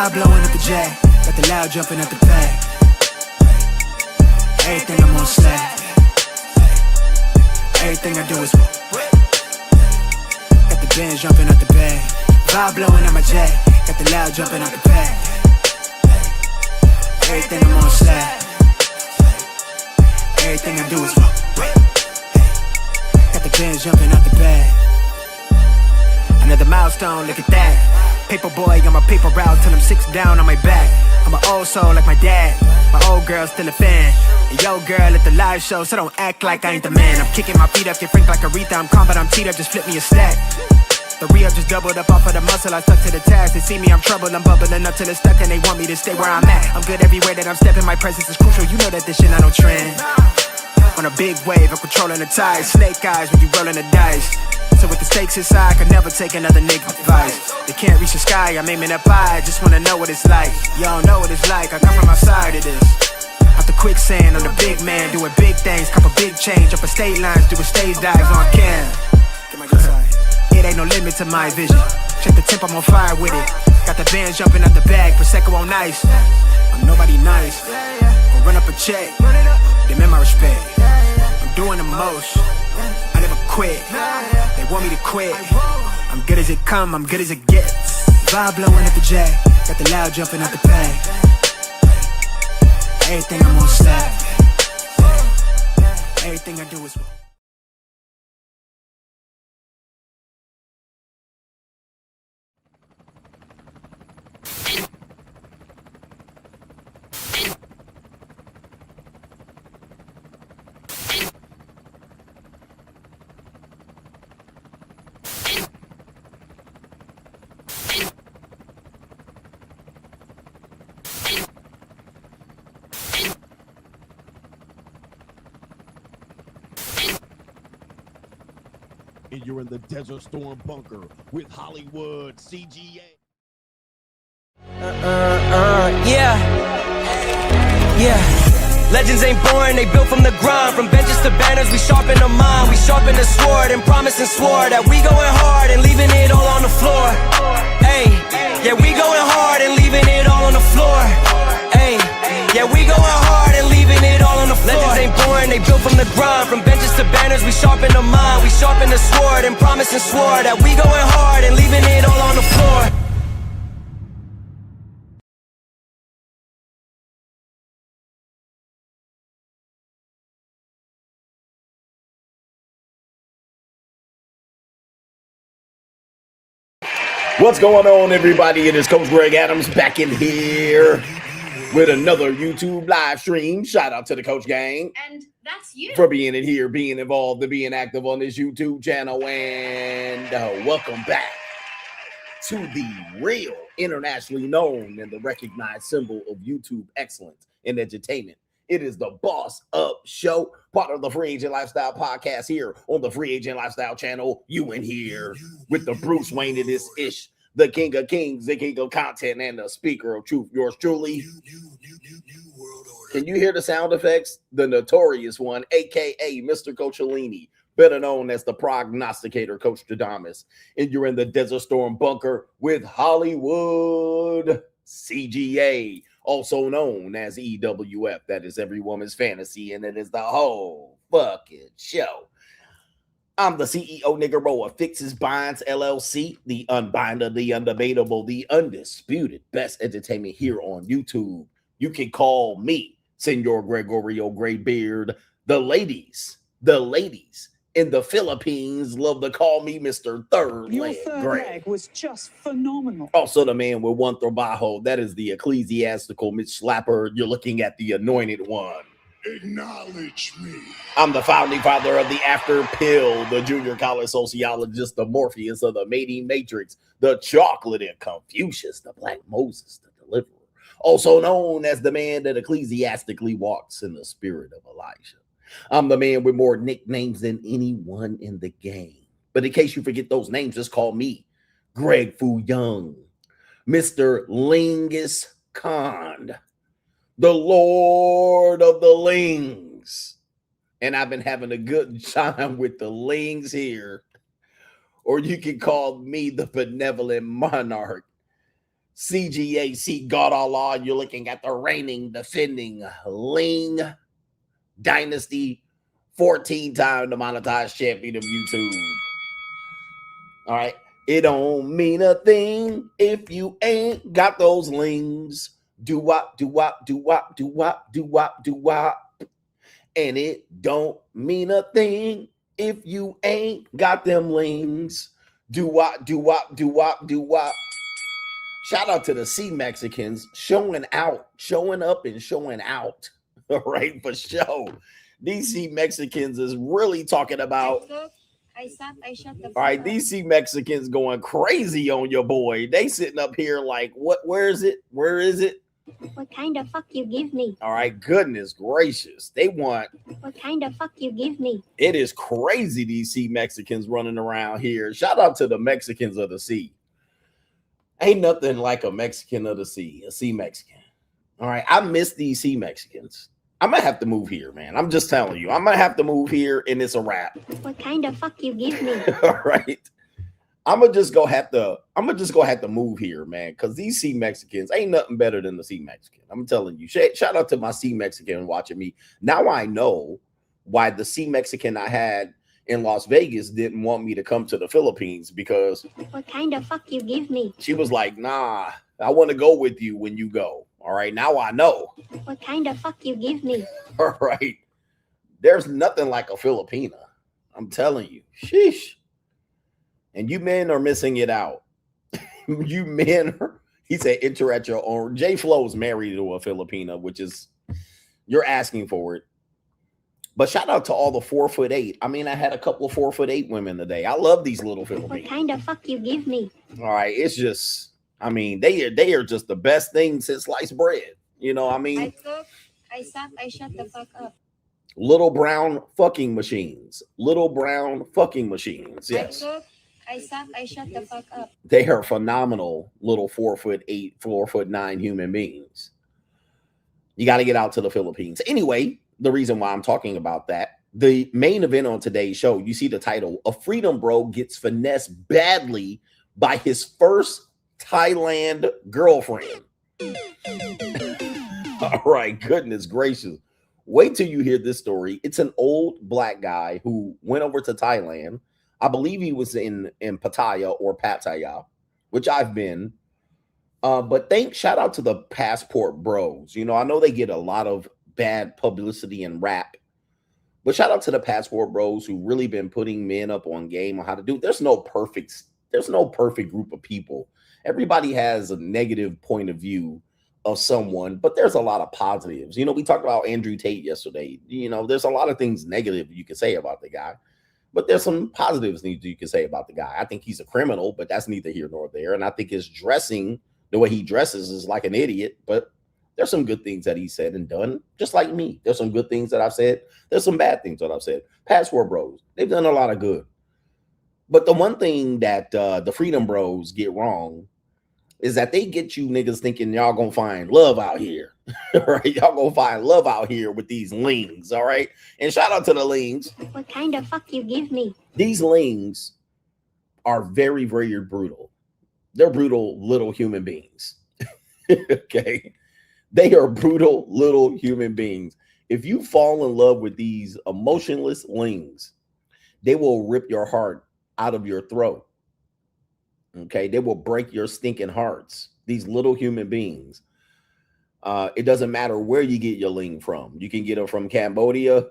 Vibe blowing up the jack, got the loud jumping at the back. Everything I'm on slack. Everything I do is got the band jumping at the bag. Vibe blowing at my jack, got the loud jumping at the back. Everything I'm on slack. Everything I do is got the band jumping at the bag. Another milestone, look at that. Paper boy on my paper route till I'm 6 down on my back. I'm an old soul like my dad. My old girl's still a fan. And yo girl at the live show, so don't act like I ain't the man. I'm kicking my feet up, get frank like Aretha. I'm calm but I'm teed up, just flip me a stack. The re-up just doubled up off of the muscle, I stuck to the task. They see me, I'm troubled, I'm bubbling up till it's stuck. And they want me to stay where I'm at. I'm good everywhere that I'm stepping, my presence is crucial. You know that this shit not no trend. On a big wave, I'm controlling the tide. Snake eyes when you rolling the dice. So with the stakes inside, I could never take another nigga advice. They can't reach the sky, I'm aiming up high. Just wanna know what it's like. Y'all know what it's like, I come from outside of this. Out the quicksand, I'm the big man, doing big things. Couple big change, up a state lines, doing stage dives on cam. It ain't no limit to my vision. Check the temp, I'm on fire with it. Got the band jumping out the bag, Prosecco on ice. I'm nobody nice, gonna run up a check. Demand my respect, I'm doing the most. I never quit, they want me to quit. I'm good as it come, I'm good as it gets. Vibe blowing at the jack, got the loud jumping out the bag. Everything I'm on slack. Everything I do is and you're in the Desert Storm bunker with Hollywood CGA. Yeah. Legends ain't born, they built from the grind. From benches to banners, we sharpen the mind. We sharpen the sword and promise and swore that we going hard and leaving it all on the floor. Hey, yeah, we going hard and leaving it all on the floor. Hey, yeah, we going hard and leaving it all on the floor. Legends ain't born, they built from the grind. From benches to banners, we sharpen the mind. We sharpen the sword and promise and swore that we going hard and leaving it all on the floor. What's going on, everybody? It is Coach Greg Adams back in here with another YouTube live stream. Shout out to the Coach Gang. And that's you. For being in here, being involved, and being active on this YouTube channel. And welcome back to the real, internationally known and the recognized symbol of YouTube excellence and entertainment. It is the Boss Up Show, part of the Free Agent Lifestyle podcast here on the Free Agent Lifestyle channel. You in here with the Bruce Wayne of this ish, the King of Kings, the King of Content, and the Speaker of Truth. Yours truly. Can you hear the sound effects? The notorious one, aka Mr. Coachellini, better known as the prognosticator, Coach Stradamus. And you're in the Desert Storm bunker with Hollywood CGA, also known as EWF. That is every woman's fantasy, and it is the whole fucking show. I'm the CEO, Niggeroa, Fixes Binds LLC, the unbinder, the undebatable, the undisputed best entertainment here on YouTube. You can call me Senor Gregorio Graybeard. The ladies in the Philippines love to call me Mr. Third Your Leg third Greg. leg was just phenomenal. Also the man with one trabajo, that is the ecclesiastical Mitch Slapper. You're looking at the anointed one. Acknowledge me. I'm the founding father of the After Pill, the junior college sociologist, the Morpheus of the mating matrix, the chocolate and Confucius, the Black Moses, the deliverer, also known as the man that ecclesiastically walks in the spirit of Elijah. I'm the man with more nicknames than anyone in the game. But in case you forget those names, just call me Greg Fu Young, Mr. Lingus Khan, the Lord of the Lings. And I've been having a good time with the Lings here. Or you can call me the benevolent monarch, CGAC God Allah. You're looking at the reigning, defending Ling Dynasty 14-time demonetized champion of YouTube. All right. It don't mean a thing if you ain't got those lings. Do wop, do wop, do wop, do wop, do wop, do wop. And it don't mean a thing if you ain't got them lings. Do wop, do wop, do wop, do wop. Shout out to the C Mexicans showing out, showing up and showing out. All right, for show. These C Mexicans is really talking about. I shut the fuck All right, up. these C Mexicans going crazy on your boy. They sitting up here like, what? Where is it? Where is it? What kind of fuck you give me? All right, goodness gracious. They want. What kind of fuck you give me? It is crazy, these sea Mexicans running around here. Shout out to the Mexicans of the sea. Ain't nothing like a Mexican of the sea, a sea Mexican. All right, I miss these sea Mexicans. I'm going to have to move here, man. I'm just telling you. I'm going to have to move here, and it's a wrap. What kind of fuck you give me? All right. I'm gonna just go have to move here, man, because these sea Mexicans ain't nothing better than the sea Mexican. I'm telling you. Shout out to my sea Mexican watching me. Now I know why the sea Mexican I had in Las Vegas didn't want me to come to the Philippines, because What kind of fuck you give me? she was like, nah, I want to go with you when you go. All right, now I know. What kind of fuck you give me? All right. There's nothing like a Filipina. I'm telling you. Sheesh. And you men are missing it out. You men are, he said, enter at your own. J Flow's married to a Filipina, which is, you're asking for it. But shout out to all the 4'8". I mean, I had a couple of 4'8" women today. I love these little What Filipinos. kind of fuck you give me? All right. It's just, I mean, they are just the best thing since sliced bread. You know, I mean, I cook, I suck, I shut the fuck up. little brown fucking machines. Little brown fucking machines. Yes. I cook, I suck, I shut the fuck up. They are phenomenal little 4'8", 4'9" human beings. You got to get out to the Philippines. Anyway, the reason why I'm talking about that, the main event on today's show, you see the title, A Freedom Bro Gets Finessed Badly by His First Thailand Girlfriend. All right, goodness gracious. Wait till you hear this story. It's an old black guy who went over to Thailand. I believe he was in Pattaya or Pattaya, which I've been. But shout out to the passport bros. You know, I know they get a lot of bad publicity and rap, but shout out to the passport bros who really been putting men up on game on how to do it. There's no perfect group of people. Everybody has a negative point of view of someone, but there's a lot of positives. You know, we talked about Andrew Tate yesterday. You know, there's a lot of things negative you can say about the guy, but there's some positives you can say about the guy. I think he's a criminal, but that's neither here nor there. And I think his dressing, the way he dresses, is like an idiot, but there's some good things that he said and done, just like me. There's some good things that I've said. There's some bad things that I've said. Passport bros, they've done a lot of good. But the one thing that the Freedom Bros get wrong is that they get you niggas thinking y'all gonna find love out here. Right? Y'all gonna find love out here with these lings, all right? And shout out to the lings. What kind of fuck you give me? These lings are very, very brutal. They're brutal little human beings. Okay? They are brutal little human beings. If you fall in love with these emotionless lings, they will rip your heart out of your throat. Okay? They will break your stinking hearts. These little human beings. It doesn't matter where you get your ling from. You can get them from Cambodia.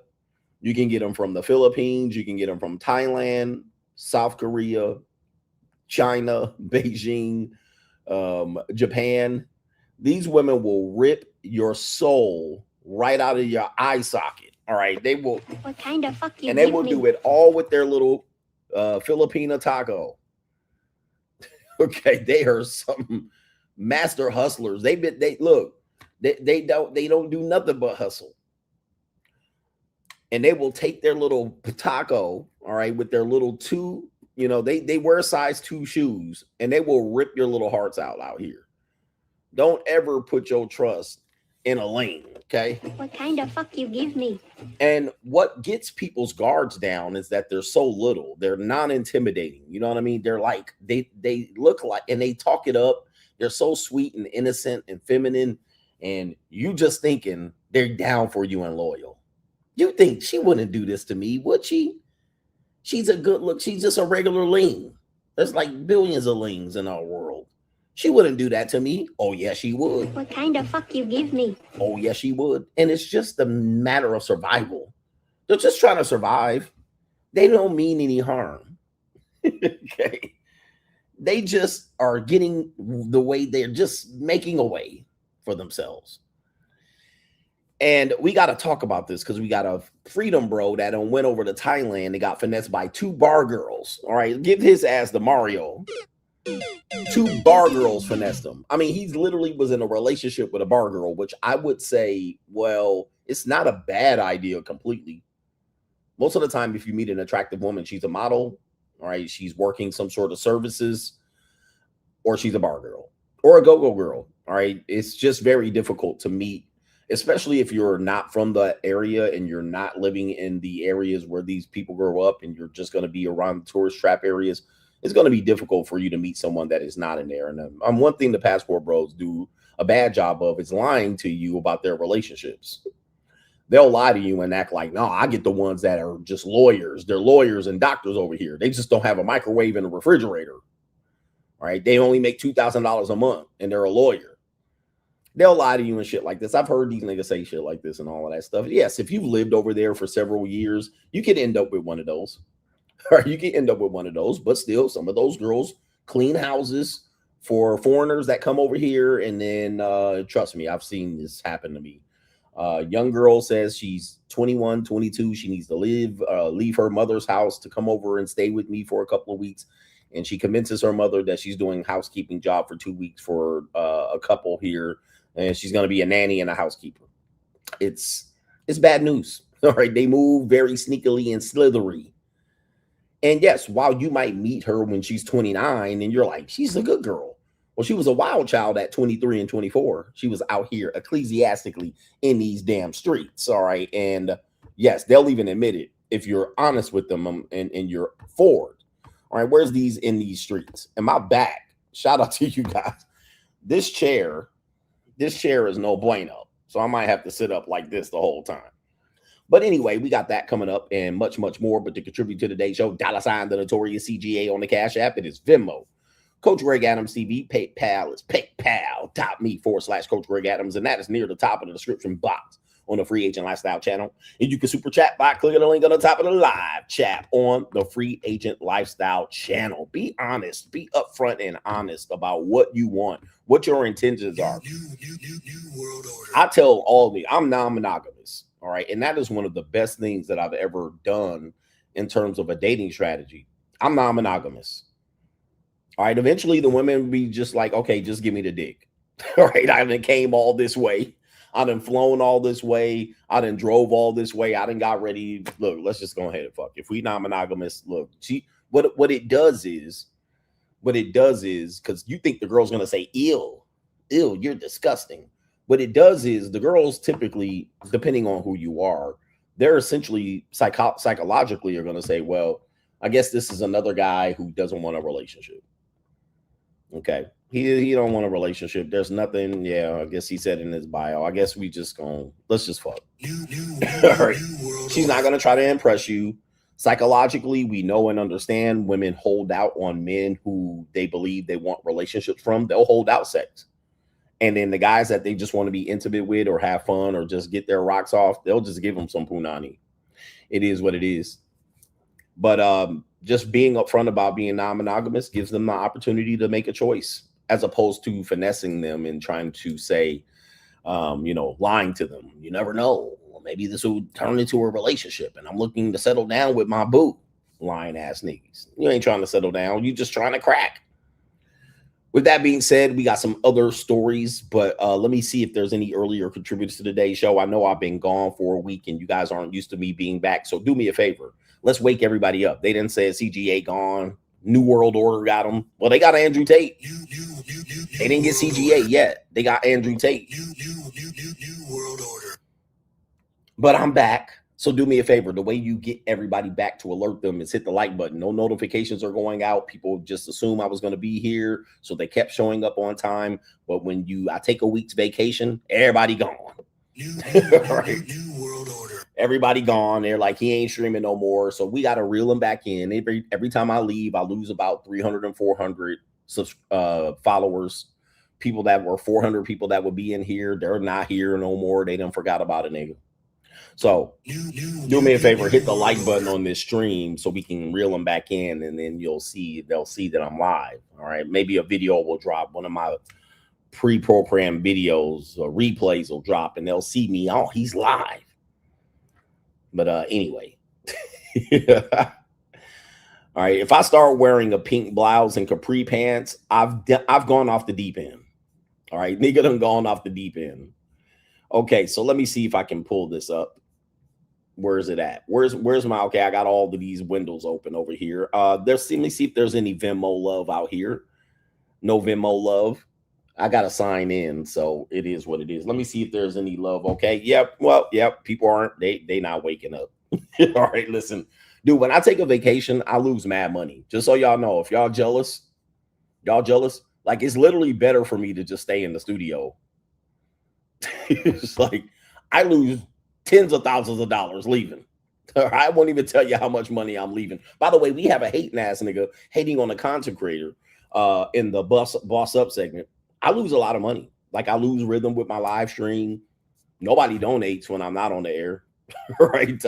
You can get them from the Philippines. You can get them from Thailand, South Korea, China, Beijing, Japan. These women will rip your soul right out of your eye socket. All right. They will. What kind of fuck you And they give will me? do it all with their little Filipina taco. Okay. They are some master hustlers. They don't do nothing but hustle. And they will take their little taco, all right, with their little two, you know, they wear size 2 shoes, and they will rip your little hearts out here. Don't ever put your trust in a lane, okay? What kind of fuck you give me? And what gets people's guards down is that they're so little. They're non-intimidating. You know what I mean? They're like, they look like, and they talk it up. They're so sweet and innocent and feminine, and you just thinking they're down for you and loyal. You think she wouldn't do this to me, would she? She's a good look. She's just a regular ling. There's like billions of lings in our world. She wouldn't do that to me. Oh, yeah, she would. What kind of fuck you give me? Oh, yes, she would. And it's just a matter of survival. They're just trying to survive. They don't mean any harm. Okay. They just are getting the way, they're just making a way for themselves. And we got to talk about this because we got a freedom bro that went over to Thailand and got finessed by 2 bar girls. All right, give his ass the Mario. 2 bar girls finessed him. I mean, he literally was in a relationship with a bar girl, which I would say, well, it's not a bad idea completely. Most of the time, if you meet an attractive woman, she's a model, all right, she's working some sort of services, or she's a bar girl or a go-go girl. All right, it's just very difficult to meet, especially if you're not from the area and you're not living in the areas where these people grow up and you're just going to be around tourist trap areas. It's going to be difficult for you to meet someone that is not in there. And one thing the passport bros do a bad job of is lying to you about their relationships. They'll lie to you and act like, no, I get the ones that are just lawyers. They're lawyers and doctors over here. They just don't have a microwave and a refrigerator. All right. They only make $2,000 a month and they're a lawyer. They'll lie to you and shit like this. I've heard these niggas say shit like this and all of that stuff. Yes, if you've lived over there for several years, you could end up with one of those. Or you can end up with one of those, but still, some of those girls clean houses for foreigners that come over here. And then, trust me, I've seen this happen to me. Young girl says she's 21, 22. She needs to leave her mother's house to come over and stay with me for a couple of weeks. And she convinces her mother that she's doing a housekeeping job for 2 weeks for a couple here. And she's going to be a nanny and a housekeeper. It's bad news. All right. They move very sneakily and slithery. And yes, while you might meet her when she's 29 and you're like, she's a good girl. Well, she was a wild child at 23 and 24. She was out here ecclesiastically in these damn streets. All right. And yes, they'll even admit it if you're honest with them and you're forward. All right. Where's these in these streets? And my back, shout out to you guys. This chair is no bueno. So I might have to sit up like this the whole time. But anyway, we got that coming up and much, much more. But to contribute to today's show, $ the notorious CGA on the Cash App. It is Venmo. Coach Greg Adams TV. PayPal is PayPal.me/Coach Greg Adams. And that is near the top of the description box on the Free Agent Lifestyle channel. And you can super chat by clicking the link on the top of the live chat on the Free Agent Lifestyle channel. Be honest. Be upfront and honest about what you want, what your intentions are. I tell all of you, I'm non-monogamous. All right. And that is one of the best things that I've ever done in terms of a dating strategy. I'm non-monogamous. All right. Eventually the women be just like, okay, just give me the dick. All right. I done came all this way. I done flown all this way. I done drove all this way. I done got ready. Look, let's just go ahead and fuck. If we non-monogamous, look, what it does is, because you think the girl's going to say, ew, you're disgusting. What it does is the girls typically, depending on who you are, they're essentially psychologically are going to say, well, I guess this is another guy who doesn't want a relationship. Okay. He don't want a relationship. There's nothing. Yeah, I guess he said in his bio, I guess let's just fuck. All right. She's not going to try to impress you. Psychologically, we know and understand women hold out on men who they believe they want relationships from. They'll hold out sex. And then the guys that they just want to be intimate with or have fun or just get their rocks off, they'll just give them some punani. It is what it is. But just being upfront about being non-monogamous gives them the opportunity to make a choice, as opposed to finessing them and trying to say, lying to them. You never know. Well, maybe this will turn into a relationship and I'm looking to settle down with my boo. Lying ass niggas. You ain't trying to settle down. You just trying to crack. With that being said, we got some other stories, but let me see if there's any earlier contributors to today's show. I know I've been gone for a week and you guys aren't used to me being back. So do me a favor. Let's wake everybody up. They didn't say CGA gone. New World Order got them. Well, they got Andrew Tate. They didn't get CGA yet. They got Andrew Tate. New World Order. But I'm back. So do me a favor. The way you get everybody back to alert them is hit the like button. No notifications are going out. People just assume I was going to be here, so they kept showing up on time. But when I take a week's vacation, everybody gone. Right? New world order. Everybody gone. They're like, he ain't streaming no more. So we got to reel them back in. Every time I leave, I lose about 300 and 400 followers. People that were 400 people that would be in here, they're not here no more. They done forgot about a nigga. So do me a favor, hit the like button on this stream so we can reel them back in, and then they'll see that I'm live. All right. Maybe a video will drop. One of my pre-programmed videos or replays will drop, and they'll see me. Oh, he's live. But anyway. All right. If I start wearing a pink blouse and capri pants, I've gone off the deep end. All right. Nigga done gone off the deep end. Okay, so let me see if I can pull this up. Where is it at? Where's my, okay, I got all of these windows open over here. Let me see if there's any Venmo love out here. No Venmo love. I got to sign in, so it is what it is. Let me see if there's any love, okay? Yep, well, yep, people aren't, they not waking up. All right, listen. Dude, when I take a vacation, I lose mad money. Just so y'all know, if y'all jealous, like it's literally better for me to just stay in the studio. It's like I lose tens of thousands of dollars leaving. I won't even tell you how much money I'm leaving. By the way, we have a hating ass nigga hating on the content creator in the boss up segment. I lose a lot of money. Like I lose rhythm with my live stream. Nobody donates when I'm not on the air. Right?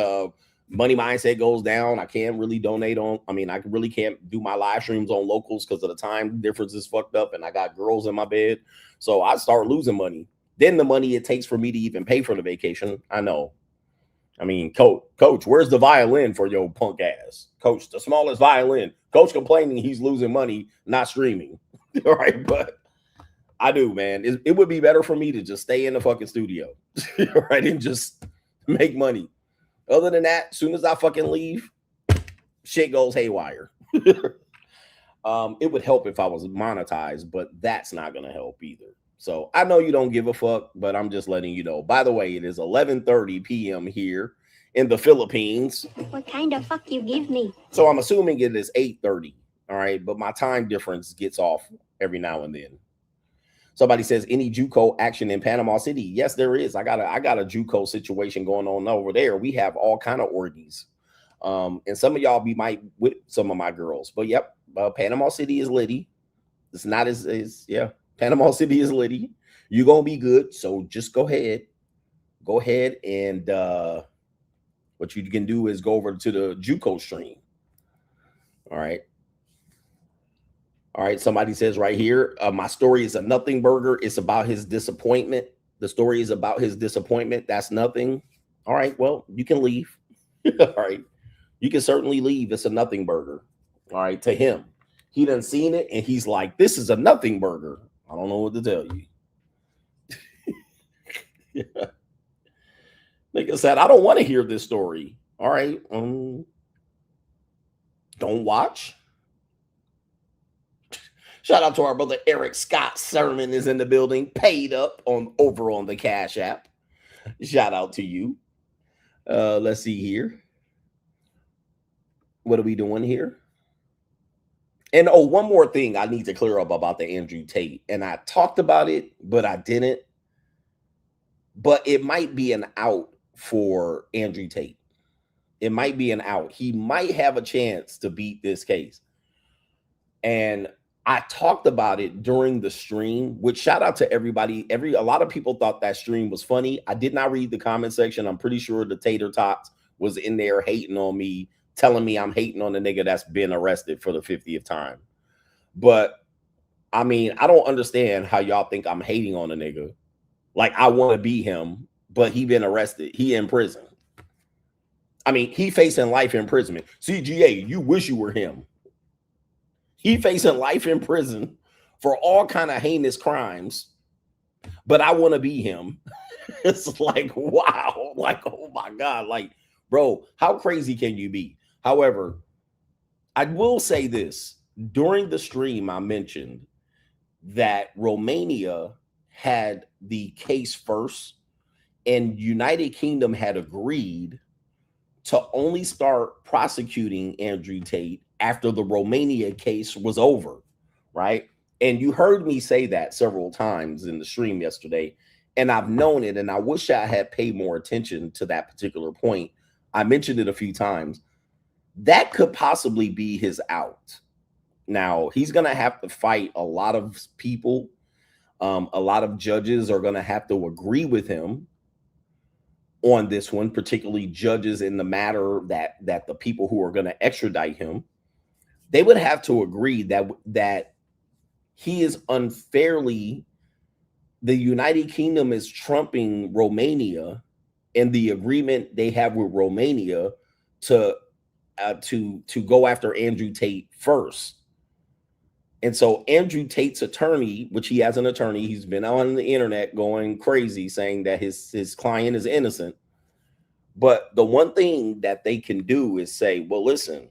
Money mindset goes down. I can't really donate on. I mean, I really can't do my live streams on locals because of the time difference is fucked up, and I got girls in my bed. So I start losing money. Then the money it takes for me to even pay for the vacation. I know. I mean, coach, where's the violin for your punk ass? Coach, the smallest violin. Coach complaining he's losing money, not streaming. All right, but I do, man. It would be better for me to just stay in the fucking studio, right, and just make money. Other than that, as soon as I fucking leave, shit goes haywire. It would help if I was monetized, but that's not going to help either. So I know you don't give a fuck, but I'm just letting you know. By the way, it is 11:30 p.m. here in the Philippines. What kind of fuck you give me? So I'm assuming it is 8:30. All right, but my time difference gets off every now and then. Somebody says, any JUCO action in Panama City? Yes, there is. I got a JUCO situation going on over there. We have all kind of orgies. And some of y'all might with some of my girls. But yep, Panama City is litty. It's not as yeah. Panama City is litty. You're gonna be good. So just go ahead. Go ahead and what you can do is go over to the JUCO stream. All right. All right. Somebody says right here, my story is a nothing burger. It's about his disappointment. The story is about his disappointment. That's nothing. All right. Well, you can leave. All right. You can certainly leave. It's a nothing burger. All right. To him, he done seen it and he's like, this is a nothing burger. I don't know what to tell you. Yeah. Like I said, I don't want to hear this story. All right. Don't watch. Shout out to our brother Eric Scott Sermon is in the building, paid up over on the Cash App. Shout out to you. Let's see here. What are we doing here? And oh, one more thing I need to clear up about the Andrew Tate. And I talked about it, but I didn't. But it might be an out for Andrew Tate. It might be an out. He might have a chance to beat this case. And I talked about it during the stream, which shout out to everybody. A lot of people thought that stream was funny. I did not read the comment section. I'm pretty sure the Tater Tots was in there hating on me, telling me I'm hating on the nigga that's been arrested for the 50th time. But I mean, I don't understand how y'all think I'm hating on a nigga. Like I want to be him, but he been arrested. He in prison. I mean, he facing life imprisonment. CGA, you wish you were him. He facing life in prison for all kind of heinous crimes, but I want to be him. It's like, wow. Like, oh my God. Like, bro, how crazy can you be? However, I will say this. During the stream, I mentioned that Romania had the case first and United Kingdom had agreed to only start prosecuting Andrew Tate after the Romania case was over, right? And you heard me say that several times in the stream yesterday, and I've known it, and I wish I had paid more attention to that particular point. I mentioned it a few times. That could possibly be his out. Now, he's going to have to fight a lot of people. A lot of judges are going to have to agree with him on this one, particularly judges in the matter that the people who are going to extradite him, they would have to agree that he is unfairly, the United Kingdom is trumping Romania and the agreement they have with Romania to go after Andrew Tate first. And so Andrew Tate's attorney, which he has an attorney, he's been on the internet going crazy saying that his client is innocent. But the one thing that they can do is say, well, listen,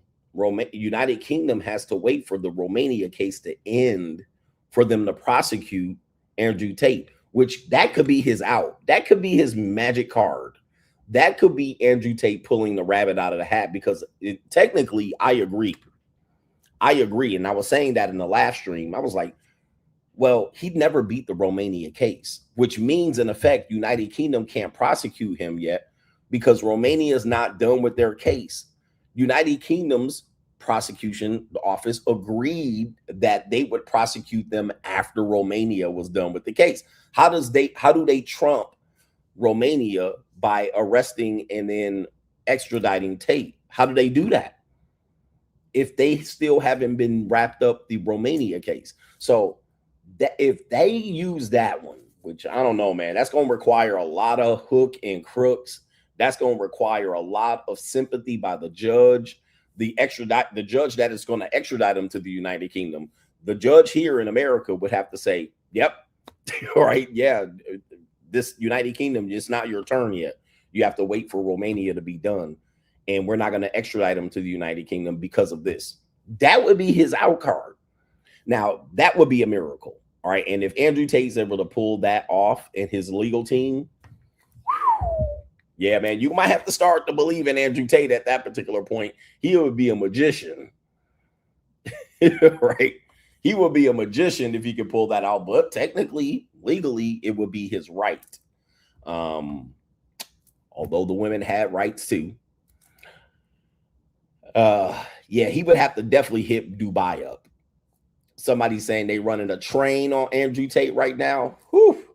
United Kingdom has to wait for the Romania case to end for them to prosecute Andrew Tate, which that could be his out. That could be his magic card. That could be Andrew Tate pulling the rabbit out of the hat, because technically, I agree. And I was saying that in the last stream. I was like, well, he'd never beat the Romania case, which means in effect, United Kingdom can't prosecute him yet because Romania is not done with their case. United Kingdom's prosecution office agreed that they would prosecute them after Romania was done with the case. How do they trump Romania by arresting and then extraditing Tate? How do they do that if they still haven't been wrapped up the Romania case? So that if they use that one, which I don't know, man, that's going to require a lot of hook and crooks. That's going to require a lot of sympathy by the judge, the judge that is going to extradite him to the United Kingdom. The judge here in America would have to say, yep, all right, yeah, this United Kingdom, it's not your turn yet. You have to wait for Romania to be done. And we're not going to extradite him to the United Kingdom because of this. That would be his out card. Now, that would be a miracle. All right. And if Andrew Tate's able to pull that off and his legal team, yeah, man, you might have to start to believe in Andrew Tate at that particular point. He would be a magician. Right? He would be a magician if he could pull that out. But technically, legally, it would be his right. Although the women had rights too. Yeah, he would have to definitely hit Dubai up. Somebody's saying they running a train on Andrew Tate right now. Whew.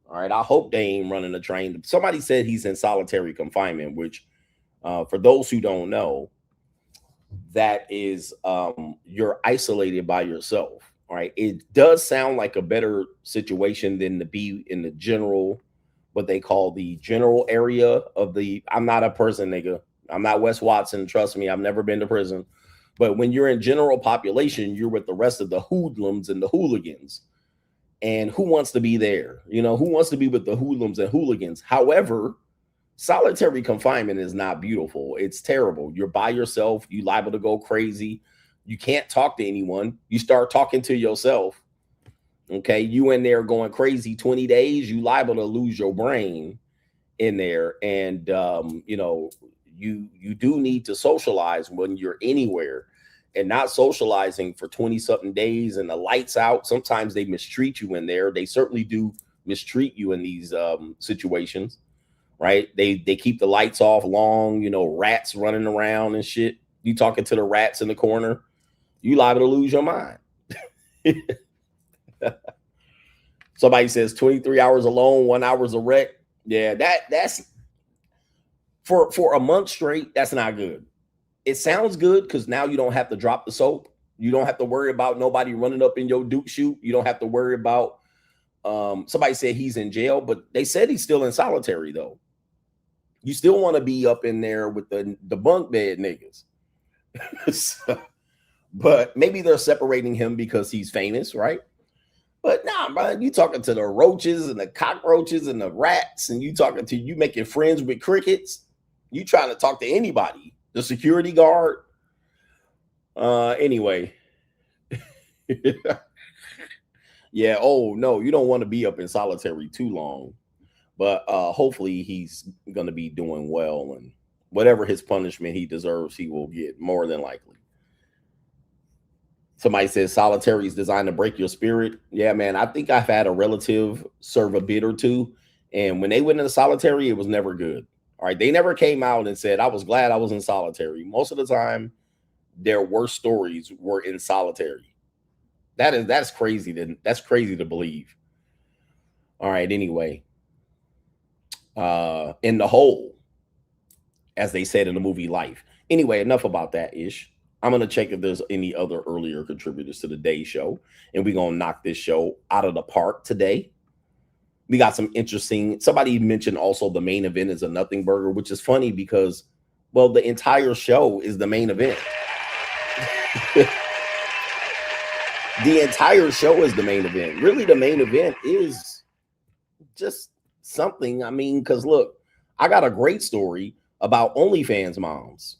All right, I hope they ain't running a train. Somebody said he's in solitary confinement, which for those who don't know, that is you're isolated by yourself. All right, it does sound like a better situation than to be in the general, what they call the general area of the. I'm not a person, nigga. I'm not Wes Watson. Trust me, I've never been to prison. But when you're in general population, you're with the rest of the hoodlums and the hooligans. And who wants to be there? You know, who wants to be with the hoodlums and hooligans? However, solitary confinement is not beautiful. It's terrible. You're by yourself. You're liable to go crazy. You can't talk to anyone. You start talking to yourself. Okay, you in there going crazy 20 days, you liable to lose your brain in there. And, you know, you do need to socialize when you're anywhere. And not socializing for 20-something days and the lights out. Sometimes they mistreat you in there. They certainly do mistreat you in these situations, right? They keep the lights off long, you know, rats running around and shit. You talking to the rats in the corner, you liable to lose your mind. Somebody says 23 hours alone, 1 hour's a wreck. Yeah, that's for a month straight, that's not good. It sounds good because now you don't have to drop the soap. You don't have to worry about nobody running up in your Duke shoot. You don't have to worry about somebody said he's in jail, but they said he's still in solitary though. You still want to be up in there with the bunk bed niggas. So, but maybe they're separating him because he's famous, right? But nah, man, you talking to the roaches and the cockroaches and the rats, and you making friends with crickets. You trying to talk to anybody. The security guard. Anyway. Yeah. Oh, no, you don't want to be up in solitary too long. But hopefully he's going to be doing well and whatever his punishment he deserves, he will get more than likely. Somebody says solitary is designed to break your spirit. Yeah, man. I think I've had a relative serve a bid or two, and when they went into solitary, it was never good. All right. They never came out and said, I was glad I was in solitary. Most of the time, their worst stories were in solitary. That's crazy. That's crazy to believe. All right. Anyway, in the hole, as they said in the movie Life. Anyway, enough about that ish. I'm going to check if there's any other earlier contributors to the day show, and we're going to knock this show out of the park today. We got some interesting, somebody mentioned also the main event is a nothing burger, which is funny because, well, the entire show is the main event. The entire show is the main event. Really, the main event is just something. I mean, because look, I got a great story about OnlyFans moms.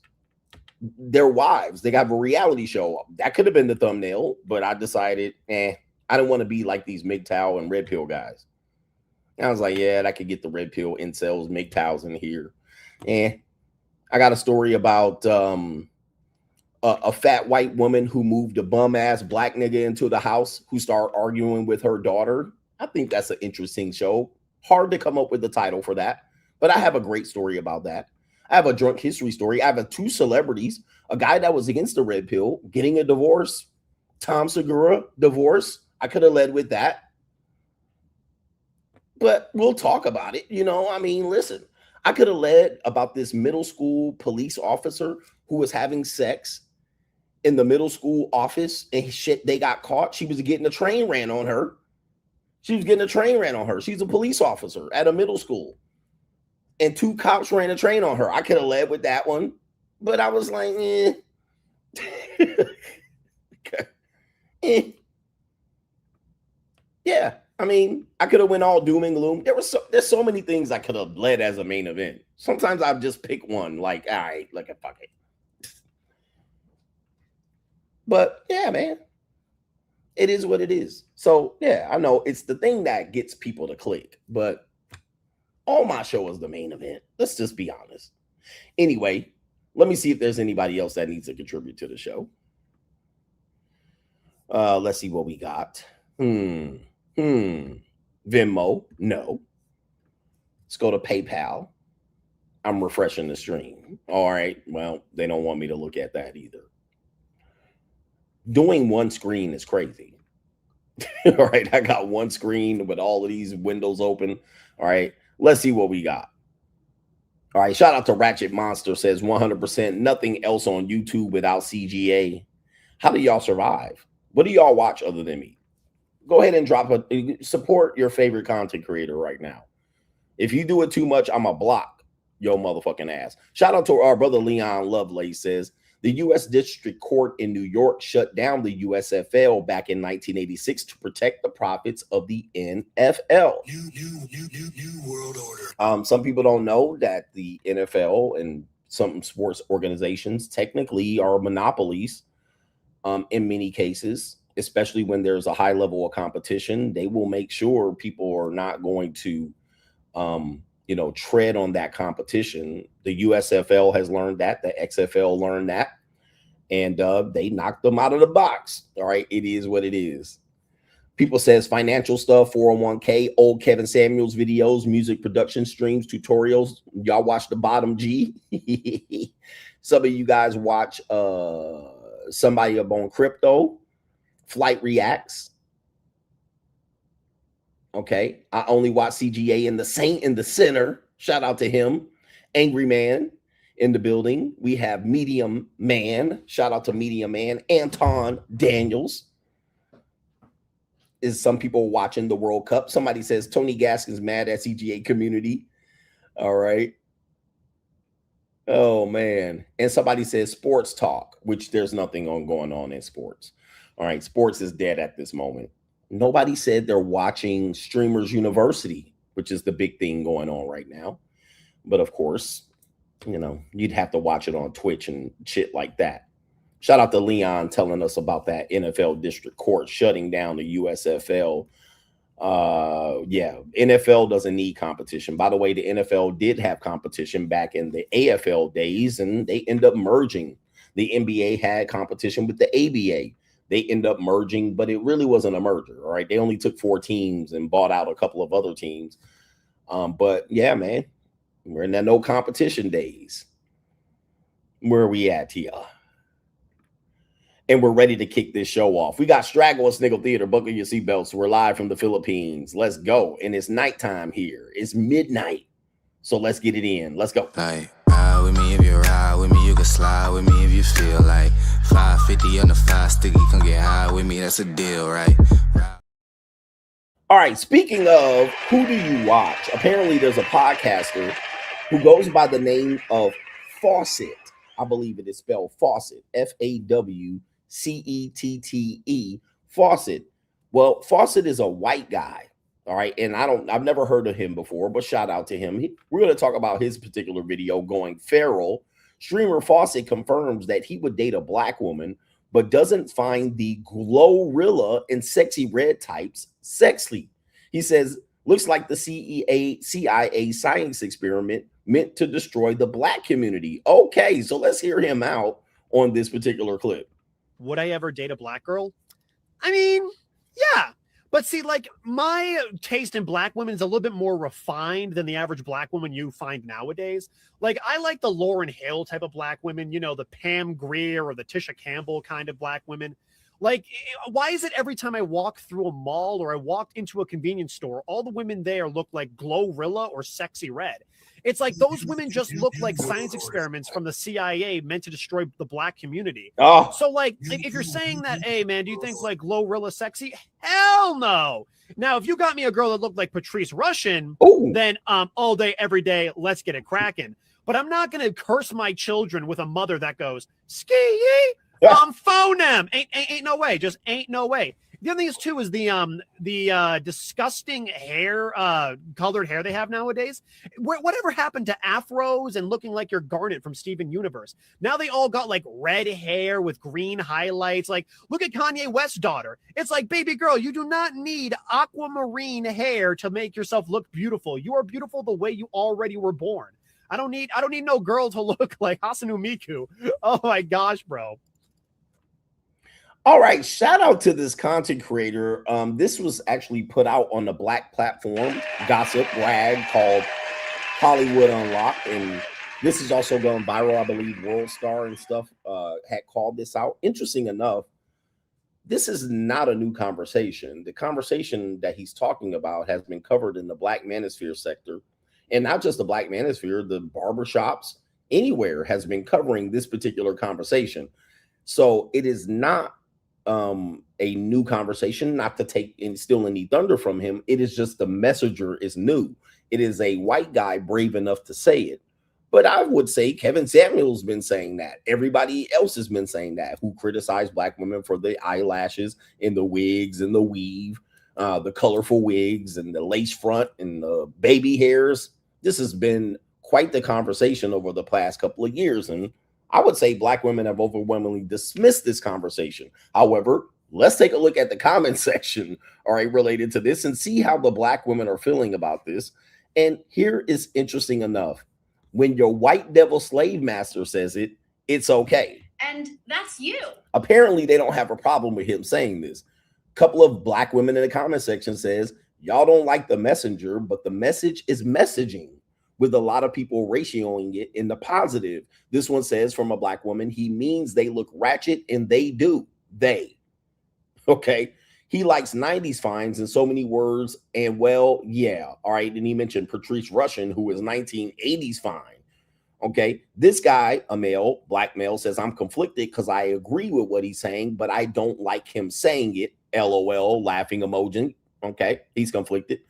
Their wives, they got a reality show. That could have been the thumbnail, but I decided, I didn't want to be like these MGTOW and red pill guys. And I was like, yeah, I could get the red pill incels, MGTOWs in here. And I got a story about a fat white woman who moved a bum ass black nigga into the house who started arguing with her daughter. I think that's an interesting show. Hard to come up with the title for that, but I have a great story about that. I have a drunk history story. I have two celebrities, a guy that was against the red pill, getting a divorce, Tom Segura divorce. I could have led with that, but we'll talk about it. You know, I mean, listen, I could have led about this middle school police officer who was having sex in the middle school office and shit, they got caught. She was getting a train ran on her. She's a police officer at a middle school. And two cops ran a train on her. I could have led with that one, but I was like, Yeah, I mean, I could have went all doom and gloom. There's so many things I could have led as a main event. Sometimes I just pick one, like, all right, like, fuck it. But yeah, man, it is what it is. So yeah, I know it's the thing that gets people to click, but all my show is the main event. Let's just be honest. Anyway, let me see if there's anybody else that needs to contribute to the show. Let's see what we got. Venmo, no. Let's go to PayPal. I'm refreshing the stream. All right. Well, they don't want me to look at that either. Doing one screen is crazy. All right. I got one screen with all of these windows open. All right. Let's see what we got. All right. Shout out to Ratchet Monster says 100% nothing else on YouTube without CGA. How do y'all survive? What do y'all watch other than me? Go ahead and support your favorite content creator right now. If you do it too much, I'm going to block your motherfucking ass. Shout out to our brother Leon Lovelace says the U.S. District Court in New York shut down the USFL back in 1986 to protect the profits of the NFL. New world order. Some people don't know that the NFL and some sports organizations technically are monopolies. In many cases, especially when there's a high level of competition, they will make sure people are not going to, tread on that competition. The USFL has learned that. The XFL learned that. And they knocked them out of the box. All right. It is what it is. People says financial stuff, 401k, old Kevin Samuels videos, music production streams, tutorials. Y'all watch the bottom G. Some of you guys watch somebody up on crypto, Flight Reacts. Okay. I only watch CGA in the Saint in the center. Shout out to him. Angry Man in the building. We have Medium Man. Shout out to Medium Man. Anton Daniels. Is some people watching the World Cup? Somebody says Tony Gaskins mad at CGA community. All right. Oh, man. And somebody says sports talk, which there's nothing going on in sports. All right. Sports is dead at this moment. Nobody said they're watching Streamers University, which is the big thing going on right now. But of course, you'd have to watch it on Twitch and shit like that. Shout out to Leon telling us about that NFL District Court shutting down the USFL Yeah, NFL doesn't need competition. By the way, the NFL did have competition back in the AFL days, and they end up merging. The NBA had competition with the ABA. They end up merging, but it really wasn't a merger. All right, they only took 4 teams and bought out a couple of other teams. But yeah, man, we're in that no competition days. Where are we at here? And we're ready to kick this show off. We got Straggle Sniggle Theater. Buckle your seatbelts. We're live from the Philippines. Let's go. And it's nighttime here. It's midnight. So let's get it in. Let's go. Like, ride with me if you ride with me. You can slide with me if you feel like 550 on the 5 sticky. Come get high with me. That's a deal, right? All right. Speaking of who do you watch? Apparently, there's a podcaster who goes by the name of Fawcett. I believe it is spelled Fawcett. Fawcette. Fawcett. Well, Fawcett is a white guy. All right. And I've never heard of him before, but shout out to him. We're going to talk about his particular video going feral. Streamer Fawcett confirms that he would date a black woman, but doesn't find the Glorilla and Sexy Red types sexy. He says, looks like the CIA science experiment meant to destroy the black community. Okay, so let's hear him out on this particular clip. Would I ever date a black girl? I mean, yeah. But see, like, my taste in black women is a little bit more refined than the average black woman you find nowadays. Like, I like the Lauryn Hill type of black women, you know, the Pam Grier or the Tisha Campbell kind of black women. Like, why is it every time I walk through a mall or I walk into a convenience store, all the women there look like Glorilla or Sexy Red? It's like those women just look like science experiments from the CIA meant to destroy the black community. Oh, so like, if you're saying that, hey man, do you think like Glorilla sexy? Hell no. Now, if you got me a girl that looked like Patrice Rushen, then all day, every day, let's get it cracking. But I'm not gonna curse my children with a mother that goes ski phonem. Ain't no way. Just ain't no way. The other thing is too is the disgusting hair, colored hair they have nowadays. Whatever happened to afros and looking like you're Garnet from Steven Universe? Now they all got like red hair with green highlights. Like, look at Kanye West's daughter. It's like, baby girl, you do not need aquamarine hair to make yourself look beautiful. You are beautiful the way you already were born. I don't need no girl to look like Hasanu Miku. Oh my gosh, bro. All right, shout out to this content creator. This was actually put out on the black platform, Gossip Rag, called Hollywood Unlocked. And this is also going viral. I believe World Star and stuff had called this out. Interesting enough, this is not a new conversation. The conversation that he's talking about has been covered in the Black Manosphere sector. And not just the Black Manosphere, the barbershops, anywhere has been covering this particular conversation. So it is not a new conversation, not to take and steal any thunder from him. It is just the messenger is new. It is a white guy brave enough to say it. But I would say Kevin Samuel's been saying that. Everybody else has been saying that, who criticize black women for the eyelashes and the wigs and the weave, the colorful wigs and the lace front and the baby hairs. This has been quite the conversation over the past couple of years. And I would say black women have overwhelmingly dismissed this conversation. However, let's take a look at the comment section, all right, related to this and see how the black women are feeling about this. And here is interesting enough. When your white devil slave master says it, it's okay. And that's you. Apparently, they don't have a problem with him saying this. A couple of black women in the comment section says, y'all don't like the messenger, but the message is messaging, with a lot of people ratioing it in the positive. This one says, from a black woman, he means they look ratchet, and they do. They. Okay. He likes 90s finds in so many words, and well, yeah. All right. And he mentioned Patrice Rushen, who is 1980s fine. Okay. This guy, a male, black male, says, I'm conflicted because I agree with what he's saying, but I don't like him saying it. LOL, laughing emoji. Okay. He's conflicted.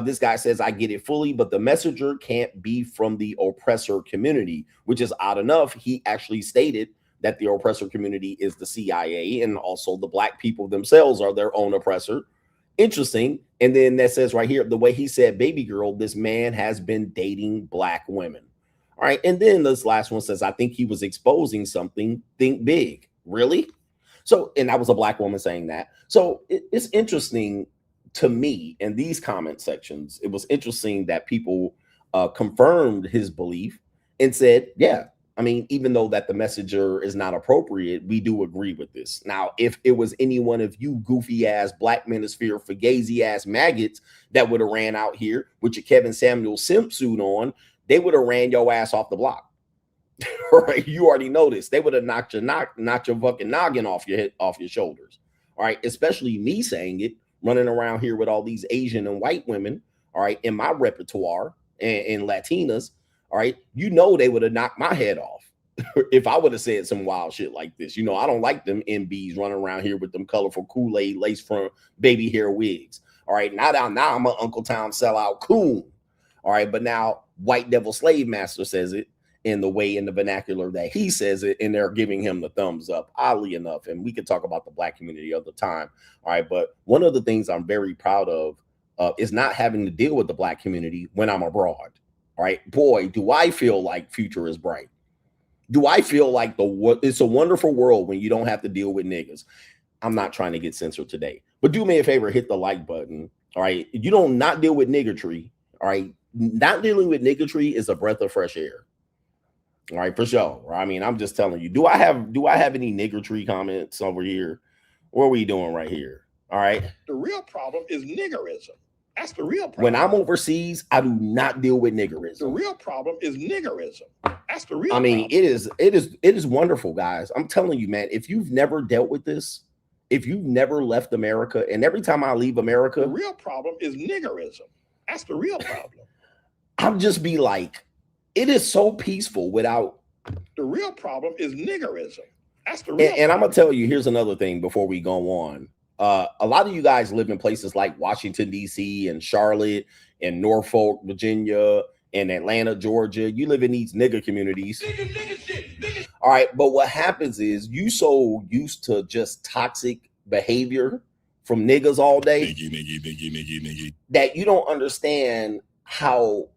This guy says, I get it fully, but the messenger can't be from the oppressor community, which is odd enough. He actually stated that the oppressor community is the CIA, and also the black people themselves are their own oppressor. Interesting. And then that says right here, the way he said, baby girl, this man has been dating black women. All right. And then this last one says, I think he was exposing something. Think big. Really? So, and that was a black woman saying that. So it's interesting to me, in these comment sections, it was interesting that people confirmed his belief and said, yeah, I mean, even though that the messenger is not appropriate, we do agree with this. Now, if it was any one of you goofy ass Black Manosphere fugazi ass maggots that would have ran out here with your Kevin Samuel simp suit on, they would have ran your ass off the block. Right? You already know this. They would have knocked your fucking noggin off your head, off your shoulders. All right, especially me saying it, running around here with all these Asian and white women, all right, in my repertoire and Latinas. All right, you know they would have knocked my head off if I would have said some wild shit like this. You know, I don't like them MBs running around here with them colorful Kool-Aid lace front baby hair wigs. All right, now I'm an Uncle Tom sellout coon. All right, but now White Devil Slave Master says it in the vernacular that he says it, and they're giving him the thumbs up, oddly enough. And we could talk about the Black community other time. All right, but one of the things I'm very proud of is not having to deal with the Black community when I'm abroad. All right, boy, do I feel like future is bright. Do I feel like it's a wonderful world when you don't have to deal with niggas. I'm not trying to get censored today, but do me a favor, hit the like button. All right, you don't not deal with niggatry. All right, not dealing with niggatry is a breath of fresh air. All right, for sure. I mean, I'm just telling you. Do I have any niggatry comments over here? What are we doing right here? All right. The real problem is niggerism. That's the real problem. When I'm overseas, I do not deal with niggerism. The real problem is niggerism. That's the real I mean, problem. it is wonderful, guys. I'm telling you, man, if you've never dealt with this, if you've never left America, and every time I leave America, the real problem is niggerism. That's the real problem. I'll just be like, it is so peaceful without. The real problem is niggerism. That's the real and I'm gonna tell you, here's another thing before we go on. A lot of you guys live in places like Washington, D.C. and Charlotte and Norfolk, Virginia and Atlanta, Georgia. You live in these nigger communities. All right. But what happens is you so used to just toxic behavior from niggas all day that you don't understand how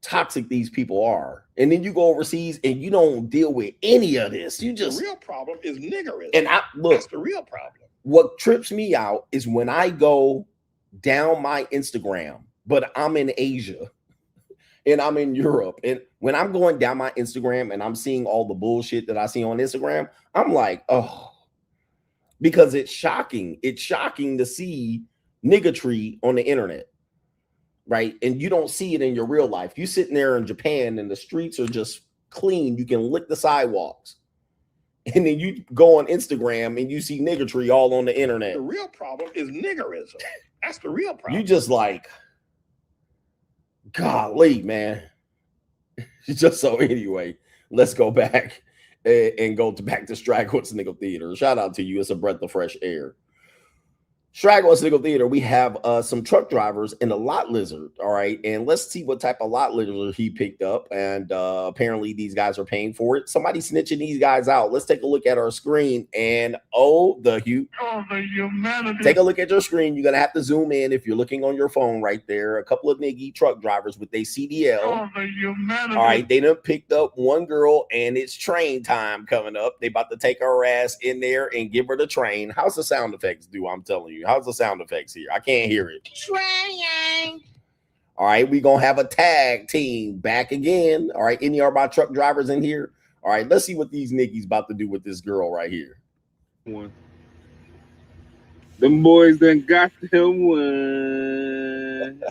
toxic these people are. And then you go overseas and you don't deal with any of this. You just, the real problem is niggerism. And that's the real problem. What trips me out is when I go down my Instagram, but I'm in Asia and I'm in Europe. And when I'm going down my Instagram and I'm seeing all the bullshit that I see on Instagram, I'm like, oh, because it's shocking. It's shocking to see niggatry on the internet, right? And you don't see it in your real life. You sitting there in Japan and the streets are just clean. You can lick the sidewalks. And then you go on Instagram and you see niggatry all on the internet. The real problem is niggerism. That's the real problem. You just like, golly, man. Just so anyway, let's go back and go back to Stragglers Nickel Theater. Shout out to you. It's a breath of fresh air. Stragglers Nickel Theater, we have some truck drivers and a lot lizard. All right. And let's see what type of lot lizard he picked up. And apparently these guys are paying for it. Somebody snitching these guys out. Let's take a look at our screen. And the humanity. Take a look at your screen. You're going to have to zoom in if you're looking on your phone right there. A couple of niggy truck drivers with their CDL. All right. They done picked up one girl and it's train time coming up. They about to take her ass in there and give her the train. How's the sound effects do? I'm telling you. How's the sound effects here? I can't hear it. Trying. All right, we're going to have a tag team back again. All right, any of our truck drivers in here? All right, let's see what these niggas about to do with this girl right here. Them boys done got them one.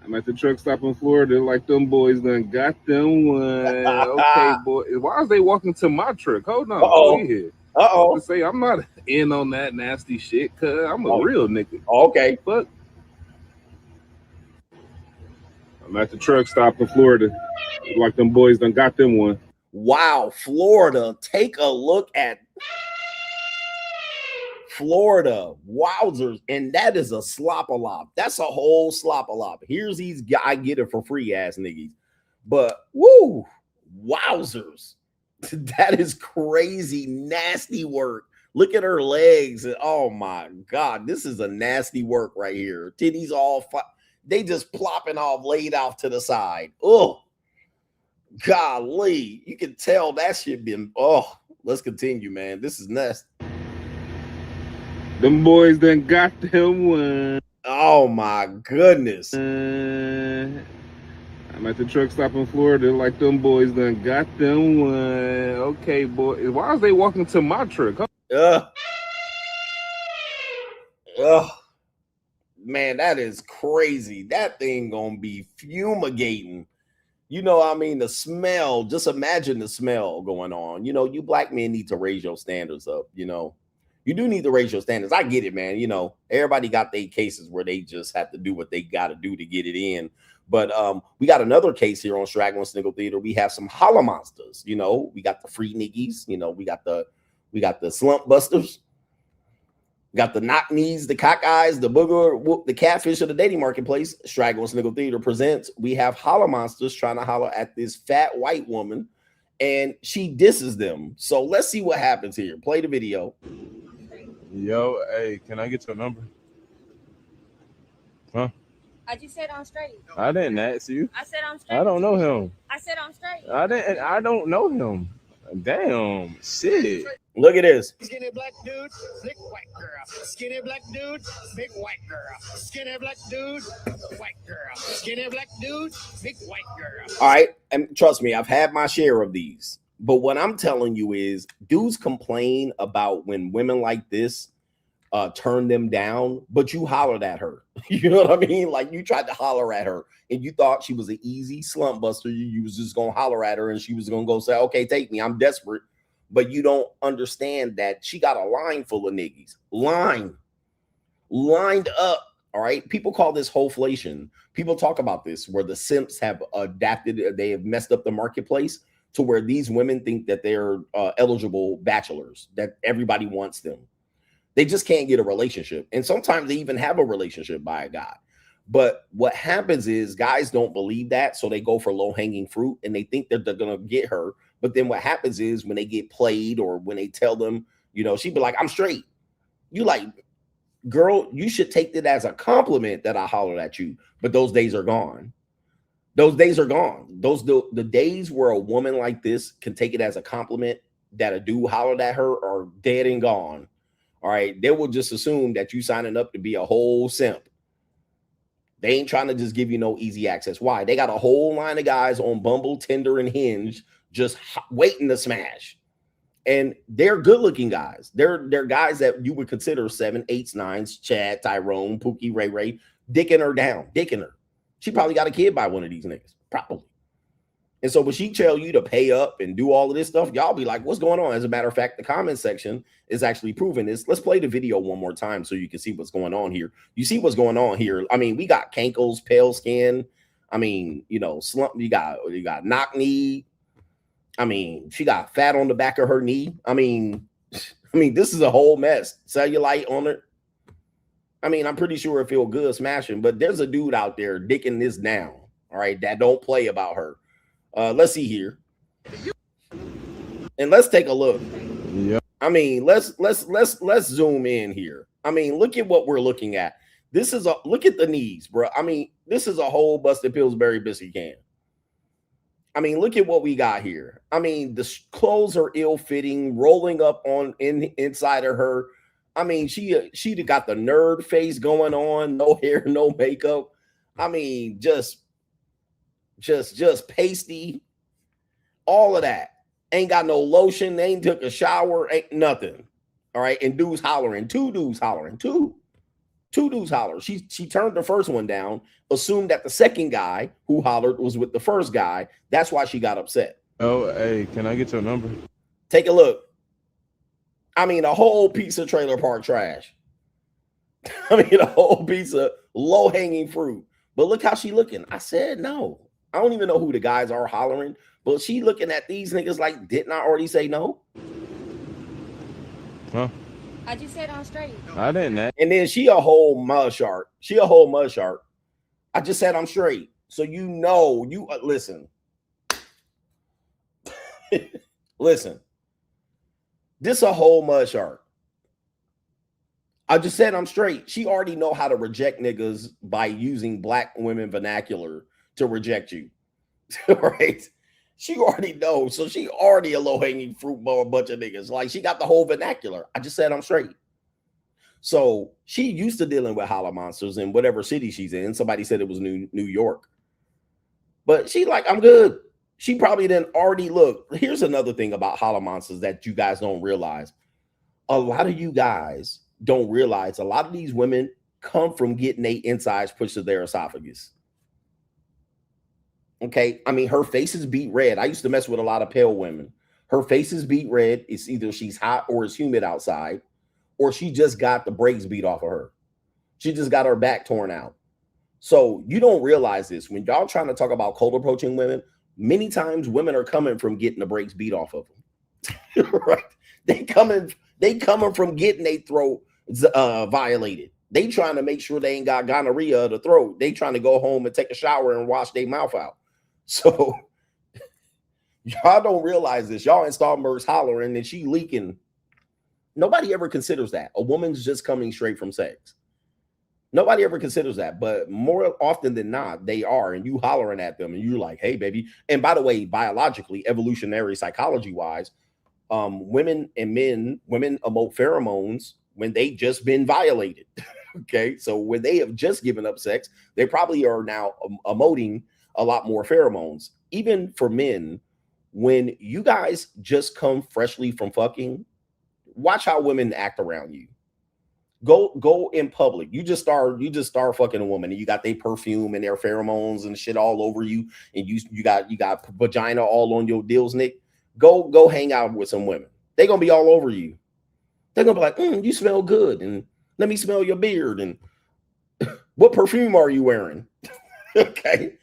I'm at the truck stop in Florida, like them boys done got them one. Okay, boy. Why is they walking to my truck? Hold on. Uh-oh. Uh-oh. Say I'm not in on that nasty shit, cause I'm a real nigga. Okay. But I'm at the truck stop in Florida. Like them boys done got them one. Wow, Florida. Take a look at Florida. Wowzers. And that is a slop-a-lop. That's a whole slop-a-lop. Here's these guys. I get it for free ass niggas. But woo, wowzers. That is crazy, nasty work. Look at her legs. Oh my God, this is a nasty work right here. Titties all, they just plopping off, laid off to the side. Oh, golly, you can tell that shit been. Oh, let's continue, man. This is nasty. Them boys done got them one. Oh my goodness. I'm at the truck stop in Florida. Like them boys done got them one. Okay, boy. Why is they walking to my truck? Man, that is crazy. That thing gonna be fumigating. You know what I mean? The smell, just imagine the smell going on. You know, you black men need to raise your standards up, you know. You do need to raise your standards. I get it, man. You know, everybody got their cases where they just have to do what they got to do to get it in. But we got another case here on Straggle and Sniggle Theater. We have some holla monsters. You know, we got the free niggies. You know, we got the slump busters. We got the knock knees, the cock eyes, the booger, the catfish of the dating marketplace. Straggle and Sniggle Theater presents. We have holla monsters trying to holler at this fat white woman, and she disses them. So let's see what happens here. Play the video. Yo, hey, can I get your number? Huh? I just said I'm straight. I didn't ask you. I said I'm straight. I don't know him. I said I'm straight. I don't know him. Damn, shit. Look at this. Skinny black dude, big white girl. Skinny black dude, big white girl. Skinny black dude, white girl. Skinny black dude, big white girl. All right, and trust me, I've had my share of these. But what I'm telling you is dudes complain about when women like this turn them down, but you hollered at her. You know what I mean? Like you tried to holler at her and you thought she was an easy slump buster. You was just going to holler at her and she was going to go say, okay, take me. I'm desperate. But you don't understand that she got a line full of niggas. Lined up. All right. People call this wholeflation. People talk about this where the simps have adapted. They have messed up the marketplace to where these women think that they're eligible bachelors, that everybody wants them. They just can't get a relationship. And sometimes they even have a relationship by a guy. But what happens is guys don't believe that. So they go for low hanging fruit and they think that they're going to get her. But then what happens is when they get played or when they tell them, you know, she'd be like, I'm straight. You like, girl, you should take that as a compliment that I hollered at you. But those days are gone. Those days are gone. The days where a woman like this can take it as a compliment that a dude hollered at her are dead and gone. All right. They will just assume that you signing up to be a whole simp. They ain't trying to just give you no easy access. Why? They got a whole line of guys on Bumble, Tinder, and Hinge just waiting to smash. And they're good looking guys. They're guys that you would consider 7, 8s, 9s, Chad, Tyrone, Pookie, Ray, dicking her down, dicking her. She probably got a kid by one of these niggas, probably. And so when she tell you to pay up and do all of this stuff, y'all be like, what's going on? As a matter of fact, the comment section is actually proving this. Let's play the video one more time so you can see what's going on here. You see what's going on here. I mean, we got cankles, pale skin. I mean, you know, slump. You got knock knee. I mean, she got fat on the back of her knee. I mean, this is a whole mess. Cellulite on it. I mean, I'm pretty sure it feel good smashing, but there's a dude out there dicking this down. All right, that don't play about her. Let's see here, and let's take a look. Yeah. I mean, let's zoom in here. I mean, look at what we're looking at. Look at the knees, bro. I mean, this is a whole busted Pillsbury biscuit can. I mean, look at what we got here. I mean, the clothes are ill-fitting, rolling up on inside of her. I mean, she got the nerd face going on, no hair, no makeup. I mean, just pasty, all of that. Ain't got no lotion, ain't took a shower, ain't nothing. All right, and dudes hollering, two dudes hollering. She turned the first one down, assumed that the second guy who hollered was with the first guy. That's why she got upset. Oh, hey, can I get your number? Take a look. I mean, a whole piece of trailer park trash. I mean, a whole piece of low-hanging fruit. But look how she looking. I said no. I don't even know who the guys are hollering, but she looking at these niggas like, didn't I already say no? Huh? I just said I'm straight. I didn't. And then she a whole mud shark. I just said I'm straight. So you know, you listen. Listen. This a whole mud shark. I just said I'm straight. She already know how to reject niggas by using black women vernacular to reject you. Right? She already knows. So she already a low-hanging fruit by a bunch of niggas. Like she got the whole vernacular. I just said I'm straight. So she used to dealing with holler monsters in whatever city she's in. Somebody said it was New York. But she like, I'm good. She probably didn't already look. Here's another thing about holler monsters that you guys don't realize. A lot of you guys don't realize a lot of these women come from getting their insides pushed to their esophagus. Okay. I mean, her face is beat red. I used to mess with a lot of pale women. Her face is beat red. It's either she's hot or it's humid outside, or she just got the brakes beat off of her. She just got her back torn out. So you don't realize this. When y'all trying to talk about cold approaching women, many times women are coming from getting the brakes beat off of them. Right? They coming from getting their throat violated. They trying to make sure they ain't got gonorrhea of the throat. They trying to go home and take a shower and wash their mouth out. So y'all don't realize this. Y'all in Starbucks hollering and she leaking. Nobody ever considers that. A woman's just coming straight from sex. Nobody ever considers that, but more often than not, they are, and you hollering at them, and you're like, hey, baby. And by the way, biologically, evolutionary, psychology-wise, women and men, women emote pheromones when they just been violated, okay? So when they have just given up sex, they probably are now emoting a lot more pheromones. Even for men, when you guys just come freshly from fucking, watch how women act around you. Go in public. You just start fucking a woman, and you got their perfume and their pheromones and shit all over you, and you got vagina all on your dills, Nick. Go hang out with some women. They're gonna be all over you. They're gonna be like, you smell good, and let me smell your beard, and what perfume are you wearing? Okay.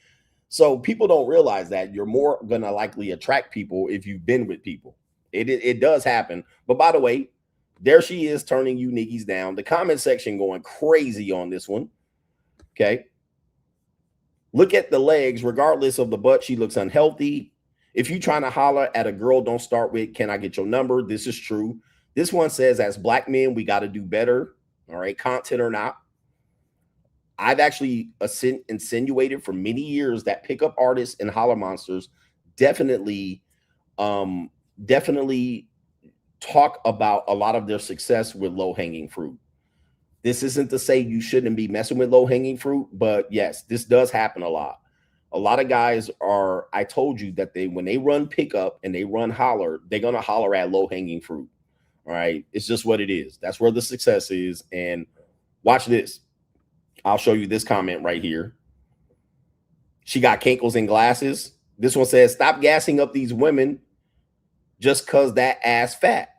So people don't realize that you're more gonna likely attract people if you've been with people. It does happen. But by the way, there she is turning you niggas down. The comment section going crazy on this one. Okay. Look at the legs. Regardless of the butt, she looks unhealthy. If you trying to holler at a girl, don't start with, can I get your number? This is true. This one says, as black men, we got to do better. All right. Content or not. I've actually insinuated for many years that pickup artists and holler monsters definitely talk about a lot of their success with low-hanging fruit. This isn't to say you shouldn't be messing with low-hanging fruit, but yes, this does happen a lot. A lot of guys are, I told you that when they run pickup and they run holler, they're going to holler at low-hanging fruit. All right. It's just what it is. That's where the success is. And watch this. I'll show you this comment right here. She got cankles and glasses. This one says, stop gassing up these women just because that ass fat.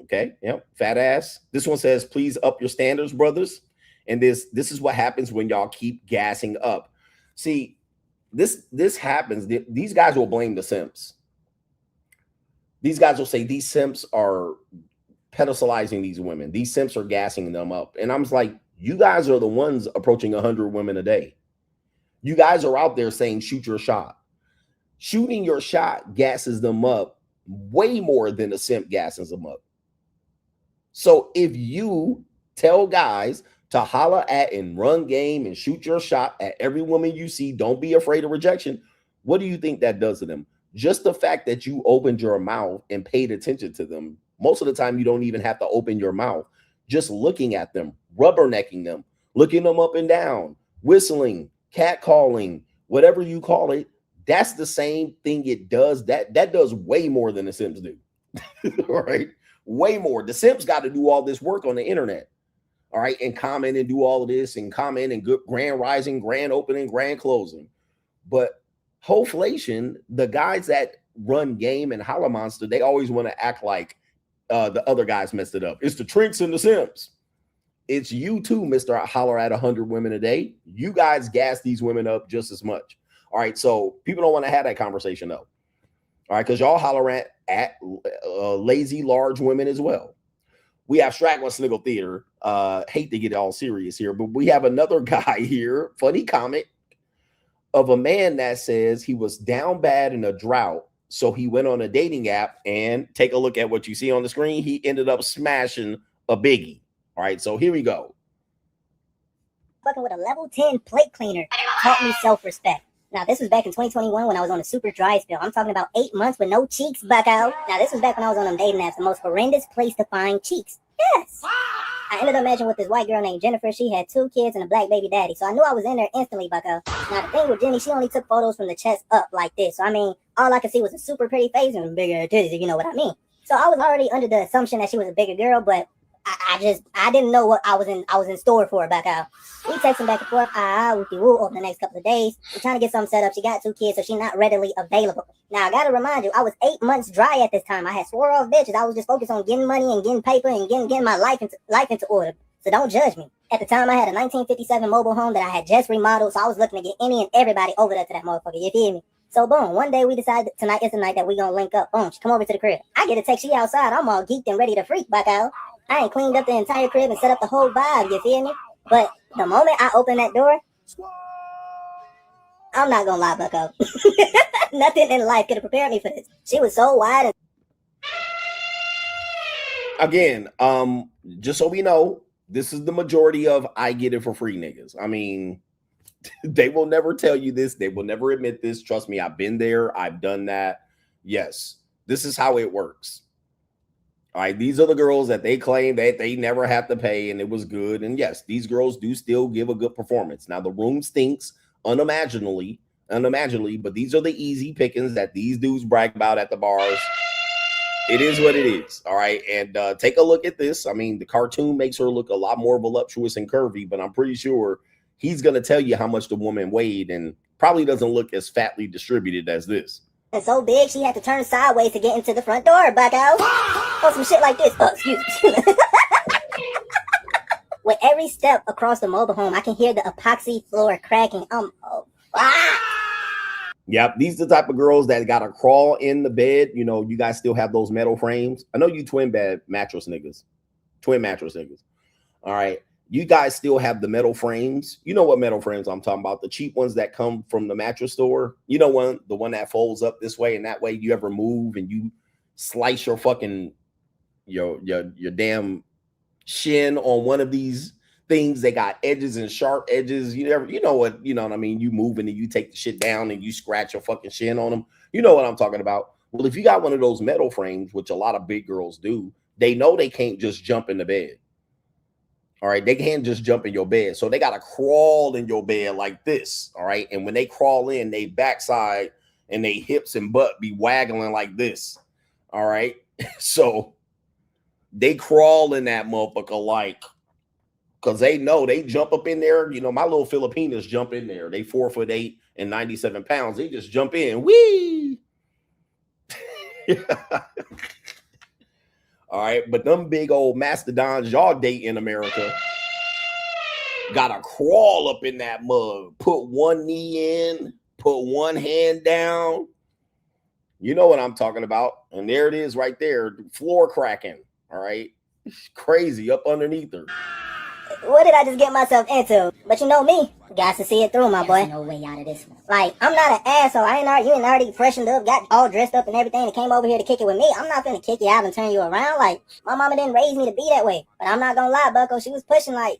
Okay. Yep. Fat ass. This one says, please up your standards, brothers. And this is what happens when y'all keep gassing up. See, this happens. These guys will blame the simps. These guys will say these simps are pedestalizing these women. These simps are gassing them up. And I'm just like, you guys are the ones approaching 100 women a day. You guys are out there saying, shoot your shot. Shooting your shot gasses them up way more than a simp gasses them up. So if you tell guys to holler at and run game and shoot your shot at every woman you see, don't be afraid of rejection, what do you think that does to them? Just the fact that you opened your mouth and paid attention to them. Most of the time, you don't even have to open your mouth. Just looking at them, rubbernecking them, looking them up and down, whistling, catcalling, whatever you call it, that's the same thing it does. That does way more than the simps do. All right? Way more. The simps got to do all this work on the internet. All right? And comment and do all of this and comment and good grand rising, grand opening, grand closing. But hoflation, the guys that run game and holler monster, they always want to act like the other guys messed it up. It's the Trinks and the simps. It's you too, Mr. Holler at 100 women a day. You guys gas these women up just as much. All right, so people don't want to have that conversation though. All right, because y'all holler at lazy large women as well. We have Straggle Sniggle Theater. Hate to get all serious here, but we have another guy here. Funny comment of a man that says he was down bad in a drought. So he went on a dating app and take a look at what you see on the screen. He ended up smashing a biggie. All right, so here we go. Fucking with a level 10 plate cleaner taught me self-respect. Now, this was back in 2021 when I was on a super dry spell. I'm talking about 8 months with no cheeks, bucko. Now, this was back when I was on them dating apps, the most horrendous place to find cheeks. Yes. I ended up matching with this white girl named Jennifer. She had 2 kids and a black baby daddy. So I knew I was in there instantly, bucko. Now, the thing with Jenny, she only took photos from the chest up like this. So, I mean, all I could see was a super pretty face and big ass titties, if you know what I mean. So I was already under the assumption that she was a bigger girl, but I didn't know what I was in store for, bucko. We texting back and forth, woo over the next couple of days. We're trying to get something set up. She got 2 kids, so she's not readily available. Now, I gotta remind you, I was 8 months dry at this time. I had swore off bitches. I was just focused on getting money and getting paper and getting my life into order. So don't judge me. At the time, I had a 1957 mobile home that I had just remodeled, so I was looking to get any and everybody over there to that motherfucker, you feel me? So boom, one day we decided tonight is the night that we gonna link up. Boom, she come over to the crib. I get a text, she outside. I'm all geeked and ready to freak back out. I ain't cleaned up the entire crib and set up the whole vibe, you feel me? But the moment I open that door, I'm not gonna lie, bucko. Nothing in life could have prepared me for this. She was so wide and again, just so we know, this is the majority of I get it for free niggas. I mean, they will never tell you this. They will never admit this. Trust me, I've been there. I've done that. Yes, this is how it works. All right, these are the girls that they claim that they never have to pay and it was good. And yes, these girls do still give a good performance. Now, the room stinks unimaginably, but these are the easy pickings that these dudes brag about at the bars. It is what it is. All right. And take a look at this. I mean, the cartoon makes her look a lot more voluptuous and curvy, but I'm pretty sure he's going to tell you how much the woman weighed and probably doesn't look as fatly distributed as this. And so big, she had to turn sideways to get into the front door, bucko. Or some shit like this. Oh, excuse me. With every step across the mobile home, I can hear the epoxy floor cracking. Yep, these are the type of girls that got to crawl in the bed. You know, you guys still have those metal frames. I know you twin mattress niggas. All right. You guys still have the metal frames. You know what metal frames I'm talking about. The cheap ones that come from the mattress store. You know, the one that folds up this way and that way you ever move and you slice your fucking your damn shin on one of these things. They got edges and sharp edges. You know what I mean? You move and then you take the shit down and you scratch your fucking shin on them. You know what I'm talking about. Well, if you got one of those metal frames, which a lot of big girls do, they know they can't just jump in the bed. All right, they can't just jump in your bed. So they got to crawl in your bed like this. All right. And when they crawl in, they backside and they hips and butt be waggling like this. All right. So they crawl in that motherfucker like, because they know they jump up in there. You know, my little Filipinas jump in there. They 4'8" and 97 pounds. They just jump in. Whee! All right, but them big old mastodons y'all date in America gotta crawl up in that mug, put one knee in, put one hand down. You know what I'm talking about. And there it is right there, floor cracking. All right, crazy up underneath her. What did I just get myself into? But you know me, got to see it through, my boy. No way out of this one. Like, I'm not an asshole. You ain't already freshened up, got all dressed up and everything, and came over here to kick it with me. I'm not gonna kick you out and turn you around. Like, my mama didn't raise me to be that way. But I'm not gonna lie, bucko, she was pushing like.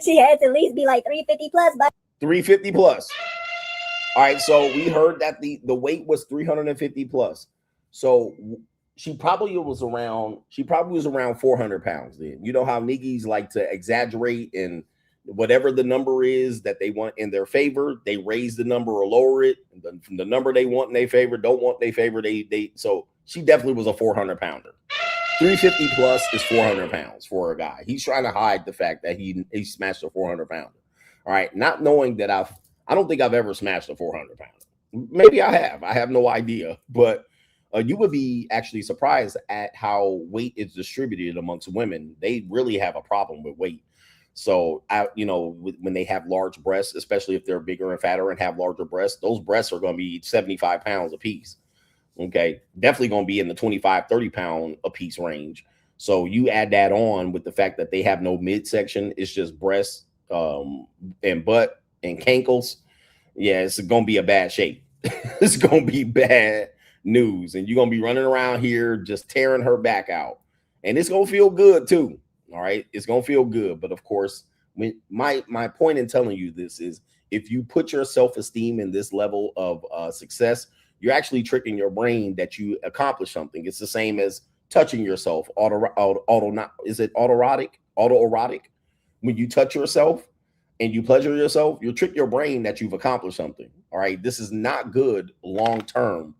She had to at least be like 350 plus, but 350 plus. All right, so we heard that the weight was 350 plus. So she probably was around 400 pounds then. You know how niggas like to exaggerate, and whatever the number is that they want in their favor, they raise the number or lower it. The number they want in their favor, don't want in their favor, so she definitely was a 400 pounder. 350 plus is 400 pounds for a guy. He's trying to hide the fact that he smashed a 400 pounder. All right, not knowing that I don't think I've ever smashed a 400 pounder. Maybe I have no idea, but you would be actually surprised at how weight is distributed amongst women. They really have a problem with weight. So, when they have large breasts, especially if they're bigger and fatter and have larger breasts, those breasts are going to be 75 pounds a piece. Okay. Definitely going to be in the 25, 30 pound a piece range. So you add that on with the fact that they have no midsection. It's just breasts and butt and cankles. Yeah, it's going to be a bad shape. It's going to be bad news. And you're going to be running around here just tearing her back out. And it's going to feel good too. All right. It's going to feel good. But of course, when my point in telling you this is, if you put your self-esteem in this level of success, you're actually tricking your brain that you accomplish something. It's the same as touching yourself. Autoerotic? When you touch yourself and you pleasure yourself, you trick your brain that you've accomplished something. All right. This is not good long term.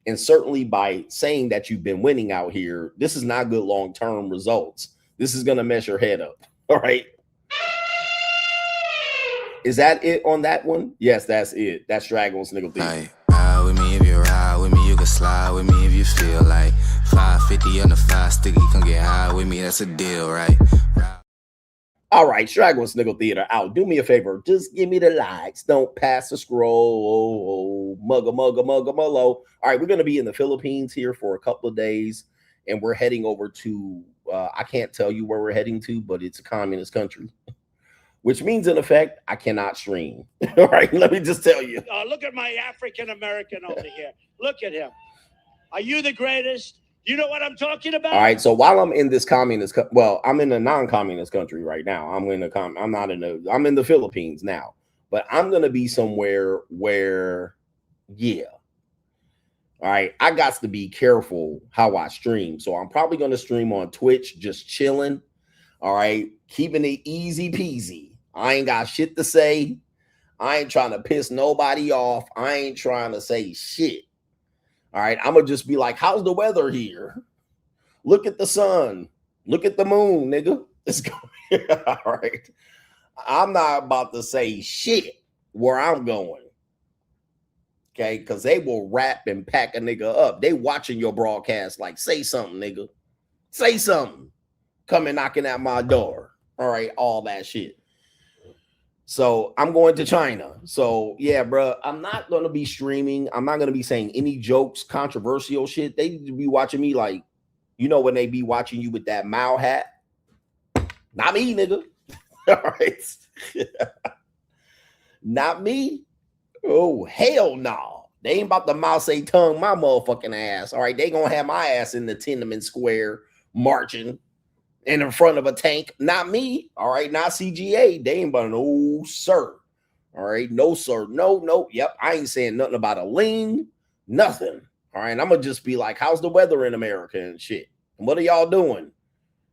And certainly by saying that you've been winning out here, this is not good long term results. This is going to mess your head up. All right. Is that it on that one? Yes, that's it. That's Dragon's Nigga Theater. Ride with me if you ride with me, you can slide with me if you feel like 550 on the 5 sticky, come get high with me, that's a deal, right? All right, Dragon's Nigga Theater out. Do me a favor, just give me the likes. Don't pass the scroll. Mugga, mullo. All right, we're going to be in the Philippines here for a couple of days, and we're heading over to, I can't tell you where we're heading to, but it's a communist country. Which means, in effect, I cannot stream. All right, let me just tell you. Look at my African American over here. Look at him. Are you the greatest? You know what I'm talking about? All right, so while I'm in this communist, I'm in a non-communist country right now. I'm in the Philippines now, but I'm gonna be somewhere where, yeah. All right, I got to be careful how I stream, so I'm probably gonna stream on Twitch, just chilling. All right, keeping it easy peasy. I ain't got shit to say. I ain't trying to piss nobody off. I ain't trying to say shit. All right, I'm going to just be like, how's the weather here? Look at the sun. Look at the moon, nigga. It's going. All right. I'm not about to say shit where I'm going. Okay, because they will rap and pack a nigga up. They watching your broadcast like, say something, nigga. Say something. Coming knocking at my door. All right, all that shit. So I'm going to China. So yeah, bro, I'm not going to be streaming. I'm not going to be saying any jokes, controversial shit. They need to be watching me like, you know, when they be watching you with that Mao hat. Not me, nigga. All right. Not me. Oh, hell no. They ain't about to Mao say tongue my motherfucking ass. All right. They going to have my ass in the Tiananmen Square marching in front of a tank. Not me. All right. Not CGA. They ain't about no, sir. All right. No, sir. No. Yep. I ain't saying nothing about a lean. Nothing. All right. I'm going to just be like, how's the weather in America and shit? And what are y'all doing?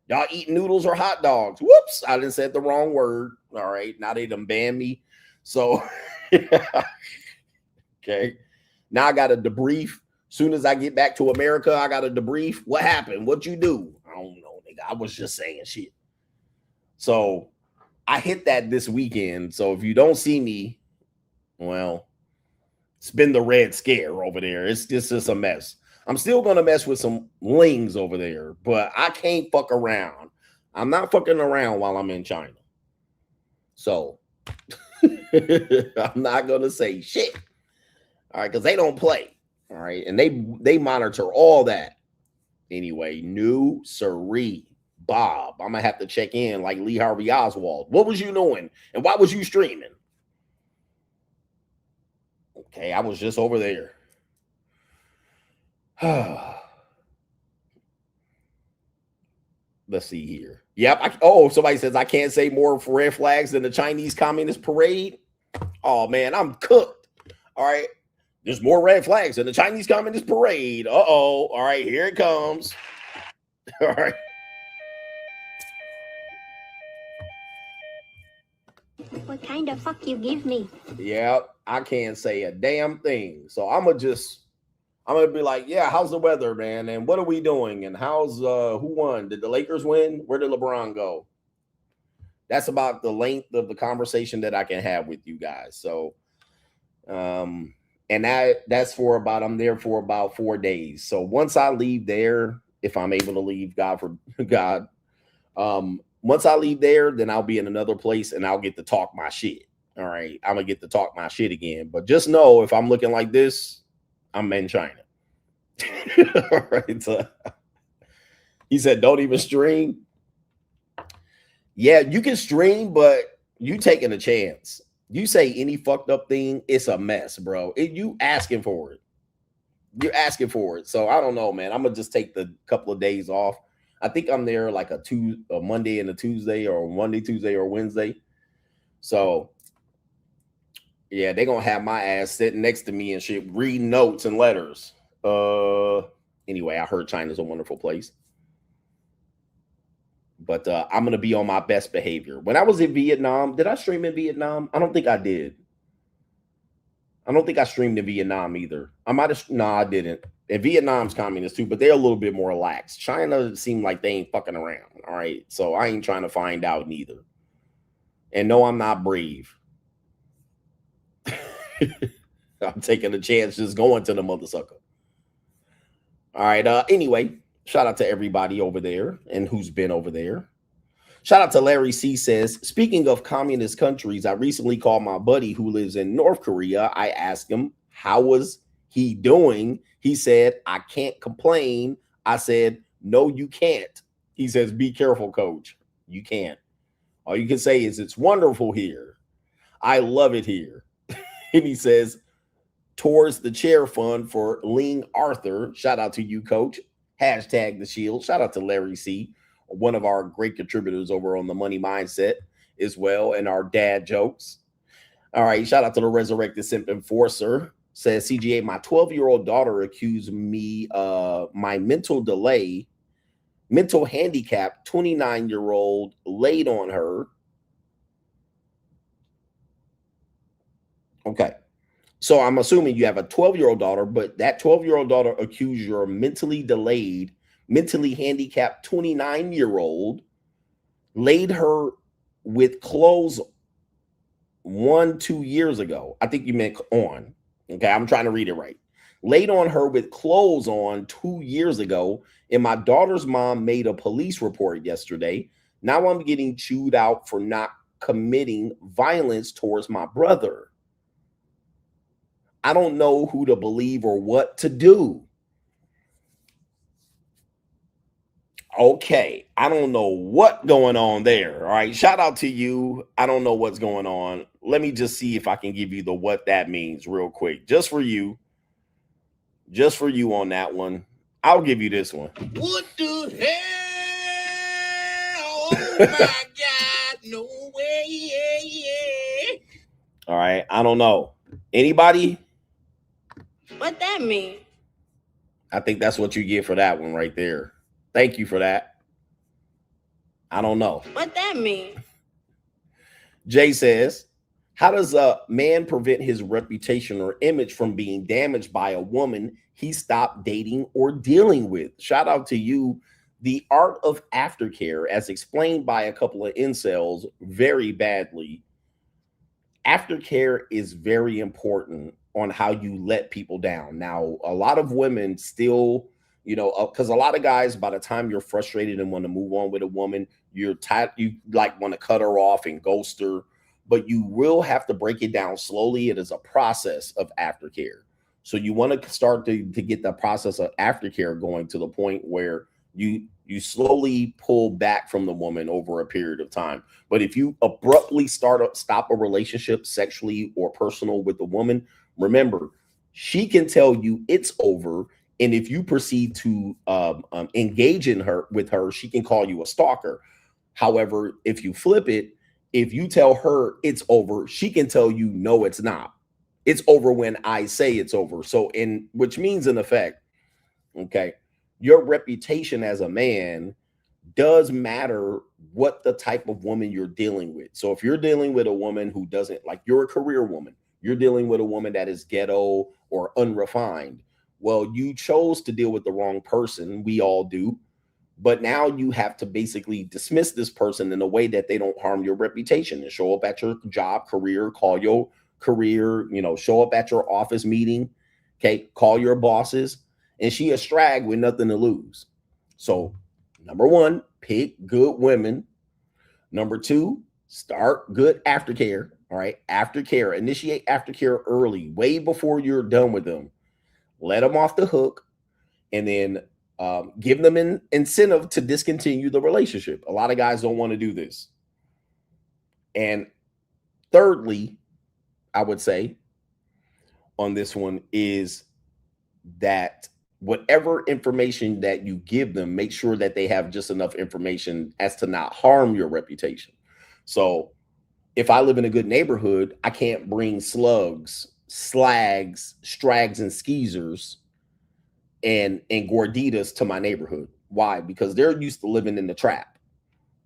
Y'all eating noodles or hot dogs? Whoops. I didn't say the wrong word. All right. Now they done banned me. So, okay. Now I got to debrief. Soon as I get back to America, I got to debrief. What happened? What you do? I don't know, nigga. I was just saying shit. So I hit that this weekend. So if you don't see me, well, it's been the Red Scare over there. It's just a mess. I'm still going to mess with some lings over there, but I can't fuck around. I'm not fucking around while I'm in China. So I'm not going to say shit. All right, because they don't play. All right, and they monitor all that. Anyway, new siree, Bob. I'm going to have to check in like Lee Harvey Oswald. What was you doing? And why was you streaming? Okay, I was just over there. Let's see here. Yep. Somebody says I can't say more red flags than the Chinese Communist Parade. Oh, man, I'm cooked. All right. There's more red flags than the Chinese Communist Parade. Uh-oh. All right, here it comes. All right. What kind of fuck you give me? Yep. I can't say a damn thing. So I'm going to be like, yeah, how's the weather, man? And what are we doing? And how's who won? Did the Lakers win? Where did LeBron go? That's about the length of the conversation that I can have with you guys. So and that's for about, I'm there for about 4 days. So once I leave there, if I'm able to leave, God, once I leave there, then I'll be in another place and I'll get to talk my shit. All right. I'm gonna get to talk my shit again. But just know if I'm looking like this, I'm in China. All right. So he said, don't even stream. Yeah, you can stream, but you taking a chance. You say any fucked up thing, it's a mess, bro. You asking for it. You're asking for it. So I don't know, man. I'm gonna just take the couple of days off. I think I'm there like a Monday and a Tuesday, or Monday, Tuesday, or Wednesday. So Yeah, they're gonna have my ass sitting next to me and shit, reading notes and letters. Anyway, I heard China's a wonderful place. But I'm gonna be on my best behavior. When I was in Vietnam, did I stream in Vietnam? I don't think I did. I don't think I streamed in Vietnam either. I might have. No, I didn't. And Vietnam's communist too, but they're a little bit more lax. China seemed like they ain't fucking around. All right, so I ain't trying to find out neither. And no, I'm not brave. I'm taking a chance just going to the mother sucker. All right. Anyway, shout out to everybody over there and who's been over there. Shout out to Larry C. says, speaking of communist countries, I recently called my buddy who lives in North Korea. I asked him, how was he doing? He said, I can't complain. I said, no, you can't. He says, be careful, coach. You can't. All you can say is it's wonderful here. I love it here. And he says, towards the chair fund for Ling Arthur. Shout out to you, coach. Hashtag the shield. Shout out to Larry C., one of our great contributors over on the Money Mindset as well, and our dad jokes. All right. Shout out to the Resurrected Simp Enforcer. Says CGA, my 12-year-old daughter accused me my mental handicap, 29-year-old laid on her. Okay. So I'm assuming you have a 12-year-old daughter, but that 12-year-old daughter accused your mentally delayed, mentally handicapped 29-year-old, laid her with clothes 1-2 years ago. I think you meant on. Okay, I'm trying to read it right. Laid on her with clothes on 2 years ago, and my daughter's mom made a police report yesterday. Now I'm getting chewed out for not committing violence towards my brother. I don't know who to believe or what to do. Okay, I don't know what's going on there. All right, shout out to you. I don't know what's going on. Let me just see if I can give you the what that means real quick. Just for you on that one. I'll give you this one. What the hell? Oh my God, no way. All right, I don't know. Anybody? What that mean? I think that's what you get for that one right there. Thank you for that. I don't know. What that mean? Jay says, how does a man prevent his reputation or image from being damaged by a woman he stopped dating or dealing with? Shout out to you. The art of aftercare, as explained by a couple of incels very badly. Aftercare is very important on how you let people down. Now, a lot of women still, because a lot of guys, by the time you're frustrated and want to move on with a woman, you're tired, you like want to cut her off and ghost her, but you will have to break it down slowly. It is a process of aftercare. So you want to start to get the process of aftercare going to the point where you slowly pull back from the woman over a period of time. But if you abruptly stop a relationship sexually or personal with the woman, remember, she can tell you it's over. And if you proceed to engage with her, she can call you a stalker. However, if you flip it, if you tell her it's over, she can tell you, no, it's not. It's over when I say it's over. So which means in effect, okay, your reputation as a man does matter what the type of woman you're dealing with. So if you're dealing with a woman who doesn't, like you're a career woman, you're dealing with a woman that is ghetto or unrefined. Well, you chose to deal with the wrong person. We all do. But now you have to basically dismiss this person in a way that they don't harm your reputation and show up at your job, career, call your career, show up at your office meeting. Okay. Call your bosses, and she a strag with nothing to lose. So number one, pick good women. Number two, start good aftercare. All right. Aftercare, initiate aftercare early, way before you're done with them. Let them off the hook, and then give them an incentive to discontinue the relationship. A lot of guys don't want to do this. And thirdly, I would say on this one is that whatever information that you give them, make sure that they have just enough information as to not harm your reputation. So if I live in a good neighborhood, I can't bring slugs, slags, strags, and skeezers and gorditas to my neighborhood. Why? Because they're used to living in the trap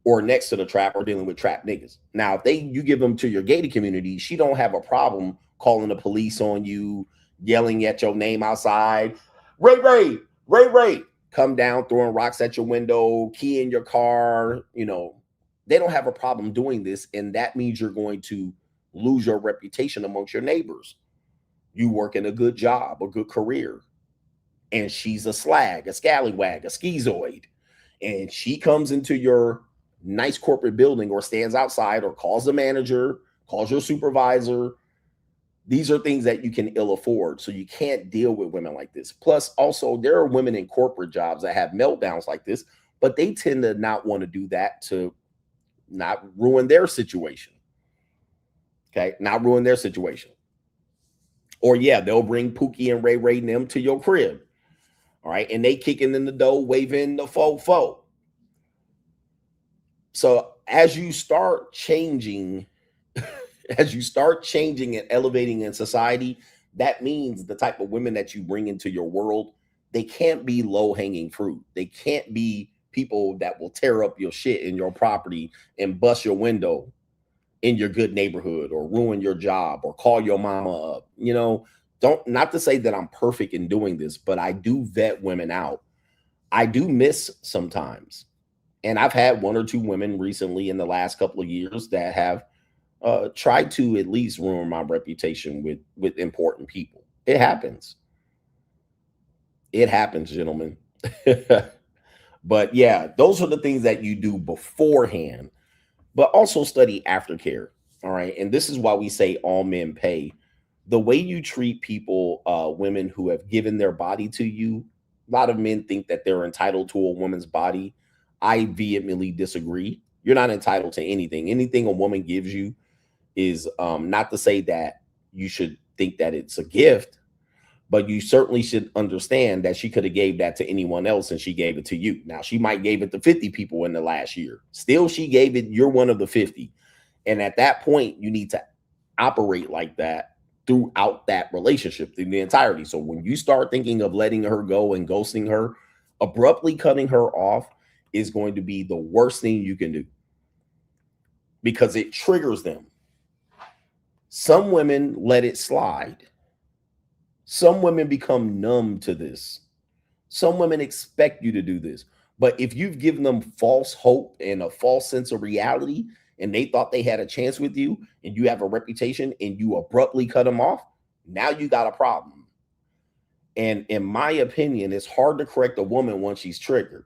or next to the trap or dealing with trap niggas. Now, if you give them to your gated community, she don't have a problem calling the police on you, yelling at your name outside. Ray, come down, throwing rocks at your window, key in your car. You know, they don't have a problem doing this. And that means you're going to lose your reputation amongst your neighbors. You work in a good job, a good career. And she's a slag, a scallywag, a schizoid. And she comes into your nice corporate building or stands outside or calls the manager, calls your supervisor. These are things that you can ill afford. So you can't deal with women like this. Plus, also, there are women in corporate jobs that have meltdowns like this, but they tend to not want to do that to not ruin their situation. Okay, not ruin their situation. Or yeah, they'll bring Pookie and Ray and them to your crib. All right, and they kicking in the door, waving the fo. So as you start changing, and elevating in society, that means the type of women that you bring into your world, they can't be low-hanging fruit. They can't be people that will tear up your shit in your property and bust your window in your good neighborhood or ruin your job or call your mama up. You know, not to say that I'm perfect in doing this, but I do vet women out. I do miss sometimes. And I've had one or two women recently in the last couple of years that have tried to at least ruin my reputation with important people. It happens. It happens, gentlemen. But yeah, those are the things that you do beforehand, but also study aftercare. All right. And this is why we say all men pay. The way you treat people, women who have given their body to you, a lot of men think that they're entitled to a woman's body. I vehemently disagree. You're not entitled to anything. Anything a woman gives you is not to say that you should think that it's a gift, but you certainly should understand that she could have gave that to anyone else and she gave it to you. Now, she might gave it to 50 people in the last year. Still, she gave it, you're one of the 50. And at that point, you need to operate like that throughout that relationship, through the entirety. So when you start thinking of letting her go and ghosting her, abruptly cutting her off is going to be the worst thing you can do because it triggers them. Some women let it slide. Some women become numb to this. Some women expect you to do this. But if you've given them false hope and a false sense of reality, and they thought they had a chance with you, and you have a reputation, and you abruptly cut them off, now you got a problem. And in my opinion, it's hard to correct a woman once she's triggered.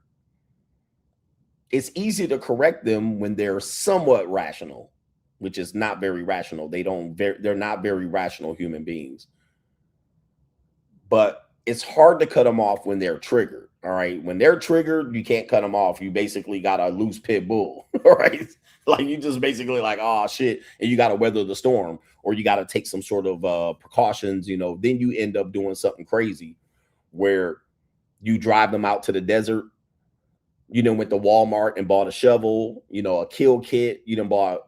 It's easy to correct them when they're somewhat rational, which is not very rational. They're not very rational human beings. But it's hard to cut them off when they're triggered. All right. When they're triggered, you can't cut them off. You basically got a loose pit bull. All right. Like you just basically like, oh shit. And you got to weather the storm, or you got to take some sort of precautions, you know, then you end up doing something crazy where you drive them out to the desert. You done went to Walmart and bought a shovel, you know, a kill kit. You done bought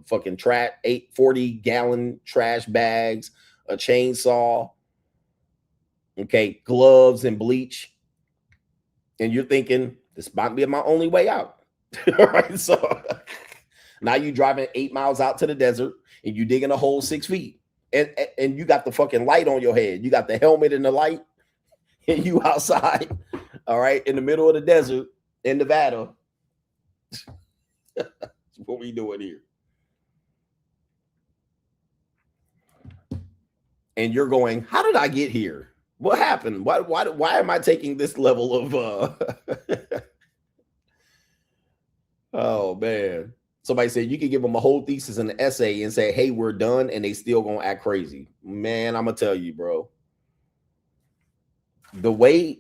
fucking 40-gallon trash bags, a chainsaw, okay, gloves and bleach. And you're thinking, this might be my only way out. All right. So now you driving 8 miles out to the desert and you digging a hole 6 feet. And you got the fucking light on your head. You got the helmet and the light. And you outside, all right, in the middle of the desert in Nevada. That's what we doing here. And you're going, how did I get here? What happened? Why am I taking this level of Oh man. Somebody said you could give them a whole thesis and an essay and say, hey, we're done, and they still gonna act crazy. Man, I'm gonna tell you, bro. The way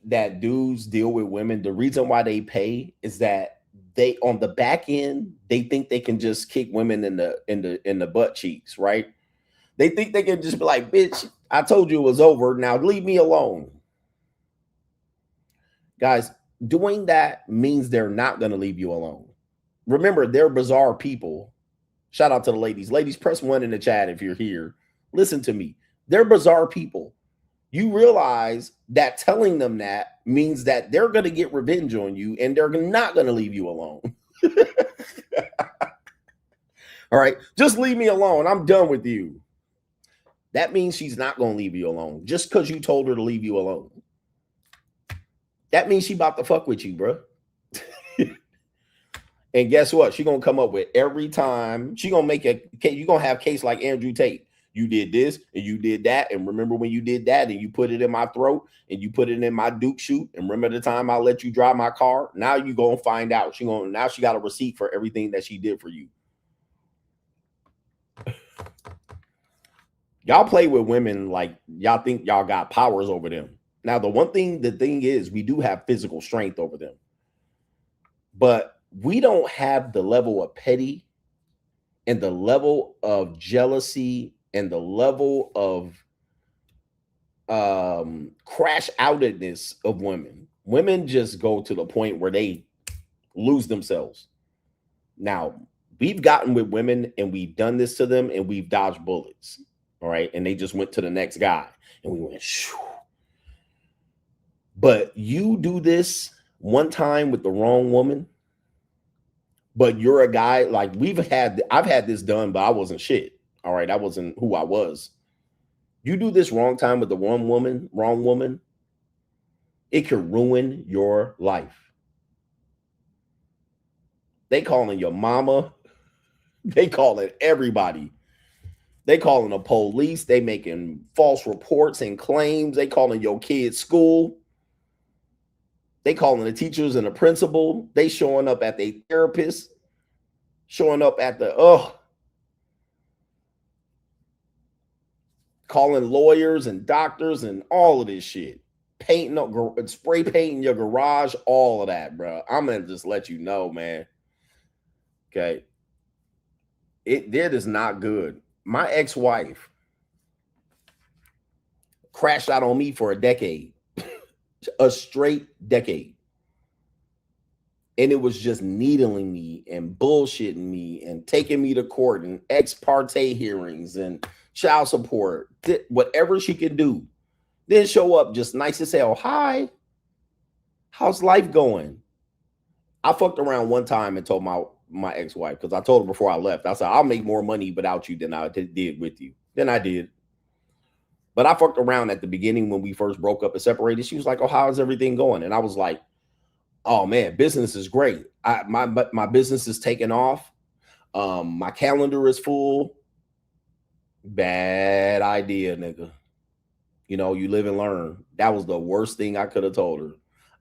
that dudes deal with women, the reason why they pay is that they on the back end, they think they can just kick women in the butt cheeks, right? They think they can just be like, bitch, I told you it was over. Now leave me alone. Guys, doing that means they're not going to leave you alone. remember, they're bizarre people. Shout out to the ladies. Ladies, press 1 in the chat if you're here. Listen to me. They're bizarre people. You realize that telling them that means that they're going to get revenge on you and they're not going to leave you alone. All right. Just leave me alone. I'm done with you. That means she's not going to leave you alone just because you told her to leave you alone. That means she about to fuck with you, bro. And guess what? She going to come up with every time. She going to make a case. You're going to have a case like Andrew Tate. You did this and you did that. And remember when you did that and you put it in my throat and you put it in my Duke chute. And remember the time I let you drive my car? Now you going to find out. Now she got a receipt for everything that she did for you. Y'all play with women like y'all think y'all got powers over them. Now, the thing is we do have physical strength over them. But we don't have the level of petty and the level of jealousy and the level of crash outedness of women. Women just go to the point where they lose themselves. Now, we've gotten with women and we've done this to them and we've dodged bullets. All right. And they just went to the next guy and we went, shoo. But you do this one time with the wrong woman, but you're a guy like I've had this done, but I wasn't shit. All right. I wasn't who I was. You do this wrong time with the wrong woman, it could ruin your life. They calling your mama. They calling everybody. They calling the police. They making false reports and claims. They calling your kid's school. They calling the teachers and the principal. They showing up at their therapist. Showing up at calling lawyers and doctors and all of this shit. Spray painting your garage, all of that, bro. I'm going to just let you know, man. Okay. It is not good. My ex-wife crashed out on me for a decade, a straight decade. And it was just needling me and bullshitting me and taking me to court and ex parte hearings and child support, whatever she could do. Then show up just nice as hell. Hi, how's life going? I fucked around one time and told my ex-wife, because I told her before I left, I said, I'll make more money without you than I did with you. Then I did. But I fucked around at the beginning when we first broke up and separated. She was like, oh, how's everything going? And I was like, oh man, business is great. My business is taking off. My calendar is full. Bad idea, nigga. You know, you live and learn. That was the worst thing I could have told her.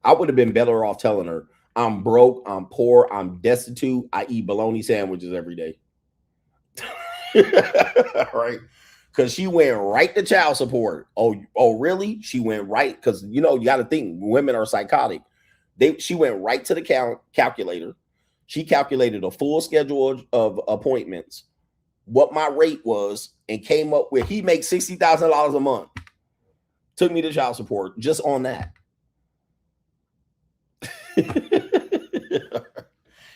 I would have been better off telling her, I'm broke, I'm poor, I'm destitute. I eat bologna sandwiches every day. Right? Because she went right to child support. Oh, really? She went right, because you know, you got to think women are psychotic. She went right to the calculator. She calculated a full schedule of appointments, what my rate was, and came up with he makes $60,000 a month. Took me to child support just on that.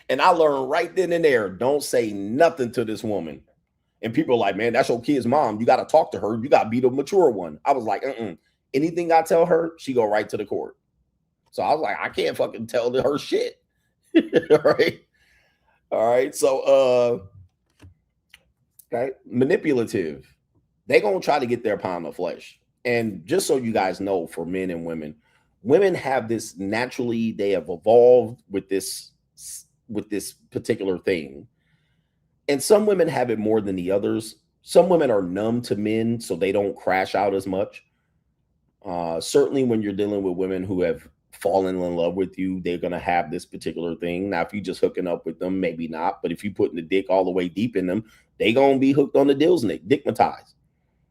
And I learned right then and there, don't say nothing to this woman. And people are like, man, that's your kid's mom. You got to talk to her. You got to be the mature one. I was like, anything I tell her, she go right to the court. So I was like, I can't fucking tell her shit. All right. So, okay. Manipulative. They going to try to get their pound of flesh. And just so you guys know, for men and women have this naturally, they have evolved with this particular thing. And some women have it more than the others. Some women are numb to men, so they don't crash out as much. Certainly when you're dealing with women who have fallen in love with you, they're going to have this particular thing. Now, if you're just hooking up with them, maybe not. But if you're putting the dick all the way deep in them, they going to be hooked on the dills, dickmatized.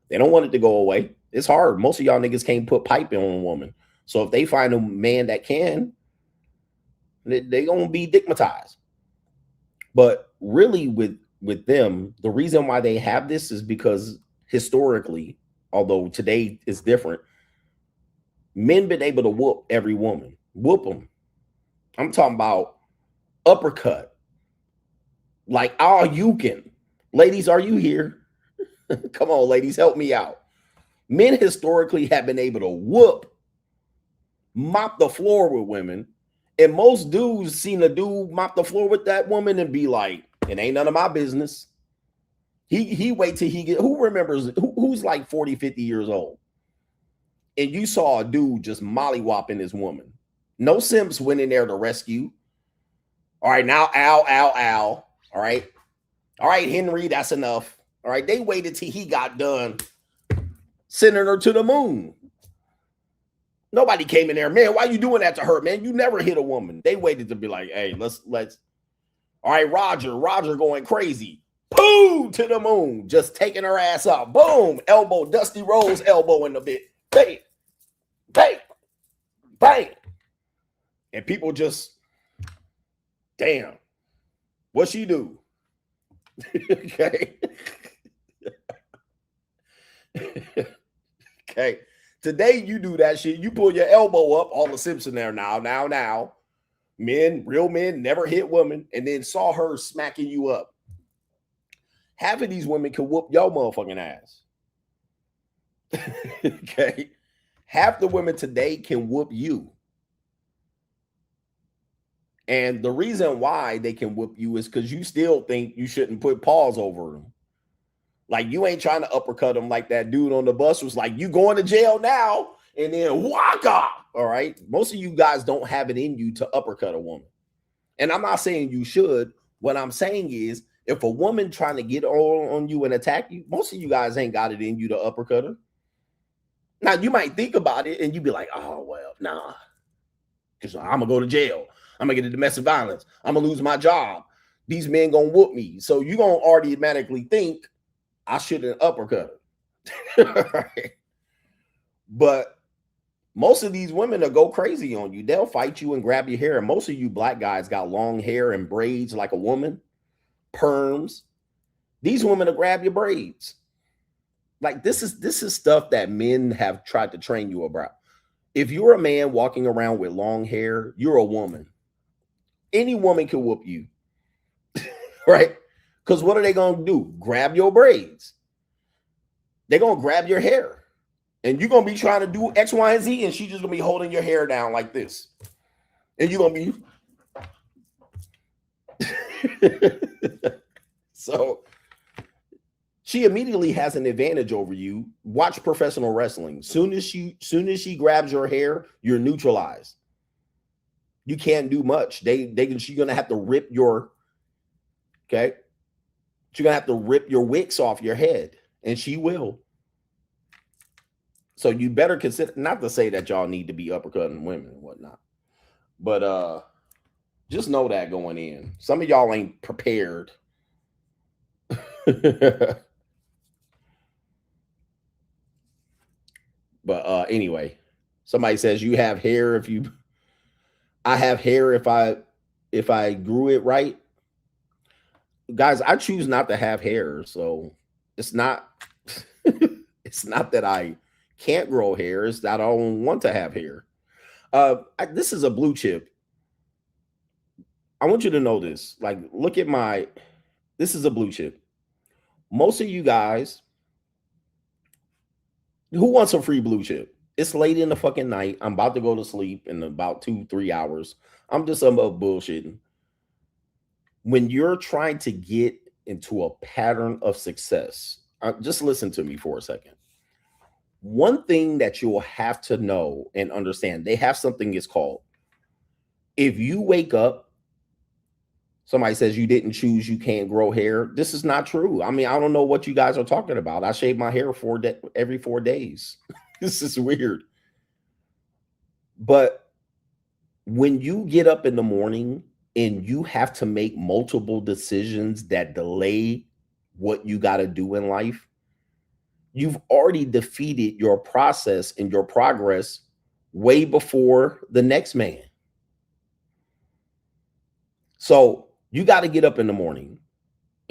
They don't want it to go away. It's hard. Most of y'all niggas can't put pipe on a woman. So if they find a man that can, they're going to be dickmatized. But really with them, the reason why they have this is because historically, although today is different, men been able to whoop every woman. Whoop them. I'm talking about uppercut, Like, oh, you can. Ladies, are you here? Come on, ladies, help me out. Men historically have been able to mop the floor with women. And most dudes seen a dude mop the floor with that woman and be like, it ain't none of my business. He wait till he get, who remembers, who's like 40, 50 years old? And you saw a dude just mollywhopping his woman. No simps went in there to rescue. All right, now, Al. All right, Henry, that's enough. All right, they waited till he got done sending her to the moon. Nobody came in there, man, why you doing that to her, man? You never hit a woman. They waited to be like, hey, let's. All right, Roger going crazy. Boom, to the moon, just taking her ass out. Boom, elbow, Dusty Rose elbow in the bit. Bang, bang, bang. And people just, damn, what she do? Okay. Okay. Today you do that shit. You pull your elbow up, all the Simpson there now. Men, real men, never hit women, and then saw her smacking you up. Half of these women can whoop your motherfucking ass. Okay. Half the women today can whoop you. And the reason why they can whoop you is because you still think you shouldn't put paws over them. Like, you ain't trying to uppercut them like that dude on the bus was like, you going to jail now? And then waka. All right. Most of you guys don't have it in you to uppercut a woman. And I'm not saying you should. What I'm saying is, if a woman trying to get on you and attack you, most of you guys ain't got it in you to uppercut her. Now, you might think about it and you be like, oh, well, nah. Because I'm going to go to jail. I'm going to get into domestic violence. I'm going to lose my job. These men going to whoop me. So you're going to automatically think I shouldn't uppercut her. Right? But most of these women will go crazy on you. They'll fight you and grab your hair. And most of you black guys got long hair and braids like a woman. Perms. These women will grab your braids. Like, this is stuff that men have tried to train you about. If you're a man walking around with long hair, you're a woman. Any woman can whoop you. Right? Because what are they going to do? Grab your braids. They're going to grab your hair. And you're going to be trying to do X, Y, and Z, and she's just going to be holding your hair down like this. And you're going to be... So she immediately has an advantage over you. Watch professional wrestling. Soon as she grabs your hair, you're neutralized. You can't do much. She's gonna have to rip your, okay? She's gonna have to rip your wicks off your head, and she will. So you better consider, not to say that y'all need to be uppercutting women and whatnot, but just know that going in. Some of y'all ain't prepared. But anyway, somebody says you have hair if you... I have hair if I grew it right. Guys, I choose not to have hair, so it's not it's not that I can't grow hair, it's that I don't want to have hair. This is a blue chip. I want you to know this. Like, look at this is a blue chip. Most of you guys, who wants a free blue chip? It's late in the fucking night. I'm about to go to sleep in about 2-3 hours. I'm just about bullshitting. When you're trying to get into a pattern of success, just listen to me for a second. One thing that you'll have to know and understand, they have something is called, if you wake up, somebody says you didn't choose, you can't grow hair. This is not true. I mean, I don't know what you guys are talking about. I shave my hair every 4 days. This is weird. But when you get up in the morning and you have to make multiple decisions that delay what you got to do in life, you've already defeated your process and your progress way before the next man. So you got to get up in the morning.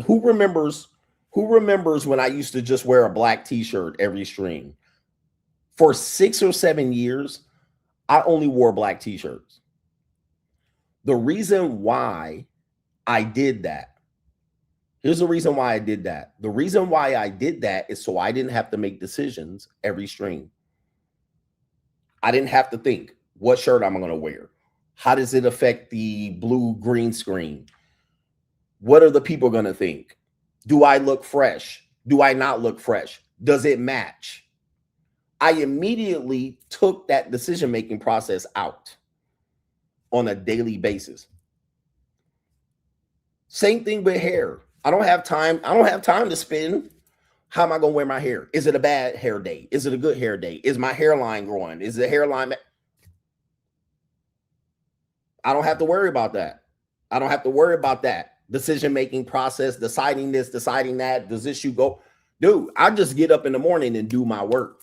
Who remembers when I used to just wear a black t-shirt every stream? For 6 or 7 years, I only wore black t-shirts. The reason why I did that Here's the reason why I did that. The reason why I did that is so I didn't have to make decisions every stream. I didn't have to think, what shirt am I going to wear? How does it affect the blue green screen? What are the people going to think? Do I look fresh? Do I not look fresh? Does it match? I immediately took that decision-making process out on a daily basis. Same thing with hair. I don't have time. I don't have time to spend. How am I going to wear my hair? Is it a bad hair day? Is it a good hair day? Is my hairline growing? Is the hairline? I don't have to worry about that. I don't have to worry about that decision-making process, deciding this, deciding that. Does this shoe go? Dude, I just get up in the morning and do my work.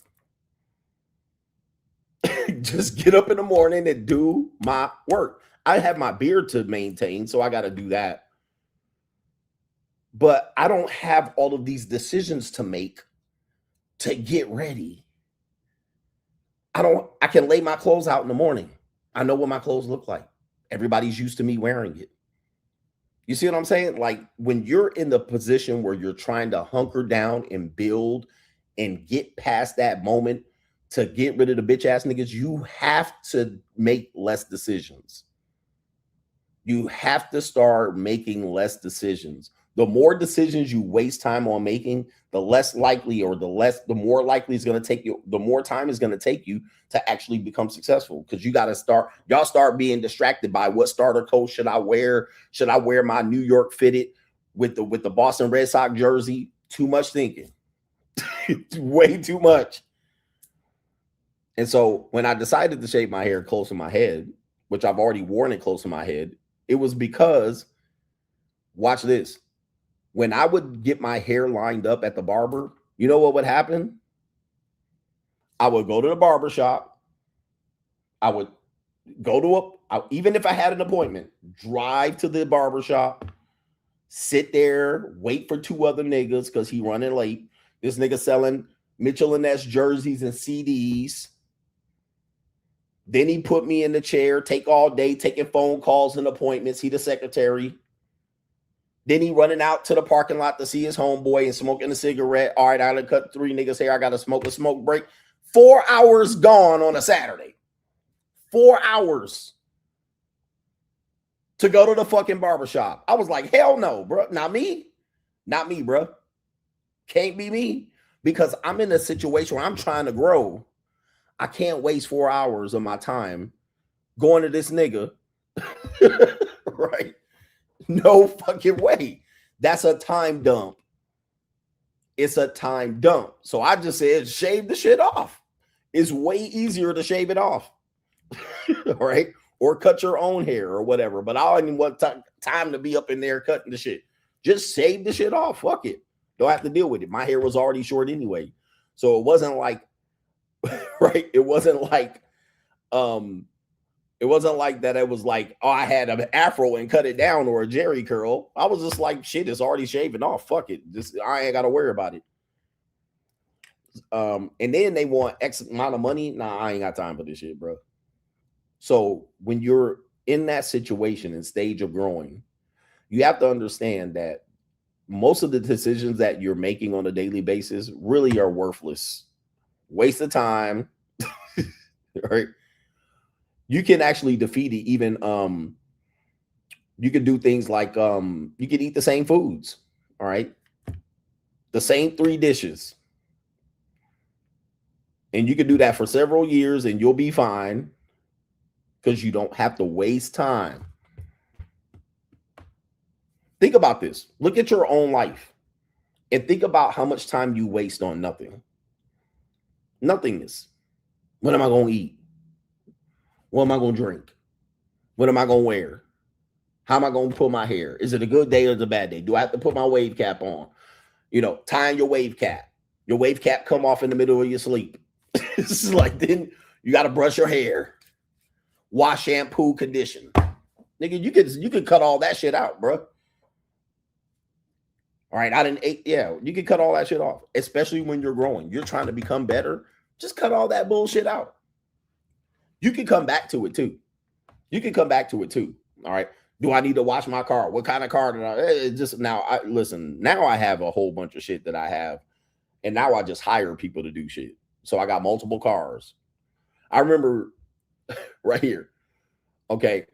Just get up in the morning and do my work. I have my beard to maintain, so I got to do that. But I don't have all of these decisions to make to get ready. I can lay my clothes out in the morning. I know what my clothes look like. Everybody's used to me wearing it. You see what I'm saying? Like when you're in the position where you're trying to hunker down and build and get past that moment to get rid of the bitch ass niggas, you have to make less decisions. You have to start making less decisions. The more decisions you waste time on making, the less likely or the more likely it's going to take you, the more time it's going to take you to actually become successful. Because you got to start being distracted by what starter coat should I wear? Should I wear my New York fitted with the Boston Red Sox jersey? Too much thinking. Way too much. And so when I decided to shave my hair close to my head, which I've already worn it close to my head, it was because, watch this. When I would get my hair lined up at the barber, you know what would happen? I would go to the barber shop. I would go to even if I had an appointment, drive to the barber shop, sit there, wait for two other niggas because he running late. This nigga selling Mitchell and Ness jerseys and CDs. Then he put me in the chair, take all day, taking phone calls and appointments. He the secretary. Then he running out to the parking lot to see his homeboy and smoking a cigarette. All right, I done cut 3 niggas hair. I got to smoke a smoke break. 4 hours gone on a Saturday. 4 hours to go to the fucking barbershop. I was like, hell no, bro. Not me, bro. Can't be me because I'm in a situation where I'm trying to grow. I can't waste 4 hours of my time going to this nigga. Right? No fucking way. That's a time dump. It's a time dump. So I just said, shave the shit off. It's way easier to shave it off. Right? Or cut your own hair or whatever. But I don't even want time to be up in there cutting the shit. Just shave the shit off. Fuck it. Don't have to deal with it. My hair was already short anyway. So it wasn't like, right? It wasn't like that. It was like, oh, I had an afro and cut it down or a jerry curl. I was just like, shit, it's already shaving off. Fuck it. I ain't got to worry about it. And then they want X amount of money. Nah, I ain't got time for this shit, bro. So when you're in that situation and stage of growing, you have to understand that most of the decisions that you're making on a daily basis really are worthless. Waste of time. Right? You can actually defeat it. Even you can do things like you can eat the same foods. All right. The same 3 dishes. And you can do that for several years and you'll be fine because you don't have to waste time. Think about this. Look at your own life and think about how much time you waste on nothing. Nothingness. What am I going to eat? What am I going to drink? What am I going to wear? How am I going to put my hair? Is it a good day or is it a bad day? Do I have to put my wave cap on? You know, tying your wave cap. Your wave cap come off in the middle of your sleep. It's like then you got to brush your hair. Wash, shampoo, condition. Nigga, you could cut all that shit out, bro. All right, you can cut all that shit off, especially when you're growing. You're trying to become better. Just cut all that bullshit out. You can come back to it too. All right. Do I need to wash my car? What kind of car did I just now? Now I have a whole bunch of shit that I have, and now I just hire people to do shit. So I got multiple cars. I remember right here. Okay.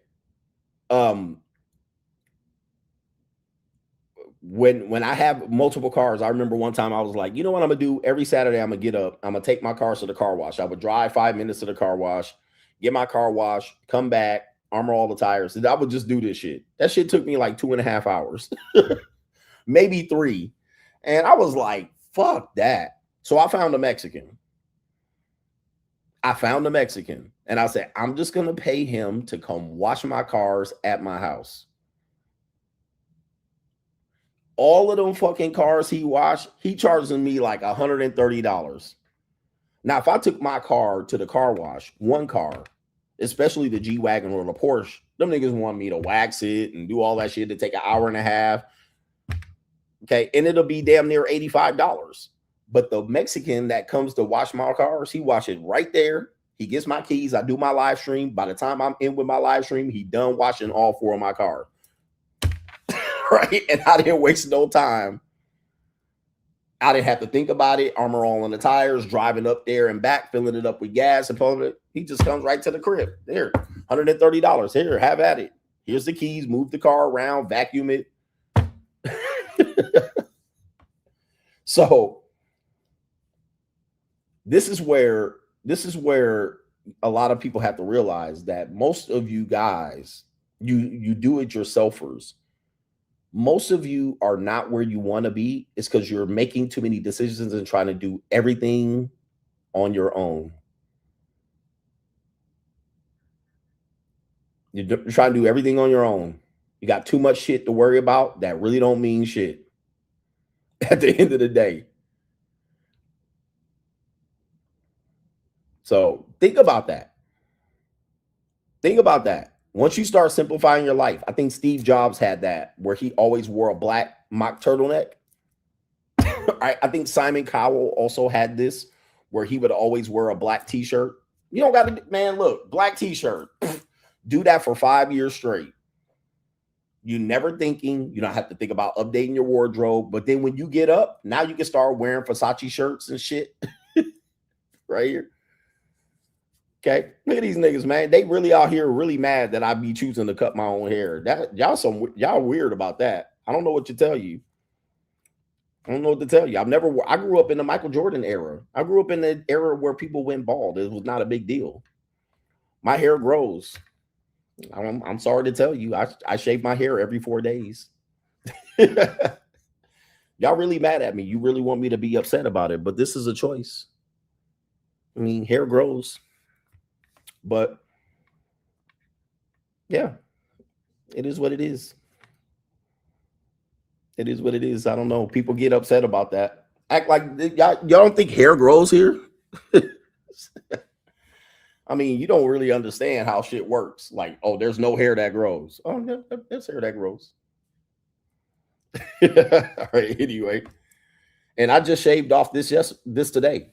When I have multiple cars, I remember one time I was like, you know what I'm gonna do? Every Saturday, I'm gonna get up, I'm gonna take my cars to the car wash. I would drive 5 minutes to the car wash, get my car washed, come back, armor all the tires. I would just do this shit. That shit took me like 2.5 hours, maybe 3. And I was like, fuck that. So I found a Mexican. And I said, I'm just gonna pay him to come wash my cars at my house. All of them fucking cars he washed, he charges me like $130. Now, if I took my car to the car wash, one car, especially the G-Wagon or the Porsche, them niggas want me to wax it and do all that shit to take an hour and a half. Okay, and it'll be damn near $85. But the Mexican that comes to wash my cars, he washes right there. He gets my keys. I do my live stream. By the time I'm in with my live stream, he done washing all 4 of my cars. Right? And I didn't waste no time. I didn't have to think about it. Armor all on the tires, driving up there and back, filling it up with gas and pulling it. He just comes right to the crib. There, $130. Here, have at it. Here's the keys. Move the car around, vacuum it. So this is where a lot of people have to realize that most of you guys, you do-it-yourselfers, most of you are not where you want to be. It's because you're making too many decisions and trying to do everything on your own. You're trying to do everything on your own. You got too much shit to worry about that really don't mean shit at the end of the day. So think about that. Think about that. Once you start simplifying your life, I think Steve Jobs had that where he always wore a black mock turtleneck. I think Simon Cowell also had this where he would always wear a black t-shirt. You don't got to, man, look, black t-shirt. Do that for 5 years straight. You never thinking, you don't have to think about updating your wardrobe. But then when you get up, now you can start wearing Versace shirts and shit. Right here. Okay, look at these niggas, man. They really out here really mad that I be choosing to cut my own hair. That y'all weird about that. I don't know what to tell you. I don't know what to tell you. I grew up in the Michael Jordan era. I grew up in the era where people went bald. It was not a big deal. My hair grows. I'm sorry to tell you. I shave my hair every 4 days. Y'all really mad at me. You really want me to be upset about it, but this is a choice. I mean, hair grows. But yeah, it is what it is. It is what it is. I don't know. People get upset about that. Act like y'all don't think hair grows here. I mean, you don't really understand how shit works. Like, oh, there's no hair that grows. Oh, no, there's hair that grows. All right, anyway. And I just shaved off this today.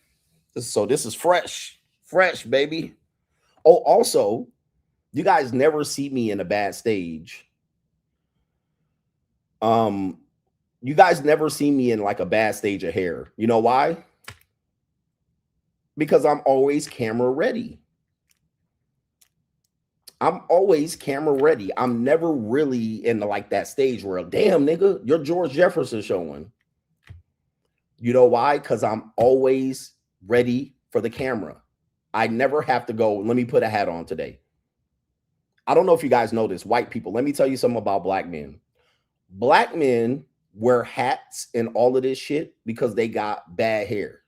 So this is fresh, baby. Oh, also, you guys never see me in a bad stage. You guys never see me in like a bad stage of hair. You know why? Because I'm always camera ready. I'm always camera ready. I'm never really in like that stage where, damn, nigga, you're George Jefferson showing. You know why? Because I'm always ready for the camera. I never have to go, let me put a hat on today. I don't know if you guys know this, white people. Let me tell you something about black men. Black men wear hats and all of this shit because they got bad hair.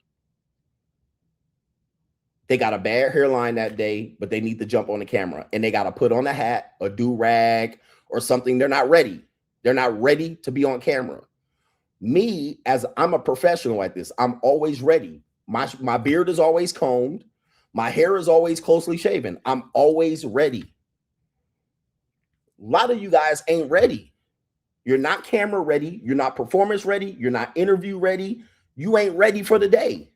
They got a bad hairline that day, but they need to jump on the camera. And they got to put on a hat, a do-rag, or something. They're not ready. They're not ready to be on camera. Me, as I'm a professional at this, I'm always ready. My beard is always combed. My hair is always closely shaven. I'm always ready. A lot of you guys ain't ready. You're not camera ready. You're not performance ready. You're not interview ready. You ain't ready for the day.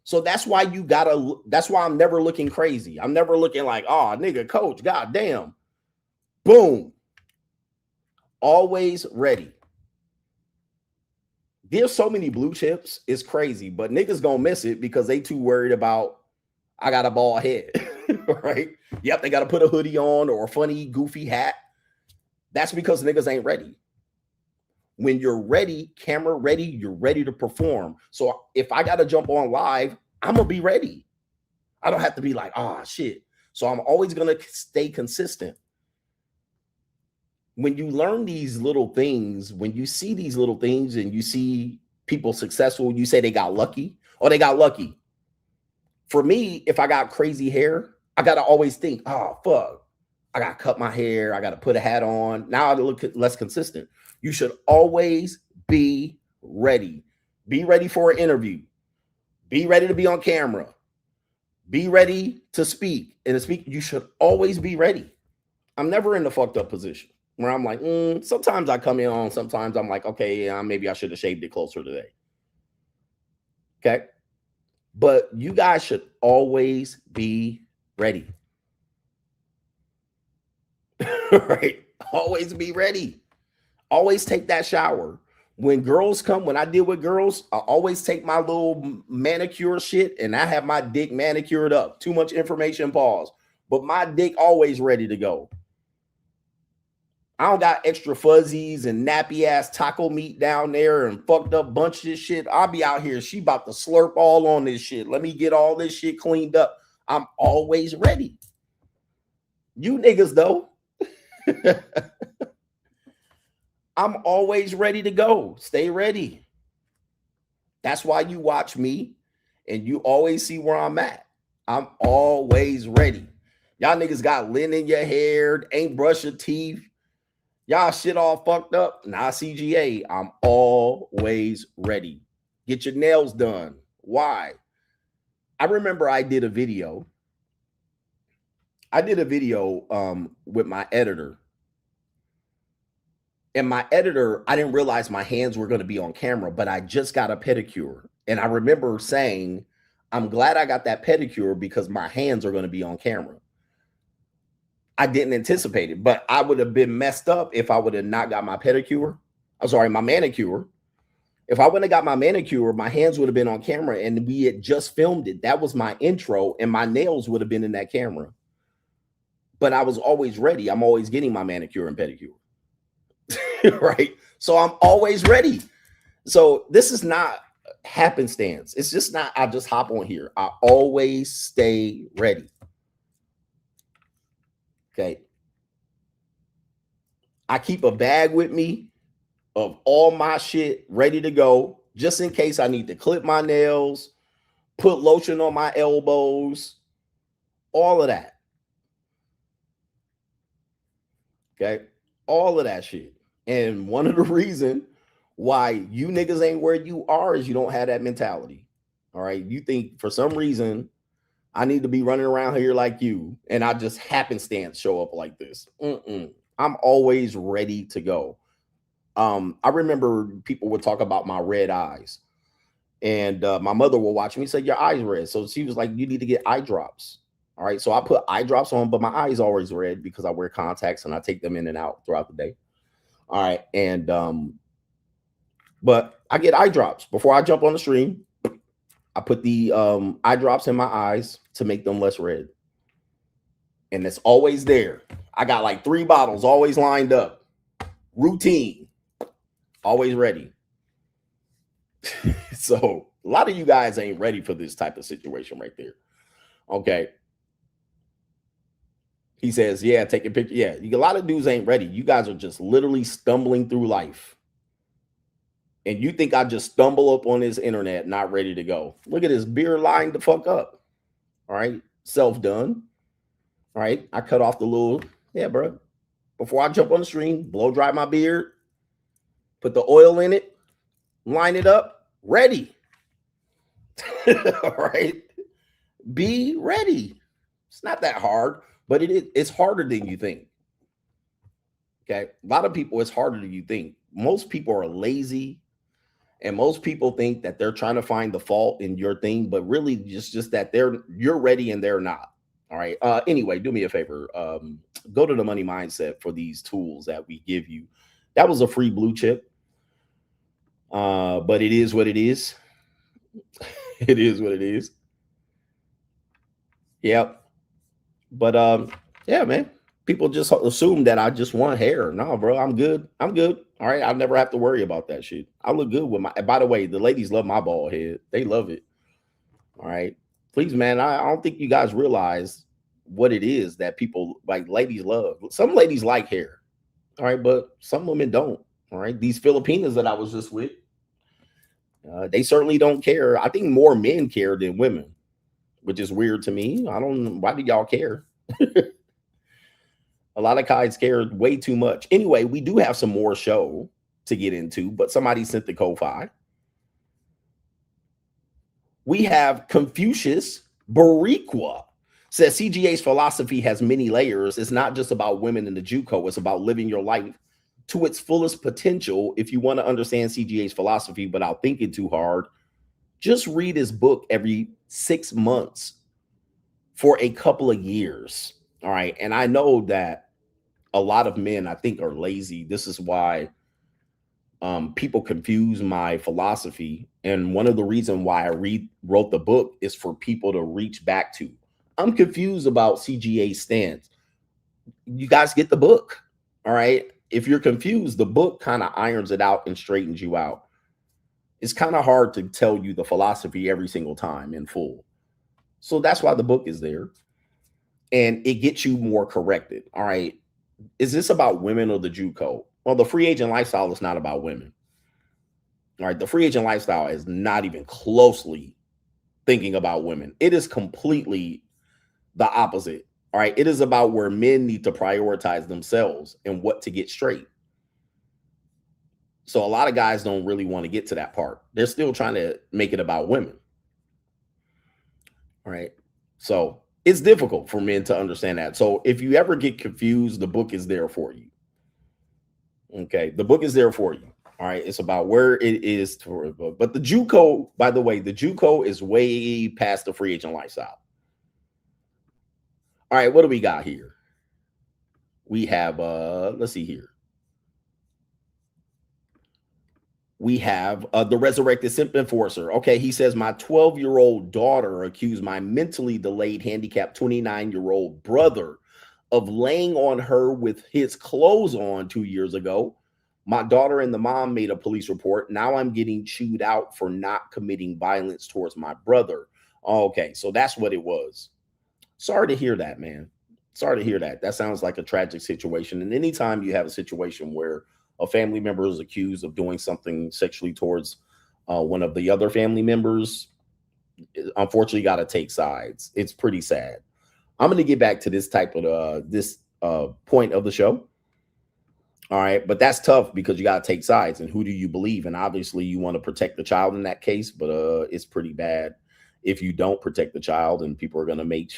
So that's why that's why I'm never looking crazy. I'm never looking like, oh, nigga, coach, goddamn. Boom. Always ready. There's so many blue chips, it's crazy, but niggas gonna miss it because they too worried about I got a bald head, right? Yep, they got to put a hoodie on or a funny, goofy hat. That's because niggas ain't ready. When you're ready, camera ready, you're ready to perform. So if I got to jump on live, I'm going to be ready. I don't have to be like, oh, shit. So I'm always going to stay consistent. When you learn these little things, when you see these little things and you see people successful, you say they got lucky or they got lucky. For me, if I got crazy hair, I got to always think, oh, fuck, I got to cut my hair. I got to put a hat on. Now I look less consistent. You should always be ready. Be ready for an interview. Be ready to be on camera. Be ready to speak. And to speak, you should always be ready. I'm never in the fucked up position where I'm like, sometimes I come in on, sometimes I'm like, okay, yeah, maybe I should have shaved it closer today. Okay. But you guys should always be ready. Right? Always be ready. Always take that shower. When girls come, when I deal with girls, I always take my little manicure shit and I have my dick manicured up. Too much information, pause. But my dick always ready to go. I don't got extra fuzzies and nappy ass taco meat down there and fucked up bunch of shit. I'll be out here. She about to slurp all on this shit. Let me get all this shit cleaned up. I'm always ready. You niggas though. I'm always ready to go. Stay ready. That's why you watch me and you always see where I'm at. I'm always ready. Y'all niggas got lint in your hair, ain't brush your teeth. Y'all shit all fucked up. Nah, CGA, I'm always ready. Get your nails done. Why? I remember I did a video. With my editor. And my editor, I didn't realize my hands were going to be on camera, but I just got a pedicure. And I remember saying, I'm glad I got that pedicure because my hands are going to be on camera. I didn't anticipate it, but I would have been messed up if I would have not got my pedicure. I'm sorry, my manicure. If I wouldn't have got my manicure, my hands would have been on camera and we had just filmed it. That was my intro and my nails would have been in that camera. But I was always ready. I'm always getting my manicure and pedicure. Right? So I'm always ready. So this is not happenstance. It's just not, I just hop on here. I always stay ready. Okay. I keep a bag with me of all my shit ready to go, just in case I need to clip my nails, put lotion on my elbows, all of that. Okay. All of that shit. And one of the reasons why you niggas ain't where you are is you don't have that mentality. All right. You think for some reason I need to be running around here like you, and I just happenstance show up like this. I'm always ready to go. I remember people would talk about my red eyes, and my mother will watch me say, your eyes red. So she was like, you need to get eye drops. All right. So I put eye drops on, but my eyes always red because I wear contacts and I take them in and out throughout the day. All right. And, but I get eye drops before I jump on the stream. I put the eye drops in my eyes to make them less red. And it's always there. I got like 3 bottles always lined up. Routine. Always ready. So a lot of you guys ain't ready for this type of situation right there. Okay. He says, yeah, take a picture. Yeah, a lot of dudes ain't ready. You guys are just literally stumbling through life. And you think I just stumble up on this internet, not ready to go. Look at this beard lined the fuck up. All right. Self-done. All right. I cut off the little, yeah, bro. Before I jump on the stream, blow dry my beard, put the oil in it, line it up, ready. All right. Be ready. It's not that hard, but it's harder than you think. Okay. A lot of people, it's harder than you think. Most people are lazy. And most people think that they're trying to find the fault in your thing, but really just that you're ready and they're not. All right. Anyway, do me a favor. Go to the Money Mindset for these tools that we give you That was a free blue chip. But it is what it is. It is what it is. Yep. But yeah, man. People just assume that I just want hair. No, bro, I'm good. I'm good. All right. I'll never have to worry about that shit. I look good with my, by the way, the ladies love my bald head. They love it. All right. Please, man. I don't think you guys realize what it is that people like ladies love. Some ladies like hair. All right. But some women don't. All right. These Filipinas that I was just with, they certainly don't care. I think more men care than women, which is weird to me. I don't know. Why do y'all care? A lot of guys care way too much. Anyway, we do have some more show to get into, but somebody sent the Ko-Fi. We have Confucius Bariqua says CGA's philosophy has many layers. It's not just about women in the JUCO. It's about living your life to its fullest potential. If you want to understand CGA's philosophy without thinking too hard, just read his book every 6 months for a couple of years. All right. And I know that a lot of men, I think, are lazy. This is why people confuse my philosophy. And one of the reasons why I wrote the book is for people to reach back to. I'm confused about CGA's stance. You guys get the book. All right. If you're confused, the book kind of irons it out and straightens you out. It's kind of hard to tell you the philosophy every single time in full. So that's why the book is there. And it gets you more corrected. All right. Is this about women or the JUCO? Well, the free agent lifestyle is not about women. All right. The free agent lifestyle is not even closely thinking about women. It is completely the opposite. All right. It is about where men need to prioritize themselves and what to get straight. So a lot of guys don't really want to get to that part. They're still trying to make it about women. All right. So it's difficult for men to understand that. So if you ever get confused, the book is there for you. Okay. The book is there for you. All right. It's about where it is. But the JUCO, by the way, the JUCO is way past the free agent lifestyle. All right. What do we got here? We have, let's see here. We have the resurrected simp enforcer. Okay, he says, my 12-year-old daughter accused my mentally delayed handicapped 29-year-old brother of laying on her with his clothes on 2 years ago. My daughter and the mom made a police report. Now I'm getting chewed out for not committing violence towards my brother. Okay, so that's what it was. Sorry to hear that, man. Sorry to hear that. That sounds like a tragic situation. And anytime you have a situation where a family member is accused of doing something sexually towards one of the other family members, unfortunately, got to take sides. It's pretty sad. I'm going to get back to this type of point of the show. All right. But that's tough because you got to take sides. And who do you believe? And obviously, you want to protect the child in that case. But it's pretty bad if you don't protect the child and people are going to make,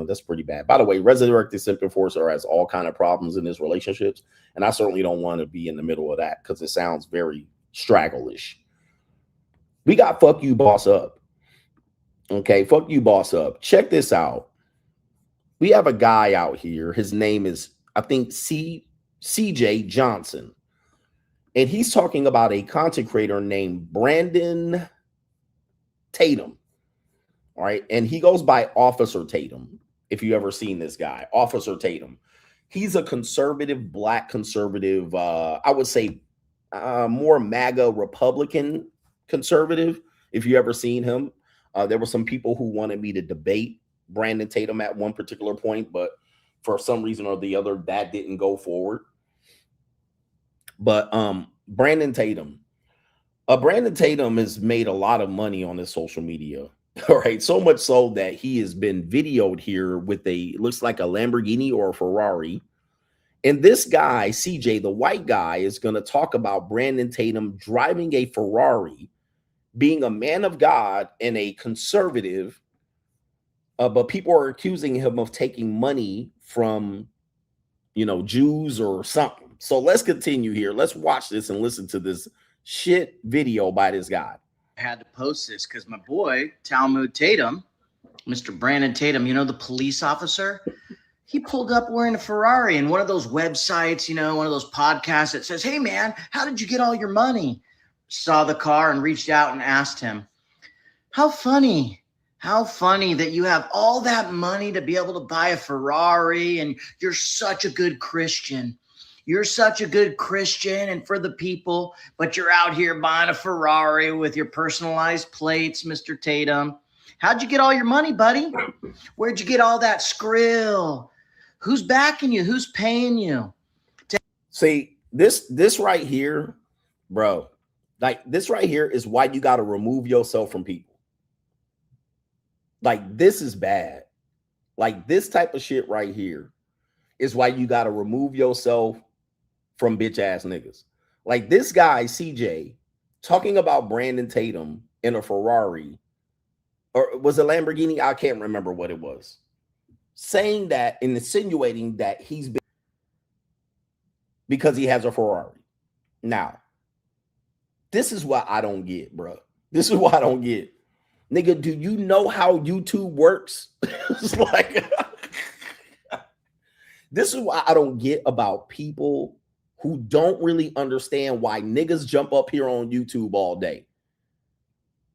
that's pretty bad. By the way, resurrected simp enforcer has all kind of problems in his relationships. And I certainly don't want to be in the middle of that because it sounds very straggle-ish. We got fuck you, boss up. Okay, fuck you, boss up. Check this out. We have a guy out here. His name is, I think, CJ Johnson. And he's talking about a content creator named Brandon Tatum. All right. And he goes by Officer Tatum. If you ever seen this guy, Officer Tatum, he's a conservative, black conservative. I would say more MAGA Republican conservative. If you ever seen him, there were some people who wanted me to debate Brandon Tatum at one particular point, but for some reason or the other, that didn't go forward. But Brandon Tatum has made a lot of money on his social media. All right. So much so that he has been videoed here with looks like a Lamborghini or a Ferrari. And this guy, CJ, the white guy, is going to talk about Brandon Tatum driving a Ferrari, being a man of God and a conservative. But people are accusing him of taking money from, Jews or something. So let's continue here. Let's watch this and listen to this shit video by this guy. Had to post this because my boy Talmud Tatum, Mr. Brandon Tatum, the police officer, He pulled up wearing a Ferrari, and one of those websites, you know, one of those podcasts that says, "Hey man, how did you get all your money?" Saw the car and reached out and asked him, how funny that you have all that money to be able to buy a Ferrari, and you're such a good Christian. You're such a good Christian and for the people, but you're out here buying a Ferrari with your personalized plates, Mr. Tatum. How'd you get all your money, buddy? Where'd you get all that skrill? Who's backing you? Who's paying you? See, this right here, bro, like this right here is why you got to remove yourself from people. Like, this is bad. Like, this type of shit right here is why you got to remove yourself from bitch ass niggas. Like this guy, CJ, talking about Brandon Tatum in a Ferrari, or was it Lamborghini? I can't remember what it was. Saying that and insinuating that he's been because he has a Ferrari. Now, this is what I don't get, bro. This is what I don't get. Nigga, do you know how YouTube works? It's like, this is what I don't get about people who don't really understand why niggas jump up here on YouTube all day.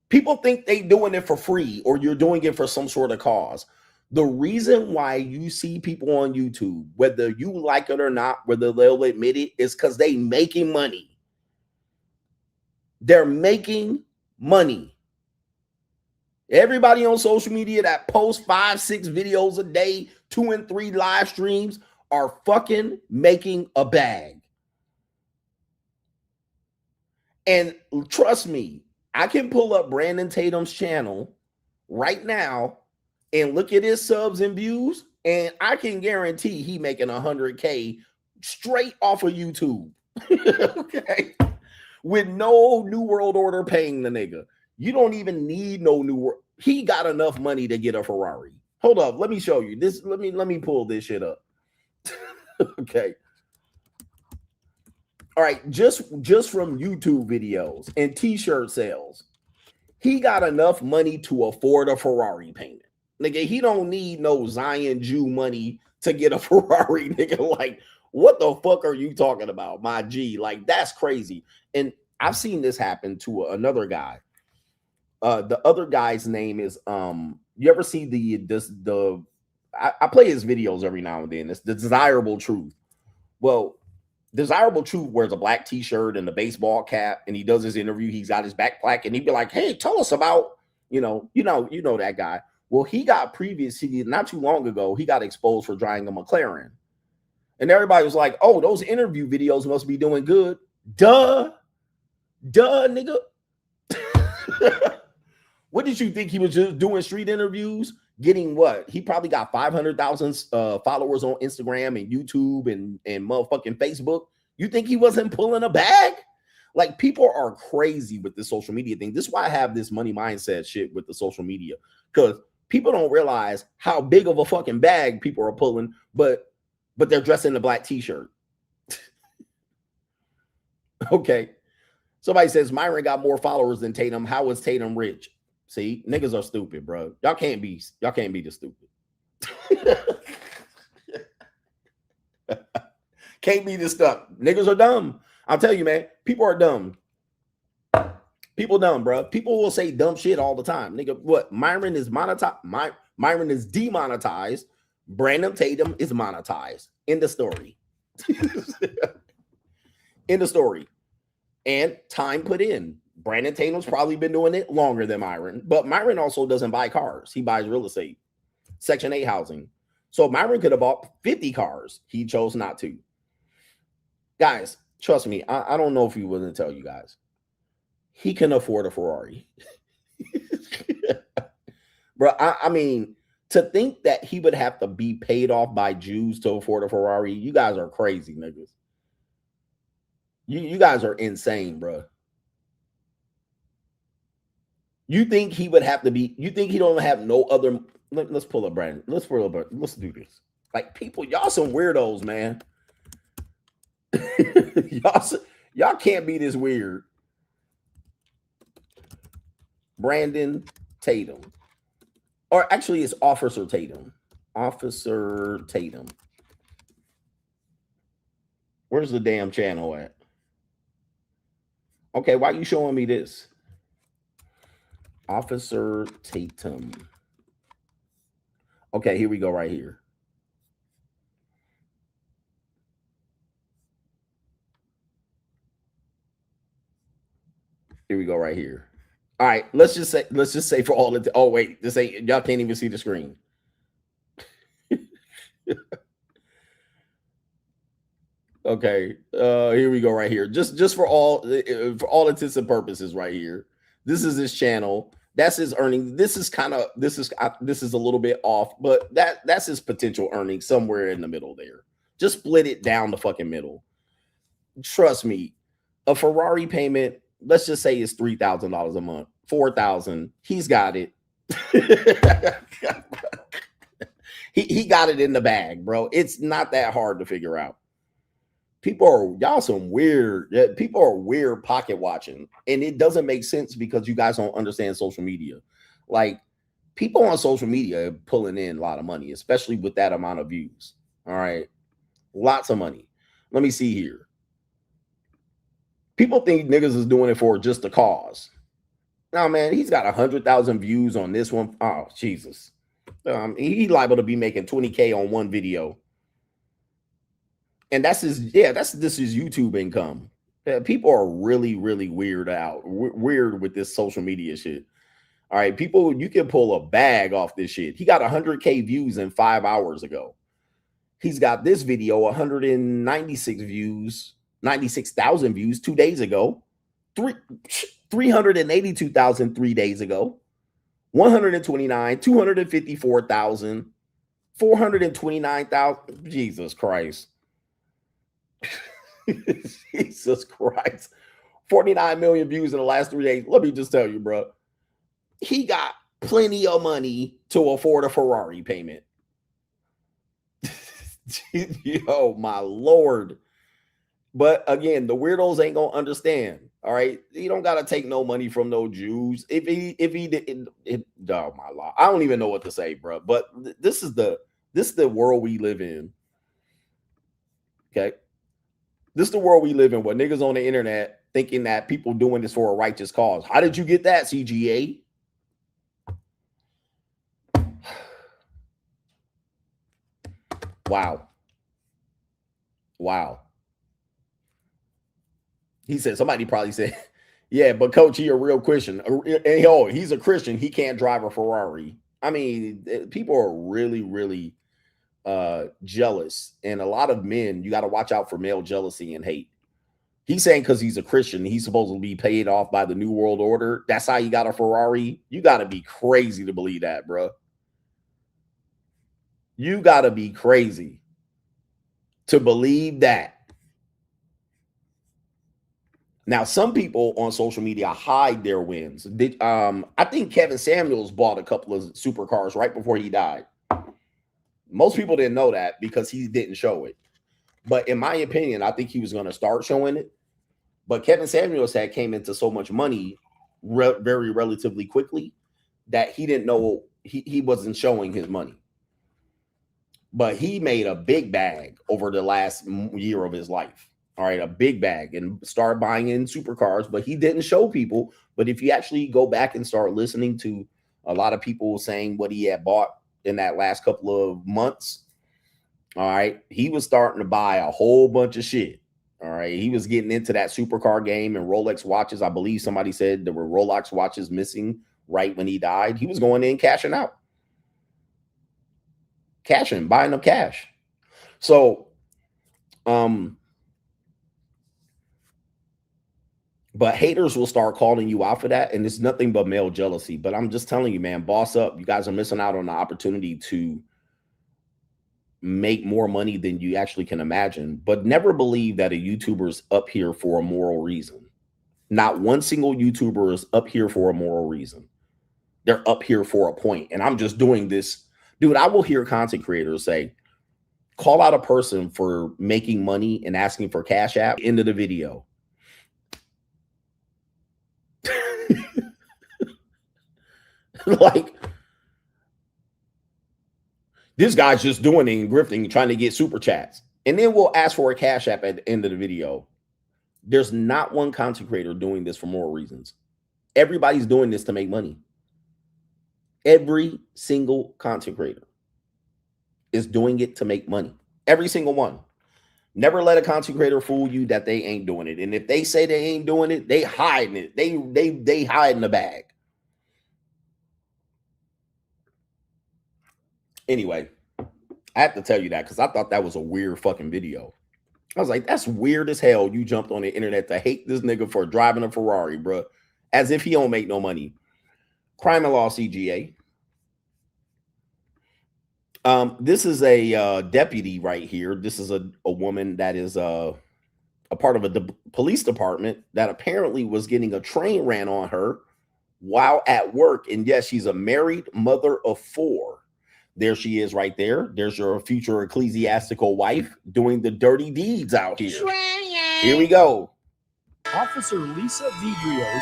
People think they doing it for free or you're doing it for some sort of cause. The reason why you see people on YouTube, whether you like it or not, whether they'll admit it, is because they making money. They're making money. Everybody on social media that posts 5-6 videos a day, 2 and 3 live streams are fucking making a bag. And trust me, I can pull up Brandon Tatum's channel right now and look at his subs and views, and I can guarantee he making 100K straight off of YouTube. Okay. With no New World Order paying the nigga. You don't even need no New World. He got enough money to get a Ferrari. Hold up, let me show you this. Let me pull this shit up. Okay. All right, just from YouTube videos and t-shirt sales, he got enough money to afford a Ferrari payment. Nigga, he don't need no Zion Jew money to get a Ferrari, nigga. Like, what the fuck are you talking about, my G? Like, that's crazy. And I've seen this happen to another guy. The other guy's name is you ever see I play his videos every now and then. It's the Desirable Truth. Well, Desirable Truth wears a black t-shirt and a baseball cap, and he does his interview. He's got his backpack, and he'd be like, "Hey, tell us about you know that guy." Well, he got previously not too long ago. He got exposed for driving a McLaren, and everybody was like, "Oh, those interview videos must be doing good." Duh, nigga. What did you think he was just doing street interviews? Getting what? He probably got 500,000 followers on Instagram and YouTube and motherfucking Facebook. You think he wasn't pulling a bag? Like, people are crazy with the social media thing. This is why I have this money mindset shit with the social media, because people don't realize how big of a fucking bag people are pulling, but they're dressed in a black t-shirt. Okay. Somebody says Myron got more followers than Tatum. How is Tatum rich? See, niggas are stupid, bro. Y'all can't be this stupid. Can't be this stuff. Niggas are dumb. I'll tell you, man. People are dumb. People dumb, bro. People will say dumb shit all the time. Nigga, what? Myron is monetized. Myron is demonetized. Brandon Tatum is monetized. In the story. In the story. And time put in. Brandon Tatum's probably been doing it longer than Myron, but Myron also doesn't buy cars. He buys real estate, Section 8 housing. So Myron could have bought 50 cars. He chose not to. Guys, trust me. I don't know if he wasn't tell you guys. He can afford a Ferrari. Bro, I mean, to think that he would have to be paid off by Jews to afford a Ferrari, you guys are crazy, niggas. You guys are insane, bro. You think he would have to be, you think he don't have no other, let's pull up Brandon. Let's do this. Like, people, y'all some weirdos, man. y'all can't be this weird. Brandon Tatum. Or actually, it's Officer Tatum. Officer Tatum. Where's the damn channel at? Okay, why are you showing me this? Officer Tatum. Okay, here we go right here. Here we go right here. All right, let's just say for all the oh wait, this ain't y'all can't even see the screen. Okay, here we go right here. Just for all intents and purposes, right here. This is his channel. That's his earnings. This is a little bit off, but that's his potential earnings somewhere in the middle there. Just split it down the fucking middle. Trust me, a Ferrari payment, let's just say is $3,000 a month, $4,000. He's got it. he got it in the bag, bro. It's not that hard to figure out. People are weird pocket watching, and it doesn't make sense because you guys don't understand social media. Like, people on social media are pulling in a lot of money, especially with that amount of views. All right, lots of money. Let me see here. People think niggas is doing it for just the cause. Now, man, he's got 100,000 views on this one. Oh, Jesus. He's liable to be making 20K on one video. And this is YouTube income. People are really, really weird with this social media shit. All right, people, you can pull a bag off this shit. He got 100K views in 5 hours ago. He's got this video 196,000 views 2 days ago. 382,000 3 days ago. 129, 254,000, 429,000. Jesus Christ. Jesus Christ. 49 million views in the last 3 days. Let me just tell you, bro. He got plenty of money to afford a Ferrari payment. Yo, my Lord. But again, the weirdos ain't gonna understand. All right, you don't gotta take no money from no Jews. If he did, oh my Lord, I don't even know what to say, bro. But this is the world we live in. Okay, this is the world we live in. Where niggas on the internet thinking that people doing this for a righteous cause. How did you get that, CGA? Wow. Wow. He said, somebody probably said, yeah, but coach, he a real Christian. And he's a Christian. He can't drive a Ferrari. I mean, people are really, really jealous. And a lot of men, you got to watch out for male jealousy and hate. He's saying because he's a Christian, he's supposed to be paid off by the New World Order. That's how he got a Ferrari. You got to be crazy to believe that, bro. You got to be crazy to believe that. Now, some people on social media hide their wins. I think Kevin Samuels bought a couple of supercars right before he died. Most people didn't know that because he didn't show it. But in my opinion, I think he was going to start showing it. But Kevin Samuels came into so much money very relatively quickly that he didn't know he wasn't showing his money. But he made a big bag over the last year of his life. All right, a big bag, and start buying in supercars, but he didn't show people. But if you actually go back and start listening to a lot of people saying what he had bought in that last couple of months, all right, he was starting to buy a whole bunch of shit. All right, he was getting into that supercar game and Rolex watches. I believe somebody said there were Rolex watches missing right when he died. He was going in, cashing out, buying up cash. So, but haters will start calling you out for that. And it's nothing but male jealousy. But I'm just telling you, man, boss up. You guys are missing out on the opportunity to make more money than you actually can imagine. But never believe that a YouTuber is up here for a moral reason. Not one single YouTuber is up here for a moral reason. They're up here for a point. And I'm just doing this. Dude, I will hear content creators say, call out a person for making money and asking for Cash App. End of the video. Like, This guy's just doing it and grifting, trying to get super chats. And then we'll ask for a cash app at the end of the video. There's not one content creator doing this for moral reasons. Everybody's doing this to make money. Every single content creator is doing it to make money. Every single one. Never let a content creator fool you that they ain't doing it. And if they say they ain't doing it, they hiding it. They hide in the bag. Anyway, I have to tell you that because I thought that was a weird fucking video. I was like, that's weird as hell. You jumped on the internet to hate this nigga for driving a Ferrari, bro. As if he don't make no money. Crime and Law CGA. This is a deputy right here. This is a woman that is a part of a police department that apparently was getting a train ran on her while at work. And yes, she's a married mother of 4. There she is right there. There's your future ecclesiastical wife doing the dirty deeds out here. Here we go. Officer Lisa Vidrios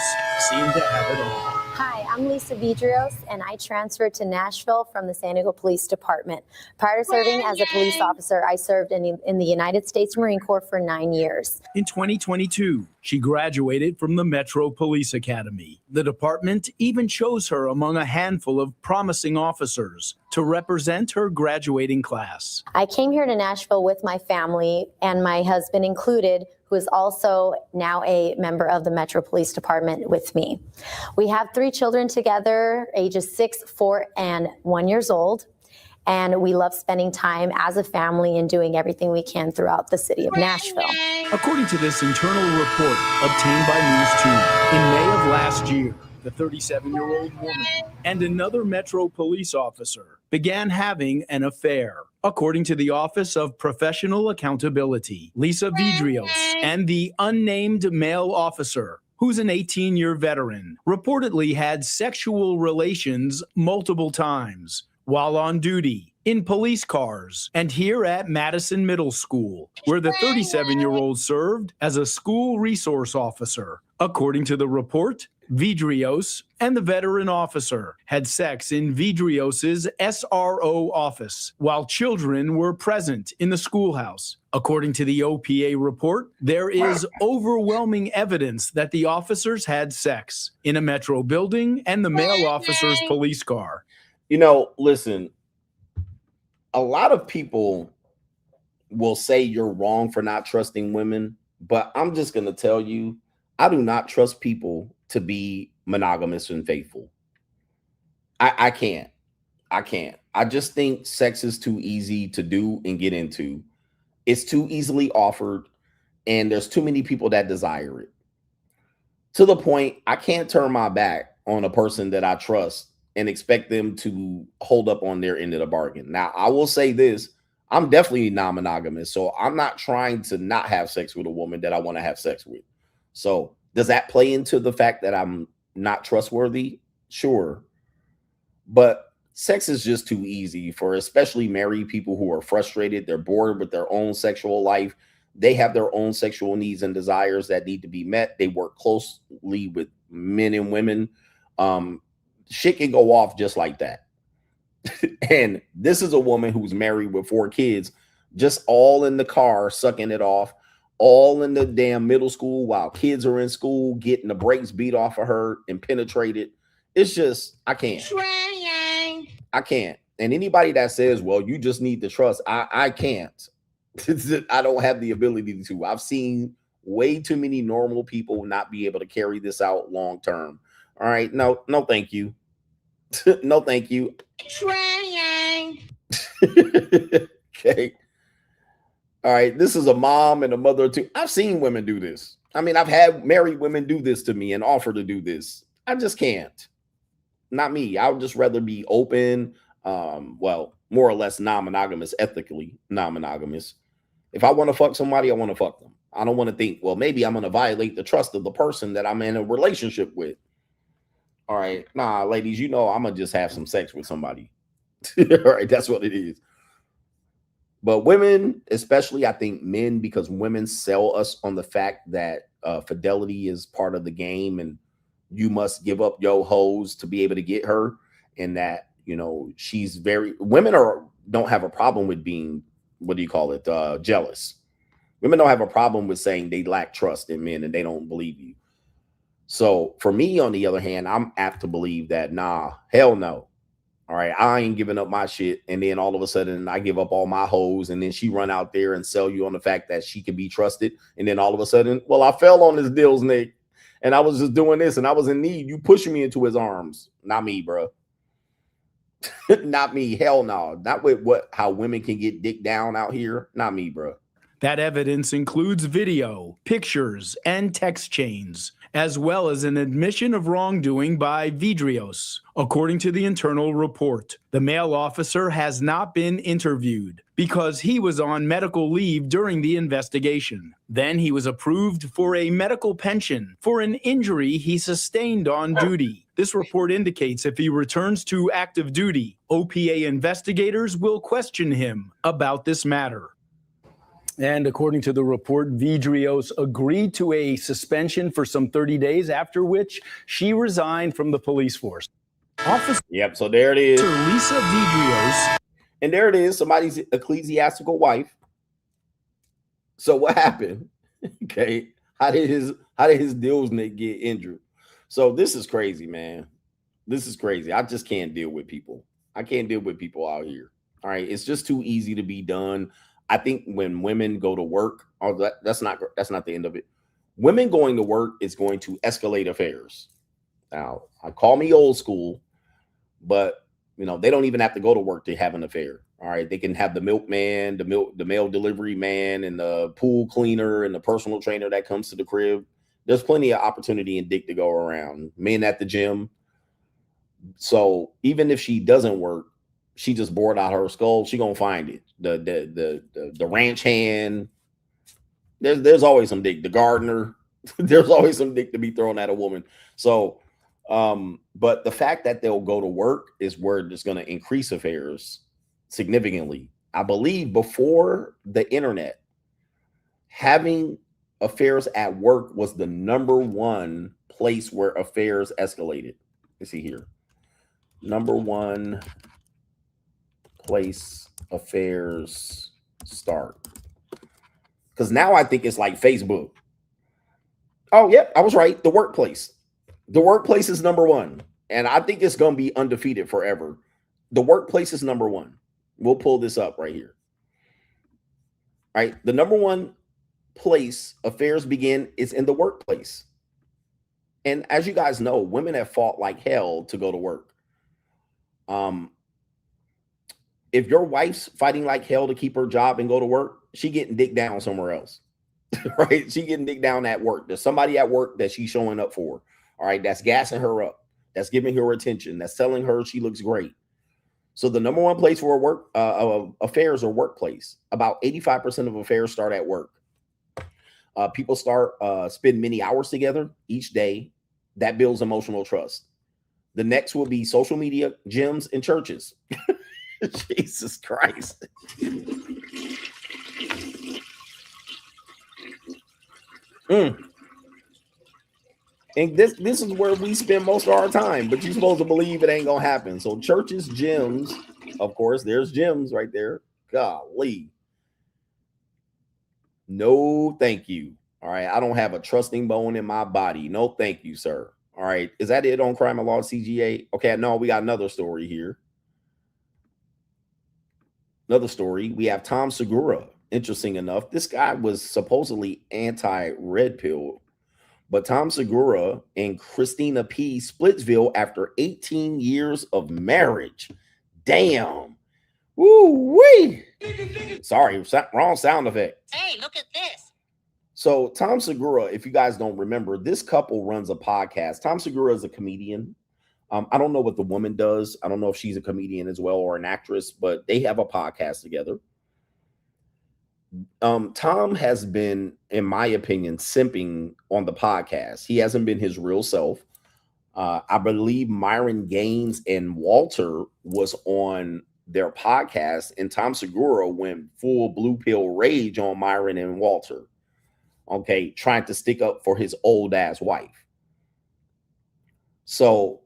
seemed to have it all. Hi, I'm Lisa Vidrios, and I transferred to Nashville from the San Diego Police Department. Prior to serving as a police officer, I served in the United States Marine Corps for 9 years. In 2022, she graduated from the Metro Police Academy. The department even chose her among a handful of promising officers to represent her graduating class. I came here to Nashville with my family, and my husband included, who is also now a member of the Metro Police Department with me. We have 3 children together, ages 6, 4, and 1 years old. And we love spending time as a family and doing everything we can throughout the city of Nashville. According to this internal report obtained by News 2, in May of last year, the 37-year-old woman and another Metro police officer began having an affair. According to the Office of Professional Accountability, Lisa Vidrios and the unnamed male officer, who's an 18-year veteran, reportedly had sexual relations multiple times while on duty, in police cars, and here at Madison Middle School, where the 37-year-old served as a school resource officer. According to the report, Vidrios and the veteran officer had sex in Vidrios's SRO office while children were present in the schoolhouse. According to the OPA report, there is overwhelming evidence that the officers had sex in a Metro building and the male officer's police car. You know, listen, a lot of people will say you're wrong for not trusting women, but I'm just going to tell you, I do not trust people to be monogamous and faithful. I can't. I just think sex is too easy to do and get into. It's too easily offered, and there's too many people that desire it. To the point, I can't turn my back on a person that I trust and expect them to hold up on their end of the bargain. Now, I will say this, I'm definitely non-monogamous, so I'm not trying to not have sex with a woman that I want to have sex with. So does that play into the fact that I'm not trustworthy? Sure. But sex is just too easy for especially married people who are frustrated. They're bored with their own sexual life. They have their own sexual needs and desires that need to be met. They work closely with men and women. Shit can go off just like that. And this is a woman who's married with 4 kids, just all in the car, sucking it off, all in the damn middle school while kids are in school, getting the brakes beat off of her and penetrated. It's just, I can't. I can't. And anybody that says, well, you just need to trust, I can't. I don't have the ability to. I've seen way too many normal people not be able to carry this out long term. All right. No, thank you. No, thank you. Okay. All right. This is a mom and a mother too. I've seen women do this. I mean, I've had married women do this to me and offer to do this. I just can't. Not me. I would just rather be open. Well, more or less non-monogamous, ethically non-monogamous. If I want to fuck somebody, I want to fuck them. I don't want to think, well, maybe I'm going to violate the trust of the person that I'm in a relationship with. All right. Nah, ladies, you know, I'm going to just have some sex with somebody. All right. That's what it is. But women, especially, I think men, because women sell us on the fact that fidelity is part of the game and you must give up your hoes to be able to get her. And that, you know, women are don't have a problem with being, what do you call it, jealous. Women don't have a problem with saying they lack trust in men and they don't believe you. So for me, on the other hand, I'm apt to believe that, nah, hell no. All right, I ain't giving up my shit. And then all of a sudden I give up all my hoes, and then she run out there and sell you on the fact that she can be trusted. And then all of a sudden, well, I fell on this deal's neck and I was just doing this and I was in need. You pushing me into his arms. Not me, bro. Not me. Hell no. Not with how women can get dick down out here. Not me, bro. That evidence includes video, pictures, and text chains, as well as an admission of wrongdoing by Vidrios. According to the internal report, the male officer has not been interviewed because he was on medical leave during the investigation. Then he was approved for a medical pension for an injury he sustained on duty. This report indicates if he returns to active duty, OPA investigators will question him about this matter. And according to the report, Vidrios agreed to a suspension for some 30 days, after which she resigned from the police force. Officer Yep, so there it is. Lisa Vidrios. And there it is, somebody's ecclesiastical wife. So what happened? Okay. How did his deals get injured? So this is crazy, man. This is crazy. I just can't deal with people. I can't deal with people out here. All right. It's just too easy to be done. I think when women go to work, that's not the end of it. Women going to work is going to escalate affairs. Now, I call me old school, but you know, they don't even have to go to work to have an affair. All right. They can have the milkman, the mail delivery man, and the pool cleaner and the personal trainer that comes to the crib. There's plenty of opportunity and dick to go around. Men at the gym. So even if she doesn't work, she just bored out her skull, she gonna find it. The ranch hand. There's always some dick. The gardener. There's always some dick to be thrown at a woman. So, but the fact that they'll go to work is where it's gonna increase affairs significantly. I believe before the internet, having affairs at work was the #1 place where affairs escalated. Let's see here. #1 place affairs start. Because now I think it's like Facebook. Oh, yep, I was right. The workplace. The workplace is #1. And I think it's going to be undefeated forever. The workplace is #1. We'll pull this up right here. All right. The #1 place affairs begin is in the workplace. And as you guys know, women have fought like hell to go to work. If your wife's fighting like hell to keep her job and go to work, she getting dick down somewhere else, right? She getting dick down at work. There's somebody at work that she's showing up for. All right. That's gassing her up. That's giving her attention. That's telling her she looks great. So the #1 place for work affairs or workplace, about 85% of affairs start at work. People spend many hours together each day. That builds emotional trust. The next will be social media, gyms, and churches. Jesus Christ. And this is where we spend most of our time, but you're supposed to believe it ain't gonna happen. So churches, gyms, of course, there's gyms right there. Golly. No, thank you. All right. I don't have a trusting bone in my body. No, thank you, sir. All right. Is that it on Crime and Law CGA? Okay. No, we got another story here. Another story. We have Tom Segura. Interesting enough, this guy was supposedly anti-red pill, but Tom Segura and Christina P. Splitsville after 18 years of marriage. Damn. Woo-wee. Sorry, wrong sound effect. Hey, look at this. So Tom Segura, if you guys don't remember, this couple runs a podcast. Tom Segura is a comedian. I don't know what the woman does. I don't know if she's a comedian as well or an actress, but they have a podcast together. Tom has been, in my opinion, simping on the podcast. He hasn't been his real self. I believe Myron Gaines and Walter was on their podcast, and Tom Segura went full blue pill rage on Myron and Walter. Okay, trying to stick up for his old ass wife. So,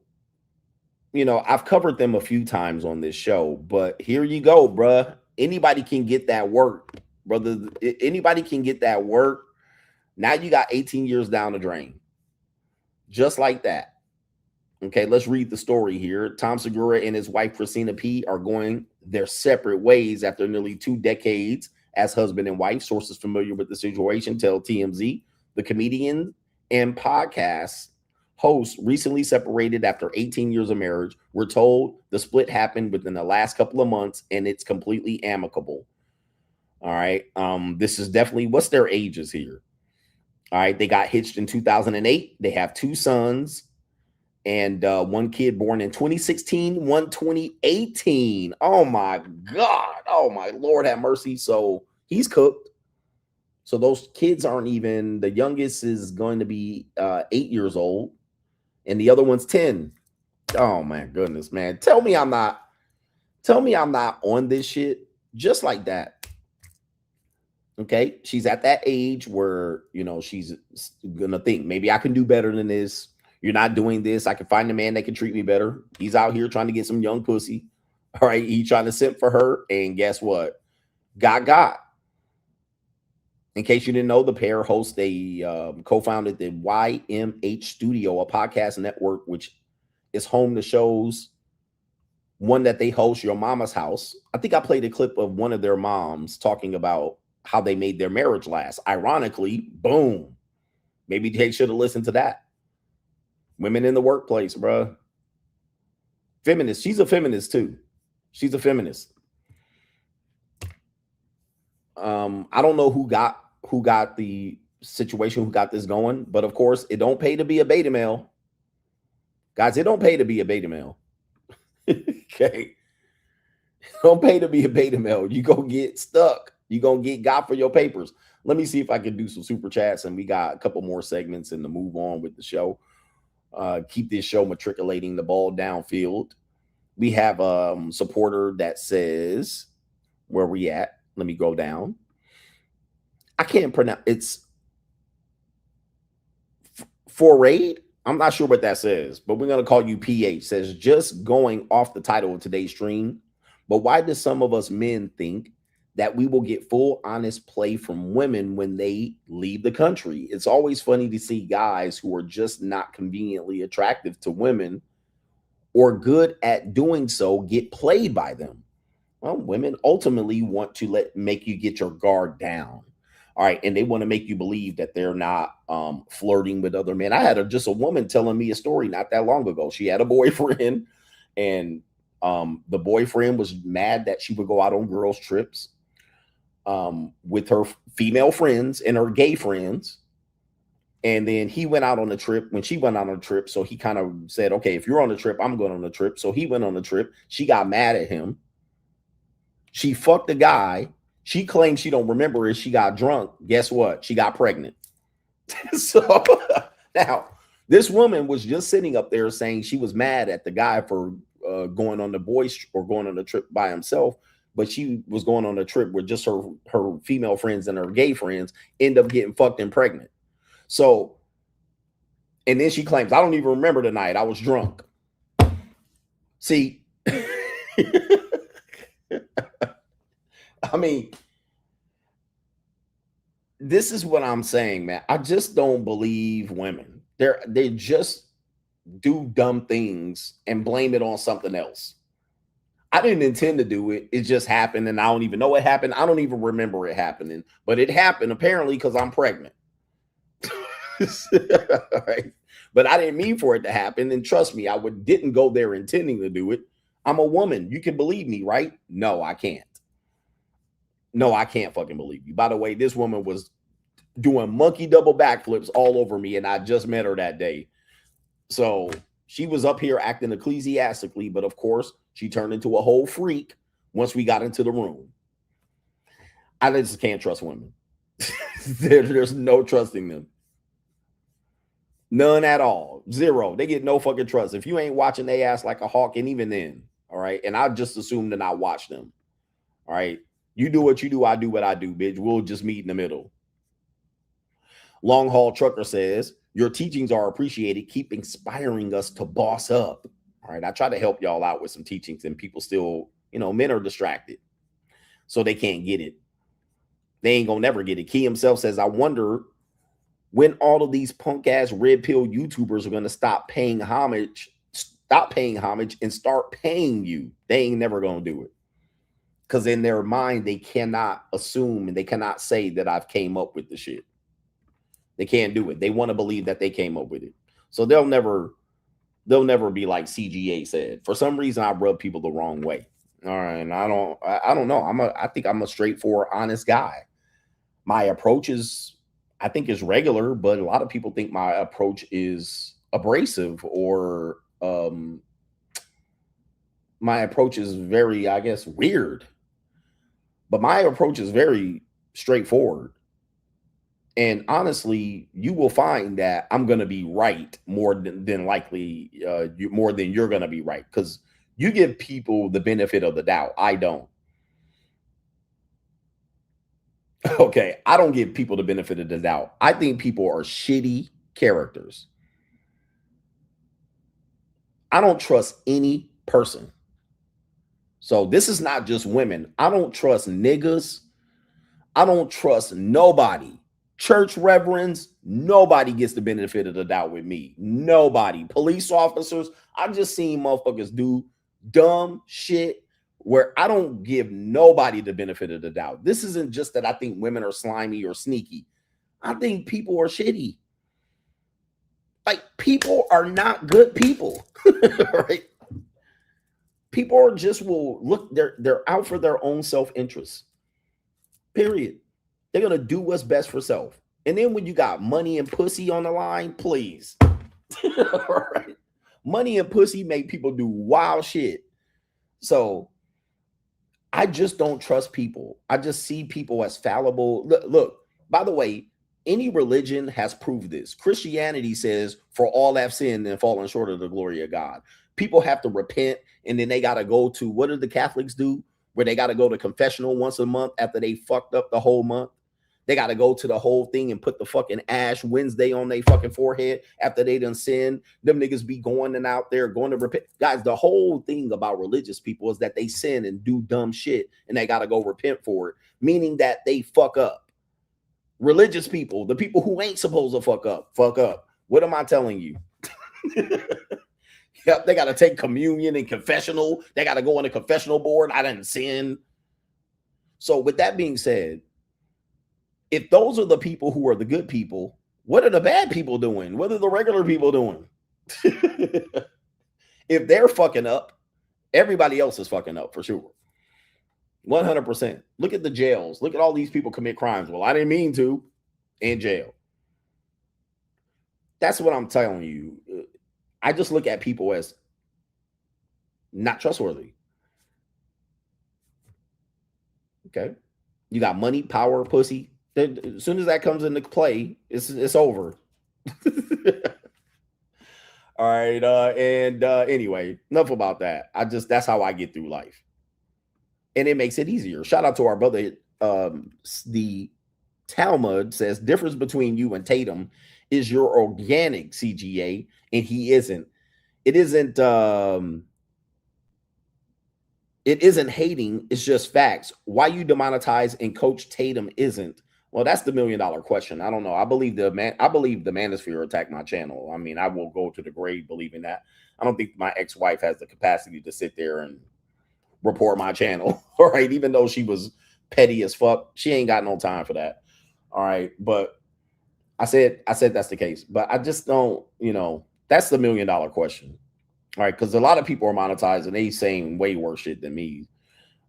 I've covered them a few times on this show, but here you go, bruh. Anybody can get that work, brother. Anybody can get that work. Now you got 18 years down the drain. Just like that. Okay, let's read the story here. Tom Segura and his wife, Christina P., are going their separate ways after nearly 2 decades as husband and wife. Sources familiar with the situation tell TMZ. The comedian and podcast host recently separated after 18 years of marriage. We're told the split happened within the last couple of months, and it's completely amicable. All right. This is definitely, what's their ages here? All right. They got hitched in 2008. They have 2 sons and 1 kid born in 2016, 1 2018. Oh my God. Oh my Lord have mercy. So he's cooked. So those kids aren't even, the youngest is going to be 8 years old and the other one's 10. Oh my goodness, man. Tell me I'm not on this shit just like that. Okay, she's at that age where, she's gonna think, maybe I can do better than this. You're not doing this. I can find a man that can treat me better. He's out here trying to get some young pussy. All right, he's trying to simp for her. And guess what? Got. In case you didn't know, the pair host co-founded the YMH Studio, a podcast network, which is home to shows. One that they host, Your Mama's House. I think I played a clip of one of their moms talking about how they made their marriage last. Ironically, boom. Maybe they should have listened to that. Women in the workplace, bro. Feminist. She's a feminist too. She's a feminist. I don't know who got the situation, who got this going, but of course, it don't pay to be a beta male. Guys, it don't pay to be a beta male. Okay. It don't pay to be a beta male. You go get stuck. You're going to get got for your papers. Let me see if I can do some super chats, and we got a couple more segments and to move on with the show. Keep this show matriculating the ball downfield. We have a supporter that says, where we at? Let me go down. I can't pronounce, it's Forade. I'm not sure what that says, but we're going to call you PH. Says, just going off the title of today's stream, but why do some of us men think that we will get full, honest play from women when they leave the country? It's always funny to see guys who are just not conveniently attractive to women or good at doing so get played by them. Well, women ultimately want to make you get your guard down. All right. And they want to make you believe that they're not flirting with other men. I had just a woman telling me a story not that long ago. She had a boyfriend, and the boyfriend was mad that she would go out on girls' trips with her female friends and her gay friends. And then he went out on a trip when she went out on a trip. So he kind of said, okay, if you're on a trip, I'm going on a trip. So he went on a trip. She got mad at him. She fucked the guy. She claims she don't remember it. She got drunk. Guess what? She got pregnant. So now this woman was just sitting up there saying she was mad at the guy for going on the boys or going on the trip by himself. But she was going on a trip with just her female friends and her gay friends, end up getting fucked and pregnant. So, and then she claims, I don't even remember the night. I was drunk. See, I mean, this is what I'm saying, man. I just don't believe women. They just do dumb things and blame it on something else. I didn't intend to do it. It just happened, and I don't even know what happened. I don't even remember it happening, but it happened apparently because I'm pregnant. Right? But I didn't mean for it to happen, and trust me, I didn't go there intending to do it. I'm a woman. You can believe me, right? No, I can't. No, I can't fucking believe you. By the way, this woman was doing monkey double backflips all over me, and I just met her that day. So she was up here acting ecclesiastically, but of course, she turned into a whole freak once we got into the room. I just can't trust women. There's no trusting them. None at all. Zero. They get no fucking trust. If you ain't watching they ass like a hawk, and even then, all right? And I just assume to not watch them. All right? You do what you do, I do what I do, bitch. We'll just meet in the middle. Long Haul Trucker says, your teachings are appreciated. Keep inspiring us to boss up. All right. I try to help y'all out with some teachings, and people still, men are distracted. So they can't get it. They ain't gonna never get it. Key himself says, I wonder when all of these punk ass red pill YouTubers are gonna stop paying homage and start paying you. They ain't never gonna do it. Because in their mind, they cannot assume and they cannot say that I've came up with the shit. They can't do it. They want to believe that they came up with it. So they'll never be like CGA said. For some reason, I rub people the wrong way. All right. And I don't know. I think I'm a straightforward, honest guy. My approach is, I think, is regular, but a lot of people think my approach is abrasive, or my approach is very, I guess, weird. But my approach is very straightforward. And honestly, you will find that I'm going to be right more than likely, more than you're going to be right, because you give people the benefit of the doubt. I don't. Okay, I don't give people the benefit of the doubt. I think people are shitty characters. I don't trust any person. So this is not just women. I don't trust niggas. I don't trust nobody. Church reverends, nobody gets the benefit of the doubt with me. Nobody. Police officers, I've just seen motherfuckers do dumb shit where I don't give nobody the benefit of the doubt. This isn't just that I think women are slimy or sneaky. I think people are shitty. Like, people are not good people. Right? People are just will look, they're out for their own self-interest. Period. They're going to do what's best for self. And then when you got money and pussy on the line, please. All right. Money and pussy make people do wild shit. So I just don't trust people. I just see people as fallible. Look, by the way, any religion has proved this. Christianity says, for all have sinned and fallen short of the glory of God. People have to repent, and then they got to go to, what do the Catholics do? Where they got to go to confessional once a month after they fucked up the whole month. They got to go to the whole thing and put the fucking Ash Wednesday on their fucking forehead after they done sin. Them niggas be going and out there going to repent. Guys, the whole thing about religious people is that they sin and do dumb shit, and they got to go repent for it, meaning that they fuck up. Religious people, the people who ain't supposed to fuck up. What am I telling you? Yep, they got to take communion and confessional. They got to go on a confessional board. I didn't sin. So with that being said, if those are the people who are the good people, what are the bad people doing? What are the regular people doing? If they're fucking up, everybody else is fucking up for sure. 100%. Look at the jails. Look at all these people commit crimes. Well, I didn't mean to. In jail. That's what I'm telling you. I just look at people as not trustworthy. Okay. You got money, power, pussy. As soon as that comes into play, it's over. All right. Anyway, enough about that. That's how I get through life. And it makes it easier. Shout out to our brother. The Talmud says, difference between you and Tatum is your organic CGA, and he isn't. It isn't hating, it's just facts. Why you demonetize and Coach Tatum isn't? Well, that's the $1 million question. I don't know. I believe the manosphere attacked my channel. I mean, I will go to the grave believing that. I don't think my ex-wife has the capacity to sit there and report my channel. All right. Even though she was petty as fuck, she ain't got no time for that. All right. But I said that's the case. But I just don't, that's the $1 million question. All right. Because a lot of people are monetized and they saying way worse shit than me.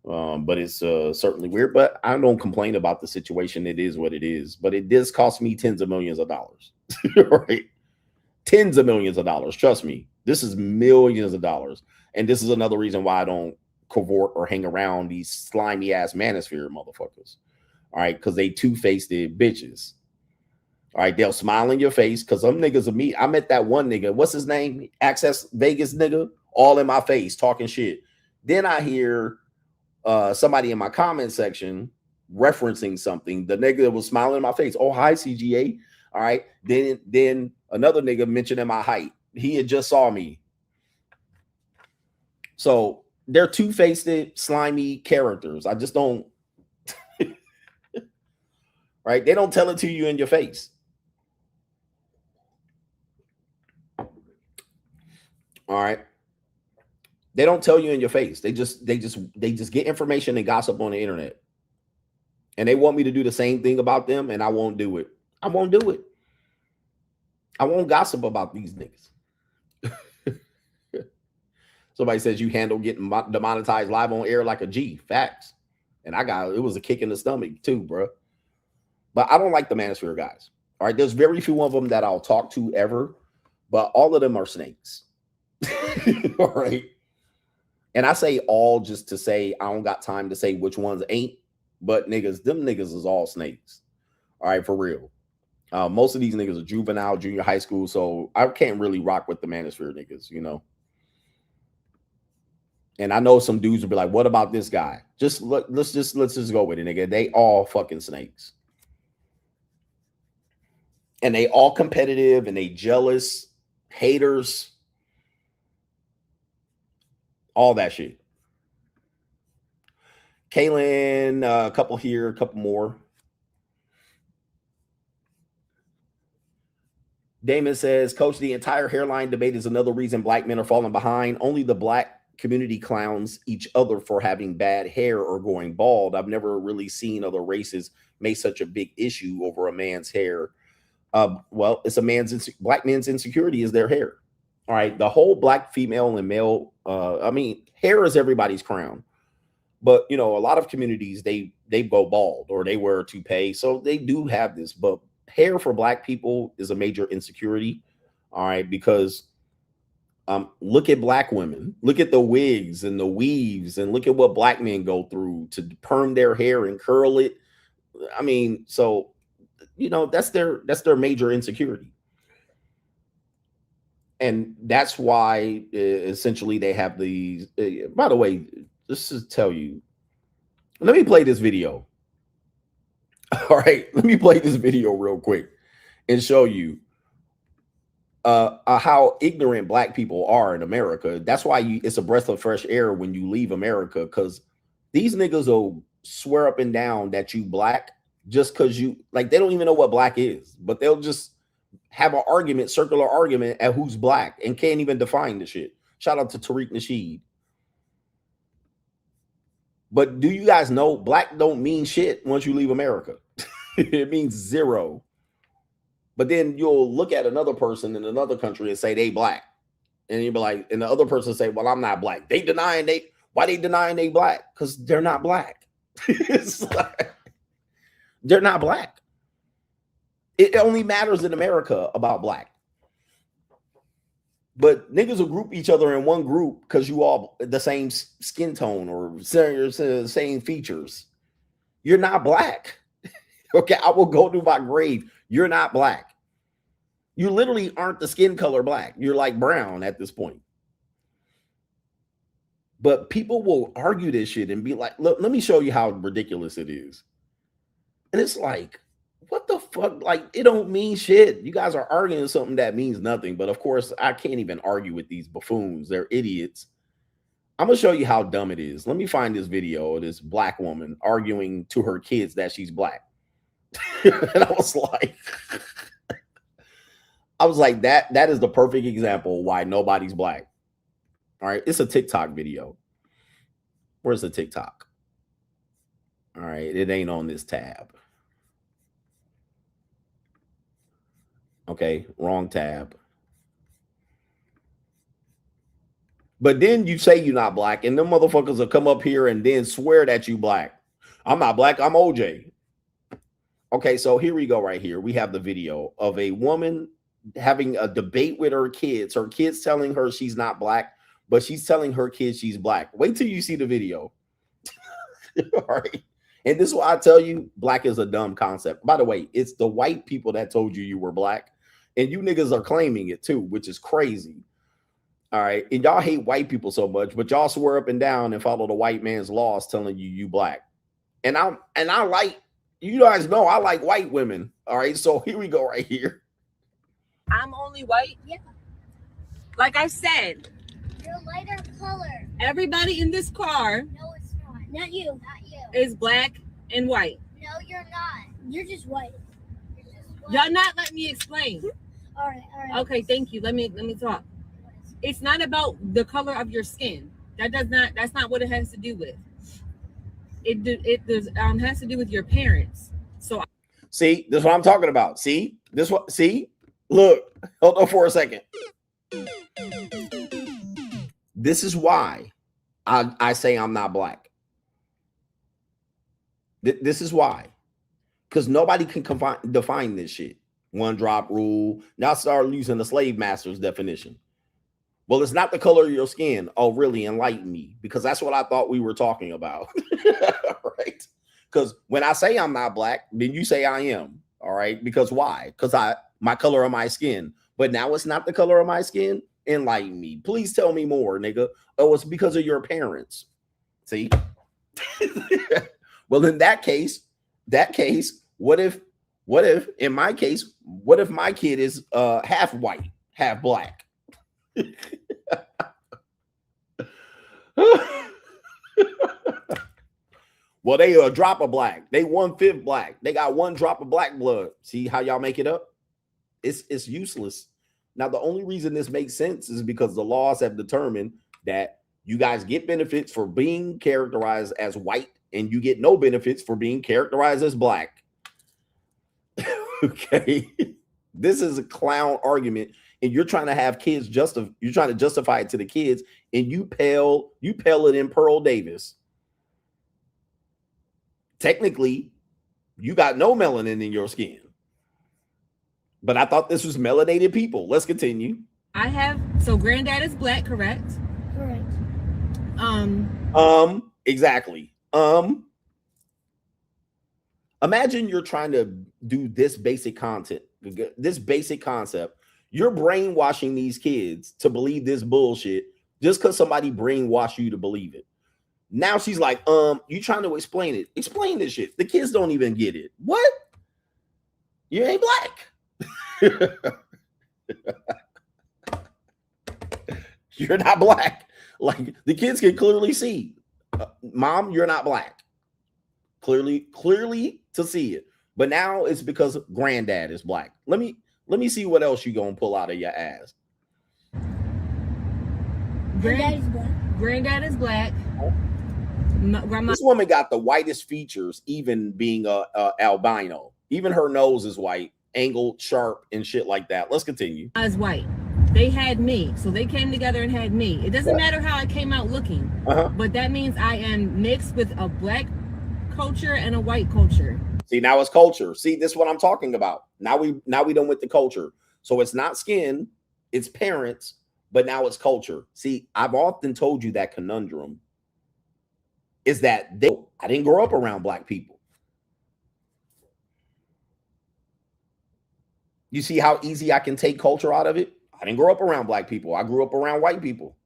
But it's certainly weird. But I don't complain about the situation. It is what it is. But it does cost me tens of millions of dollars. Right? Tens of millions of dollars. Trust me. This is millions of dollars. And this is another reason why I don't cavort or hang around these slimy ass manosphere motherfuckers. All right. Because they two-faced bitches. All right. They'll smile in your face because some niggas are me. I met that one nigga. What's his name? Access Vegas nigga. All in my face talking shit. Then I hear somebody in my comment section referencing something. The nigga was smiling in my face. Oh, hi, CGA. All right. Then another nigga mentioning my height. He had just saw me. So they're two-faced, slimy characters. I just don't. Right? They don't tell it to you in your face. All right. They don't tell you in your face. They just get information and gossip on the internet. And they want me to do the same thing about them, and I won't do it. I won't do it. I won't gossip about these niggas. Somebody says you handle getting demonetized live on air like a G. Facts. And it was a kick in the stomach too, bro. But I don't like the Manosphere guys. All right. There's very few of them that I'll talk to ever, but all of them are snakes. All right. And I say all just to say I don't got time to say which ones ain't, but niggas, them niggas is all snakes. All right, for real. Most of these niggas are juvenile, junior high school, so I can't really rock with the Manosphere niggas, you know. And I know some dudes will be like, "What about this guy?" Let's just go with it, nigga. They all fucking snakes, and they all competitive, and they jealous, haters. All that shit. Kaylin, a couple here, a couple more. Damon says, Coach, the entire hairline debate is another reason black men are falling behind. Only the black community clowns each other for having bad hair or going bald. I've never really seen other races make such a big issue over a man's hair. Well, it's black men's insecurity is their hair. All right. The whole black female and male, hair is everybody's crown. But, you know, a lot of communities, they go bald or they wear a toupee. So they do have this. But hair for black people is a major insecurity. All right. Because look at black women. Look at the wigs and the weaves and look at what black men go through to perm their hair and curl it. I mean, so, you know, that's their major insecurity. And that's why essentially they have these. By the way, just to tell you, let me play this video. All right, let me play this video real quick and show you how ignorant black people are in America. That's why it's a breath of fresh air when you leave America, because these niggas will swear up and down that you black just because you like they don't even know what black is, but they'll just have an argument, circular argument at who's black and can't even define the shit. Shout out to Tariq Nasheed. But do you guys know black don't mean shit once you leave America? It means zero. But then you'll look at another person in another country and say they black. And you'll be like, and the other person say, well, I'm not black. Why they denying they black? Because they're not black. It's like, they're not black. It only matters in America about black. But niggas will group each other in one group because you all the same skin tone or same features. You're not black. Okay, I will go to my grave. You're not black. You literally aren't the skin color black. You're like brown at this point. But people will argue this shit and be like, look, let me show you how ridiculous it is. And it's like, what the fuck? Like, it don't mean shit. You guys are arguing something that means nothing. But of course, I can't even argue with these buffoons. They're idiots. I'm going to show you how dumb it is. Let me find this video of this black woman arguing to her kids that she's black. And I was like, that is the perfect example why nobody's black. All right. It's a TikTok video. Where's the TikTok? All right. It ain't on this tab. Okay, wrong tab. But then you say you're not black, and them motherfuckers will come up here and then swear that you black. I'm not black, I'm OJ. Okay, so here we go right here. We have the video of a woman having a debate with her kids. Her kids telling her she's not black, but she's telling her kids she's black. Wait till you see the video. All right. And this is why I tell you, black is a dumb concept. By the way, it's the white people that told you were black. And you niggas are claiming it too, which is crazy. All right. And y'all hate white people so much, but y'all swear up and down and follow the white man's laws telling you black. And I like, you guys know I like white women. All right. So here we go right here. I'm only white? Yeah. Like I said. You're lighter color. Everybody in this car. No, it's not. Not you. Not you. Is black and white. No, you're not. You're just white. Y'all not letting me explain. All right. Okay, thank you. Let me talk. It's not about the color of your skin. That's not what it has to do with. It has to do with your parents. So see, this is what I'm talking about. See, look, hold on for a second. This is why I say I'm not black. This is why. Because nobody can define this shit. One drop rule. Now start using the slave master's definition. Well, it's not the color of your skin. Oh, really? Enlighten me. Because that's what I thought we were talking about. Right? Because when I say I'm not black, then you say I am. All right? Because why? Because my color of my skin. But now it's not the color of my skin. Enlighten me. Please tell me more, nigga. Oh, it's because of your parents. See? Well, in that case, what if in my case, what if my kid is half white, half black? Well, they a drop of black. They 1/5 black. They got one drop of black blood. See how y'all make it up? It's useless. Now, the only reason this makes sense is because the laws have determined that you guys get benefits for being characterized as white, and you get no benefits for being characterized as black. Okay, this is a clown argument, and you're trying to have kids you're trying to justify it to the kids, and you pale it in Pearl Davis. Technically, you got no melanin in your skin, but I thought this was melanated people. Let's continue. So granddad is black, correct? Correct. Exactly. Imagine you're trying to do this basic concept. You're brainwashing these kids to believe this bullshit just because somebody brainwashed you to believe it. Now she's like, you trying to explain it. Explain this shit. The kids don't even get it. What? You ain't black. You're not black. Like, the kids can clearly see. Mom, you're not black. Clearly to see it. But now it's because granddad is black. Let me see what else you gonna pull out of your ass. Granddad is black. This woman got the whitest features, even being a albino. Even her nose is white, angled, sharp, and shit like that. Let's continue. As white. They had me. So they came together and had me. It doesn't matter how I came out looking, but that means I am mixed with a black culture and a white culture. See, now it's culture. See, this is what I'm talking about. Now we done with the culture. So it's not skin, it's parents, but now it's culture. See, I've often told you that conundrum is that I didn't grow up around black people. You see how easy I can take culture out of it? I didn't grow up around black people. I grew up around white people.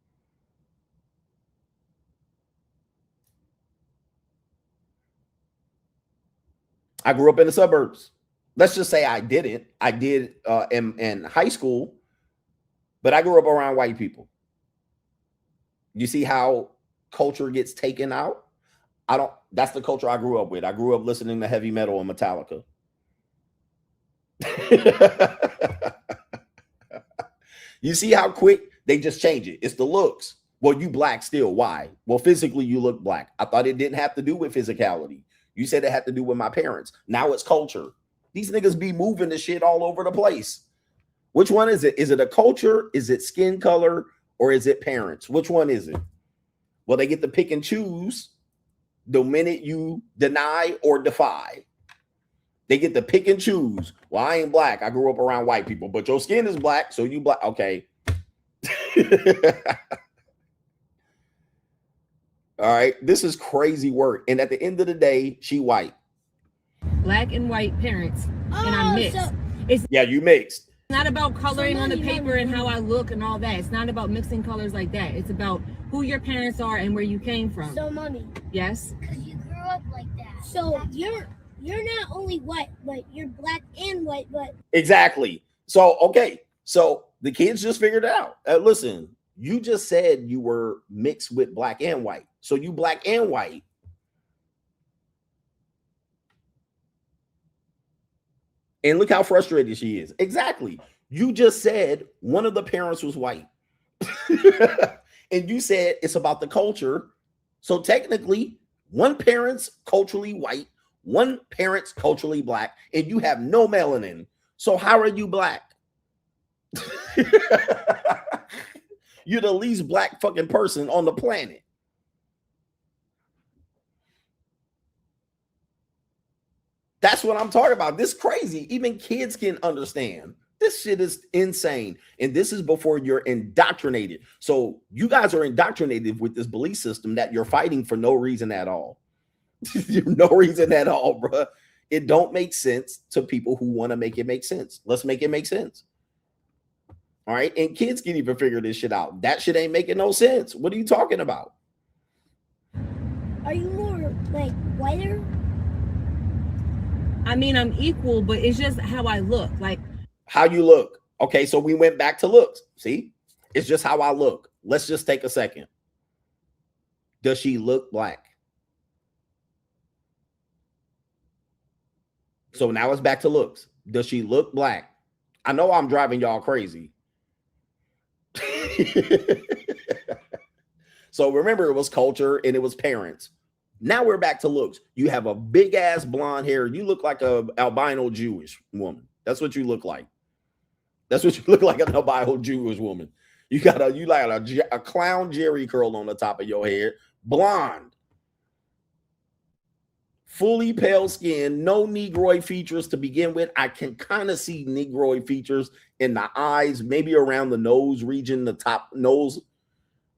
I grew up in the suburbs. Let's just say I didn't. I did in high school, but I grew up around white people. You see how culture gets taken out? That's the culture I grew up with. I grew up listening to heavy metal and Metallica. You see how quick they just change it? It's the looks. Well, you black still. Why? Well, physically you look black. I thought it didn't have to do with physicality. You said it had to do with my parents. Now it's culture. These niggas be moving the shit all over the place. Which one is it? Is it a culture? Is it skin color? Or is it parents? Which one is it? Well, they get to pick and choose the minute you deny or defy. They get to pick and choose. Well, I ain't black. I grew up around white people, but your skin is black, so you black. Okay. All right. This is crazy work. And at the end of the day, she white. Black and white parents. And I'm mixed. Yeah, you mixed. It's not about coloring on the paper and how I look and all that. It's not about mixing colors like that. It's about who your parents are and where you came from. So, mommy. Yes? Because you grew up like that. So you're not only white, but you're black and white, but exactly. So, okay. So the kids just figured it out. Listen, You just said you were mixed with black and white. So you black and white. And look how frustrated she is. Exactly. You just said one of the parents was white. And you said it's about the culture. So technically, one parent's culturally white, one parent's culturally black, and you have no melanin. So how are you black? You're the least black fucking person on the planet. That's what I'm talking about. This crazy. Even kids can understand. This shit is insane. And this is before you're indoctrinated. So you guys are indoctrinated with this belief system that you're fighting for no reason at all. No reason at all, bro. It don't make sense to people who want to make it make sense. Let's make it make sense. All right. And kids can even figure this shit out. That shit ain't making no sense. What are you talking about? Are you more like whiter? I mean, I'm equal, but it's just how I look. Like how you look. Okay, so we went back to looks. See, it's just how I look. Let's just take a second. Does she look black? So now it's back to looks. Does she look black? I know I'm driving y'all crazy. So remember, it was culture and it was parents. Now we're back to looks. You have a big ass blonde hair. You look like a albino Jewish woman. That's what you look like. That's what you look like, an albino Jewish woman. You like a clown Jerry curl on the top of your head. Blonde. Fully pale skin. No Negroid features to begin with. I can kind of see Negroid features in the eyes, maybe around the nose region, the top nose,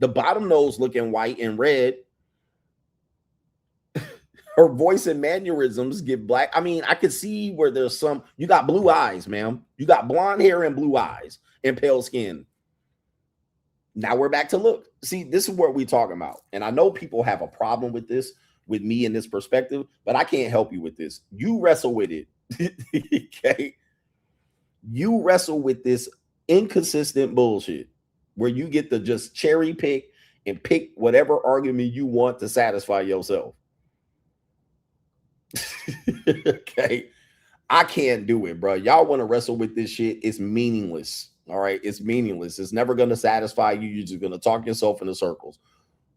the bottom nose looking white and red. Her voice and mannerisms give black. I mean, I could see where there's some. You got blue eyes, ma'am. You got blonde hair and blue eyes and pale skin. Now we're back to look. See, this is what we're talking about. And I know people have a problem with this, with me in this perspective, but I can't help you with this. You wrestle with it. Okay. You wrestle with this inconsistent bullshit where you get to just cherry pick and pick whatever argument you want to satisfy yourself. Okay, I can't do it, bro. Y'all want to wrestle with this shit? It's meaningless. All right, it's meaningless. It's never going to satisfy you. You're just going to talk yourself into circles.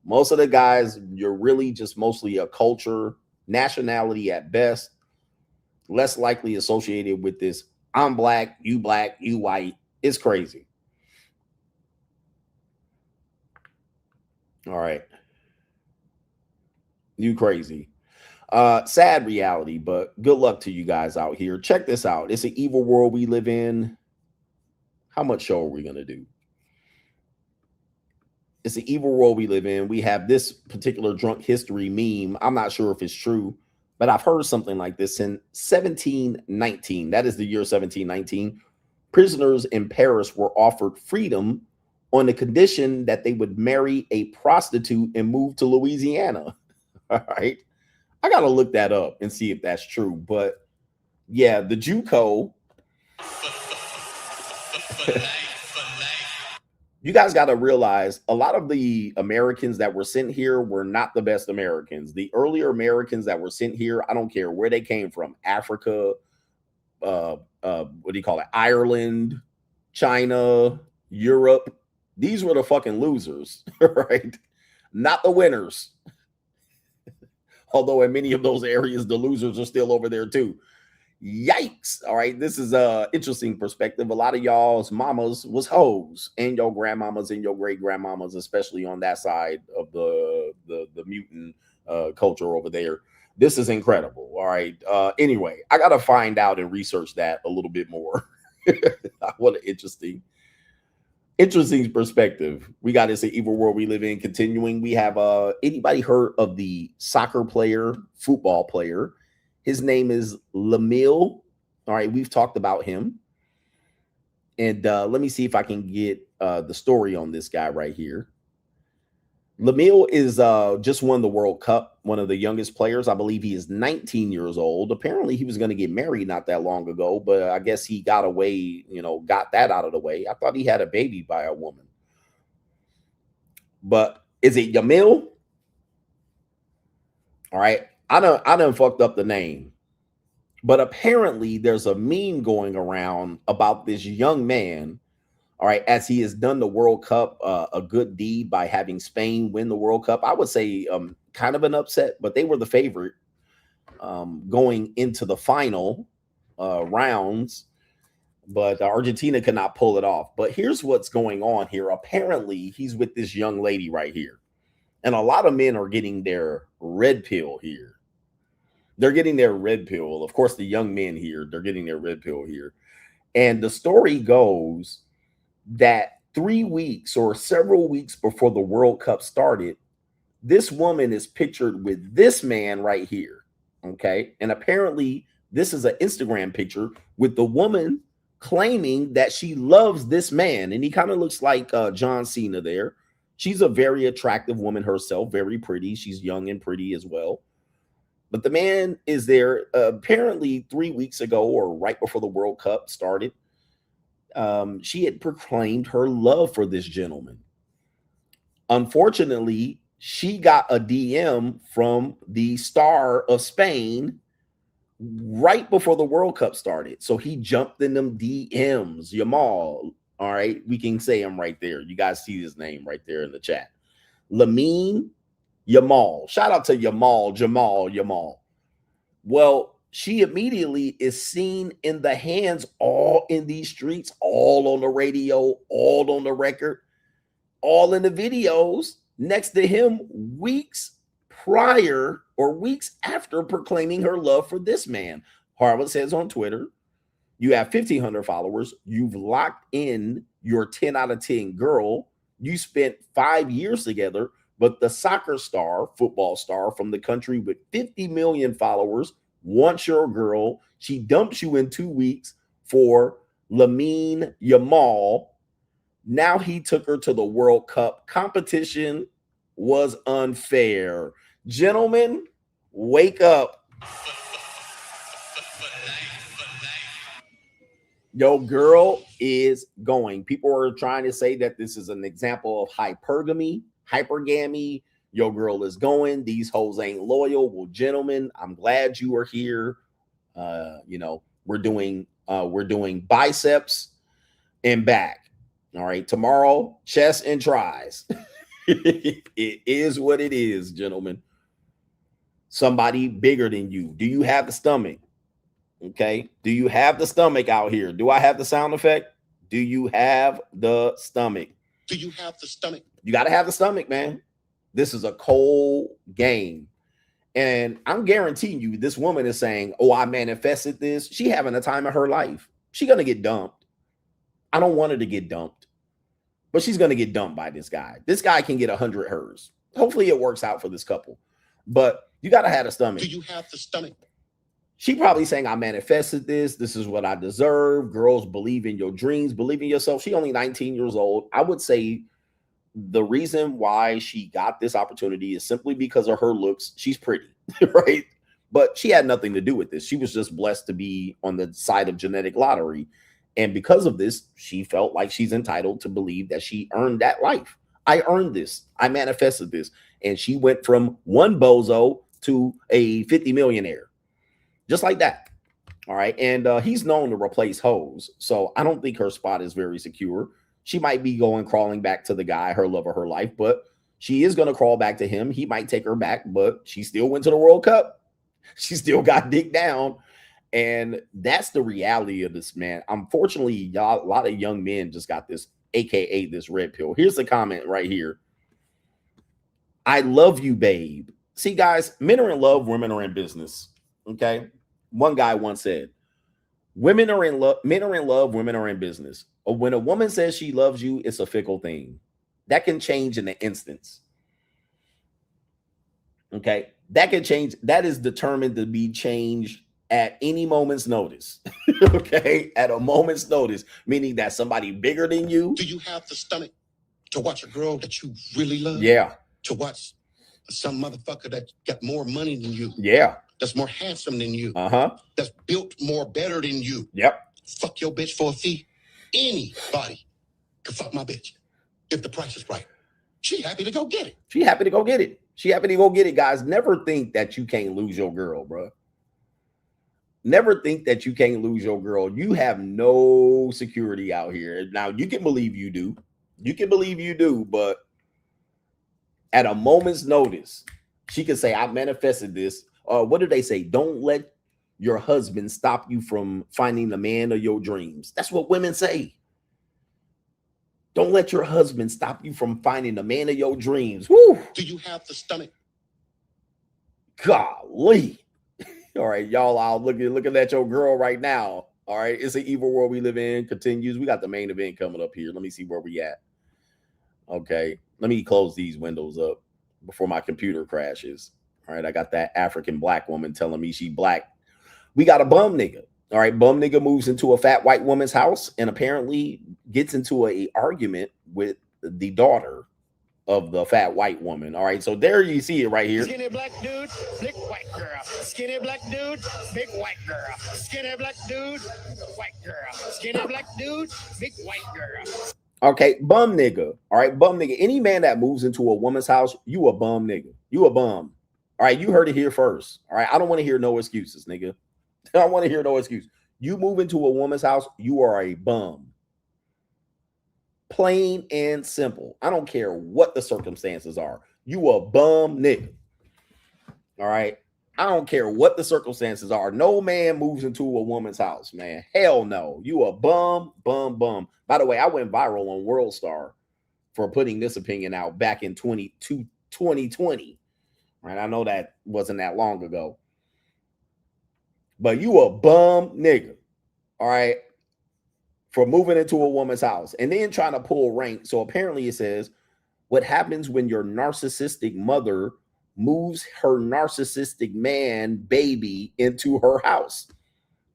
Most of the guys, you're really just mostly a culture, nationality at best, less likely associated with this. I'm black, you white. It's crazy. All right, you crazy. Sad reality, but good luck to you guys out here. Check this out. It's an evil world we live in. How much show are we going to do? It's an evil world we live in. We have this particular drunk history meme. I'm not sure if it's true, but I've heard something like this in 1719. That is the year 1719. Prisoners in Paris were offered freedom on the condition that they would marry a prostitute and move to Louisiana. All right. I got to look that up and see if that's true. But yeah, the JUCO. You guys got to realize a lot of the Americans that were sent here were not the best Americans. The earlier Americans that were sent here, I don't care where they came from, Africa, what do you call it? Ireland, China, Europe. These were the fucking losers, right? Not the winners. Although in many of those areas, the losers are still over there too. Yikes. All right. This is a interesting perspective. A lot of y'all's mamas was hoes, and your grandmamas and your great grandmamas, especially on that side of the mutant culture over there. This is incredible. All right. Anyway, I got to find out and research that a little bit more. What an interesting perspective. We got this evil world we live in. Continuing, we have anybody heard of the football player? His name is Lamille. All right, we've talked about him. And let me see if I can get the story on this guy right here. Lamille is just won the World Cup, one of the youngest players. I believe he is 19 years old. Apparently, he was going to get married not that long ago, but I guess he got away, got that out of the way. I thought he had a baby by a woman. but is it Yamil? All right. I done fucked up the name. But apparently there's a meme going around about this young man, all right, as he has done the World Cup, a good deed by having Spain win the World Cup. I would say kind of an upset, but they were the favorite going into the final rounds. But Argentina could not pull it off. But here's what's going on here. Apparently, he's with this young lady right here. And a lot of men are getting their red pill here. They're getting their red pill. Of course, the young men here, they're getting their red pill here. And the story goes that 3 weeks or several weeks before the World Cup started, this woman is pictured with this man right here. Okay. And apparently, this is an Instagram picture with the woman claiming that she loves this man. And he kind of looks like John Cena there. She's a very attractive woman herself, very pretty. She's young and pretty as well. But the man is there apparently 3 weeks ago or right before the World Cup started. She had proclaimed her love for this gentleman. Unfortunately, she got a DM from the star of Spain right before the World Cup started. So he jumped in them DMs, Yamal. All right, we can say him right there. You guys see his name right there in the chat. Lamine Yamal. Shout out to Jamal. Well, she immediately is seen in the hands, all in these streets, all on the radio, all on the record, all in the videos next to him weeks prior or weeks after proclaiming her love for this man. Harwood says on Twitter, you have 1,500 followers. You've locked in your 10 out of 10 girl. You spent 5 years together. But the soccer star, football star from the country with 50 million followers wants your girl. She dumps you in 2 weeks for Lamine Yamal. Now he took her to the World Cup. Competition was unfair. Gentlemen, wake up. Your girl is going. People are trying to say that this is an example of hypergamy. Your girl is going. These hoes ain't loyal. Well, gentlemen, I'm glad you are here. We're doing biceps and back. All right, tomorrow, chest and tries. It is what it is, gentlemen. Somebody bigger than you. Do you have the stomach? Okay. Do you have the stomach out here? Do I have the sound effect? Do you have the stomach? Do you have the stomach? You got to have the stomach, man. This is a cold game. And I'm guaranteeing you, this woman is saying, oh, I manifested this. She having a time of her life. She's going to get dumped. I don't want her to get dumped, but she's going to get dumped by this guy. This guy can get 100 hers. Hopefully it works out for this couple, but you got to have the stomach. Do you have the stomach? She probably saying, I manifested this. This is what I deserve. Girls, believe in your dreams, believe in yourself. She only 19 years old. I would say the reason why she got this opportunity is simply because of her looks. She's pretty, right? But she had nothing to do with this. She was just blessed to be on the side of genetic lottery. And because of this, she felt like she's entitled to believe that she earned that life. I earned this. I manifested this. And she went from one bozo to a 50 millionaire. Just like that. All right. And he's known to replace hoes. So I don't think her spot is very secure. She might be crawling back to the guy, her love of her life, but she is going to crawl back to him. He might take her back, but she still went to the World Cup. She still got dick down. And that's the reality of this, man. Unfortunately, y'all, a lot of young men just got this, AKA this red pill. Here's the comment right here. I love you, babe. See, guys, men are in love, women are in business. Okay. One guy once said, women are in love, men are in love, women are in business. Or when a woman says she loves you, it's a fickle thing. That can change in an instance. Okay. That can change. That is determined to be changed at any moment's notice. Okay. At a moment's notice, meaning that somebody bigger than you. Do you have the stomach to watch a girl that you really love? Yeah. To watch some motherfucker that got more money than you. Yeah. That's more handsome than you. That's built more better than you. Yep. Fuck your bitch for a fee. Anybody can fuck my bitch if the price is right. She happy to go get it. She happy to go get it. She happy to go get it, guys. Never think that you can't lose your girl, bro. Never think that you can't lose your girl. You have no security out here. Now, you can believe you do. You can believe you do, but at a moment's notice, she can say, I manifested this. What do they say? Don't let your husband stop you from finding the man of your dreams. That's what women say. Don't let your husband stop you from finding the man of your dreams. Woo! Do you have the stomach? Golly. All right, y'all, I'll looking at your girl right now. All right, it's an evil world we live in. Continues. We got the main event coming up here. Let me see where we at. Okay, let me close these windows up before my computer crashes. All right, I got that African black woman telling me she black. We got a bum nigga. All right, bum nigga moves into a fat white woman's house and apparently gets into a argument with the daughter of the fat white woman. All right, so there you see it right here. Skinny black dude, big white girl. Skinny black dude, big white girl. Skinny black dude, white girl. Skinny black dude, big white girl. Okay, bum nigga. All right, bum nigga. Any man that moves into a woman's house, you a bum nigga. You a bum. All right, you heard it here first. All right, I don't want to hear no excuses, nigga. I don't want to hear no excuse. You move into a woman's house, you are a bum. Plain and simple. I don't care what the circumstances are. You a bum nigga. All right. I don't care what the circumstances are. No man moves into a woman's house, man. Hell no. You a bum, bum, bum. By the way, I went viral on World Star for putting this opinion out back in 2020. Right. I know that wasn't that long ago. But you a bum nigga. All right. For moving into a woman's house and then trying to pull rank. So apparently it says, what happens when your narcissistic mother moves her narcissistic man baby into her house?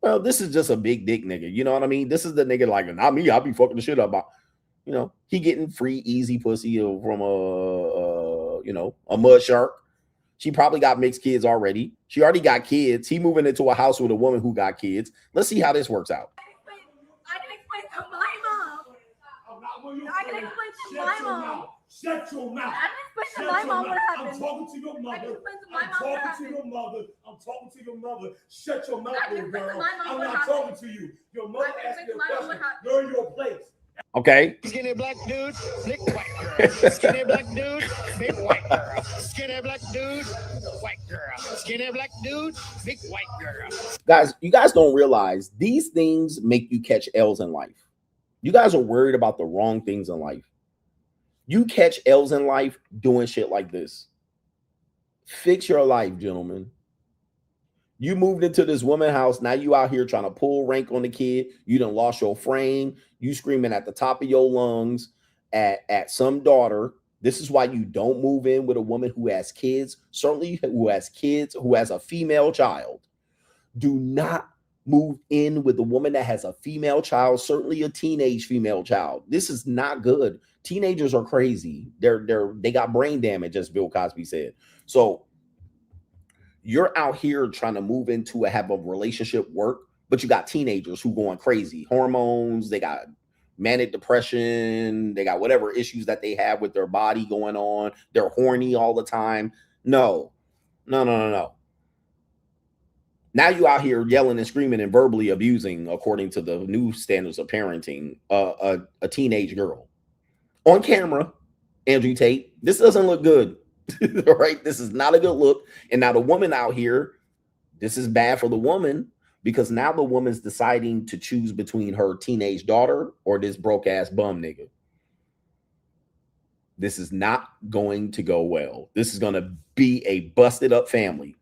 Well, this is just a big dick nigga. You know what I mean? This is the nigga like, not me. I'll be fucking the shit up about, you know, he getting free, easy pussy from a mud shark. She probably got mixed kids already. She already got kids. He moving into a house with a woman who got kids. Let's see how this works out. I can explain to my mom. I can explain to my mom. Shut your mouth. I can explain to my mom what happened. I'm talking to your mother. I can explain to my mom what happened. I'm talking to your mother. Shut your mouth, I can little explain to girl. my mom I'm what not happened. talking to you. Your mother I can asked you explain a to my mom what question. happened. Learn your place. Okay. Skinny black dude, big white girl. Skinny black dude, big white girl. Skinny black dude, white girl. Skinny black dude, big white girl. Guys, you guys don't realize these things make you catch L's in life. You guys are worried about the wrong things in life. You catch L's in life doing shit like this. Fix your life, gentlemen. You moved into this woman's house. Now you out here trying to pull rank on the kid. You done lost your frame. You screaming at the top of your lungs at some daughter. This is why you don't move in with a woman who has kids. Certainly who has kids, who has a female child. Do not move in with a woman that has a female child, certainly a teenage female child. This is not good. Teenagers are crazy. They got brain damage, as Bill Cosby said. So you're out here trying to move into have a relationship work, but you got teenagers who going crazy. Hormones, they got manic depression, they got whatever issues that they have with their body going on. They're horny all the time. No. Now you out here yelling and screaming and verbally abusing, according to the new standards of parenting, a teenage girl. On camera, Andrew Tate, this doesn't look good. All right, this is not a good look. And now the woman out here, this is bad for the woman, because now the woman's deciding to choose between her teenage daughter or this broke ass bum nigga. This is not going to go well. This is going to be a busted up family.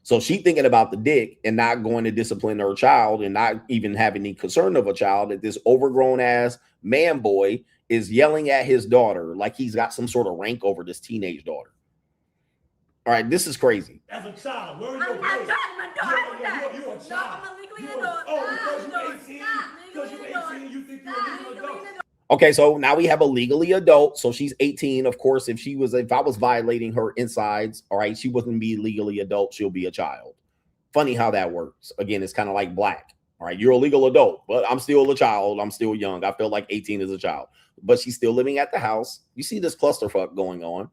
So she thinking about the dick and not going to discipline her child and not even having any concern of a child, that this overgrown ass man boy is yelling at his daughter like he's got some sort of rank over this teenage daughter. All right, this is crazy. As a child, learn your I'm place. not trying to adult. You're a No, child. I'm a legally You're adult. because you're 18, you think you're a legal adult. Okay, so now we have a legally adult. So she's 18. Of course, if I was violating her insides, all right, she wouldn't be legally adult. She'll be a child. Funny how that works. Again, it's kind of like black. All right, you're a legal adult, but I'm still a child. I'm still young. I feel like 18 is a child. but she's still living at the house. You see this clusterfuck going on.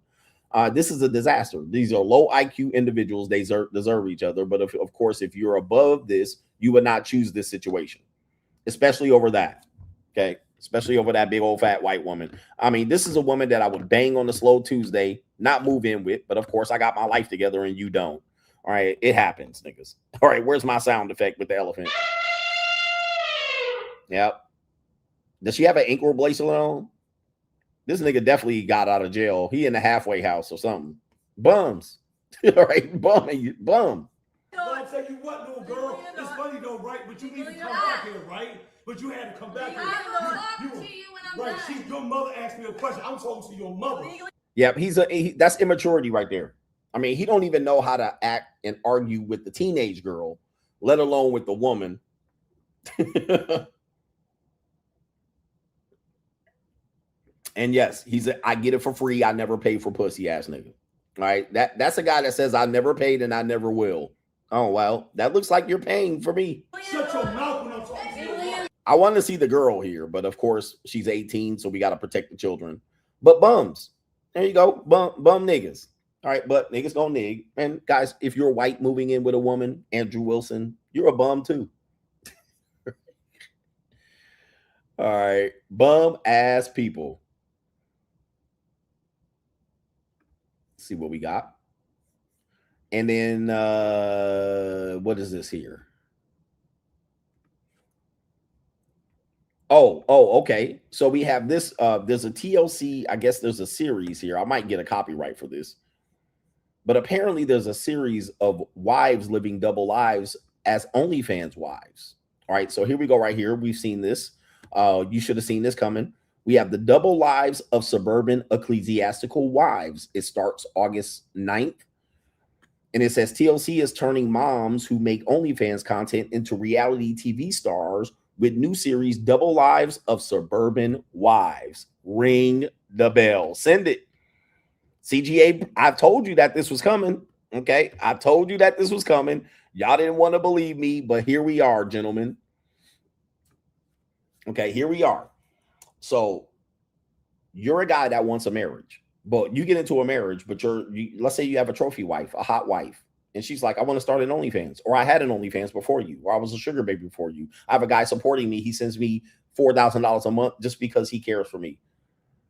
This is a disaster. These are low IQ individuals. They deserve each other. But of course, if you're above this, you would not choose this situation, especially over that. Okay. Especially over that big old fat white woman. I mean, this is a woman that I would bang on a slow Tuesday, not move in with. But of course, I got my life together and you don't. All right. It happens, niggas. All right. Where's my sound effect with the elephant? Yep. Does she have an ankle bracelet on? This nigga definitely got out of jail. He in the halfway house or something. Bums. All right. Bum. I'll tell you what, little girl, it's funny though, right? But you need to come back here, right? But you had to come back here. Right, your mother asked me a question. I'm talking to your mother. Yep, that's immaturity right there. I mean, he don't even know how to act and argue with the teenage girl, let alone with the woman. And yes, I get it for free. I never paid for pussy ass nigga. All right, that's a guy that says I never paid and I never will. Oh, well, that looks like you're paying for me. Shut your mouth when I'm talking to you. I want to see the girl here, but of course she's 18, so we got to protect the children. But bums, there you go, bum niggas. All right, but niggas gonna nig. And guys, if you're white moving in with a woman, Andrew Wilson, you're a bum too. All right, bum ass people. Let's see what we got. And then what is this here? Oh, okay. So we have this. There's a TLC. I guess there's a series here. I might get a copyright for this. But apparently there's a series of wives living double lives as OnlyFans wives. All right. So here we go right here. We've seen this. You should have seen this coming. We have the double lives of suburban ecclesiastical wives. It starts August 9th. And it says TLC is turning moms who make OnlyFans content into reality TV stars with new series, Double Lives of Suburban Wives. Ring the bell. Send it. CGA, I told you that this was coming. Okay. I told you that this was coming. Y'all didn't want to believe me, but here we are, gentlemen. Okay. Here we are. So you're a guy that wants a marriage. But you get into a marriage, but let's say you have a trophy wife, a hot wife, and she's like, I want to start an OnlyFans, or I had an OnlyFans before you, or I was a sugar baby before you. I have a guy supporting me. He sends me $4,000 a month just because he cares for me.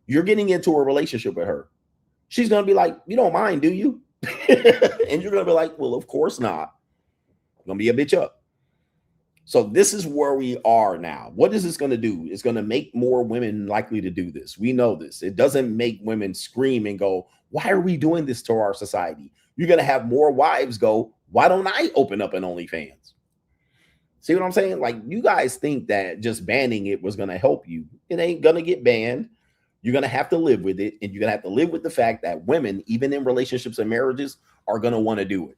You're getting into a relationship with her. She's going to be like, you don't mind, do you? And you're going to be like, well, of course not. I'm going to be a bitch up. So this is where we are now. What is this going to do? It's going to make more women likely to do this. We know this. It doesn't make women scream and go, why are we doing this to our society? You're going to have more wives go, why don't I open up an OnlyFans? See what I'm saying? Like, you guys think that just banning it was going to help you. It ain't going to get banned. You're going to have to live with it. And you're going to have to live with the fact that women, even in relationships and marriages, are going to want to do it.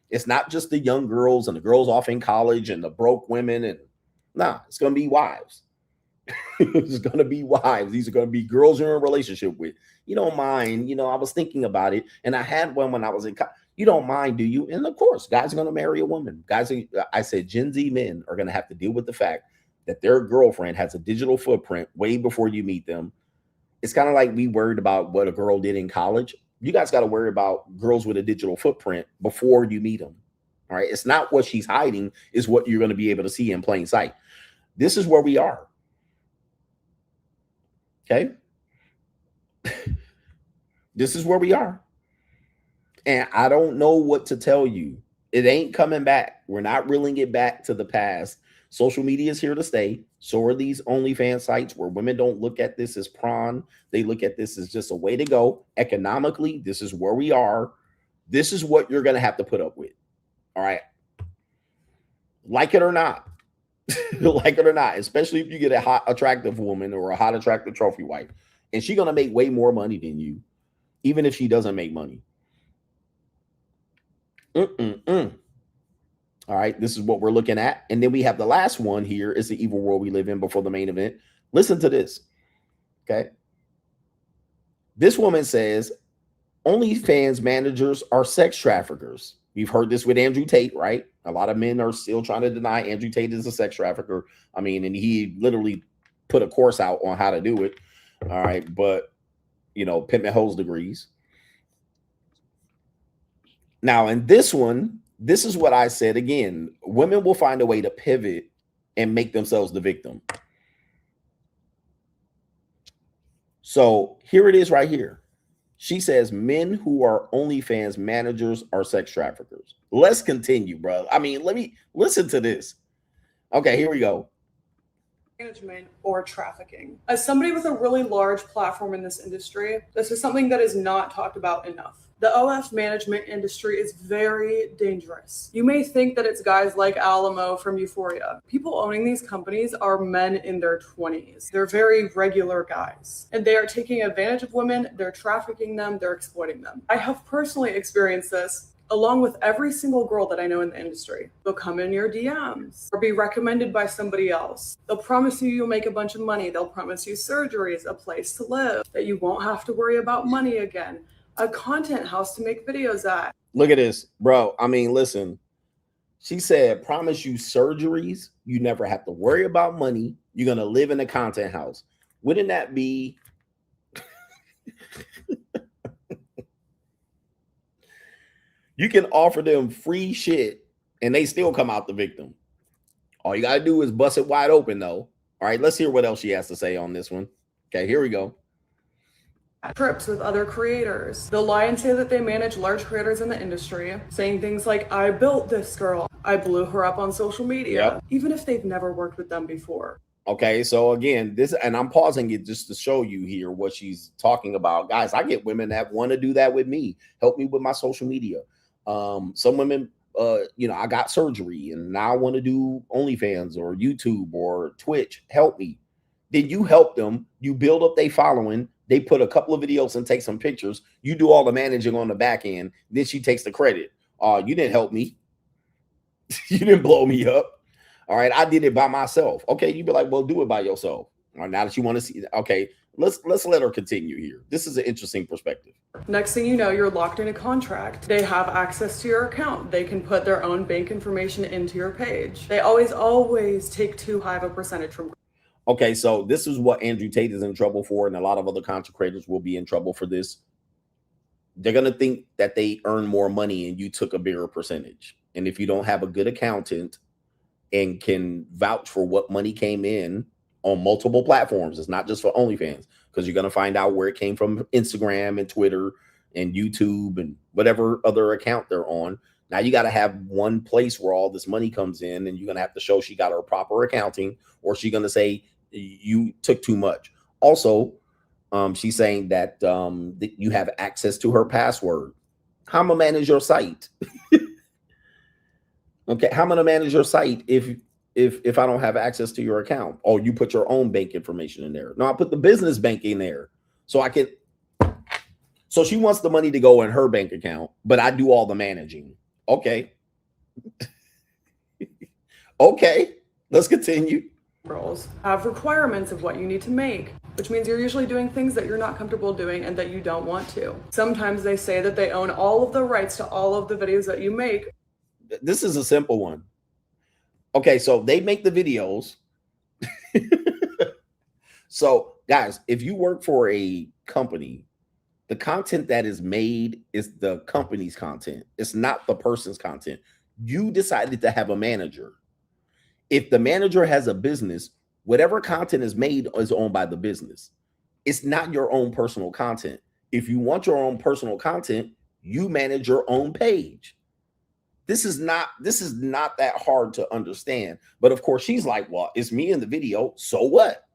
It's not just the young girls and the girls off in college and the broke women. And it's going to be wives. It's going to be wives. These are going to be girls you're in a relationship with. You don't mind. I was thinking about it. And I had one when I was in college. You don't mind, do you? And of course, guys are going to marry a woman. I said Gen Z men are going to have to deal with the fact that their girlfriend has a digital footprint way before you meet them. It's kind of like we worried about what a girl did in college. You guys got to worry about girls with a digital footprint before you meet them. All right. It's not what she's hiding, is what you're going to be able to see in plain sight. This is where we are. Okay. This is where we are. And I don't know what to tell you. It ain't coming back. We're not reeling it back to the past. Social media is here to stay. So are these OnlyFans sites where women don't look at this as prawn. They look at this as just a way to go. Economically, this is where we are. This is what you're going to have to put up with. All right. Like it or not. Like it or not. Especially if you get a hot, attractive woman or a hot, attractive trophy wife. And she's going to make way more money than you. Even if she doesn't make money. All right, this is what we're looking at. And then we have the last one here is the evil world we live in before the main event. Listen to this. Okay. This woman says OnlyFans managers are sex traffickers. You've heard this with Andrew Tate, right? A lot of men are still trying to deny Andrew Tate is a sex trafficker. I mean, and he literally put a course out on how to do it. All right, but you know, pimp and hoes degrees. Now, in this one, this is what I said again. Women will find a way to pivot and make themselves the victim. So here it is right here. She says men who are OnlyFans managers are sex traffickers. Let's continue, bro. I mean, let me listen to this. Okay, here we go. Management or trafficking. As somebody with a really large platform in this industry, this is something that is not talked about enough. The OF management industry is very dangerous. You may think that it's guys like Alamo from Euphoria. People owning these companies are men in their 20s. They're very regular guys. And they are taking advantage of women, they're trafficking them, they're exploiting them. I have personally experienced this along with every single girl that I know in the industry. They'll come in your DMs or be recommended by somebody else. They'll promise you you'll make a bunch of money. They'll promise you surgeries, a place to live, that you won't have to worry about money again, a content house to make videos at. Look at this, bro. I mean, listen, she said, promise you surgeries. You never have to worry about money. You're going to live in a content house. Wouldn't that be... You can offer them free shit and they still come out the victim. All you got to do is bust it wide open, though. All right, let's hear what else she has to say on this one. Okay, here we go. Trips with other creators. They'll lie and say that they manage large creators in the industry, saying things like, I built this girl. I blew her up on social media, even if they've never worked with them before. Okay, so again, this, and I'm pausing it just to show you here what she's talking about. Guys, I get women that want to do that with me. Help me with my social media. Some women, you know, I got surgery and now I want to do OnlyFans or YouTube or Twitch. Help me. Then you help them. You build up their following. They put a couple of videos and take some pictures. You do all the managing on the back end. Then she takes the credit. You didn't help me. You didn't blow me up. All right, I did it by myself. Okay, you'd be like, well, do it by yourself. All right, now that you want to see, okay, let's let her continue here. This is an interesting perspective. Next thing you know, you're locked in a contract. They have access to your account. They can put their own bank information into your page. They always take too high of a percentage from. Okay, so this is what Andrew Tate is in trouble for, and a lot of other content creators will be in trouble for this. They're going to think that they earn more money and you took a bigger percentage. And if you don't have a good accountant and can vouch for what money came in on multiple platforms, it's not just for OnlyFans, because you're going to find out where it came from Instagram and Twitter and YouTube and whatever other account they're on. Now you got to have one place where all this money comes in, and you're going to have to show she got her proper accounting, or she's going to say you took too much. Also, she's saying that, that you have access to her password. How am I manage your site? Okay, how am I gonna manage your site if I don't have access to your account? Oh, you put your own bank information in there. No, I put the business bank in there so I can. So she wants the money to go in her bank account, but I do all the managing. Okay. Okay, let's continue. Girls have requirements of what you need to make, which means you're usually doing things that you're not comfortable doing and that you don't want to. Sometimes they say that they own all of the rights to all of the videos that you make. This is a simple one. Okay, so they make the videos. So, guys, if you work for a company, the content that is made is the company's content. It's not the person's content. You decided to have a manager. If the manager has a business, whatever content is made is owned by the business. It's not your own personal content. If you want your own personal content, you manage your own page. This is not that hard to understand. But of course, she's like, well, it's me in the video. So what?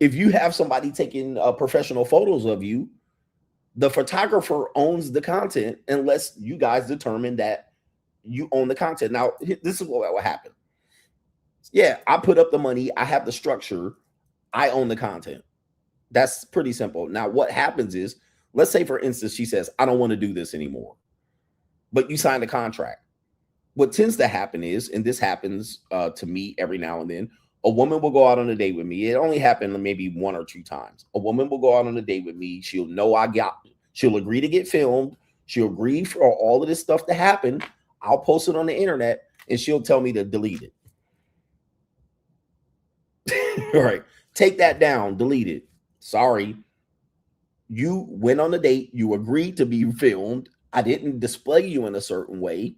If you have somebody taking professional photos of you, the photographer owns the content unless you guys determine that you own the content. Now, this is what will happen. Yeah, I put up the money. I have the structure. I own the content. That's pretty simple. Now, what happens is, let's say, for instance, she says, I don't want to do this anymore. But you signed a contract. What tends to happen is, and this happens to me every now and then, a woman will go out on a date with me. It only happened maybe 1 or 2 times. A woman will go out on a date with me. She'll know she'll agree to get filmed. She'll agree for all of this stuff to happen. I'll post it on the internet and she'll tell me to delete it. All right. Take that down, delete it. Sorry. You went on a date. You agreed to be filmed. I didn't display you in a certain way.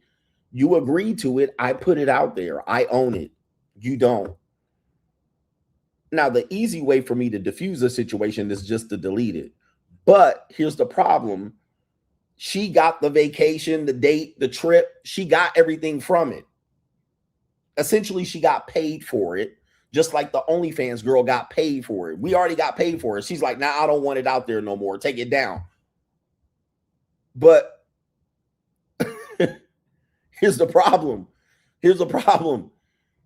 You agreed to it. I put it out there. I own it. You don't. Now, the easy way for me to diffuse the situation is just to delete it. But here's the problem. She got the vacation, the date, the trip. She got everything from it. Essentially, she got paid for it, just like the OnlyFans girl got paid for it. We already got paid for it. She's like, nah, I don't want it out there no more. Take it down. But here's the problem. Here's the problem.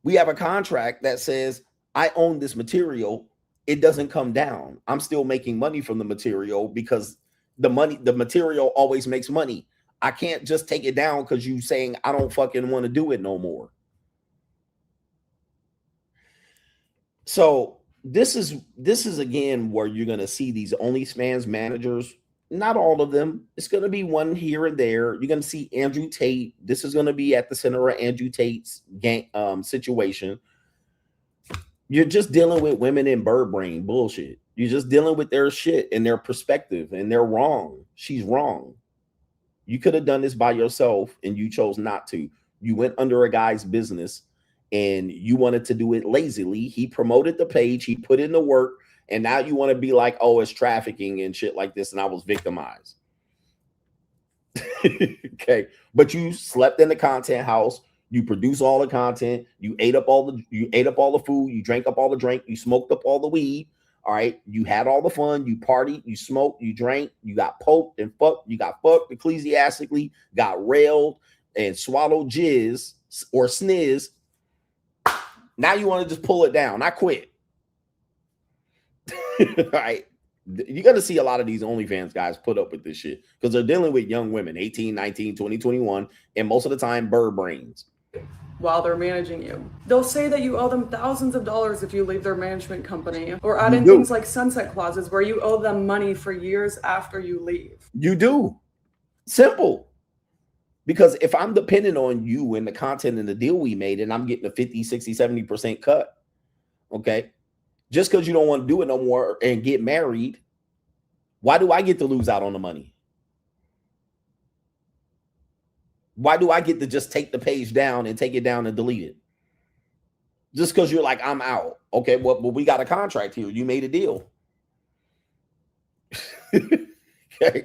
We have a contract that says, I own this material. It doesn't come down. I'm still making money from the material because the material always makes money. I can't just take it down because you saying I don't fucking want to do it no more. So this is again where you're gonna see these OnlyFans managers. Not all of them. It's gonna be one here and there. You're gonna see Andrew Tate. This is gonna be at the center of Andrew Tate's gang situation. You're just dealing with women in bird brain bullshit. You're just dealing with their shit and their perspective, and they're wrong. She's wrong. You could have done this by yourself, and you chose not to. You went under a guy's business, and you wanted to do it lazily. He promoted the page. He put in the work, and now you want to be like, oh, it's trafficking and shit like this, and I was victimized. Okay, but you slept in the content house. You produce all the content. You ate up all the food. You drank up all the drink. You smoked up all the weed. All right. You had all the fun. You partied. You smoked. You drank. You got poked and fucked. You got fucked ecclesiastically. Got railed and swallowed jizz or sniz. Now you want to just pull it down. I quit. All right. You're going to see a lot of these OnlyFans guys put up with this shit because they're dealing with young women, 18, 19, 20, 21, and most of the time bird brains. While they're managing you, they'll say that you owe them thousands of dollars if you leave their management company, or add in things like sunset clauses where you owe them money for years after you leave. You do. Simple. Because if I'm dependent on you and the content and the deal we made, and I'm getting a 50, 60, 70% cut, okay, just because you don't want to do it no more and get married, why do I get to lose out on the money? Why do I get to just take the page down and take it down and delete it? Just because you're like, I'm out. Okay, well, we got a contract here. You made a deal. Okay.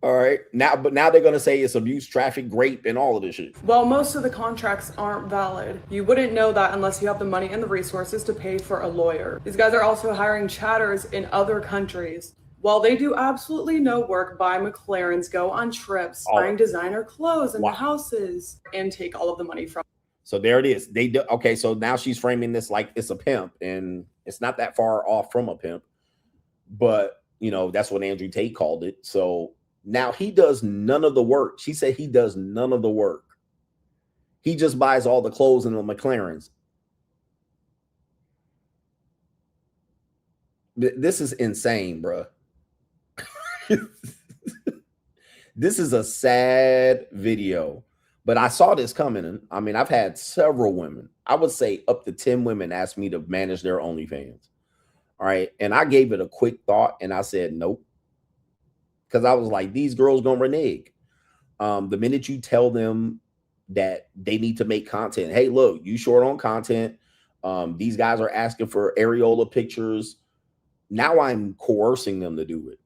All right. Now they're going to say it's abuse, traffic, rape, and all of this shit. Well, most of the contracts aren't valid. You wouldn't know that unless you have the money and the resources to pay for a lawyer. These guys are also hiring chatters in other countries. While they do absolutely no work, buy McLarens, go on trips, buying designer clothes and houses, and take all of the money from. So there it is. They do. Okay, so now she's framing this like it's a pimp, and it's not that far off from a pimp. But, you know, that's what Andrew Tate called it. So now he does none of the work. She said he does none of the work. He just buys all the clothes and the McLarens. This is insane, bro. This is a sad video, but I saw this coming. I mean, I've had several women, I would say up to 10 women ask me to manage their OnlyFans. All right. And I gave it a quick thought and I said, nope. Because I was like, these girls gonna renege. The minute you tell them that they need to make content, hey, look, you short on content. These guys are asking for areola pictures. Now I'm coercing them to do it,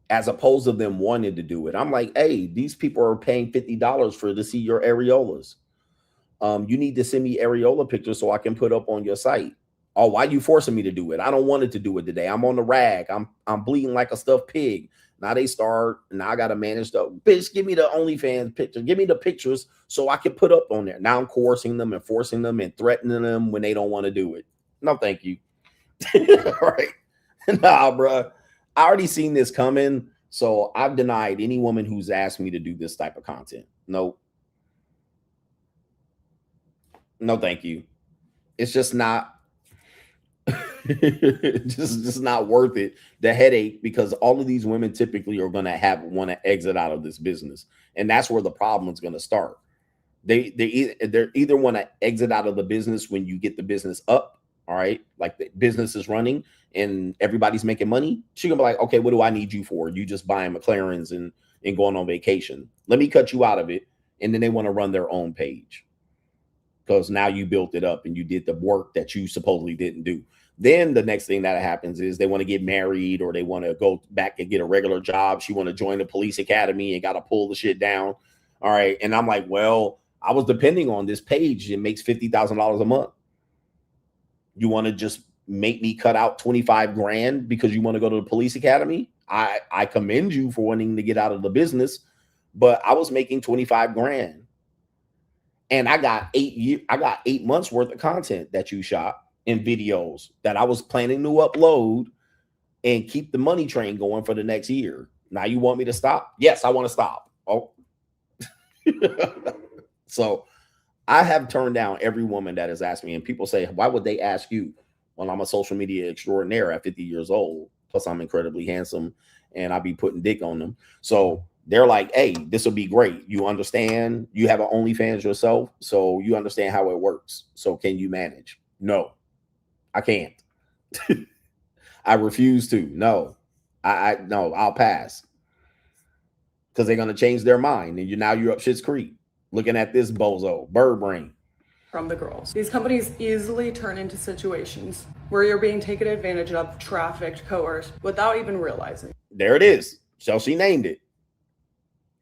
as opposed to them wanting to do it. I'm like, hey, these people are paying $50 to see your areolas. You need to send me areola pictures so I can put up on your site. Oh, why are you forcing me to do it? I don't want it to do it today. I'm on the rag. I'm bleeding like a stuffed pig. Now they start, now I got to manage the, bitch, give me the OnlyFans picture. Give me the pictures so I can put up on there. Now I'm coercing them and forcing them and threatening them when they don't want to do it. No, thank you. All right. Nah, bro. I already seen this coming. So I've denied any woman who's asked me to do this type of content. No. No, thank you. It's just not. just not worth it, the headache, because all of these women typically are going to want to exit out of this business, and that's where the problem is going to start. They either want to exit out of the business when you get the business up, all right, like the business is running and everybody's making money, she's gonna be like, okay, what do I need you for? You just buying McLarens and going on vacation. Let me cut you out of it. And then they want to run their own page because now you built it up and you did the work that you supposedly didn't do. Then the next thing that happens is they want to get married or they want to go back and get a regular job. She want to join the police academy and got to pull the shit down. All right. And I'm like, well, I was depending on this page. It makes $50,000 a month. You want to just make me cut out 25 grand because you want to go to the police academy? I commend you for wanting to get out of the business, but I was making 25 grand. And I got 8 months worth of content that you shot in videos that I was planning to upload and keep the money train going for the next year. Now you want me to stop? Yes, I want to stop. Oh. So I have turned down every woman that has asked me, and people say, why would they ask you? Well, I'm a social media extraordinaire at 50 years old. Plus I'm incredibly handsome and I be putting dick on them. So they're like, hey, this will be great. You understand you have an OnlyFans yourself, so you understand how it works. So can you manage? No, I can't. I refuse to. No, no, I'll pass. Because they're going to change their mind. And now you're up Shit's Creek looking at this bozo, bird brain. From the girls. These companies easily turn into situations where you're being taken advantage of, trafficked, coerced, without even realizing. There it is. So she named it.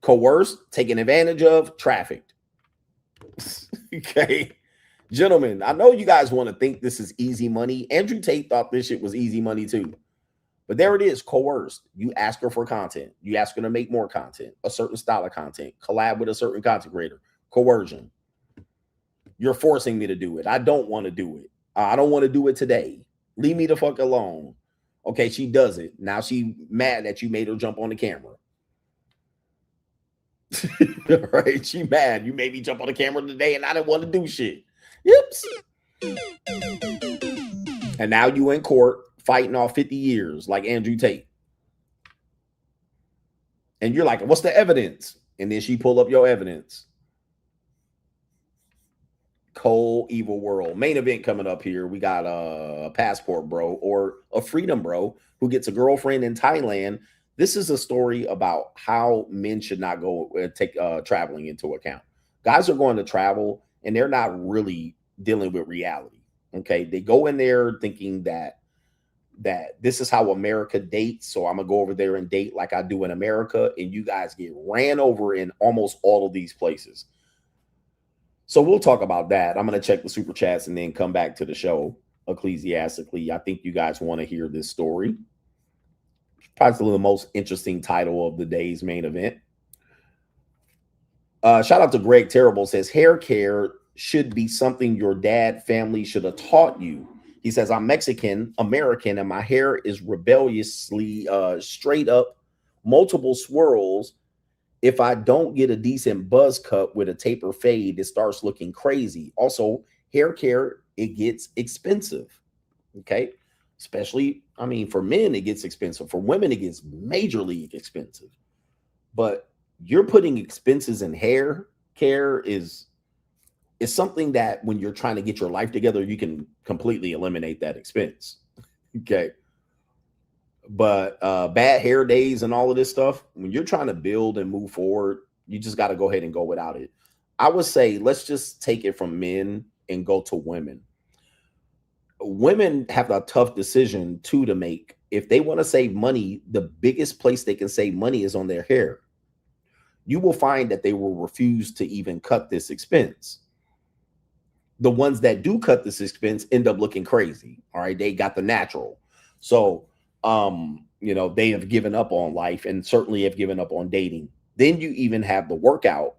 Coerced, taken advantage of, trafficked. Okay. Gentlemen, I know you guys want to think this is easy money. Andrew Tate thought this shit was easy money too. But there it is, coerced. You ask her for content. You ask her to make more content, a certain style of content, collab with a certain content creator. Coercion. You're forcing me to do it. I don't want to do it. I don't want to do it today. Leave me the fuck alone. Okay, she does it. Now she mad that you made her jump on the camera. Right? She mad. You made me jump on the camera today and I didn't want to do shit. Yips. And now you in court fighting off 50 years like Andrew Tate. And you're like, what's the evidence? And then she pull up your evidence. Cold, evil world. Main event coming up here. We got a passport bro or a freedom bro who gets a girlfriend in Thailand. This is a story about how men should not go take traveling into account. Guys are going to travel and they're not really dealing with reality. Okay. They go in there thinking that this is how America dates. So I'm going to go over there and date like I do in America. And you guys get ran over in almost all of these places. So we'll talk about that. I'm going to check the super chats and then come back to the show ecclesiastically. I think you guys want to hear this story. Probably the most interesting title of the day's main event. Shout out to Greg Terrible, says hair care should be something your dad family should have taught you. He says, I'm Mexican American and my hair is rebelliously straight up, multiple swirls. If I don't get a decent buzz cut with a taper fade, it starts looking crazy. Also, hair care, it gets expensive. Okay. Especially, I mean, for men, it gets expensive. For women, it gets majorly expensive. But you're putting expenses in hair care is something that when you're trying to get your life together, you can completely eliminate that expense. Okay. But bad hair days and all of this stuff, when you're trying to build and move forward, you just got to go ahead and go without it. I would say let's just take it from men and go to women. Women have a tough decision too to make. If they want to save money, the biggest place they can save money is on their hair. You will find that they will refuse to even cut this expense. The ones that do cut this expense end up looking crazy. All right. They got the natural. So, they have given up on life and certainly have given up on dating. Then you even have the workout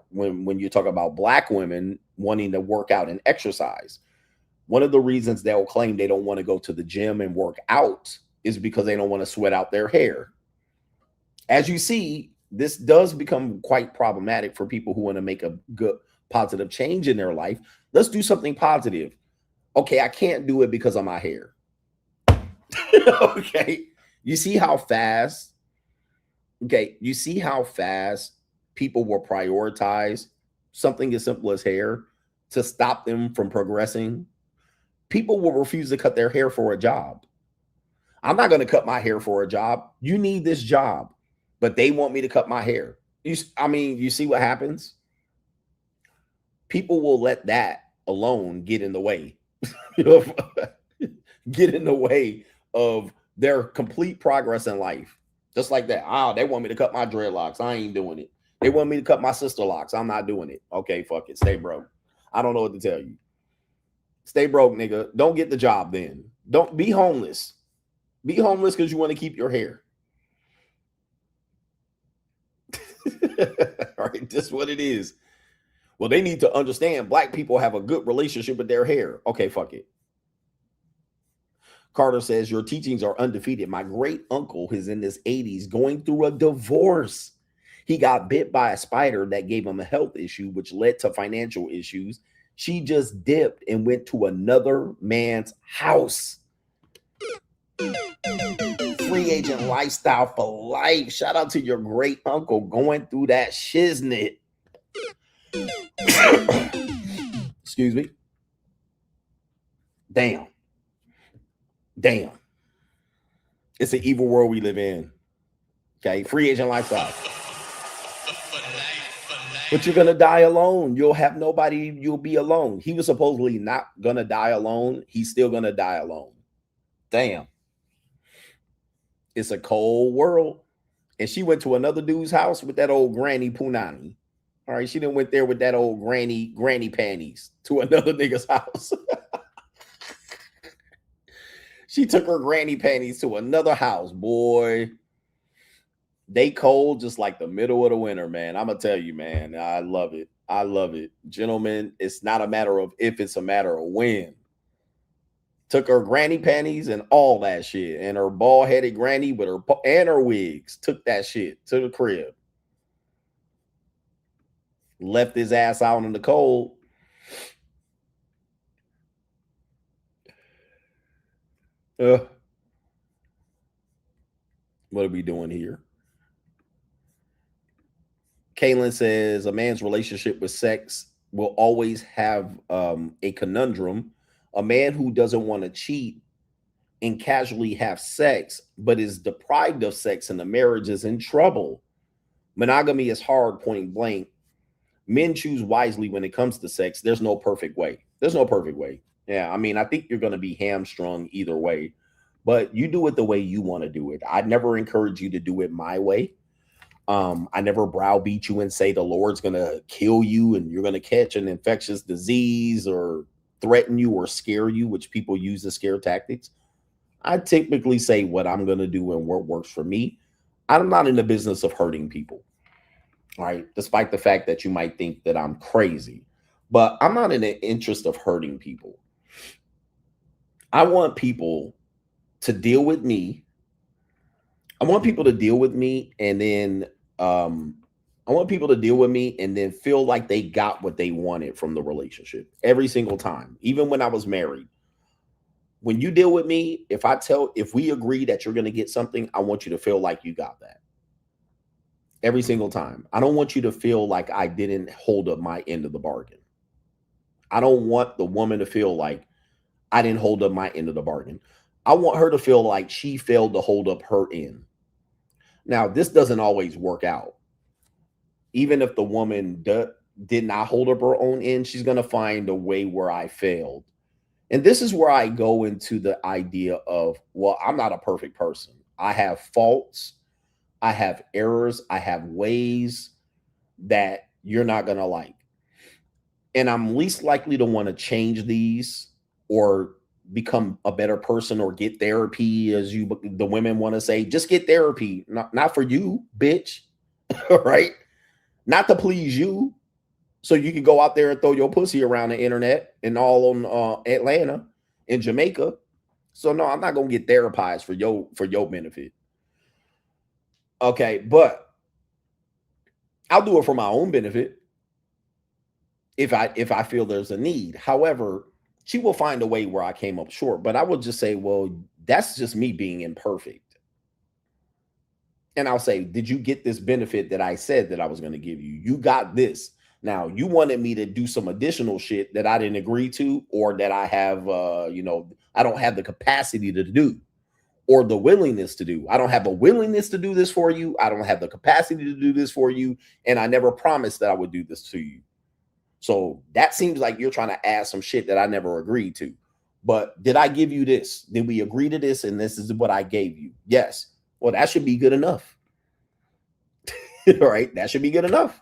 when you talk about Black women wanting to work out and exercise. One of the reasons they'll claim they don't want to go to the gym and work out is because they don't want to sweat out their hair. As you see, this does become quite problematic for people who want to make a good positive change in their life. Let's do something positive. Okay, I can't do it because of my hair. Okay. You see how fast people will prioritize something as simple as hair to stop them from progressing. People will refuse to cut their hair for a job. I'm not going to cut my hair for a job. You need this job, but they want me to cut my hair. You see what happens? People will let that alone get in the way. Get in the way of their complete progress in life. Just like that. They want me to cut my dreadlocks. I ain't doing it. They want me to cut my sister locks. I'm not doing it. Okay, fuck it. Stay broke. I don't know what to tell you. Stay broke, nigga. Don't get the job then. Don't be homeless. Be homeless because you want to keep your hair. All right, that's what it is. Well, they need to understand black people have a good relationship with their hair. Okay, fuck it. Carter says, your teachings are undefeated. My great uncle is in his 80s going through a divorce. He got bit by a spider that gave him a health issue, which led to financial issues. She just dipped and went to another man's house. Free agent lifestyle for life. Shout out to your great uncle going through that shiznit. Excuse me. Damn. It's an evil world we live in. Okay, free agent lifestyle. But you're gonna die alone. You'll have nobody. You'll be alone. He was supposedly not gonna die alone. He's still gonna die alone. Damn. It's a cold world. And she went to another dude's house with that old granny punani. All right, she didn't went there with that old granny panties to another nigga's house. She took her granny panties to another house, boy. They cold just like the middle of the winter, man. I'm going to tell you, man, I love it. I love it. Gentlemen, it's not a matter of if, it's a matter of when. Took her granny panties and all that shit. And her bald-headed granny with her and her wigs. Took that shit to the crib. Left his ass out in the cold. What are we doing here? Kaylin says a man's relationship with sex will always have a conundrum. A man who doesn't want to cheat and casually have sex, but is deprived of sex in the marriage is in trouble. Monogamy is hard, point blank. Men choose wisely when it comes to sex. There's no perfect way. There's no perfect way. Yeah, I mean, I think you're going to be hamstrung either way, but you do it the way you want to do it. I'd never encourage you to do it my way. I never browbeat you and say the Lord's going to kill you and you're going to catch an infectious disease or threaten you or scare you, which people use as scare tactics. I typically say what I'm going to do and what works for me. I'm not in the business of hurting people. All right. Despite the fact that you might think that I'm crazy, but I'm not in the interest of hurting people. I want people to deal with me. I want people to deal with me and then feel like they got what they wanted from the relationship every single time. Even when I was married, when you deal with me, if we agree that you're going to get something, I want you to feel like you got that every single time. I don't want you to feel like I didn't hold up my end of the bargain. I don't want the woman to feel like I didn't hold up my end of the bargain. I want her to feel like she failed to hold up her end. Now, this doesn't always work out. Even if the woman did not hold up her own end, she's going to find a way where I failed. And this is where I go into the idea of, well, I'm not a perfect person. I have faults. I have errors. I have ways that you're not going to like. And I'm least likely to want to change these or become a better person or get therapy, as the women want to say. Just get therapy. Not for you, bitch. Right? Not to please you. So you can go out there and throw your pussy around the internet and all on Atlanta and Jamaica. So no, I'm not going to get therapized for your benefit. Okay, but I'll do it for my own benefit if I feel there's a need. However, she will find a way where I came up short, but I will just say, well, that's just me being imperfect. And I'll say, did you get this benefit that I said that I was going to give you? You got this. Now, you wanted me to do some additional shit that I didn't agree to, or that I have, I don't have the capacity to do, or the willingness to do. I don't have a willingness to do this for you. I don't have the capacity to do this for you. And I never promised that I would do this to you. So that seems like you're trying to add some shit that I never agreed to. But did I give you this? Did we agree to this? And this is what I gave you? Yes. Well, that should be good enough. All right. That should be good enough.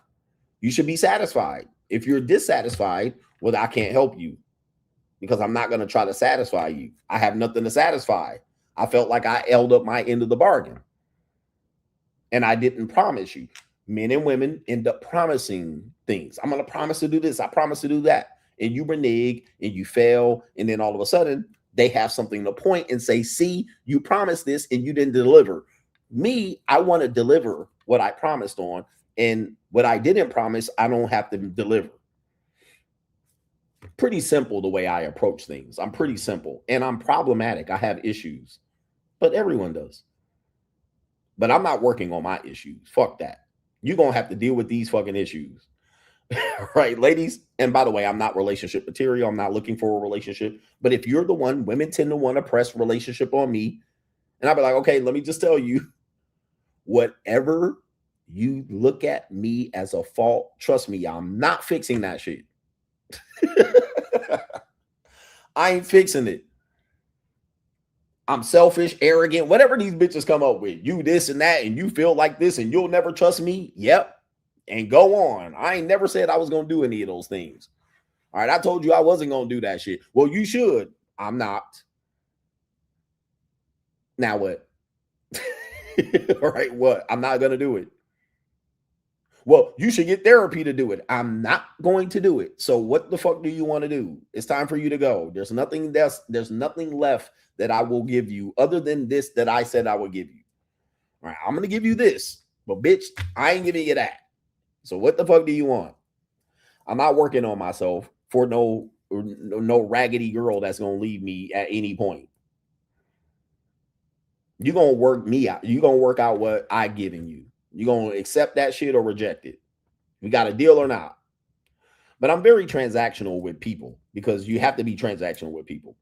You should be satisfied. If you're dissatisfied, well, I can't help you because I'm not going to try to satisfy you. I have nothing to satisfy. I felt like I held up my end of the bargain. And I didn't promise you. Men and women end up promising things. I'm going to promise to do this. I promise to do that. And you renege and you fail. And then all of a sudden, they have something to point and say, see, you promised this and you didn't deliver. Me, I want to deliver what I promised on. And what I didn't promise, I don't have to deliver. Pretty simple the way I approach things. I'm pretty simple. And I'm problematic. I have issues. But everyone does. But I'm not working on my issues. Fuck that. You're going to have to deal with these fucking issues. Right, ladies? And by the way, I'm not relationship material. I'm not looking for a relationship. But if you're the one, women tend to want to press relationship on me. And I'll be like, okay, let me just tell you, whatever you look at me as a fault, trust me, I'm not fixing that shit. I ain't fixing it. I'm selfish, arrogant, whatever these bitches come up with. You this and that, and you feel like this, and you'll never trust me. Yep. And go on. I ain't never said I was going to do any of those things. All right. I told you I wasn't going to do that shit. Well, you should. I'm not. Now what? All right. What? I'm not going to do it. Well, you should get therapy to do it. I'm not going to do it. So what the fuck do you want to do? It's time for you to go. There's nothing left that I will give you other than this that I said I would give you. All right. I'm going to give you this, but bitch, I ain't giving you that. So what the fuck do you want? I'm not working on myself for no raggedy girl that's going to leave me at any point. You're going to work me out. You're going to work out what I giving you. You're going to accept that shit or reject it. We got a deal or not. But I'm very transactional with people because you have to be transactional with people.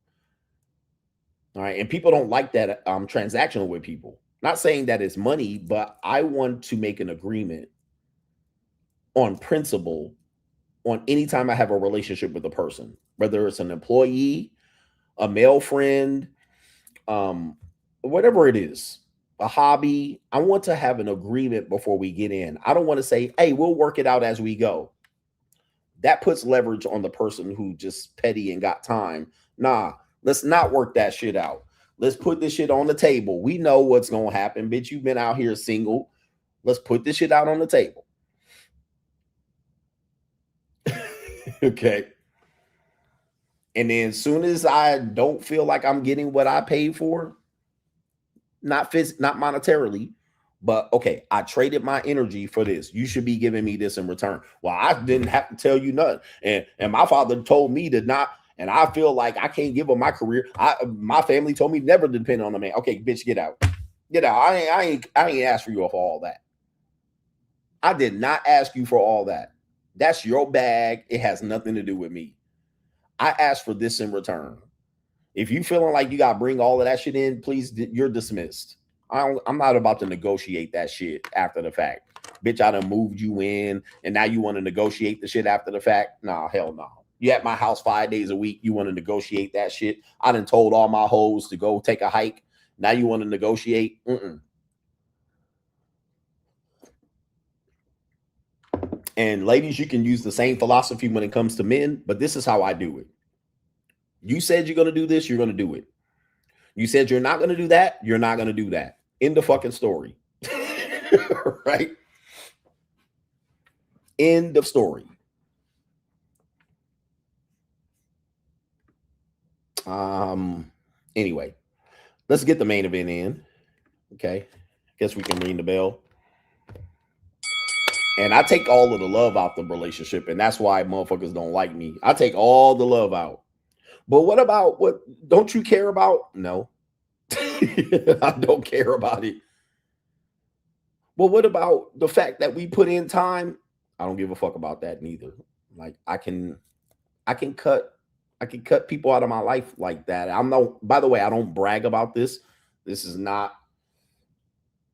All right. And people don't like that I'm transactional with people. Not saying that it's money, but I want to make an agreement on principle on any time I have a relationship with a person, whether it's an employee, a male friend, whatever it is, a hobby. I want to have an agreement before we get in. I don't want to say, hey, we'll work it out as we go. That puts leverage on the person who just petty and got time. Nah, let's not work that shit out. Let's put this shit on the table. We know what's going to happen. Bitch, you've been out here single. Let's put this shit out on the table. Okay. And then as soon as I don't feel like I'm getting what I paid for, not monetarily, but okay, I traded my energy for this. You should be giving me this in return. Well, I didn't have to tell you nothing. And my father told me to not, and I feel like I can't give up my career. My family told me never to depend on a man. Okay, bitch, get out. Get out. I ain't asked for you for all that. I did not ask you for all that. That's your bag. It has nothing to do with me. I asked for this in return. If you feeling like you got to bring all of that shit in, please, you're dismissed. I'm not about to negotiate that shit after the fact. Bitch, I done moved you in, and now you want to negotiate the shit after the fact? Nah, hell no. You at my house 5 days a week. You want to negotiate that shit? I done told all my hoes to go take a hike. Now you want to negotiate? Mm-mm. And ladies, you can use the same philosophy when it comes to men, but this is how I do it. You said you're going to do this, you're going to do it. You said you're not going to do that, you're not going to do that. End of fucking story. Right? End of story. Anyway, let's get the main event in. Okay. Guess we can ring the bell. And I take all of the love out the relationship, and that's why motherfuckers don't like me. I take all the love out. But what about what don't you care about? No. I don't care about it. But what about the fact that we put in time I don't give a fuck about that neither. Like I can cut people out of my life like that. By the way, I don't brag about this. This is not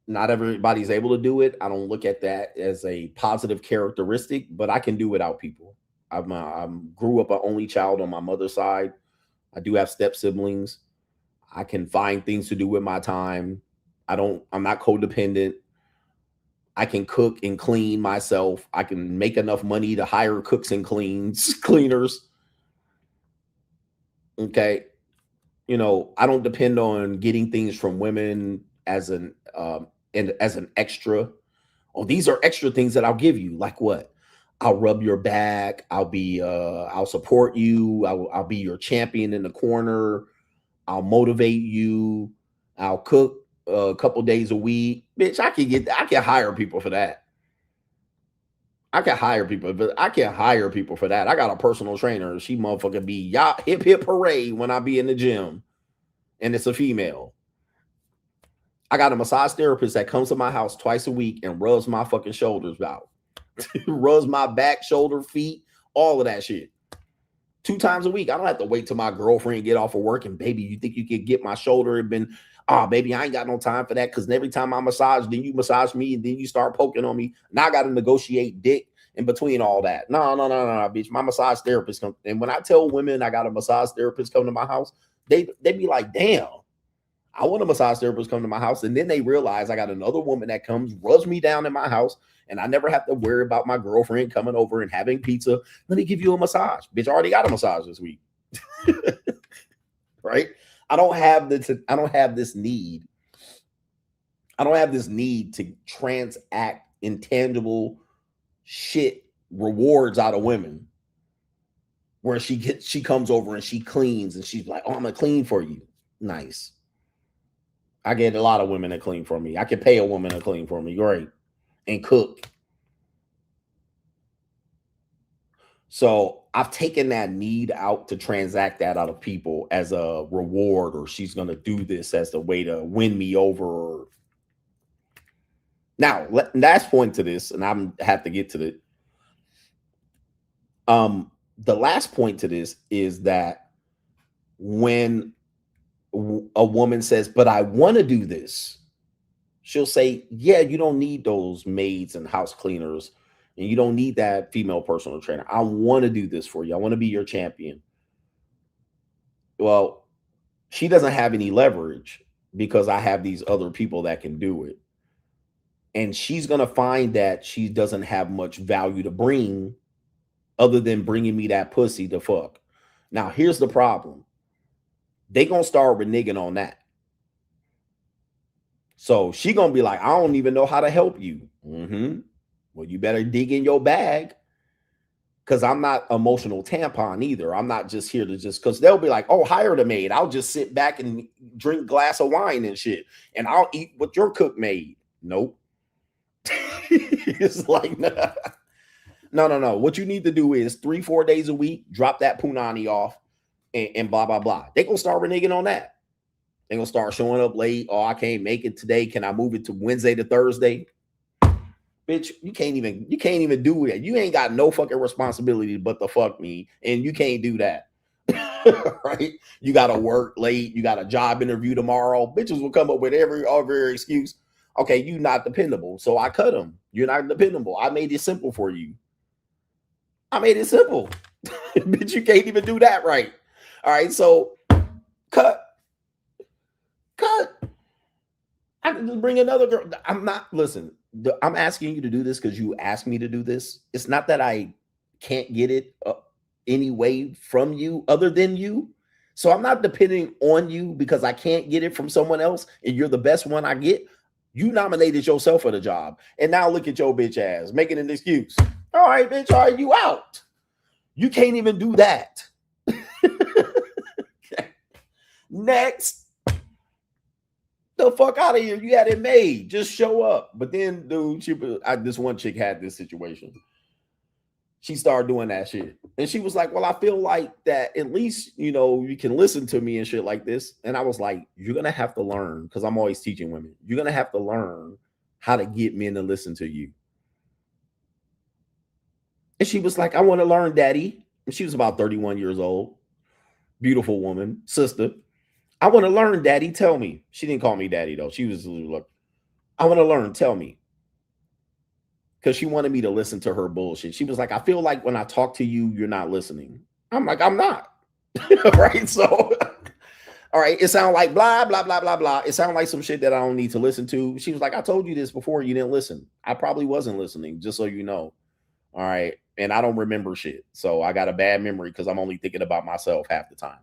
everybody's able to do it. I don't look at that as a positive characteristic, but I can do without people. I grew up an only child on my mother's side. I do have step siblings. I can find things to do with my time. I'm not codependent. I can cook and clean myself. I can make enough money to hire cooks and cleaners. Okay. You know, I don't depend on getting things from women as an extra. Oh, these are extra things that I'll give you. Like what? I'll rub your back. I'll support you. I'll be your champion in the corner. I'll motivate you. I'll cook a couple days a week. Bitch, I can hire people for that. I can hire people for that. I got a personal trainer. She motherfucker be hip hip hooray when I be in the gym. And it's a female. I got a massage therapist that comes to my house twice a week and rubs my fucking shoulders out. Rubs my back, shoulder, feet, all of that shit. 2 times a week. I don't have to wait till my girlfriend get off of work and baby, you think you could get my shoulder? And been, baby, I ain't got no time for that. Cause every time I massage, then you massage me and then you start poking on me. Now I got to negotiate dick in between all that. No, bitch. My massage therapist comes. And when I tell women I got a massage therapist come to my house, they be like, damn, I want a massage therapist come to my house. And then they realize I got another woman that comes, rubs me down in my house. And I never have to worry about my girlfriend coming over and having pizza. Let me give you a massage. Bitch, I already got a massage this week. Right? I don't have this need. I don't have this need to transact intangible shit rewards out of women. Where she comes over and she cleans and she's like, oh, I'm gonna clean for you. Nice. I get a lot of women that clean for me. I can pay a woman to clean for me. Great. And cook. So I've taken that need out to transact that out of people as a reward, or she's going to do this as the way to win me over. Now, last point to this, and I have to get to it. The last point to this is that when a woman says, but I want to do this, she'll say, yeah, you don't need those maids and house cleaners, and you don't need that female personal trainer. I want to do this for you. I want to be your champion. Well, she doesn't have any leverage because I have these other people that can do it. And she's going to find that she doesn't have much value to bring other than bringing me that pussy to fuck. Now, here's the problem. They going to start reneging on that. So she going to be like, I don't even know how to help you. Well, you better dig in your bag, because I'm not emotional tampon either. I'm not just here to because they'll be like, oh, hire the maid. I'll just sit back and drink a glass of wine and shit. And I'll eat what your cook made. Nope. It's like, no. What you need to do is 3-4 days a week, drop that punani off and blah, blah, blah. They're going to start reneging on that. They're going to start showing up late. Oh, I can't make it today. Can I move it to Wednesday to Thursday? Bitch, you can't even do it. You ain't got no fucking responsibility but to fuck me, and you can't do that. Right? You got to work late. You got a job interview tomorrow. Bitches will come up with every excuse. Okay, you not dependable, so I cut them. You're not dependable. I made it simple for you. I made it simple. Bitch, you can't even do that right. All right, so cut. I can just bring another girl. I'm asking you to do this because you asked me to do this. It's not that I can't get it any way from you other than you. So I'm not depending on you because I can't get it from someone else and you're the best one I get. You nominated yourself for the job. And now look at your bitch ass making an excuse. All right, bitch, all right, you out. You can't even do that. Next. The fuck out of here. You had it made. Just show up. But then, dude, this one chick had this situation. She started doing that shit. And she was like, well, I feel like that at least, you can listen to me and shit like this. And I was like, you're going to have to learn, because I'm always teaching women. You're going to have to learn how to get men to listen to you. And she was like, I want to learn, Daddy. And she was about 31 years old. Beautiful woman, sister. I want to learn, Daddy. Tell me. She didn't call me Daddy, though. She was like, I want to learn. Tell me. Because she wanted me to listen to her bullshit. She was like, I feel like when I talk to you, you're not listening. I'm like, I'm not. Right? So, all right. It sounded like blah, blah, blah, blah, blah. It sounded like some shit that I don't need to listen to. She was like, I told you this before. You didn't listen. I probably wasn't listening, just so you know. All right. And I don't remember shit. So I got a bad memory because I'm only thinking about myself half the time.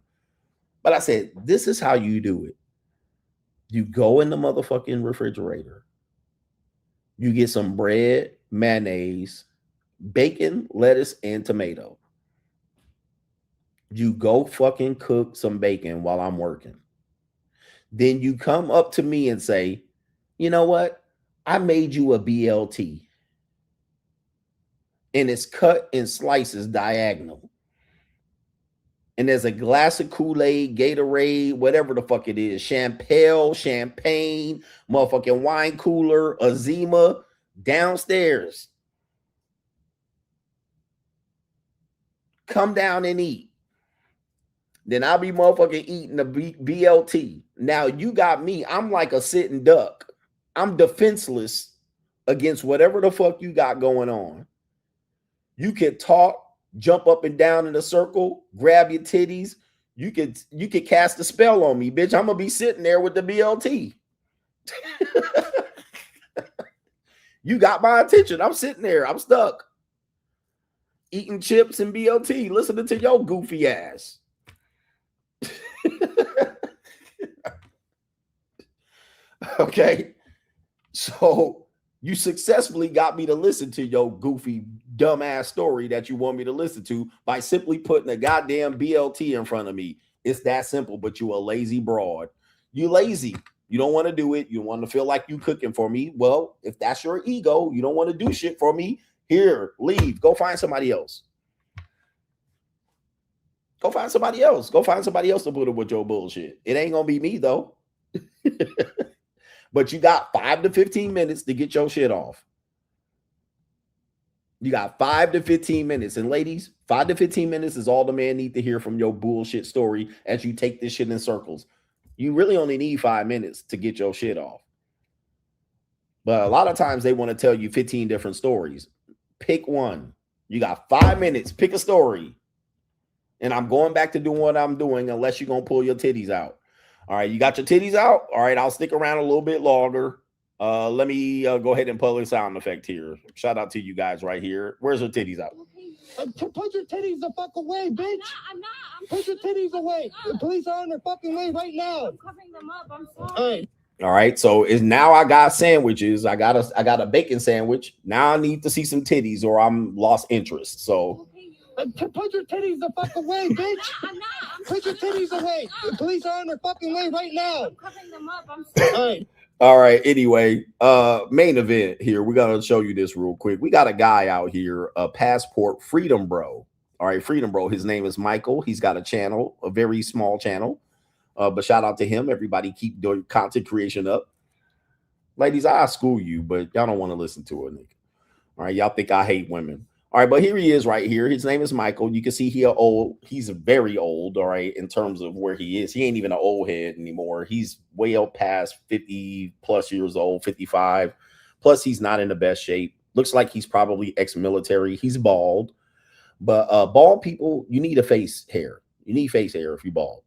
But I said, this is how you do it. You go in the motherfucking refrigerator. You get some bread, mayonnaise, bacon, lettuce, and tomato. You go fucking cook some bacon while I'm working. Then you come up to me and say, you know what? I made you a BLT. And it's cut in slices diagonal. And there's a glass of Kool-Aid, Gatorade, whatever the fuck it is, champagne, motherfucking wine cooler, Azima, downstairs. Come down and eat. Then I'll be motherfucking eating the BLT. Now you got me. I'm like a sitting duck. I'm defenseless against whatever the fuck you got going on. You can talk, jump up and down in a circle, grab your titties. You could cast a spell on me, bitch. I'm gonna be sitting there with the BLT. You got my attention. I'm sitting there. I'm stuck. Eating chips and BLT, listening to your goofy ass. Okay. So you successfully got me to listen to your goofy, dumbass story that you want me to listen to by simply putting a goddamn BLT in front of me. It's that simple, but you a lazy broad. You lazy. You don't want to do it. You want to feel like you cooking for me. Well, if that's your ego, you don't want to do shit for me. Here, leave. Go find somebody else. Go find somebody else. Go find somebody else to put up with your bullshit. It ain't gonna be me though. But you got 5 to 15 minutes to get your shit off. You got 5 to 15 minutes. And ladies, 5 to 15 minutes is all the man need to hear from your bullshit story as you take this shit in circles. You really only need 5 minutes to get your shit off. But a lot of times they want to tell you 15 different stories. Pick one. You got 5 minutes. Pick a story. And I'm going back to doing what I'm doing unless you're going to pull your titties out. All right, you got your titties out? All right, I'll stick around a little bit longer. Let me go ahead and pull a sound effect here. Shout out to you guys right here. Where's her titties out? Put your titties the fuck away, bitch. I'm not. Put your titties away. The police are on their fucking way right now. I'm covering them up. I'm sorry. All right, so is now I got sandwiches. I got a bacon sandwich. Now I need to see some titties or I'm lost interest. So put your titties the fuck away, bitch. I'm not. Put your titties away. The police are on their fucking way right now. I'm covering them up. I'm sorry. All right. Anyway, main event here. We got to show you this real quick. We got a guy out here, a passport Freedom Bro. All right, Freedom Bro. His name is Michael. He's got a channel, a very small channel. But shout out to him. Everybody keep doing content creation up. Ladies, I school you, but y'all don't want to listen to it, nigga. All right, y'all think I hate women. All right, but here he is right here. His name is Michael. You can see he's very old, all right, in terms of where he is. He ain't even an old head anymore. He's way up past 50 plus years old, 55. Plus, he's not in the best shape. Looks like he's probably ex-military. He's bald. But bald people, you need a face hair. You need face hair if you're bald.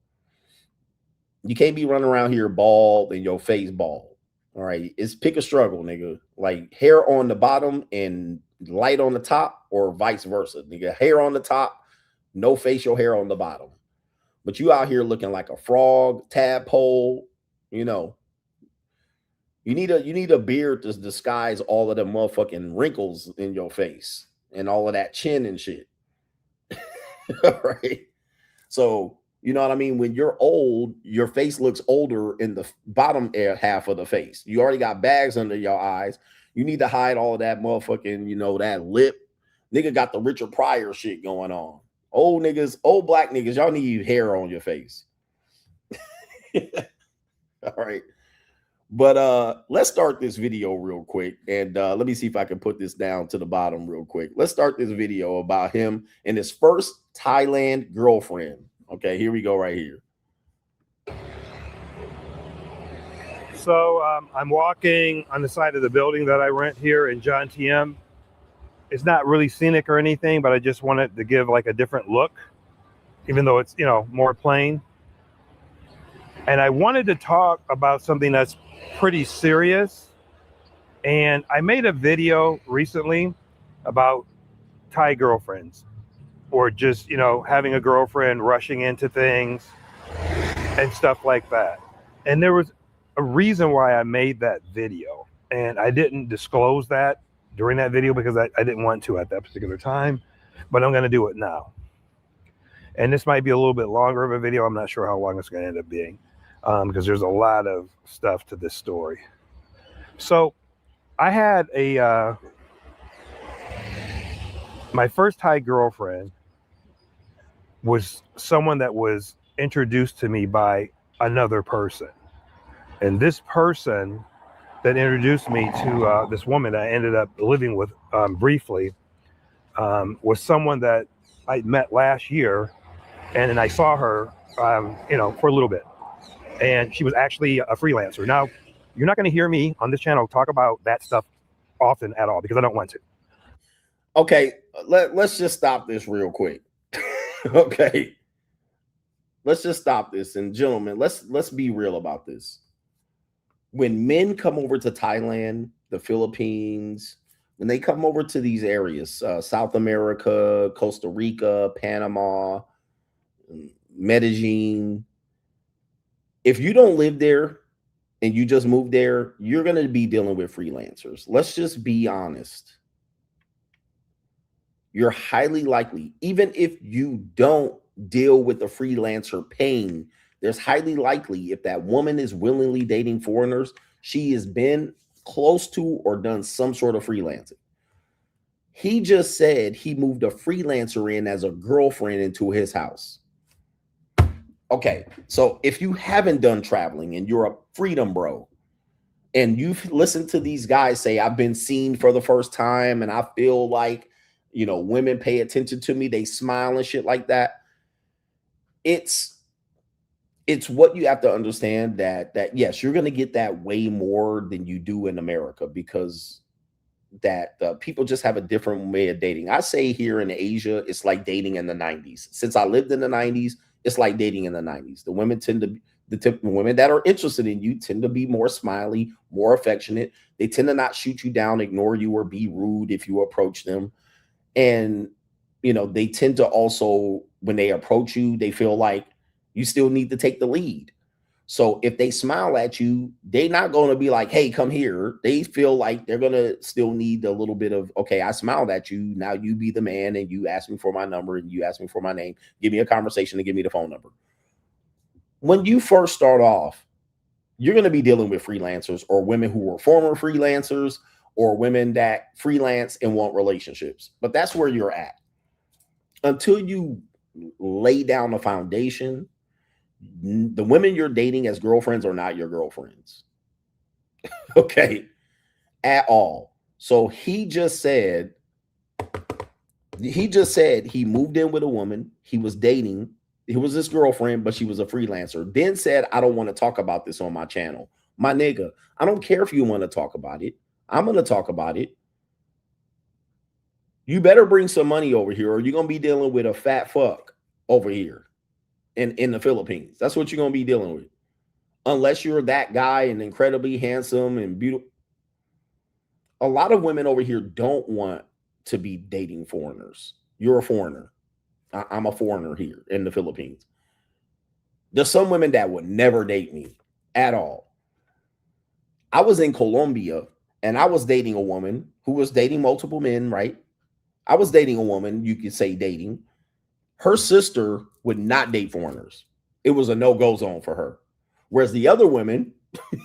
You can't be running around here bald and your face bald. All right, it's pick a struggle, nigga. Like hair on the bottom and light on the top, or vice versa. Nigga, hair on the top, no facial hair on the bottom. But you out here looking like a frog, tadpole, you know. You need a beard to disguise all of the motherfucking wrinkles in your face and all of that chin and shit. All right. So, you know what I mean? When you're old, your face looks older in the bottom half of the face. You already got bags under your eyes. You need to hide all of that motherfucking, you know, that lip. Nigga got the Richard Pryor shit going on. Old niggas, old black niggas, y'all need hair on your face. All right. But let's start this video real quick. And let me see if I can put this down to the bottom real quick. Let's start this video about him and his first Thailand girlfriend. Okay, here we go right here. So I'm walking on the side of the building that I rent here in John TM. It's not really scenic or anything, but I just wanted to give like a different look, even though it's, you know, more plain. And I wanted to talk about something that's pretty serious. And I made a video recently about Thai girlfriends, or just, you know, having a girlfriend rushing into things and stuff like that. And there was a reason why I made that video. And I didn't disclose that during that video because I didn't want to at that particular time, but I'm going to do it now. And this might be a little bit longer of a video. I'm not sure how long it's going to end up being because there's a lot of stuff to this story. So I had my first Thai girlfriend was someone that was introduced to me by another person. And this person that introduced me to this woman that I ended up living with briefly was someone that I met last year. And then I saw her, you know, for a little bit. And she was actually a freelancer. Now, you're not going to hear me on this channel talk about that stuff often at all because I don't want to. Okay, let's just stop this real quick. Okay. Let's just stop this. And gentlemen, let's be real about this. When men come over to Thailand, the Philippines, when they come over to these areas, South America, Costa Rica, Panama, Medellin, if you don't live there and you just moved there, you're going to be dealing with freelancers. Let's just be honest. You're highly likely, even if you don't deal with the freelancer paying, there's highly likely if that woman is willingly dating foreigners, she has been close to or done some sort of freelancing. He just said he moved a freelancer in as a girlfriend into his house. Okay, so if you haven't done traveling and you're a freedom bro, and you've listened to these guys say, I've been seen for the first time and I feel like, you know, women pay attention to me, they smile and shit like that. It's what you have to understand that yes, you're going to get that way more than you do in America because that people just have a different way of dating. I say here in Asia, it's like dating in the 90s. Since I lived in the 90s, it's like dating in the 90s. The women tend to, the women that are interested in you tend to be more smiley, more affectionate. They tend to not shoot you down, ignore you, or be rude if you approach them. And, you know, they tend to also, when they approach you, they feel like you still need to take the lead. So if they smile at you, they're not going to be like, hey, come here. They feel like they're going to still need a little bit of, okay, I smiled at you. Now you be the man and you ask me for my number and you ask me for my name. Give me a conversation and give me the phone number. When you first start off, you're going to be dealing with freelancers or women who were former freelancers or women that freelance and want relationships. But that's where you're at. Until you lay down the foundation, the women you're dating as girlfriends are not your girlfriends. Okay. At all. So he just said he moved in with a woman. He was dating. He was his girlfriend, but she was a freelancer. Then said, I don't want to talk about this on my channel. My nigga, I don't care if you want to talk about it. I'm going to talk about it. You better bring some money over here or you're going to be dealing with a fat fuck over here. In the Philippines. That's what you're going to be dealing with. Unless you're that guy and incredibly handsome and beautiful. A lot of women over here don't want to be dating foreigners. You're a foreigner. I'm a foreigner here in the Philippines. There's some women that would never date me at all. I was in Colombia and I was dating a woman who was dating multiple men, right? I was dating a woman, you could say dating. Her sister would not date foreigners. It was a no-go zone for her. Whereas the other women,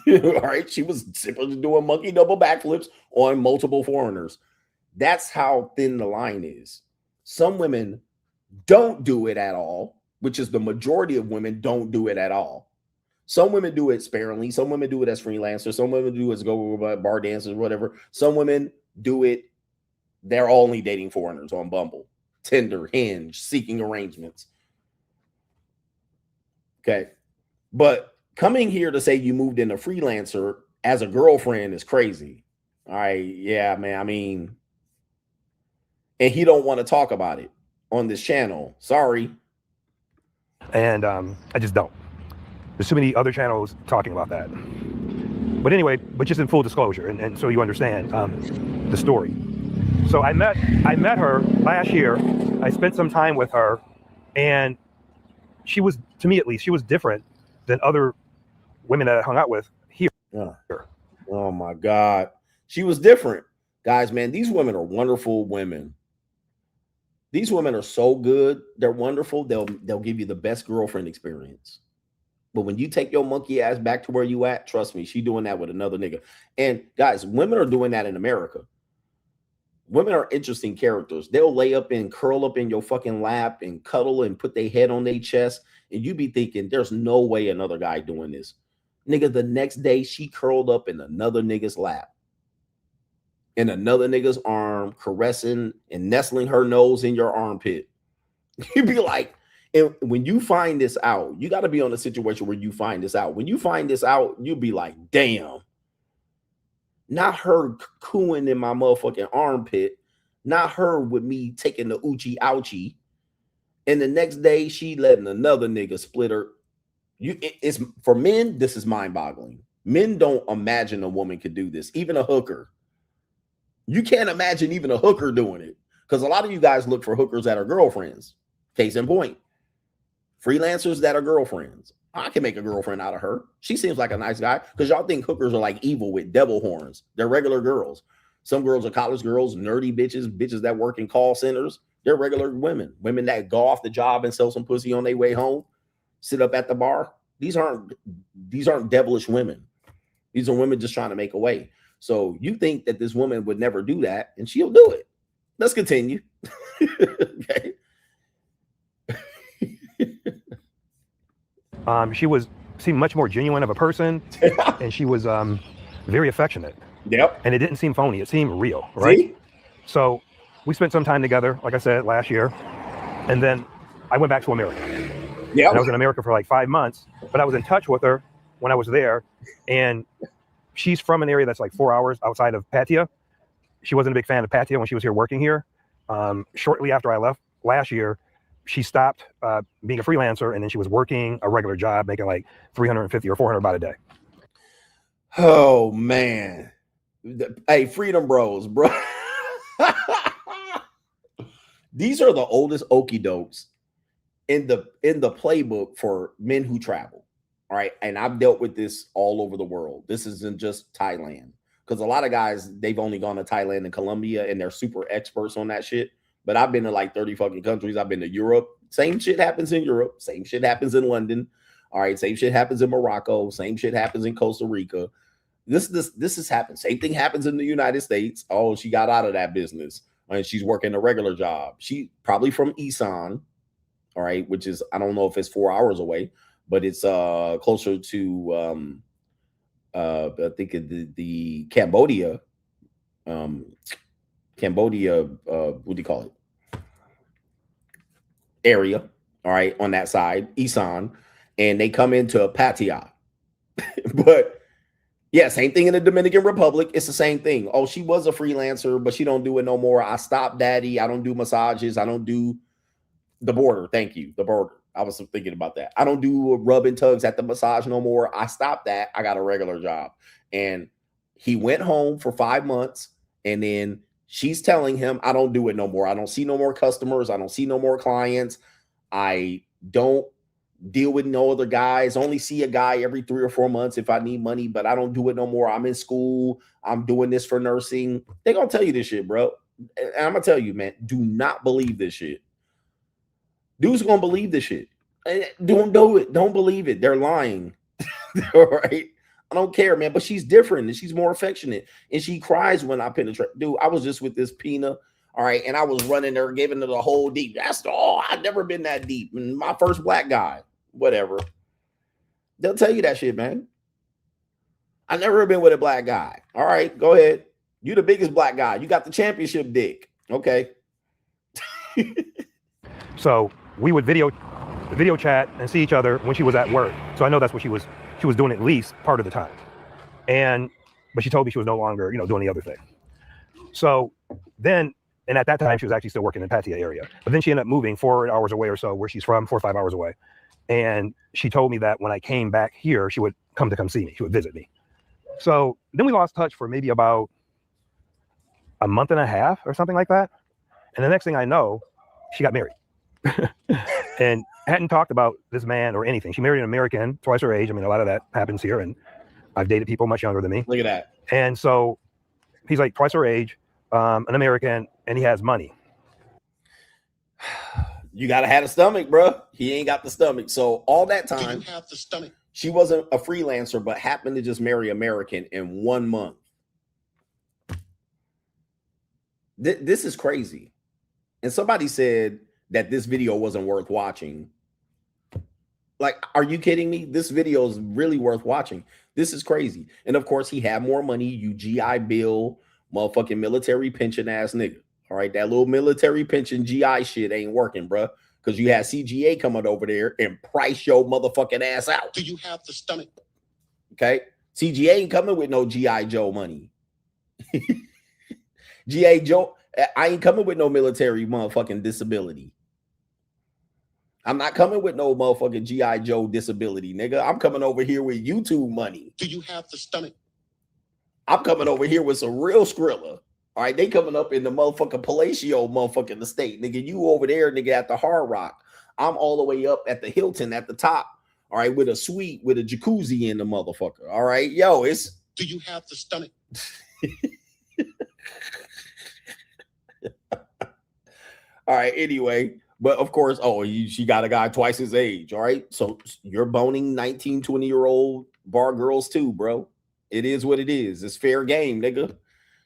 all right, she was simply doing monkey double backflips on multiple foreigners. That's how thin the line is. Some women don't do it at all, which is the majority of women don't do it at all. Some women do it sparingly. Some women do it as freelancers. Some women do it as go bar dancers, whatever. Some women do it. They're only dating foreigners on Bumble, Tinder, Hinge, seeking arrangements. Okay. But coming here to say you moved in a freelancer as a girlfriend is crazy. All right. Yeah, man. I mean, and he don't want to talk about it on this channel. Sorry. And I just don't. There's too many other channels talking about that. But anyway, but just in full disclosure, and so you understand the story. So I met her last year. I spent some time with her, and she was, to me at least, she was different than other women that I hung out with here. Oh my God. She was different. Guys, man, these women are wonderful women. These women are so good. They're wonderful. They'll give you the best girlfriend experience. But when you take your monkey ass back to where you at, trust me, she doing that with another nigga. And guys, women are doing that in America. Women are interesting characters. They'll lay up and curl up in your fucking lap and cuddle and put their head on their chest. And you be thinking, there's no way another guy doing this. Nigga, the next day she curled up in another nigga's lap, in another nigga's arm, caressing and nestling her nose in your armpit. You'd be like, and when you find this out, you got to be on a situation where you find this out. When you find this out, you'll be like, damn. Not her cooing in my motherfucking armpit. Not her with me taking the oochie ouchie. And the next day, she letting another nigga split her. It's for men, this is mind-boggling. Men don't imagine a woman could do this, even a hooker. You can't imagine even a hooker doing it. Because a lot of you guys look for hookers that are girlfriends. Case in point. Freelancers that are girlfriends. I can make a girlfriend out of her. She seems like a nice guy because y'all think hookers are like evil with devil horns. They're regular girls. Some girls are college girls, nerdy bitches that work in call centers. They're regular women that go off the job and sell some pussy on their way home, sit up at the bar. These aren't devilish women. These are women just trying to make a way. So you think that this woman would never do that, and she'll do it. Let's continue. Okay. She seemed much more genuine of a person, and she was very affectionate. Yep. And it didn't seem phony. It seemed real, right? See? So we spent some time together, like I said, last year. And then I went back to America. Yeah. I was in America for like 5 months, but I was in touch with her when I was there. And she's from an area that's like 4 hours outside of Pattaya. She wasn't a big fan of Pattaya when she was here working here. Shortly after I left last year, she stopped being a freelancer, and then she was working a regular job, making like $350 or $400 a day. Oh man. Hey, Freedom Bros, bro. These are the oldest okie dokes in the playbook for men who travel. All right. And I've dealt with this all over the world. This isn't just Thailand. Because a lot of guys, they've only gone to Thailand and Colombia, and they're super experts on that shit. But I've been to like 30 fucking countries. I've been to Europe. Same shit happens in Europe. Same shit happens in London. All right. Same shit happens in Morocco. Same shit happens in Costa Rica. This has happened. Same thing happens in the United States. Oh, she got out of that business and she's working a regular job. She probably from Isan. All right. Which is, I don't know if it's 4 hours away, but it's closer to I think the Cambodia. Cambodia, what do you call it? Area, all right, on that side, Isan, and they come into Pattaya. But yeah, same thing in the Dominican Republic. It's the same thing. Oh, she was a freelancer, but she don't do it no more. I stopped, daddy. I don't do massages. I don't do the border. Thank you, the border. I was thinking about that. I don't do rub and tugs at the massage no more. I stopped that. I got a regular job. And he went home for 5 months, and then she's telling him, I don't do it no more. I don't see no more customers. I don't see no more clients. I don't deal with no other guys. Only see a guy every 3 or 4 months if I need money, but I don't do it no more. I'm in school. I'm doing this for nursing. They're going to tell you this shit, bro. And I'm going to tell you, man, do not believe this shit. Dudes going to believe this shit. Don't do it. Don't believe it. They're lying. All right. I don't care, man, but she's different and she's more affectionate and she cries when I penetrate. Dude, I was just with this Pina, all right, and I was running there, giving her the whole deep. I've never been that deep. And my first black guy, whatever. They'll tell you that shit, man. I never been with a black guy. All right, go ahead. You the biggest black guy. You got the championship dick. Okay. So we would video chat and see each other when she was at work. So I know that's what she was doing at least part of the time. But she told me she was no longer, doing the other thing. So then, and at that time she was actually still working in the Pattaya area. But then she ended up moving 4 hours away or so, where she's from, 4 or 5 hours away. And she told me that when I came back here, she would come see me. She would visit me. So then we lost touch for maybe about a month and a half or something like that. And the next thing I know, she got married. And hadn't talked about this man or anything. She married an American, twice her age. I mean, a lot of that happens here. And I've dated people much younger than me. Look at that. And so he's like twice her age, an American, and he has money. You gotta have a stomach, bro. He ain't got the stomach. So all that time, Do you have the stomach? She wasn't a freelancer, but happened to just marry American in 1 month. This is crazy. And somebody said that this video wasn't worth watching. Like, are you kidding me? This video is really worth watching. This is crazy. And of course, he had more money. You GI Bill, motherfucking military pension ass nigga. All right, that little military pension GI shit ain't working, bro. Because you had CGA coming over there and price your motherfucking ass out. Do you have the stomach? Okay. CGA ain't coming with no GI Joe money. GI Joe, I ain't coming with no military motherfucking disability. I'm not coming with no motherfucking GI Joe disability, nigga. I'm coming over here with YouTube money. Do you have the stomach? I'm coming over here with some real Skrilla. All right, they coming up in the motherfucking Palacio motherfucking estate. Nigga, you over there, nigga, at the Hard Rock. I'm all the way up at the Hilton at the top. All right, with a suite, with a jacuzzi in the motherfucker. All right, yo, it's... Do you have the stomach? All right, anyway. But of course, she got a guy twice his age. All right, so you're boning 19, 20-year-old bar girls too, bro. It is what it is. It's fair game, nigga.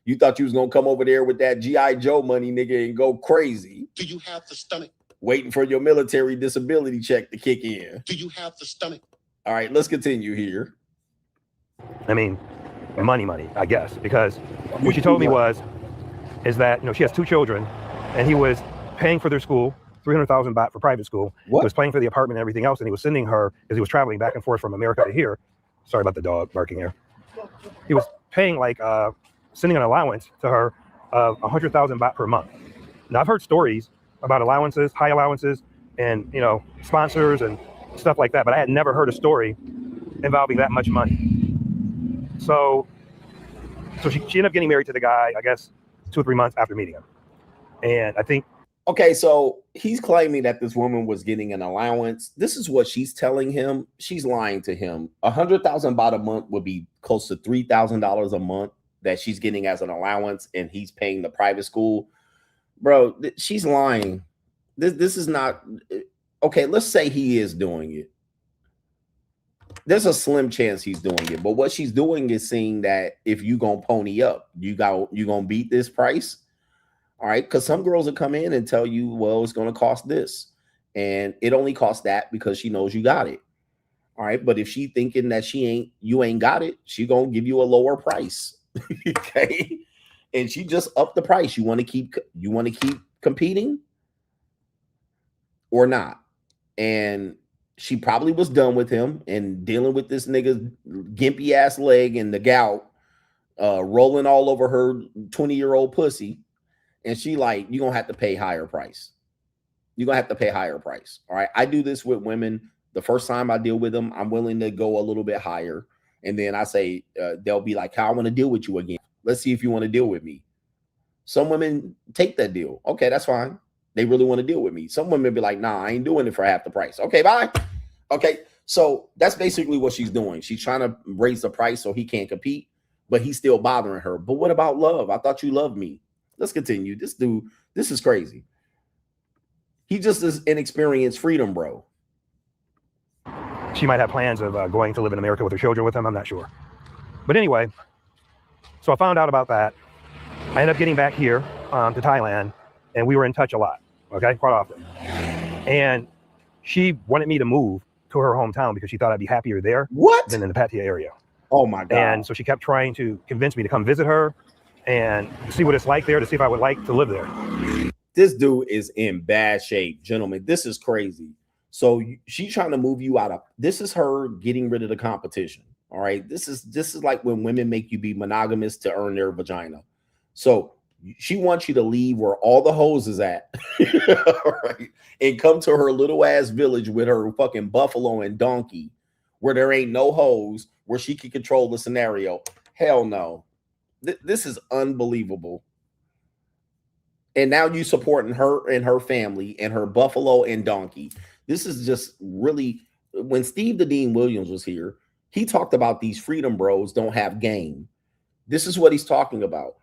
You thought you was going to come over there with that G.I. Joe money, nigga, and go crazy. Do you have the stomach? Waiting for your military disability check to kick in. Do you have the stomach? All right, let's continue here. I mean, money, I guess, because what she told me is that, she has 2 children, and he was paying for their school, 300,000 baht for private school. What? He was paying for the apartment and everything else, and he was sending her, as he was traveling back and forth from America to here. Sorry about the dog barking here. He was paying sending an allowance to her of 100,000 baht per month. Now, I've heard stories about allowances, high allowances, and, sponsors and stuff like that, but I had never heard a story involving that much money. So she ended up getting married to the guy, I guess, 2 or 3 months after meeting him. And I think... Okay, so he's claiming that this woman was getting an allowance. This is what she's telling him. She's lying to him. 100,000 baht a month would be close to $3,000 a month that she's getting as an allowance, and he's paying the private school. Bro, she's lying. This is not... Okay, let's say he is doing it. There's a slim chance he's doing it, but what she's doing is saying that if you gonna pony up, you gonna beat this price. All right, because some girls will come in and tell you, well, it's going to cost this. And it only costs that because she knows you got it. All right, but if she thinking that you ain't got it, she going to give you a lower price. Okay? And she just upped the price. You want to keep competing or not? And she probably was done with him and dealing with this nigga's gimpy ass leg and the gout rolling all over her 20-year-old pussy. And she like, you're going to have to pay higher price. You're going to have to pay higher price. All right. I do this with women. The first time I deal with them, I'm willing to go a little bit higher. And then I say, they'll be like, I want to deal with you again. Let's see if you want to deal with me. Some women take that deal. Okay, that's fine. They really want to deal with me. Some women be like, nah, I ain't doing it for half the price. Okay, bye. Okay. So that's basically what she's doing. She's trying to raise the price so he can't compete, but he's still bothering her. But what about love? I thought you loved me. Let's continue. This dude, this is crazy. He just is inexperienced freedom, bro. She might have plans of going to live in America with her children with him. I'm not sure. But anyway, so I found out about that. I ended up getting back here to Thailand, and we were in touch a lot, okay, quite often. And she wanted me to move to her hometown because she thought I'd be happier there than in the Pattaya area. Oh my God. And so she kept trying to convince me to come visit her and see what it's like there, to see if I would like to live there. This dude is in bad shape, gentlemen. This is crazy. So she's trying to move you out of, this is her getting rid of the competition. All right. This is like when women make you be monogamous to earn their vagina. So she wants you to leave where all the hoes is at, right, and come to her little ass village with her fucking buffalo and donkey, where there ain't no hoes, where she can control the scenario. Hell no. This is unbelievable. And now you supporting her and her family and her buffalo and donkey. This is just really, when Steve the Dean Williams was here, he talked about these freedom bros don't have game. This is what he's talking about.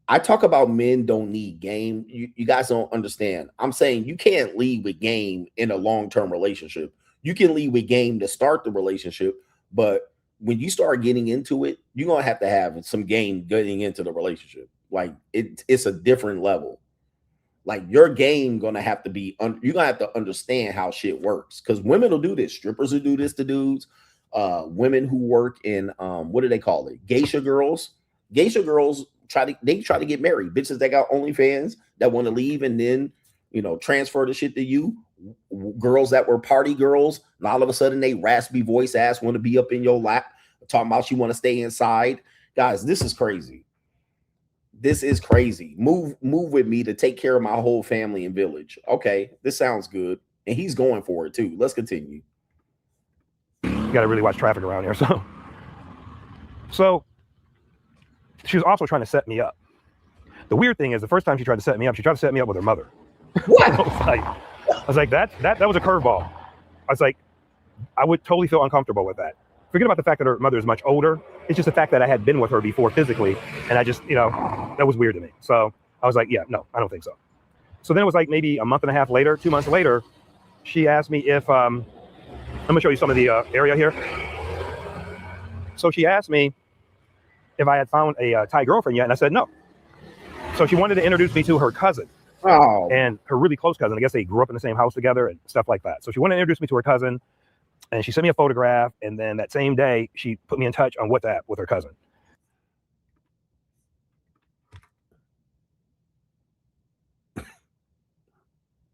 I talk about men don't need game. You guys don't understand. I'm saying you can't lead with game in a long-term relationship. You can lead with game to start the relationship, but when you start getting into it, you're going to have some game getting into the relationship. Like it's a different level. Like your game going to have to be, you're going to have to understand how shit works, because women will do this. Strippers will do this to dudes. Women who work in, what do they call it? Geisha girls. Geisha girls try to get married. Bitches that got OnlyFans that want to leave and then, transfer the shit to you. Girls that were party girls, and all of a sudden they raspy voice ass want to be up in your lap, talking about you want to stay inside. Guys, this is crazy. This is crazy. Move with me to take care of my whole family and village. Okay, this sounds good. And he's going for it too. Let's continue. You got to really watch traffic around here. So she was also trying to set me up. The weird thing is, the first time she tried to set me up with her mother. What? I was like, that was a curveball. I was like, I would totally feel uncomfortable with that. Forget about the fact that her mother is much older. It's just the fact that I had been with her before physically, and I just, that was weird to me. So I was like, yeah, no, I don't think so. So then it was like maybe a month and a half later, 2 months later, she asked me if, I'm gonna show you some of the area here. So she asked me if I had found a Thai girlfriend yet, and I said no. So she wanted to introduce me to her cousin. Oh. And her really close cousin. I guess they grew up in the same house together and stuff like that. So she wanted to introduce me to her cousin, and she sent me a photograph, and then that same day she put me in touch on WhatsApp with her cousin.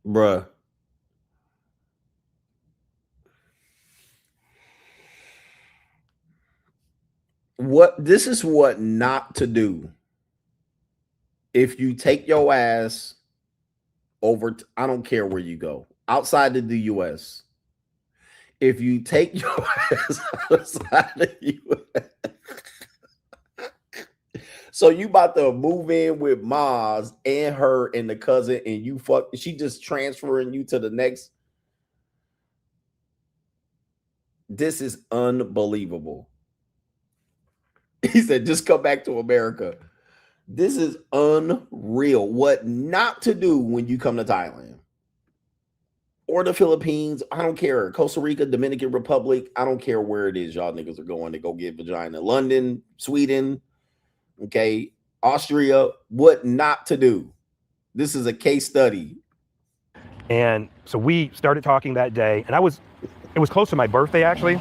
Bruh. This is what not to do. If you take your ass over, I don't care where you go, outside of the US. If you take your ass outside of the US. So you about to move in with Maz and her and the cousin, and she just transferring you to the next. This is unbelievable. He said, just come back to America. This is unreal. What not to do when you come to Thailand or the Philippines. I don't care. Costa Rica, Dominican Republic. I don't care where it is. Y'all niggas are going to go get vagina. London, Sweden, okay, Austria. What not to do. This is a case study. And so we started talking that day, and it was close to my birthday, actually.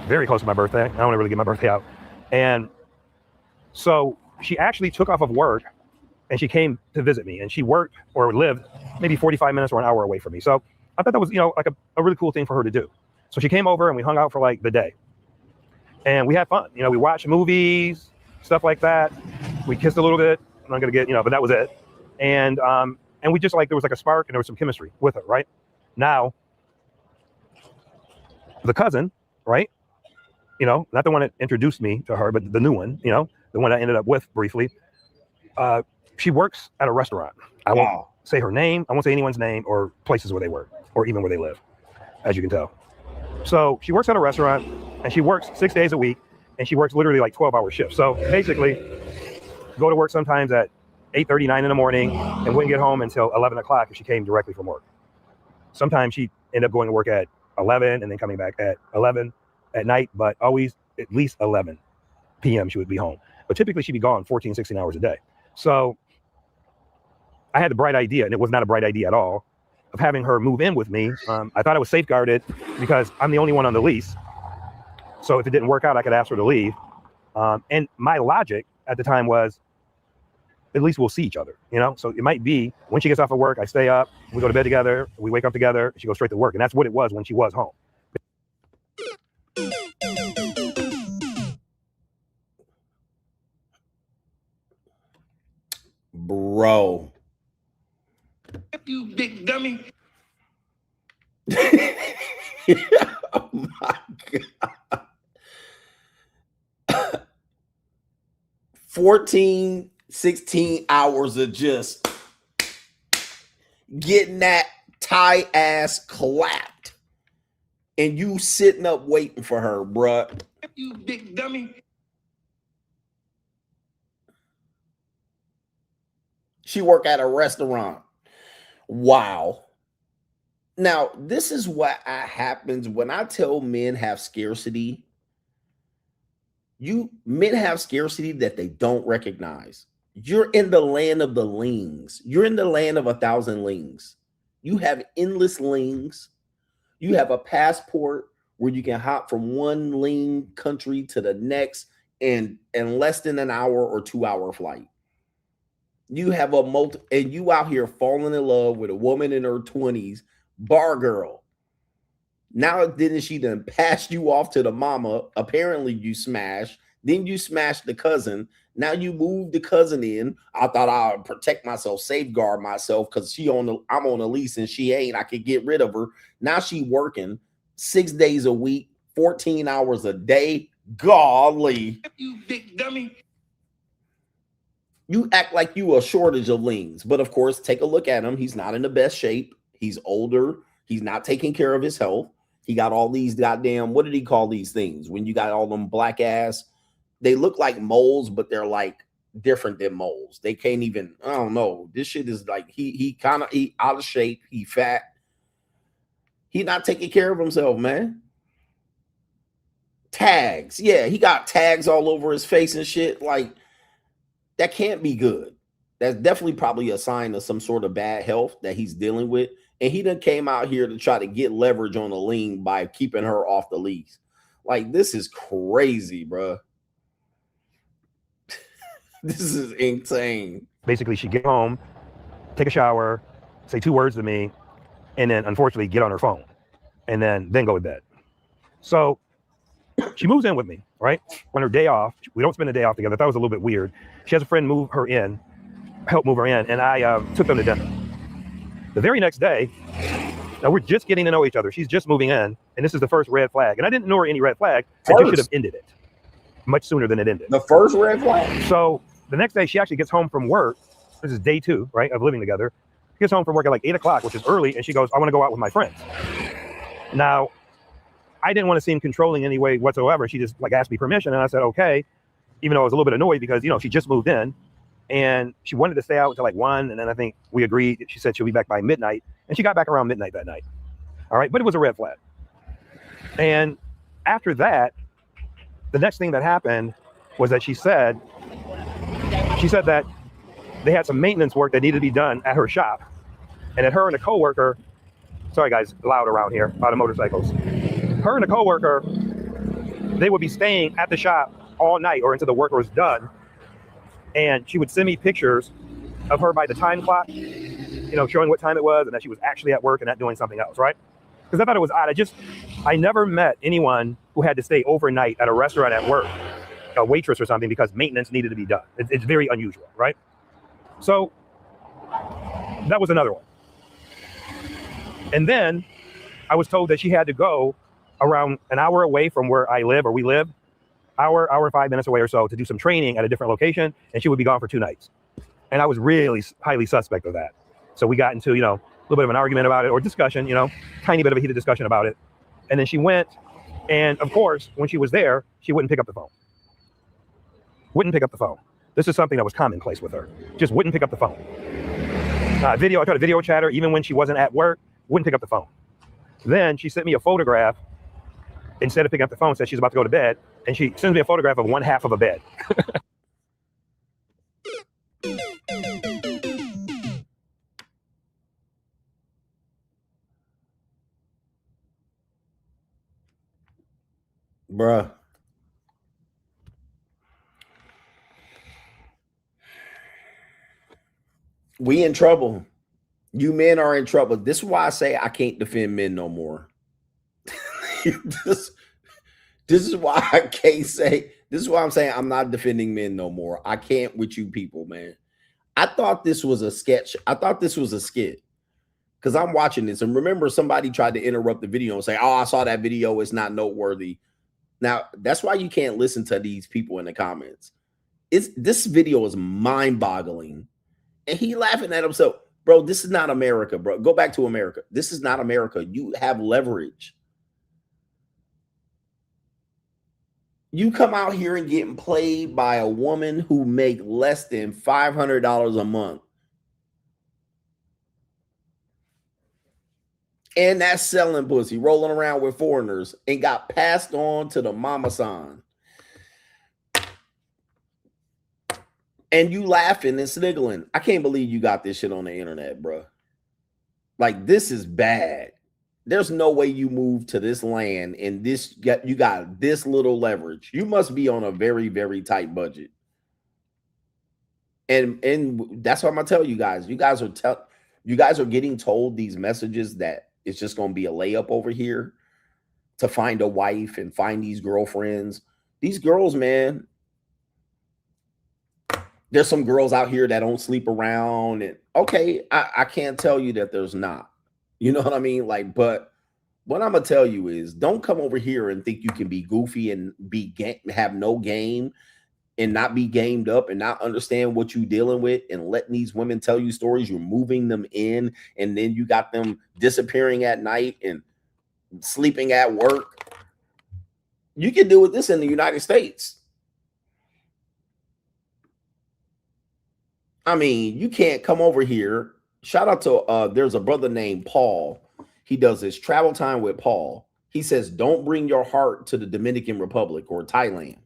Very close to my birthday. I don't want to really get my birthday out. And so she actually took off of work and she came to visit me, and she worked or lived maybe 45 minutes or an hour away from me. So I thought that was, like a really cool thing for her to do. So she came over and we hung out for like the day, and we had fun. We watched movies, stuff like that. We kissed a little bit. I'm not going to get, but that was it. And we just there was like a spark, and there was some chemistry with her, right? Now, the cousin, right? Not the one that introduced me to her, but the new one, the one I ended up with briefly. She works at a restaurant. I won't say her name. I won't say anyone's name or places where they work or even where they live, as you can tell. So she works at a restaurant, and she works 6 days a week, and she works literally like 12-hour shifts. So basically, go to work sometimes at 8:30, 9 in the morning, and wouldn't get home until 11 o'clock if she came directly from work. Sometimes she'd end up going to work at 11 and then coming back at 11 at night, but always at least 11 p.m. she would be home. But typically she'd be gone 14, 16 hours a day. So I had the bright idea, and it was not a bright idea at all, of having her move in with me. I thought I was safeguarded because I'm the only one on the lease. So if it didn't work out, I could ask her to leave. And my logic at the time was, at least we'll see each other, you know? So it might be when she gets off of work, I stay up, we go to bed together, we wake up together, she goes straight to work. And that's what it was when she was home. Bro. You big dummy. Oh my God. 14, 16 hours of just getting that Thai ass clapped. And you sitting up waiting for her, bruh. You big dummy. She work at a restaurant. Wow. Now, this is what happens when I tell men have scarcity. Men have scarcity that they don't recognize. You're in the land of the lings. You're in the land of 1,000 lings. You have endless lings. You have a passport where you can hop from one ling country to the next in less than an hour or 2-hour flight. You have and you out here falling in love with a woman in her 20s, bar girl. Now, didn't she then pass you off to the mama? Apparently you smashed. Then you smashed the cousin. Now you moved the cousin in. I thought I would protect myself, safeguard myself, because I'm on a lease and she ain't. I could get rid of her. Now she working 6 days a week, 14 hours a day. Golly. You big dummy. You act like you a shortage of lings. But of course, take a look at him. He's not in the best shape. He's older. He's not taking care of his health. He got all these goddamn, what did he call these things? When you got all them black ass, they look like moles, but they're like different than moles. They can't even, I don't know. This shit is like, he out of shape. He fat. He not taking care of himself, man. Tags. Yeah, he got tags all over his face and shit. Like, that can't be good. That's definitely probably a sign of some sort of bad health that he's dealing with. And he done came out here to try to get leverage on the lien by keeping her off the lease. Like, this is crazy, bro. This is insane. Basically, she'd get home, take a shower, say 2 words to me, and then unfortunately get on her phone and then go to bed. So she moves in with me, right? On her day off. We don't spend the day off together. That was a little bit weird. She has a friend help move her in, and I took them to dinner. The very next day, now we're just getting to know each other. She's just moving in, and this is the first red flag. And I didn't know her any red flag. I just should have ended it much sooner than it ended. The first red flag? So the next day, she actually gets home from work. This is day 2, right, of living together. She gets home from work at like 8 o'clock, which is early, and she goes, I want to go out with my friends. Now, I didn't want to seem controlling in any way whatsoever. She just like asked me permission, and I said, okay, even though I was a little bit annoyed because, you know, she just moved in. And she wanted to stay out until like 1. And then I think we agreed. She said she'll be back by midnight. And she got back around midnight that night. All right. But it was a red flag. And after that, the next thing that happened was that she said that they had some maintenance work that needed to be done at her shop. And that her and a coworker, sorry guys, loud around here, a lot of motorcycles. Her and a coworker, they would be staying at the shop all night or until the work was done. And she would send me pictures of her by the time clock, you know, showing what time it was and that she was actually at work and not doing something else, right? Because I thought it was odd. I never met anyone who had to stay overnight at a restaurant at work, a waitress or something, because maintenance needed to be done. It's very unusual, right? So that was another one. And then I was told that she had to go around an hour away from where I live or we live, hour and 5 minutes away or so to do some training at a different location, and she would be gone for 2 nights. And I was really highly suspect of that. So we got into, you know, a little bit of an argument about it or discussion, you know, tiny bit of a heated discussion about it. And then she went, and of course, when she was there, she wouldn't pick up the phone. Wouldn't pick up the phone. This is something that was commonplace with her. Just wouldn't pick up the phone. I tried to video chat her even when she wasn't at work, wouldn't pick up the phone. Then she sent me a photograph. Instead of picking up the phone, said she's about to go to bed, and she sends me a photograph of one half of a bed. Bruh. We in trouble. You men are in trouble. This is why I say I can't defend men no more. this is why I can't say, this is why I'm saying I'm not defending men no more. I can't with you people, man. I thought this was a sketch. I thought this was a skit because I'm watching this. And remember, somebody tried to interrupt the video and say, oh, I saw that video. It's not noteworthy. Now, that's why you can't listen to these people in the comments. This video is mind-boggling. And he laughing at himself. Bro, this is not America, bro. Go back to America. This is not America. You have leverage. You come out here and getting played by a woman who make less than $500 a month. And that's selling pussy, rolling around with foreigners, and got passed on to the mama san. And you laughing and sniggling. I can't believe you got this shit on the internet, bro. Like, this is bad. There's no way you move to this land and you got this little leverage. You must be on a very, very tight budget. And that's what I'm gonna tell you guys. You guys are getting told these messages that it's just gonna be a layup over here to find a wife and find these girlfriends. These girls, man. There's some girls out here that don't sleep around, and okay, I can't tell you that there's not. You know what I mean? Like, but what I'm gonna tell you is, don't come over here and think you can be goofy and have no game and not be gamed up and not understand what you're dealing with and letting these women tell you stories. You're moving them in, and then you got them disappearing at night and sleeping at work. You can do with this in the United States. I mean, you can't come over here. Shout out to there's a brother named Paul. He does this travel time with Paul. He says, don't bring your heart to the Dominican Republic or Thailand.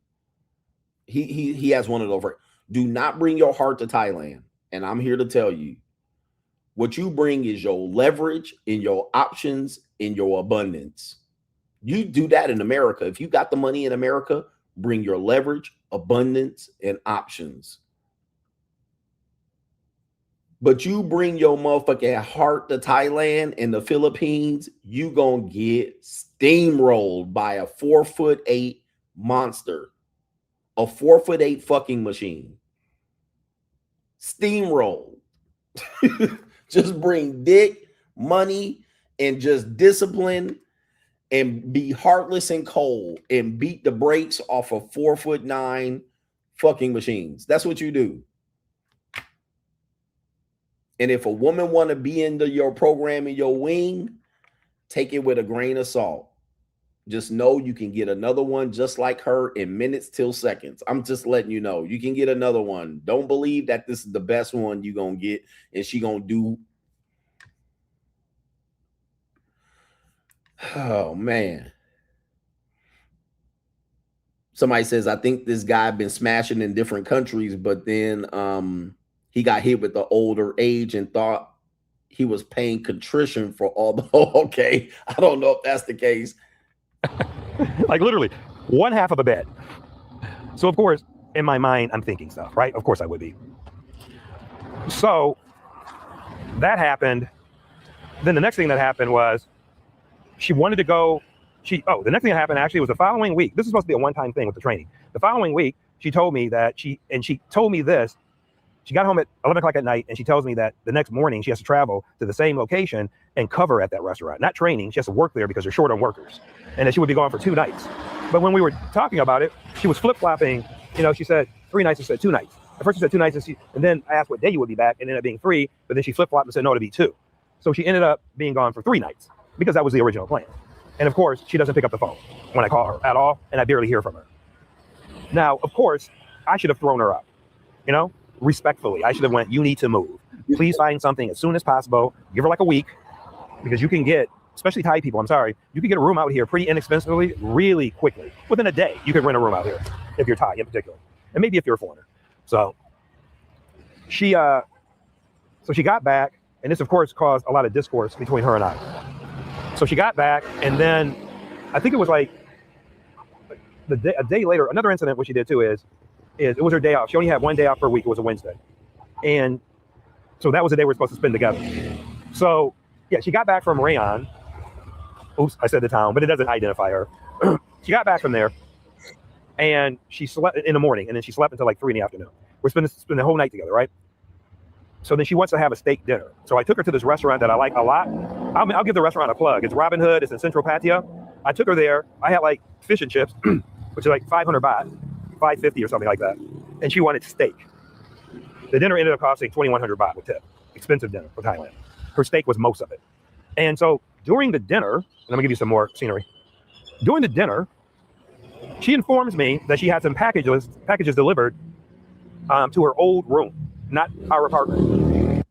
He has one of those. Do not bring your heart to Thailand. And I'm here to tell you, what you bring is your leverage and your options and your abundance. You do that in America. If you got the money in America, bring your leverage, abundance, and options. But you bring your motherfucking heart to Thailand and the Philippines, you gonna get steamrolled by a 4'8" monster. A 4'8" fucking machine. Steamrolled. Just bring dick, money, and just discipline, and be heartless and cold and beat the brakes off of 4'9" fucking machines. That's what you do. And if a woman want to be into your program in your wing, take it with a grain of salt. Just know you can get another one just like her in minutes till seconds. I'm just letting you know. You can get another one. Don't believe that this is the best one you're going to get and she going to do. Oh, man. Somebody says, I think this guy been smashing in different countries, but then he got hit with the older age and thought he was paying contrition for all the okay. I don't know if that's the case. Like literally one half of a bed. So of course, in my mind, I'm thinking stuff, right? Of course I would be. So that happened. Then the next thing that happened was she wanted to go. The next thing that happened actually was the following week. This is supposed to be a one-time thing with the training. The following week, she told me that she told me this. She got home at 11 o'clock at night, and she tells me that the next morning she has to travel to the same location and cover at that restaurant. Not training, she has to work there because they're short on workers. And that she would be gone for 2 nights. But when we were talking about it, she was flip-flopping. You know, she said 3 nights, she said 2 nights. At first she said 2 nights, and then I asked what day you would be back, and it ended up being 3, but then she flip-flopped and said no, to be 2. So she ended up being gone for 3 nights because that was the original plan. And of course, she doesn't pick up the phone when I call her at all, and I barely hear from her. Now, of course, I should have thrown her up, you know? Respectfully, I should have went, you need to move. Please find something as soon as possible. Give her like a week, because you can get, especially Thai people, I'm sorry, you can get a room out here pretty inexpensively, really quickly. Within a day, you can rent a room out here, if you're Thai in particular. And maybe if you're a foreigner. So she got back, and this of course caused a lot of discourse between her and I. So she got back, and then I think it was like a day later, another incident what she did too is it was her day off. She only had one day off per week. It was a Wednesday, and so that was the day we're supposed to spend together. So yeah, she got back from Rayon. Oops, I said the town, but it doesn't identify her. She got back from there, and she slept in the morning, and then she slept until like 3 in the afternoon. We're spending the whole night together, right? So then she wants to have a steak dinner. So I took her to this restaurant that I like a lot. I'll give the restaurant a plug. It's Robin Hood. It's in Central Patio. I took her there. I had like fish and chips, which is like 500 baht, 550 or something like that. And she wanted steak. The dinner ended up costing 2,100 baht with tip. Expensive dinner for Thailand. Her steak was most of it. And so during the dinner, and let me give you some more scenery. During the dinner, she informs me that she had some packages delivered to her old room, not our apartment.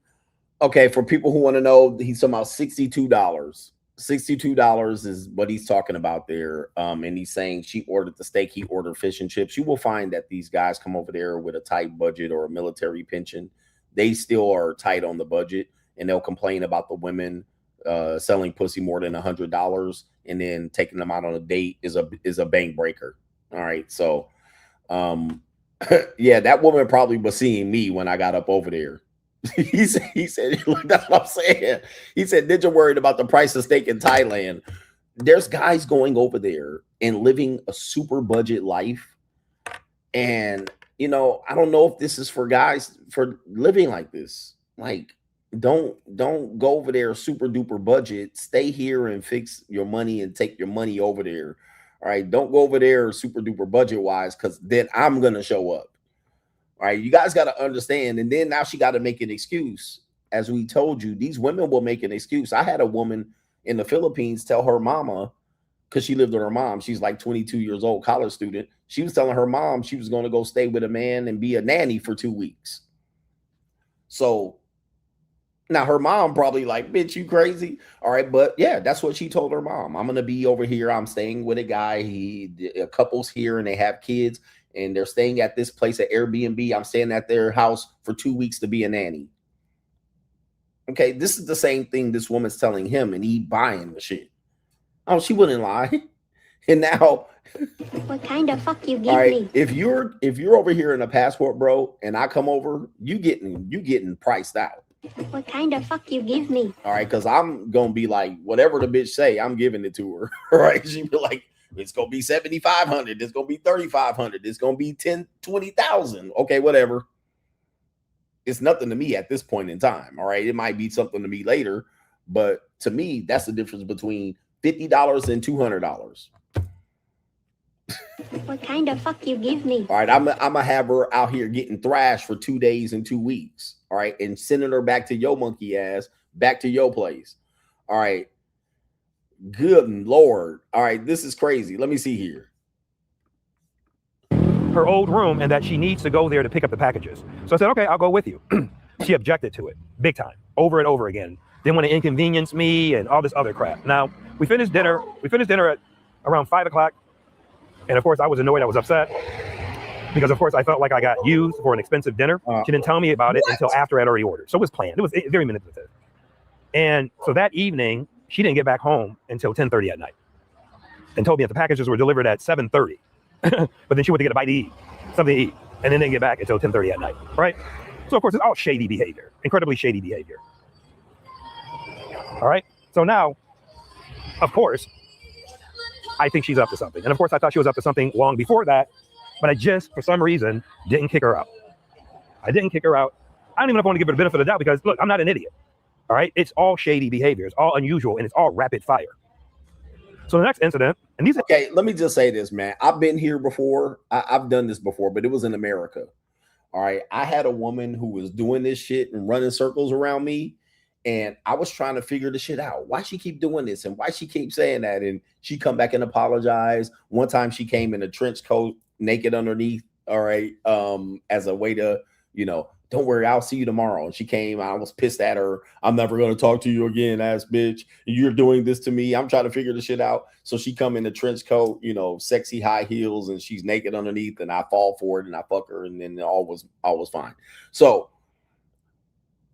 Okay, for people who want to know, he's talking about $62. $62 is what he's talking about there. And he's saying she ordered the steak, he ordered fish and chips. You will find that these guys come over there with a tight budget or a military pension. They still are tight on the budget, and they'll complain about the women selling pussy more than $100, and then taking them out on a date is a bank breaker. All right, so yeah, that woman probably was seeing me when I got up over there. he said, look, that's what I'm saying. He said, Ninja worried about the price of steak in Thailand. There's guys going over there and living a super budget life. And, you know, I don't know if this is for guys for living like this. Like, don't go over there super duper budget. Stay here and fix your money and take your money over there. All right. Don't go over there super duper budget wise, because then I'm going to show up. All right, you guys got to understand. And then now she got to make an excuse. As we told you, these women will make an excuse. I had a woman in the Philippines tell her mama, because she lived with her mom. She's like 22 years old, college student. She was telling her mom she was going to go stay with a man and be a nanny for 2 weeks. So now her mom probably like, bitch, you crazy? All right, but yeah, that's what she told her mom. I'm going to be over here. I'm staying with a guy. A couple's here and they have kids. And they're staying at this place at Airbnb. I'm staying at their house for 2 weeks to be a nanny. Okay, this is the same thing this woman's telling him, and he buying the shit. Oh, she wouldn't lie. And now, what kind of fuck you give all right, me? if you're over here in a passport, bro, and I come over, you getting priced out. What kind of fuck you give me? All right, because I'm gonna be like, whatever the bitch say, I'm giving it to her. All right, she be like, it's gonna be 7,500. It's gonna be 3,500. It's gonna be 10, 20,000. Okay, whatever. It's nothing to me at this point in time. All right, it might be something to me later, but to me, that's the difference between $50 and $200. What kind of fuck you give me? All right, I'm gonna have her out here getting thrashed for 2 days and 2 weeks. All right, and sending her back to your monkey ass, back to your place. All right. Good Lord. All right, this is crazy. Let me see here. Her old room, and that she needs to go there to pick up the packages. So I said, okay, I'll go with you. She objected to it big time, over and over again. Didn't want to inconvenience me and all this other crap. Now, we finished dinner at around 5 o'clock. And of course, I was annoyed. I was upset because, of course, I felt like I got used for an expensive dinner. She didn't tell me about it until after I'd already ordered. So it was planned. It was very manipulative. And so that evening, she didn't get back home until 10:30 at night and told me that the packages were delivered at 7:30. But then she went to get a bite to eat, something to eat, and then didn't get back until 10:30 at night, right? So, of course, it's all shady behavior, incredibly shady behavior. All right? So now, of course, I think she's up to something. And, of course, I thought she was up to something long before that, but I just, for some reason, didn't kick her out. I didn't kick her out. I don't even know if I want to give her the benefit of the doubt because, look, I'm not an idiot. All right, it's all shady behavior. It's all unusual, and it's all rapid fire. So the next incident, and these. Okay, let me just say this, man. I've been here before. I've done this before, but it was in America. All right, I had a woman who was doing this shit and running circles around me, and I was trying to figure the shit out. Why she keep doing this, and why she keep saying that, and she come back and apologize. One time she came in a trench coat, naked underneath. All right, as a way to, you know. Don't worry, I'll see you tomorrow. And she came. I was pissed at her. I'm never going to talk to you again, ass bitch. You're doing this to me. I'm trying to figure the shit out. So she come in a trench coat, you know, sexy high heels, and she's naked underneath. And I fall for it, and I fuck her, and then all was fine. So,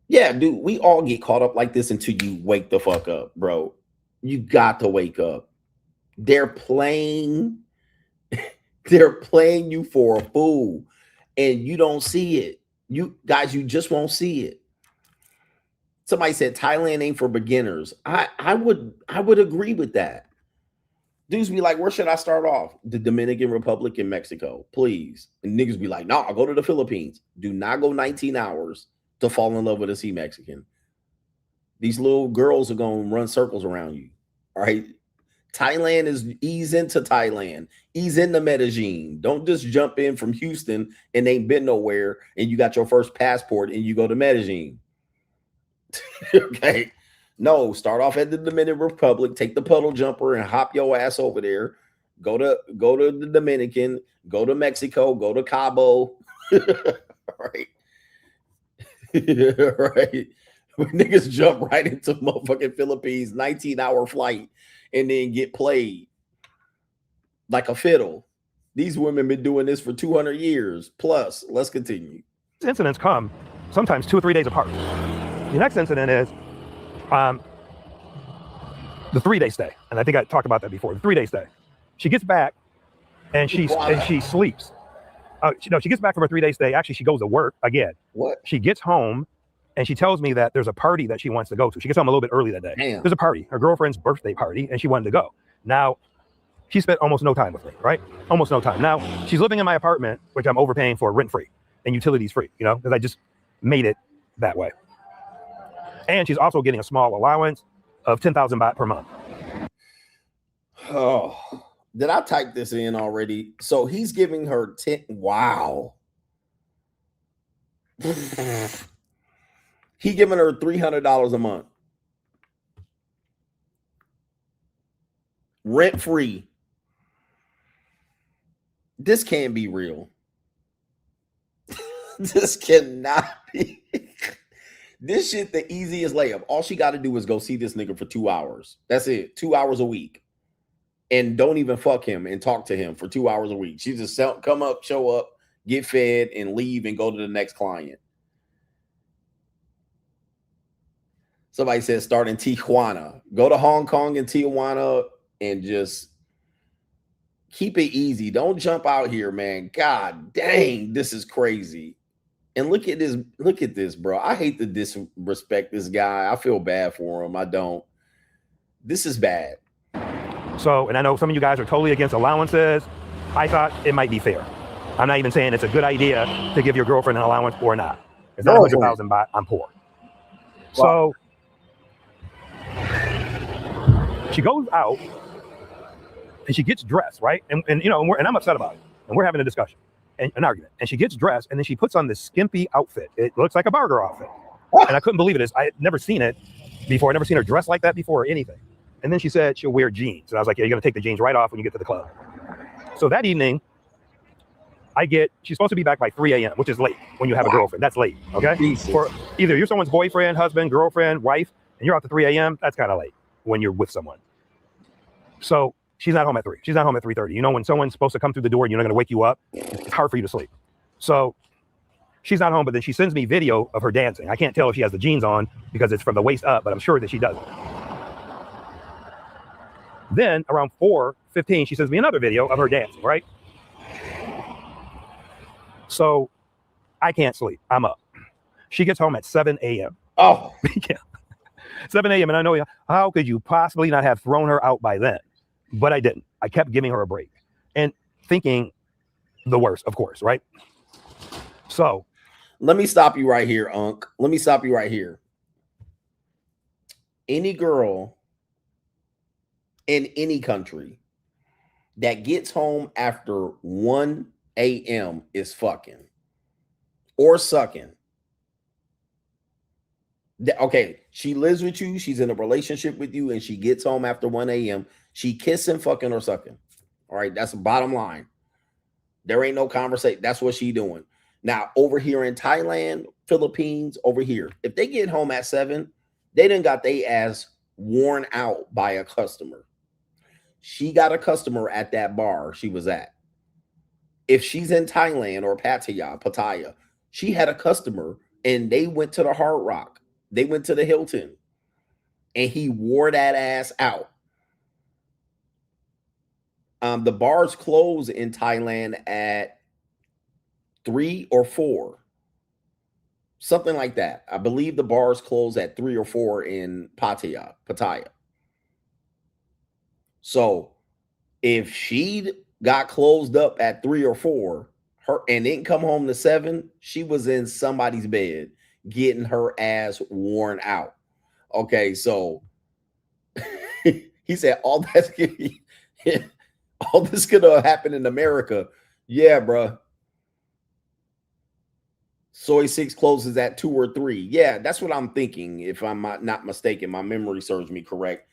yeah, dude, we all get caught up like this until you wake the fuck up, bro. You got to wake up. They're playing. They're playing you for a fool, and you don't see it. You guys, you just won't see it. Somebody said Thailand ain't for beginners. I would agree with that. Dudes be like, where should I start off? The Dominican Republic and Mexico, please. And niggas be like, no, I'll go to the Philippines. Do not go 19 hours to fall in love with a sea Mexican. These little girls are going to run circles around you. All right. Thailand is ease into Thailand, ease into Medellin. Don't just jump in from Houston and ain't been nowhere and you got your first passport and you go to Medellin. Okay. No, start off at the Dominican Republic, take the puddle jumper and hop your ass over there. Go to the Dominican, go to Mexico, go to Cabo. Right. Right. Niggas jump right into motherfucking Philippines, 19-hour flight, and then get played like a fiddle. These women been doing this for 200 years plus. Let's continue. Incidents come sometimes 2 or 3 days apart. The next incident is the 3-day stay, and I think I talked about that before. The 3-day stay. She gets back and she sleeps. She gets back from her 3-day stay. Actually, she goes to work again. What? She gets home and she tells me that there's a party that she wants to go to. She gets home a little bit early that day. Damn. There's a party, her girlfriend's birthday party, and she wanted to go. Now, she spent almost no time with me, right? Almost no time. Now, she's living in my apartment, which I'm overpaying for, rent-free and utilities-free, because I just made it that way. And she's also getting a small allowance of 10,000 baht per month. Oh, did I type this in already? So he's giving her 10. Wow. He giving her $300 a month. Rent free. This can't be real. This cannot be. This shit the easiest layup. All she got to do is go see this nigga for 2 hours. That's it. 2 hours a week. And don't even fuck him and talk to him for 2 hours a week. She just come up, show up, get fed, and leave and go to the next client. Somebody said start in Tijuana. Go to Hong Kong and Tijuana and just keep it easy. Don't jump out here, man. God dang, this is crazy. And look at this. Look at this, bro. I hate to disrespect this guy. I feel bad for him. I don't. This is bad. So, and I know some of you guys are totally against allowances. I thought it might be fair. I'm not even saying it's a good idea to give your girlfriend an allowance or not. It's not 100,000 baht. I'm poor. Wow. So she goes out and she gets dressed, right? And I'm upset about it. And we're having a discussion and an argument. And she gets dressed and then she puts on this skimpy outfit. It looks like a barber outfit. And I couldn't believe it. I had never seen it before. I'd never seen her dressed like that before or anything. And then she said she'll wear jeans. And I was like, yeah, you're going to take the jeans right off when you get to the club. So that evening, she's supposed to be back by 3 a.m., which is late when you have a girlfriend. That's late, okay? Jesus. For either you're someone's boyfriend, husband, girlfriend, wife, and you're out to 3 a.m., that's kind of late when you're with someone. So she's not home at 3. She's not home at 3:30. When someone's supposed to come through the door and you're not going to wake you up, it's hard for you to sleep. So she's not home, but then she sends me video of her dancing. I can't tell if she has the jeans on because it's from the waist up, but I'm sure that she doesn't. Then around 4:15, she sends me another video of her dancing, right? So I can't sleep. I'm up. She gets home at 7 a.m. Oh, yeah. 7 a.m. And I know, how could you possibly not have thrown her out by then? But I didn't. I kept giving her a break and thinking the worst, of course, right? So let me stop you right here, Unc. Let me stop you right here. Any girl in any country that gets home after 1 a.m. is fucking or sucking. Okay, she lives with you, she's in a relationship with you, and she gets home after 1 a.m. She kissing, fucking, or sucking. All right, that's the bottom line. There ain't no conversation. That's what she doing. Now, over here in Thailand, Philippines, over here, if they get home at 7, they done got their ass worn out by a customer. She got a customer at that bar she was at. If she's in Thailand or Pattaya, she had a customer and they went to the Hard Rock. They went to the Hilton and he wore that ass out. The bars close in Thailand at 3 or 4. Something like that. I believe the bars close at 3 or 4 in Pattaya. So if she got closed up at 3 or 4, and didn't come home to 7, she was in somebody's bed getting her ass worn out. Okay, so he said all this could have happened in America. Yeah, bro. Soy 6 closes at 2 or 3. Yeah, that's what I'm thinking. If I'm not mistaken, my memory serves me correct.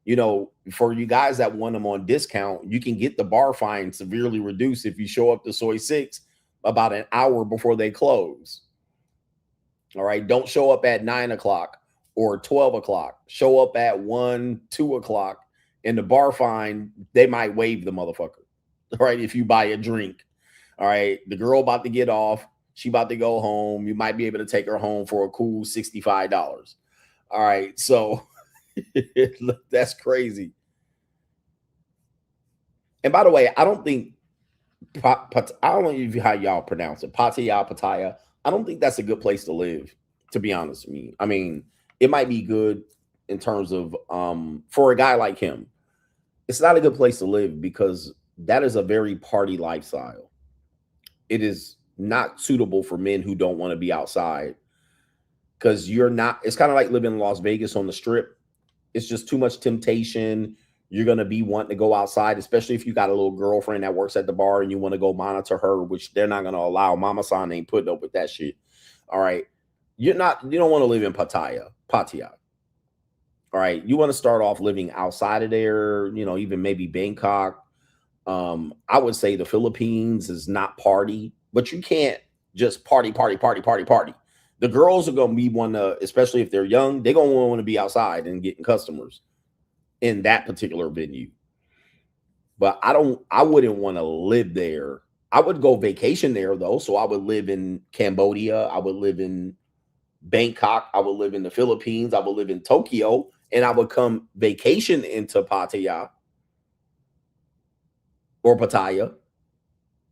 You know, for you guys that want them on discount, you can get the bar fine severely reduced if you show up to Soy 6 about an hour before they close. All right. Don't show up at 9 o'clock or 12 o'clock. Show up at 1, 2 o'clock. And the bar fine, they might waive the motherfucker. All right. If you buy a drink. All right. The girl about to get off. She about to go home. You might be able to take her home for a cool $65. All right. So that's crazy. And by the way, I don't think I don't know how y'all pronounce it. Pattaya. I don't think that's a good place to live, to be honest with me. I mean, it might be good in terms of for a guy like him. It's not a good place to live because that is a very party lifestyle. It is not suitable for men who don't want to be outside because you're not. It's kind of like living in Las Vegas on the Strip. It's just too much temptation. You're going to be wanting to go outside, especially if you got a little girlfriend that works at the bar and you want to go monitor her, which they're not going to allow. Mama San ain't putting up with that shit. All right. You don't want to live in Pattaya. All right. You want to start off living outside of there, you know, even maybe Bangkok. I would say the Philippines is not party, but you can't just party. The girls are going to be one to, especially if they're young, they're going to want to be outside and getting customers in that particular venue. But I wouldn't want to live there. I would go vacation there though. So I would live in Cambodia. I would live in Bangkok. I would live in the Philippines. I would live in Tokyo, and I would come vacation into Pattaya or Pattaya.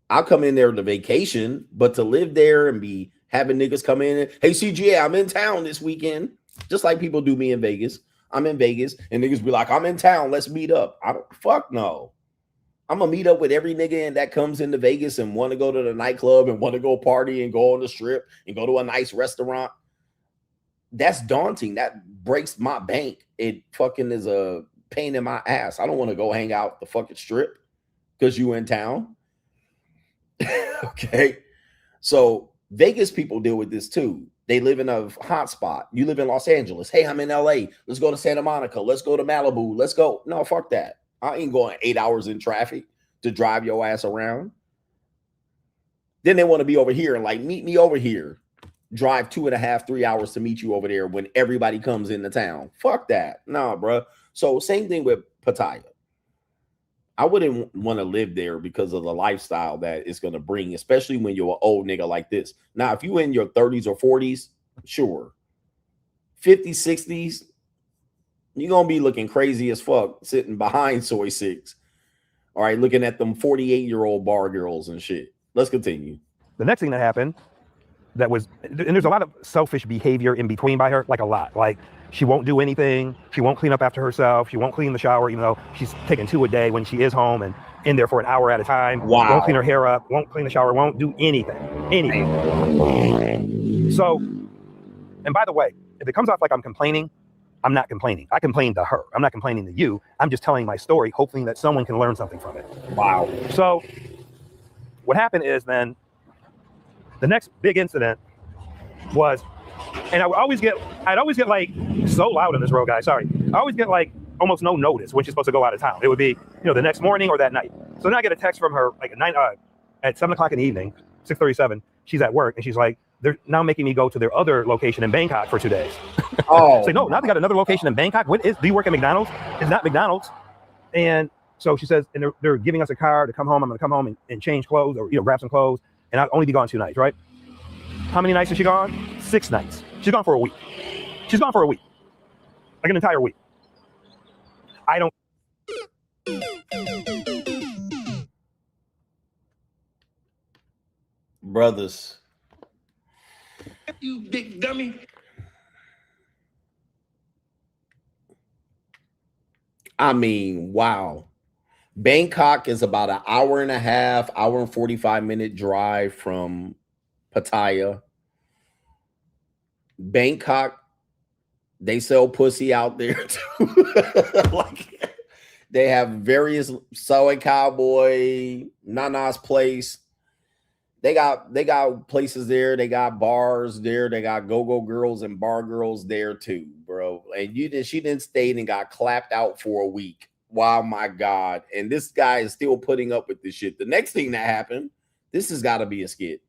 I'll come in there to vacation, but to live there and be having niggas come in and, hey, CGA, I'm in town this weekend. Just like people do me in Vegas. I'm in Vegas and niggas be like, I'm in town. Let's meet up. Fuck no. I'm going to meet up with every nigga that comes into Vegas and want to go to the nightclub and want to go party and go on the Strip and go to a nice restaurant. That's daunting. That breaks my bank. It fucking is a pain in my ass. I don't want to go hang out the fucking Strip because you in town. Okay. So Vegas people deal with this too. They live in a hot spot. You live in Los Angeles. Hey, I'm in LA. Let's go to Santa Monica. Let's go to Malibu. Let's go. No, fuck that. I ain't going 8 hours in traffic to drive your ass around. Then they want to be over here and like, meet me over here. Drive 2.5, 3 hours to meet you over there when everybody comes into town. Fuck that. Nah, bro. So same thing with Pattaya. I wouldn't want to live there because of the lifestyle that it's going to bring, especially when you're an old nigga like this. Now, if you're in your 30s or 40s, sure. 50s, 60s, you're going to be looking crazy as fuck sitting behind Soy 6. All right, looking at them 48-year-old bar girls and shit. Let's continue. The next thing that happened that was, and there's a lot of selfish behavior in between by her, like a lot. Like, she won't do anything. She won't clean up after herself. She won't clean the shower, even though she's taking 2 a day when she is home and in there for an hour at a time. Wow. Won't clean her hair up, won't clean the shower, won't do anything. So, and by the way, if it comes off like I'm complaining, I'm not complaining. I complain to her. I'm not complaining to you. I'm just telling my story, hoping that someone can learn something from it. Wow. So what happened is then the next big incident was, and I'd always get like so loud in this road, guys. Sorry. I always get like almost no notice when she's supposed to go out of town. It would be, the next morning or that night. So then I get a text from her like at 7 o'clock in the evening, 6:37. She's at work and she's like, they're now making me go to their other location in Bangkok for 2 days. Oh. So no, now they got another location in Bangkok. Do you work at McDonald's? It's not McDonald's. And so she says, and they're giving us a car to come home. I'm going to come home and change clothes or grab some clothes. And I'll only be gone 2 nights, right? How many nights is she gone? 6 nights. She's gone for a week. She's gone for a week. Like an entire week. I don't. brothers. You big dummy. I mean, wow. Bangkok is about an hour and a half, hour and 45-minute drive from Pattaya. Bangkok, they sell pussy out there too. Like, they have various Soy Cowboy, Nana's Place. They got places there. They got bars there. They got go-go girls and bar girls there too, bro. And she didn't stay and got clapped out for a week. Wow, my God. And this guy is still putting up with this shit. The next thing that happened, this has got to be a skit.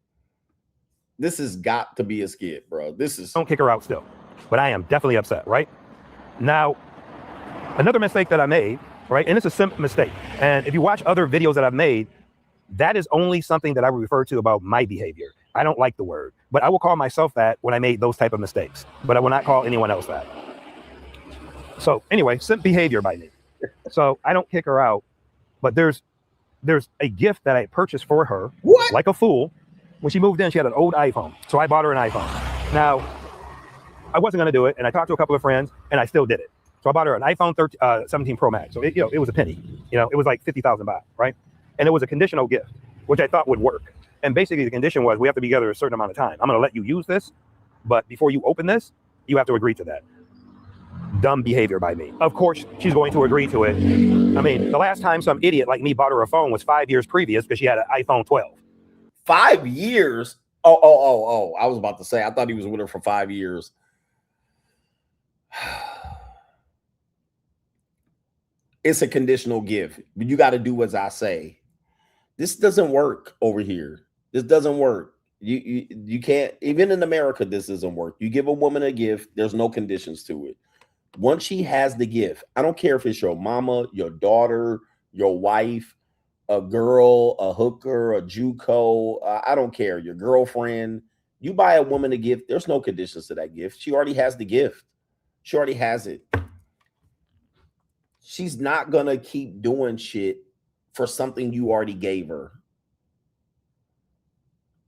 This has got to be a skit, bro. This is... Don't kick her out still. But I am definitely upset, right? Now, another mistake that I made, right? And it's a simple mistake. And if you watch other videos that I've made, that is only something that I would refer to about my behavior. I don't like the word, but I will call myself that when I made those type of mistakes. But I will not call anyone else that. So anyway, simp behavior by me. So I don't kick her out, but there's a gift that I purchased for her, like a fool. When she moved in, she had an old iPhone. So I bought her an iPhone. Now, I wasn't going to do it, and I talked to a couple of friends, and I still did it. So I bought her an iPhone 17 Pro Max. So it was a penny. It was like 50,000 baht, right? And it was a conditional gift, which I thought would work. And basically the condition was we have to be together a certain amount of time. I'm going to let you use this, but before you open this, you have to agree to that. Dumb behavior by me. Of course, she's going to agree to it. I mean, the last time some idiot like me bought her a phone was 5 years previous because she had an iPhone 12. 5 years? Oh. I was about to say, I thought he was with her for 5 years. It's a conditional gift. But you got to do as I say. This doesn't work over here. This doesn't work. You can't, even in America, this doesn't work. You give a woman a gift, there's no conditions to it. Once she has the gift, I don't care if it's your mama, your daughter, your wife, a girl, a hooker, a JUCO, I don't care, your girlfriend. You buy a woman a gift, there's no conditions to that gift. She already has the gift. She already has it. She's not going to keep doing shit for something you already gave her.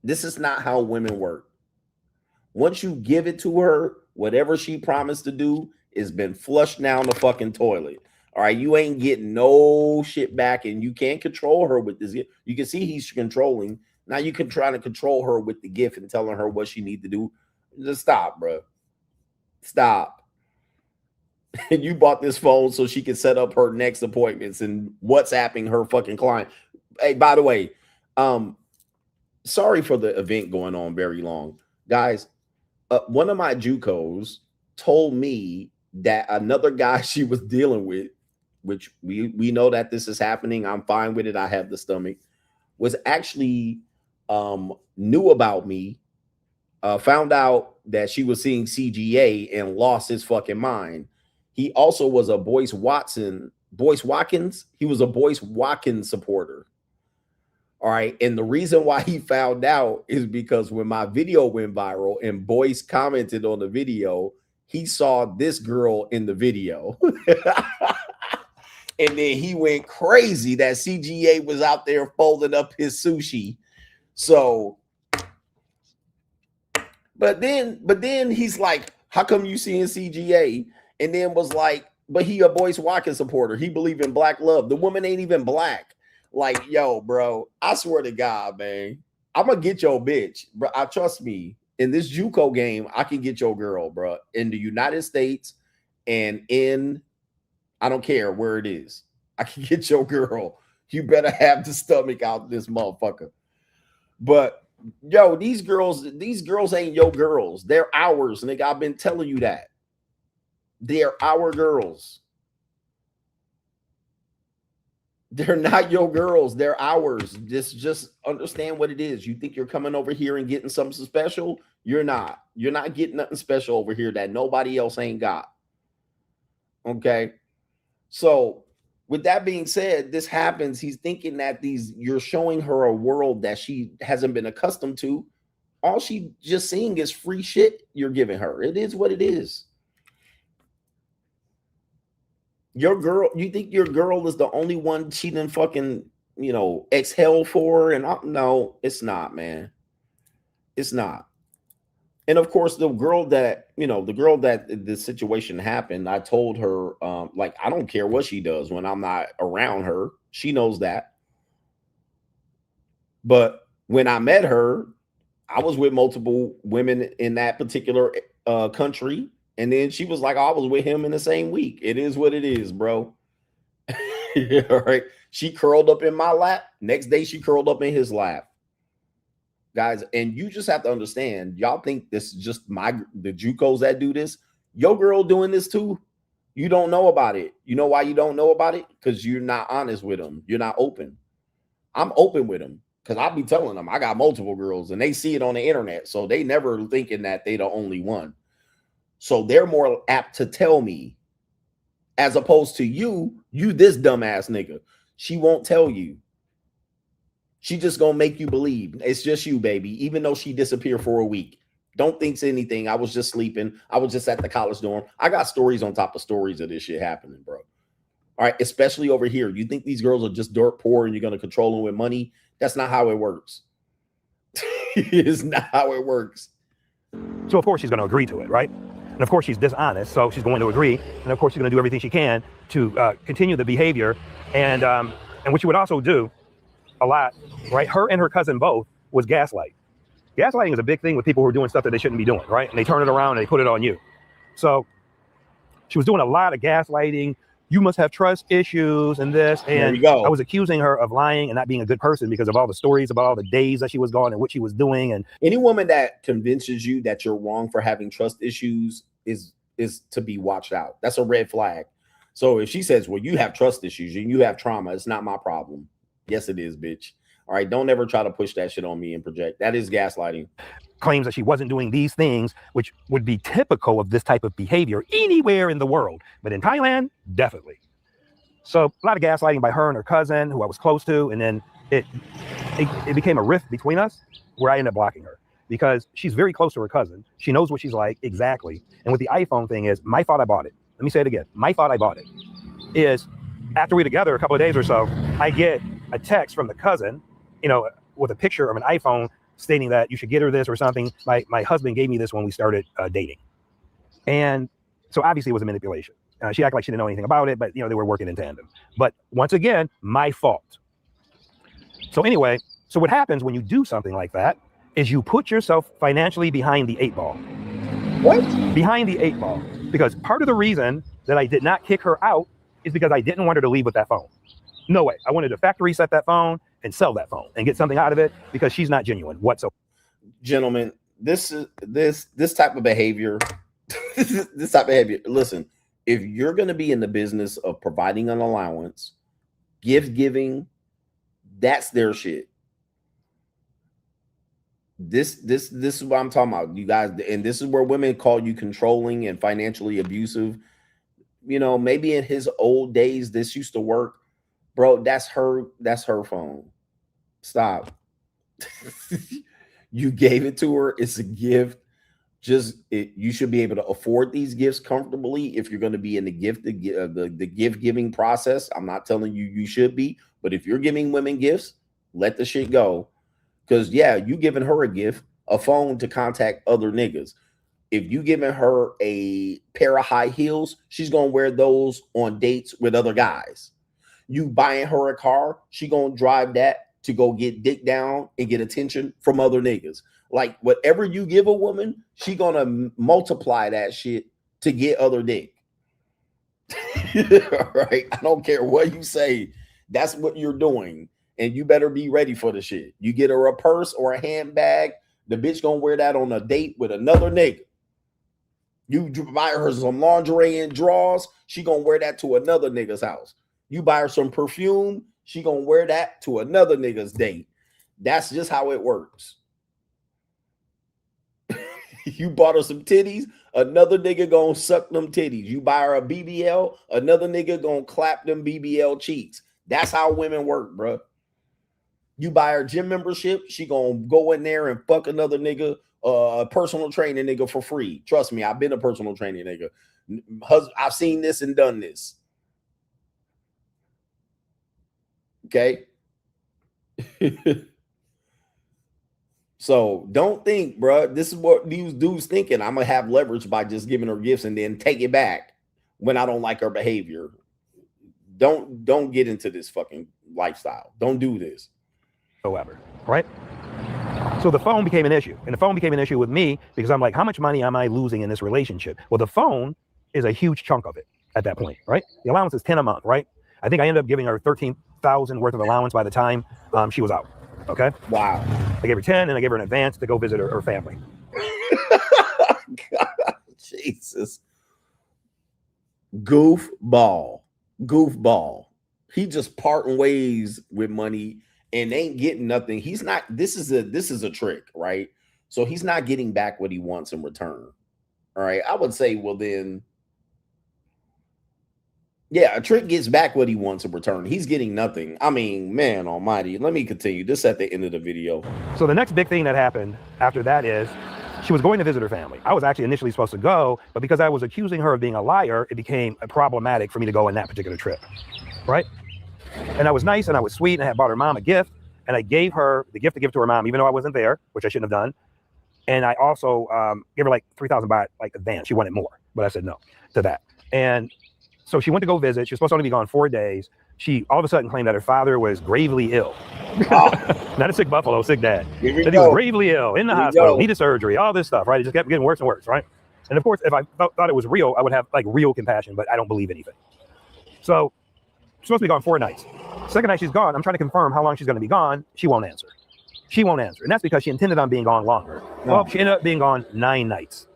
This is not how women work. Once you give it to her, whatever she promised to do has been flushed down the fucking toilet. All right, you ain't getting no shit back, and you can't control her with this. You can see he's controlling. Now you can try to control her with the gift and telling her what she need to do. Just stop, bro. Stop. And you bought this phone so she can set up her next appointments and WhatsApping her fucking client. Hey, by the way, sorry for the event going on very long. Guys, one of my JUCOs told me that another guy she was dealing with, which we know that this is happening. I'm fine with it. I have the stomach. Was actually knew about me, found out that she was seeing CGA and lost his fucking mind. He also was a Boyce Watkins. He was a Boyce Watkins supporter. All right. And the reason why he found out is because when my video went viral and Boyce commented on the video, he saw this girl in the video. And then he went crazy that CGA was out there folding up his sushi. So, but then he's like, how come you seeing CGA? And then was like, but he a Boyce Watkins supporter. He believe in black love. The woman ain't even black. Like, yo, bro, I swear to God, man, I'm gonna get your bitch. Bro, trust me. In this JUCO game, I can get your girl, bro. In the United States and in, I don't care where it is. I can get your girl. You better have the stomach out this motherfucker. But yo, these girls ain't your girls. They're ours, nigga. I've been telling you that. They're our girls. They're not your girls. They're ours. Just understand what it is. You think you're coming over here and getting something special? You're not. You're not getting nothing special over here that nobody else ain't got. Okay? So, with that being said, this happens. He's thinking that you're showing her a world that she hasn't been accustomed to. All she just seeing is free shit you're giving her. It is what it is. Your girl, you think your girl is the only one she didn't fucking, exhale for? And no, it's not, man. It's not. And of course, the girl that the situation happened, I told her, like, I don't care what she does when I'm not around her. She knows that. But when I met her, I was with multiple women in that particular country. And then she was like, oh, I was with him in the same week. It is what it is, bro. All right. She curled up in my lap. Next day, she curled up in his lap. Guys, and you just have to understand, y'all think this is just the JUCOs that do this. Your girl doing this too. You don't know about it. You know why you don't know about it? Because you're not honest with them. You're not open. I'm open with them because I'll be telling them I got multiple girls and they see it on the internet. So they never thinking that they the only one. So they're more apt to tell me as opposed to you this dumbass nigga. She won't tell you. She just gonna make you believe it's just you, baby, even though she disappeared for a week. Don't think anything. I was just sleeping. I was just at the college dorm. I got stories on top of stories of this shit happening, bro. All right, especially over here. You think these girls are just dirt poor and you're gonna control them with money? That's not how it works. It's not how it works. So of course she's going to agree to it, right? And of course she's dishonest, so she's going to agree. And of course she's going to do everything she can to continue the behavior. And what she would also do a lot, right? Her and her cousin both was gaslight. Gaslighting is a big thing with people who are doing stuff that they shouldn't be doing, right? And they turn it around and they put it on you. So she was doing a lot of gaslighting. You must have trust issues and this. And I was accusing her of lying and not being a good person because of all the stories about all the days that she was gone and what she was doing. And any woman that convinces you that you're wrong for having trust issues is to be watched out. That's a red flag. So if she says, well, you have trust issues and you have trauma, it's not my problem. Yes, it is, bitch. All right, don't ever try to push that shit on me and project. That is gaslighting. Claims that she wasn't doing these things, which would be typical of this type of behavior anywhere in the world. But in Thailand, definitely. So a lot of gaslighting by her and her cousin, who I was close to. And then it became a rift between us where I ended up blocking her because she's very close to her cousin. She knows what she's like exactly. And with the iPhone thing is, my fault I bought it. Let me say it again. My fault I bought it is after we're together a couple of days or so, I get a text from the cousin, with a picture of an iPhone stating that you should get her this or something. My husband gave me this when we started dating. And so obviously it was a manipulation. She acted like she didn't know anything about it, but they were working in tandem. But once again, my fault. So anyway, so what happens when you do something like that is you put yourself financially behind the 8 ball. What? Behind the 8 ball. Because part of the reason that I did not kick her out is because I didn't want her to leave with that phone. No way. I wanted to factory reset that phone and sell that phone and get something out of it because she's not genuine whatsoever. Gentlemen, this type of behavior, this type of behavior. Listen, if you're going to be in the business of providing an allowance, gift giving, that's their shit. This is what I'm talking about, you guys, and this is where women call you controlling and financially abusive. Maybe in his old days this used to work, bro. That's her phone. Stop. You gave it to her. It's a gift. You should be able to afford these gifts comfortably if you're going to be in the gift giving process. I'm not telling you should be, but if you're giving women gifts, let the shit go. Because you giving her a gift, a phone to contact other niggas. If you giving her a pair of high heels, she's gonna wear those on dates with other guys. You buying her a car, she gonna drive that to go get dick down and get attention from other niggas. Like whatever you give a woman, she gonna multiply that shit to get other dick. Right? I don't care what you say. That's what you're doing. And you better be ready for the shit. You get her a purse or a handbag, the bitch gonna wear that on a date with another nigga. You buy her some lingerie and drawers, she gonna wear that to another nigga's house. You buy her some perfume, she gonna wear that to another nigga's date. That's just how it works. You bought her some titties, another nigga gonna suck them titties. You buy her a BBL, another nigga gonna clap them BBL cheeks. That's how women work, bro. You buy her gym membership, she gonna go in there and fuck another nigga, personal training nigga for free. Trust me, I've been a personal training nigga. I've seen this and done this. Okay. So don't think, bro. This is what these dudes thinking. I'm gonna have leverage by just giving her gifts and then take it back when I don't like her behavior. Don't get into this fucking lifestyle. Don't do this. However, right? So the phone became an issue, and the phone became an issue with me because I'm like, how much money am I losing in this relationship? Well, the phone is a huge chunk of it at that point, right? The allowance is 10 a month, right? I think I ended up giving her 13,000 worth of allowance by the time she was out. Okay. Wow. I gave her 10 and I gave her an advance to go visit her family. God, Jesus. Goofball. He just parting ways with money and ain't getting nothing. He's not, this is a trick, right? So he's not getting back what he wants in return. All right. I would say, well, then, yeah, a trick gets back what he wants in return. He's getting nothing. I mean, man almighty. Let me continue. This at the end of the video. So the next big thing that happened after that is she was going to visit her family. I was actually initially supposed to go, but because I was accusing her of being a liar, it became problematic for me to go on that particular trip, right? And I was nice and I was sweet and I had bought her mom a gift, and I gave her the gift to give to her mom, even though I wasn't there, which I shouldn't have done. And I also gave her like 3,000 baht, like advance. She wanted more, but I said no to that. And so she went to go visit. She was supposed to only be gone 4 days. She all of a sudden claimed that her father was gravely ill. Oh. Not a sick buffalo, sick dad. That he was gravely ill in the hospital, needed surgery, all this stuff, right? It just kept getting worse and worse, right? And of course, if I thought it was real, I would have like real compassion, but I don't believe anything. So she's supposed to be gone 4 nights. Second night she's gone, I'm trying to confirm how long she's going to be gone. She won't answer. And that's because she intended on being gone longer. No. Well, she ended up being gone 9 nights.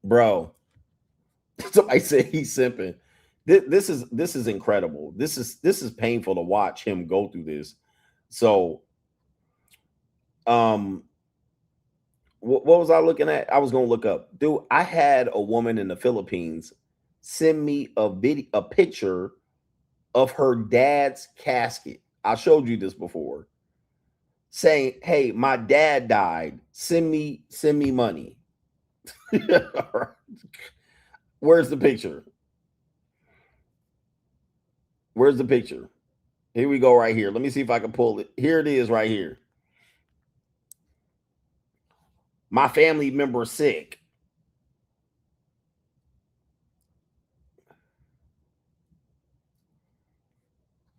Bro, somebody said he's simping. This is incredible. This is painful to watch him go through this. So, what was I looking at? I was gonna look up, dude. I had a woman in the Philippines send me a picture of her dad's casket. I showed you this before, saying, "Hey, my dad died. Send me money." Where's the picture? Where's the picture? Here we go right here. Let me see if I can pull it. Here it is right here. My family member sick.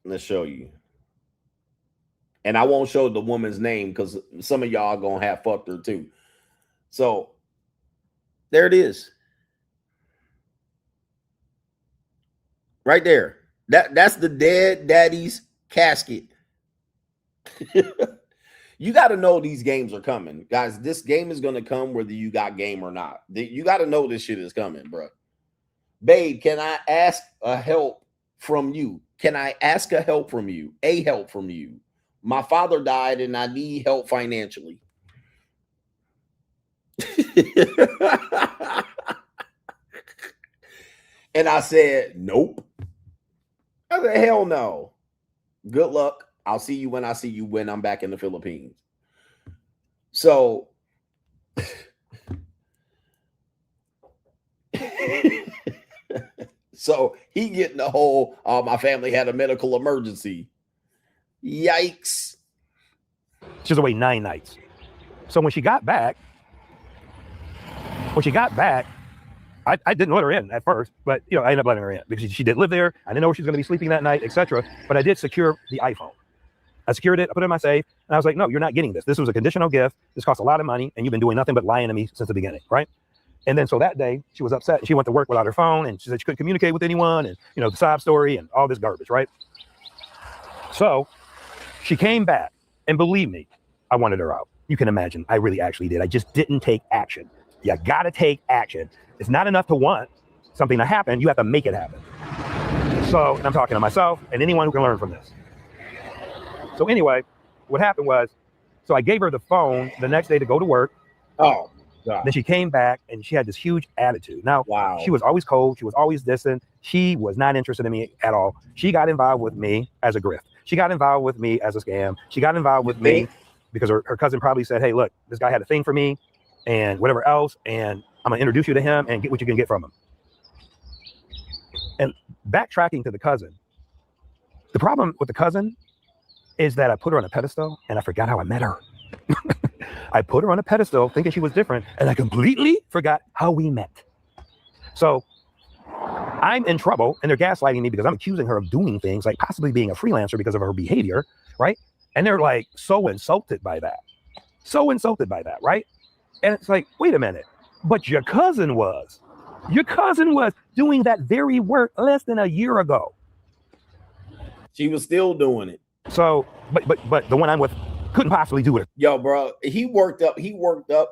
Let's show you. And I won't show the woman's name because some of y'all gonna have fucked her too. So there it is. Right there. That's the dead daddy's casket. You got to know these games are coming. Guys, this game is going to come whether you got game or not. You got to know this shit is coming, bro. Babe, can I ask a help from you? Can I ask a help from you? A help from you. My father died and I need help financially. And I said, nope. I said, hell no. Good luck. I'll see you when I see you when I'm back in the Philippines. So so he getting the whole, my family had a medical emergency. Yikes. She was away 9 nights. So when she got back, I didn't let her in at first, but I ended up letting her in because she did live there. I didn't know where she was going to be sleeping that night, etc. But I did secure the iPhone. I secured it, I put it in my safe, and I was like, no, you're not getting this. This was a conditional gift. This costs a lot of money, and you've been doing nothing but lying to me since the beginning, right? And then so that day, she was upset. She went to work without her phone, and she said she couldn't communicate with anyone, and the sob story and all this garbage, right? So she came back, and believe me, I wanted her out. You can imagine, I really actually did. I just didn't take action. You got to take action. It's not enough to want something to happen. You have to make it happen. So I'm talking to myself and anyone who can learn from this. So anyway, what happened was, so I gave her the phone the next day to go to work. Oh, God. Then she came back and she had this huge attitude. Now, wow. She was always cold. She was always distant. She was not interested in me at all. She got involved with me as a grift. She got involved with me as a scam. She got involved with me because her cousin probably said, hey, look, this guy had a thing for me and whatever else, and I'm going to introduce you to him and get what you can get from him. And backtracking to the cousin, the problem with the cousin is that I put her on a pedestal and I forgot how I met her. I put her on a pedestal thinking she was different, and I completely forgot how we met. So I'm in trouble, and they're gaslighting me because I'm accusing her of doing things like possibly being a freelancer because of her behavior, right? And they're like so insulted by that. So insulted by that, right? And it's like, wait a minute, but your cousin was doing that very work less than a year ago. She was still doing it. So, but the one I'm with couldn't possibly do it. Yo, bro, he worked up.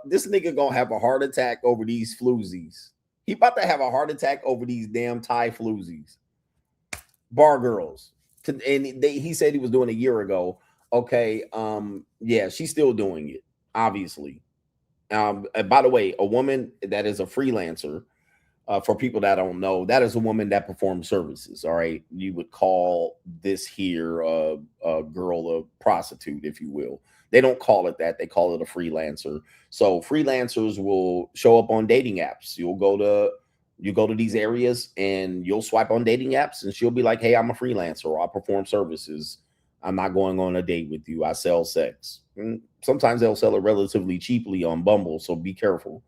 This nigga gonna have a heart attack over these floozies. He about to have a heart attack over these damn Thai floozies. Bar girls. And he said he was doing a year ago. Okay, yeah, she's still doing it, obviously. By the way, a woman that is a freelancer, for people that don't know, that is a woman that performs services. All right, you would call this here a girl, a prostitute, if you will. They don't call it that; they call it a freelancer. So freelancers will show up on dating apps. You go to these areas and you'll swipe on dating apps, and she'll be like, "Hey, I'm a freelancer. Or I perform services. I'm not going on a date with you. I sell sex." And sometimes they'll sell it relatively cheaply on Bumble, so be careful.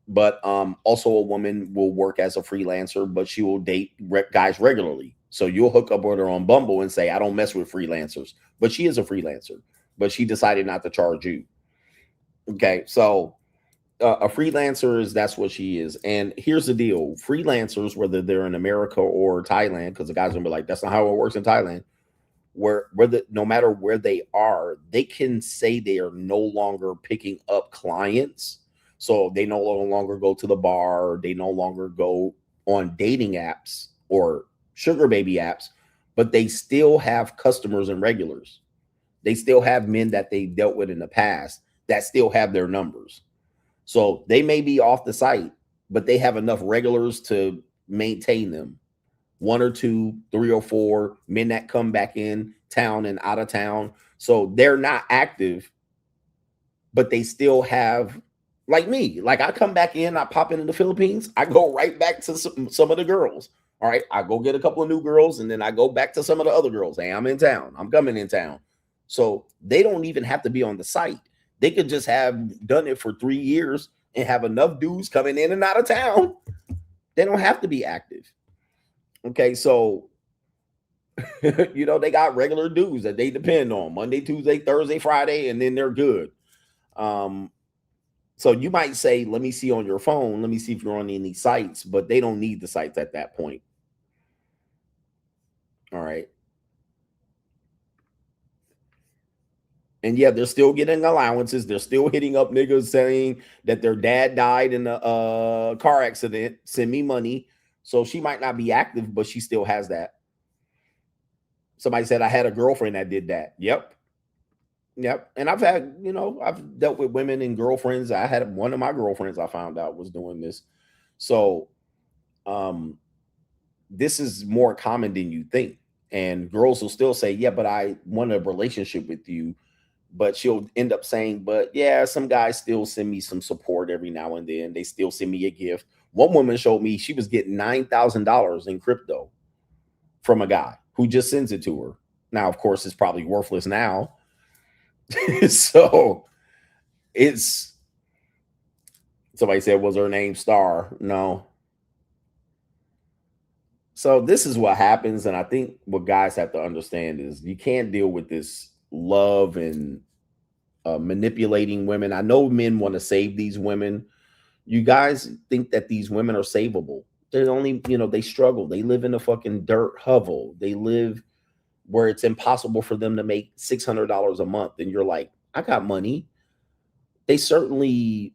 But also a woman will work as a freelancer, but she will date guys regularly. So you'll hook up with her on Bumble and say, "I don't mess with freelancers," but she is a freelancer, but she decided not to charge you. Okay, so a freelancer that's what she is. And here's the deal: freelancers, whether they're in America or Thailand, because the guys gonna be like, "That's not how it works in Thailand." No matter where they are, they can say they are no longer picking up clients. So they no longer go to the bar, they no longer go on dating apps or sugar baby apps, but they still have customers and regulars. They still have men that they dealt with in the past that still have their numbers. So they may be off the site, but they have enough regulars to maintain them. 1 or 2, 3 or 4 men that come back in town and out of town. So they're not active, but they still have, like me. Like I come back in, I pop into the Philippines, I go right back to some of the girls. All right, I go get a couple of new girls, and then I go back to some of the other girls. Hey, I'm in town. I'm coming in town. So they don't even have to be on the site. They could just have done it for 3 years and have enough dudes coming in and out of town. They don't have to be active. Okay, so they got regular dudes that they depend on Monday, Tuesday, Thursday, Friday, and then they're good. So you might say, "Let me see on your phone. Let me see if you're on any sites," but they don't need the sites at that point. All right. And yeah, they're still getting allowances. They're still hitting up niggas saying that their dad died in a car accident. Send me money. So she might not be active, but she still has that. Somebody said, "I had a girlfriend that did that." Yep. And I've had, I've dealt with women and girlfriends. I had one of my girlfriends I found out was doing this. So this is more common than you think. And girls will still say, "Yeah, but I want a relationship with you." But she'll end up saying, "But yeah, some guys still send me some support every now and then. They still send me a gift." One woman showed me she was getting $9,000 in crypto from a guy who just sends it to her. Now, of course, it's probably worthless now. So somebody said, "Was her name Star?" No. So this is what happens. And I think what guys have to understand is you can't deal with this love and manipulating women. I know men want to save these women. You guys think that these women are savable. They're only, they struggle. They live in a fucking dirt hovel. They live where it's impossible for them to make $600 a month. And you're like, "I got money." They certainly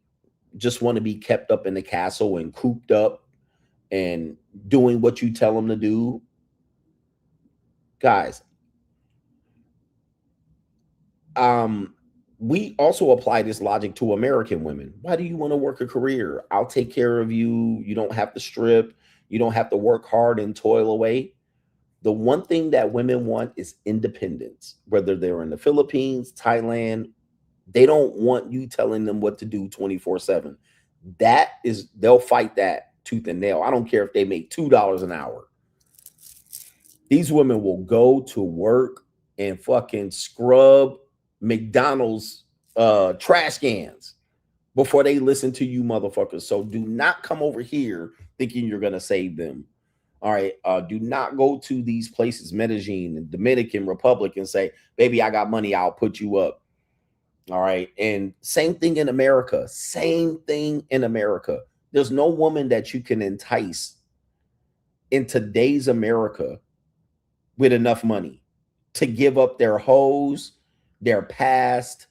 just want to be kept up in the castle and cooped up and doing what you tell them to do. Guys, we also apply this logic to American women. Why do you want to work a career? I'll take care of you. You don't have to strip. You don't have to work hard and toil away. The one thing that women want is independence, whether they're in the Philippines, Thailand. They don't want you telling them what to do 24/7. They'll fight that tooth and nail. I don't care if they make $2 an hour. These women will go to work and fucking scrub McDonald's trash cans before they listen to you motherfuckers. So do not come over here thinking you're gonna save them. All right. Do not go to these places, Medellin and Dominican Republic, and say, baby, I got money, I'll put you up. All right. And same thing in America. Same thing in America. There's no woman that you can entice in today's America with enough money to give up their hoes, their past,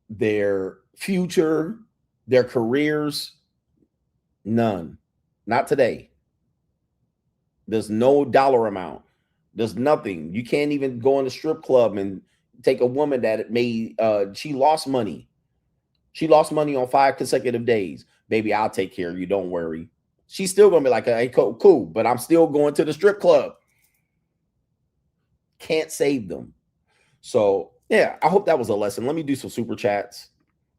their future, their careers. None. Not today. There's no dollar amount. There's nothing. You can't even go in a strip club and take a woman that made, she lost money. She lost money on 5 consecutive days. Baby, I'll take care of you. Don't worry. She's still going to be like, hey, cool, but I'm still going to the strip club. Can't save them. So, yeah, I hope that was a lesson. Let me do some super chats.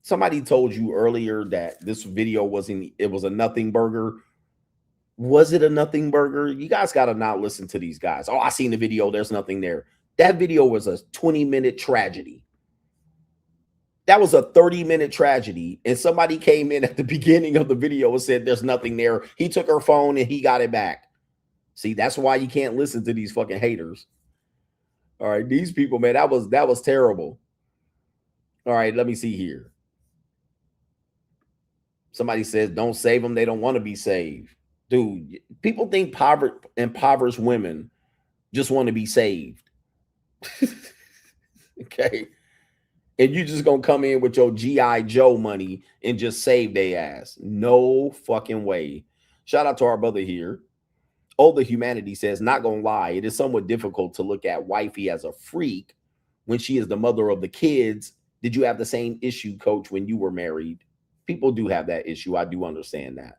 Somebody told you earlier that this video it was a nothing burger. Was it a nothing burger? You guys got to not listen to these guys. Oh, I seen the video. There's nothing there. That video was a 20-minute tragedy. That was a 30-minute tragedy. And somebody came in at the beginning of the video and said, there's nothing there. He took her phone and he got it back. See, that's why you can't listen to these fucking haters. All right. These people, man, that was terrible. All right. Let me see here. Somebody says, don't save them. They don't want to be saved. Dude, people think impoverished women just want to be saved. Okay. And you just gonna come in with your G.I. Joe money and just save their ass. No fucking way. Shout out to our brother here. Oh, the Humanity says, not gonna lie, it is somewhat difficult to look at wifey as a freak when she is the mother of the kids. Did you have the same issue, coach, when you were married? People do have that issue. I do understand that.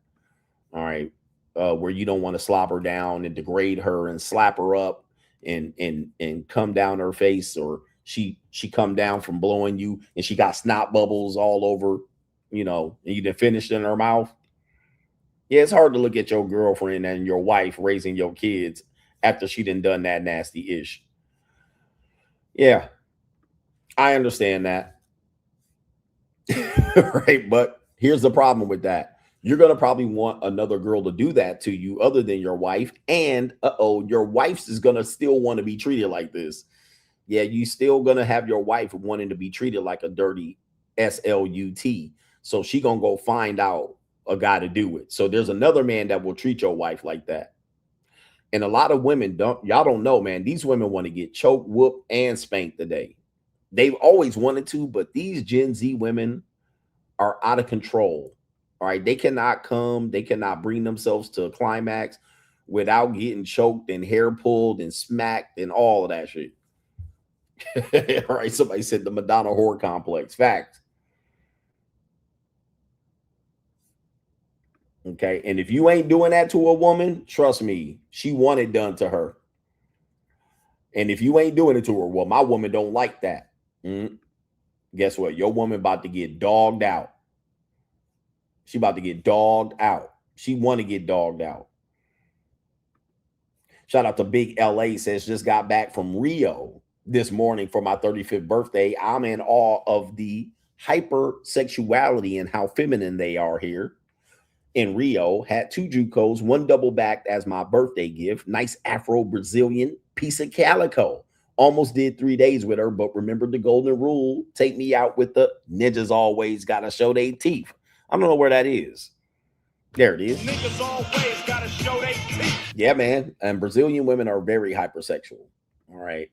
All right. Where you don't want to slop her down and degrade her and slap her up and come down her face, or she come down from blowing you and she got snot bubbles all over, you know, and you done finished in her mouth. Yeah, it's hard to look at your girlfriend and your wife raising your kids after she done that nasty ish. Yeah, I understand that. Right, but here's the problem with that. You're going to probably want another girl to do that to you other than your wife. And, your wife is going to still want to be treated like this. Yeah, you still going to have your wife wanting to be treated like a dirty SLUT. So she going to go find out a guy to do it. So there's another man that will treat your wife like that. And a lot of women y'all don't know, man. These women want to get choked, whooped, and spanked today. They've always wanted to, but these Gen Z women are out of control. All right, they cannot bring themselves to a climax without getting choked and hair pulled and smacked and all of that shit. All right, somebody said the Madonna whore complex. Fact. Okay, and if you ain't doing that to a woman, trust me, she want it done to her. And if you ain't doing it to her, well, my woman don't like that. Guess what? Your woman about to get dogged out. She about to get dogged out. She want to get dogged out. Shout out to Big LA, says, just got back from Rio this morning for my 35th birthday. I'm in awe of the hypersexuality and how feminine they are here in Rio. Had 2 JUCOs, 1 double backed as my birthday gift. Nice Afro Brazilian piece of calico. Almost did 3 days with her, but remembered the golden rule. Take me out with the ninjas always gotta show their teeth. I don't know where that is. There it is. Niggas always gotta show their teeth. Yeah, man. And Brazilian women are very hypersexual. All right.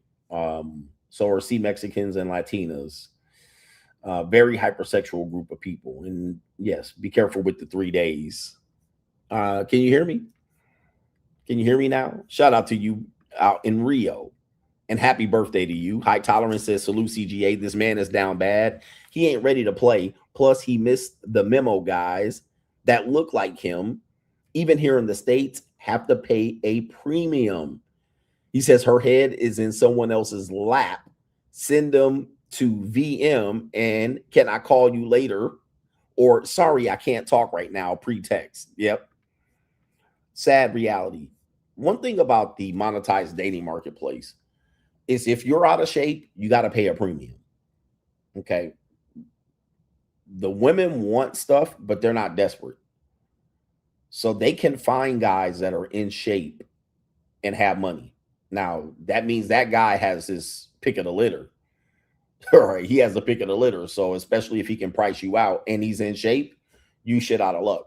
So are Mexicans and Latinas. Very hypersexual group of people. And yes, be careful with the 3 days. Can you hear me? Can you hear me now? Shout out to you out in Rio. And happy birthday to you. High Tolerance says, salute CGA. This man is down bad. He ain't ready to play. Plus, he missed the memo. Guys that look like him, even here in the States, have to pay a premium. He says her head is in someone else's lap. Send them to VM and can I call you later? Or sorry, I can't talk right now. Pretext. Yep. Sad reality. One thing about the monetized dating marketplace is if you're out of shape, you got to pay a premium. Okay. The women want stuff, but they're not desperate. So they can find guys that are in shape and have money. Now, that means that guy has his pick of the litter. All right. He has the pick of the litter. So especially if he can price you out and he's in shape, you shit out of luck.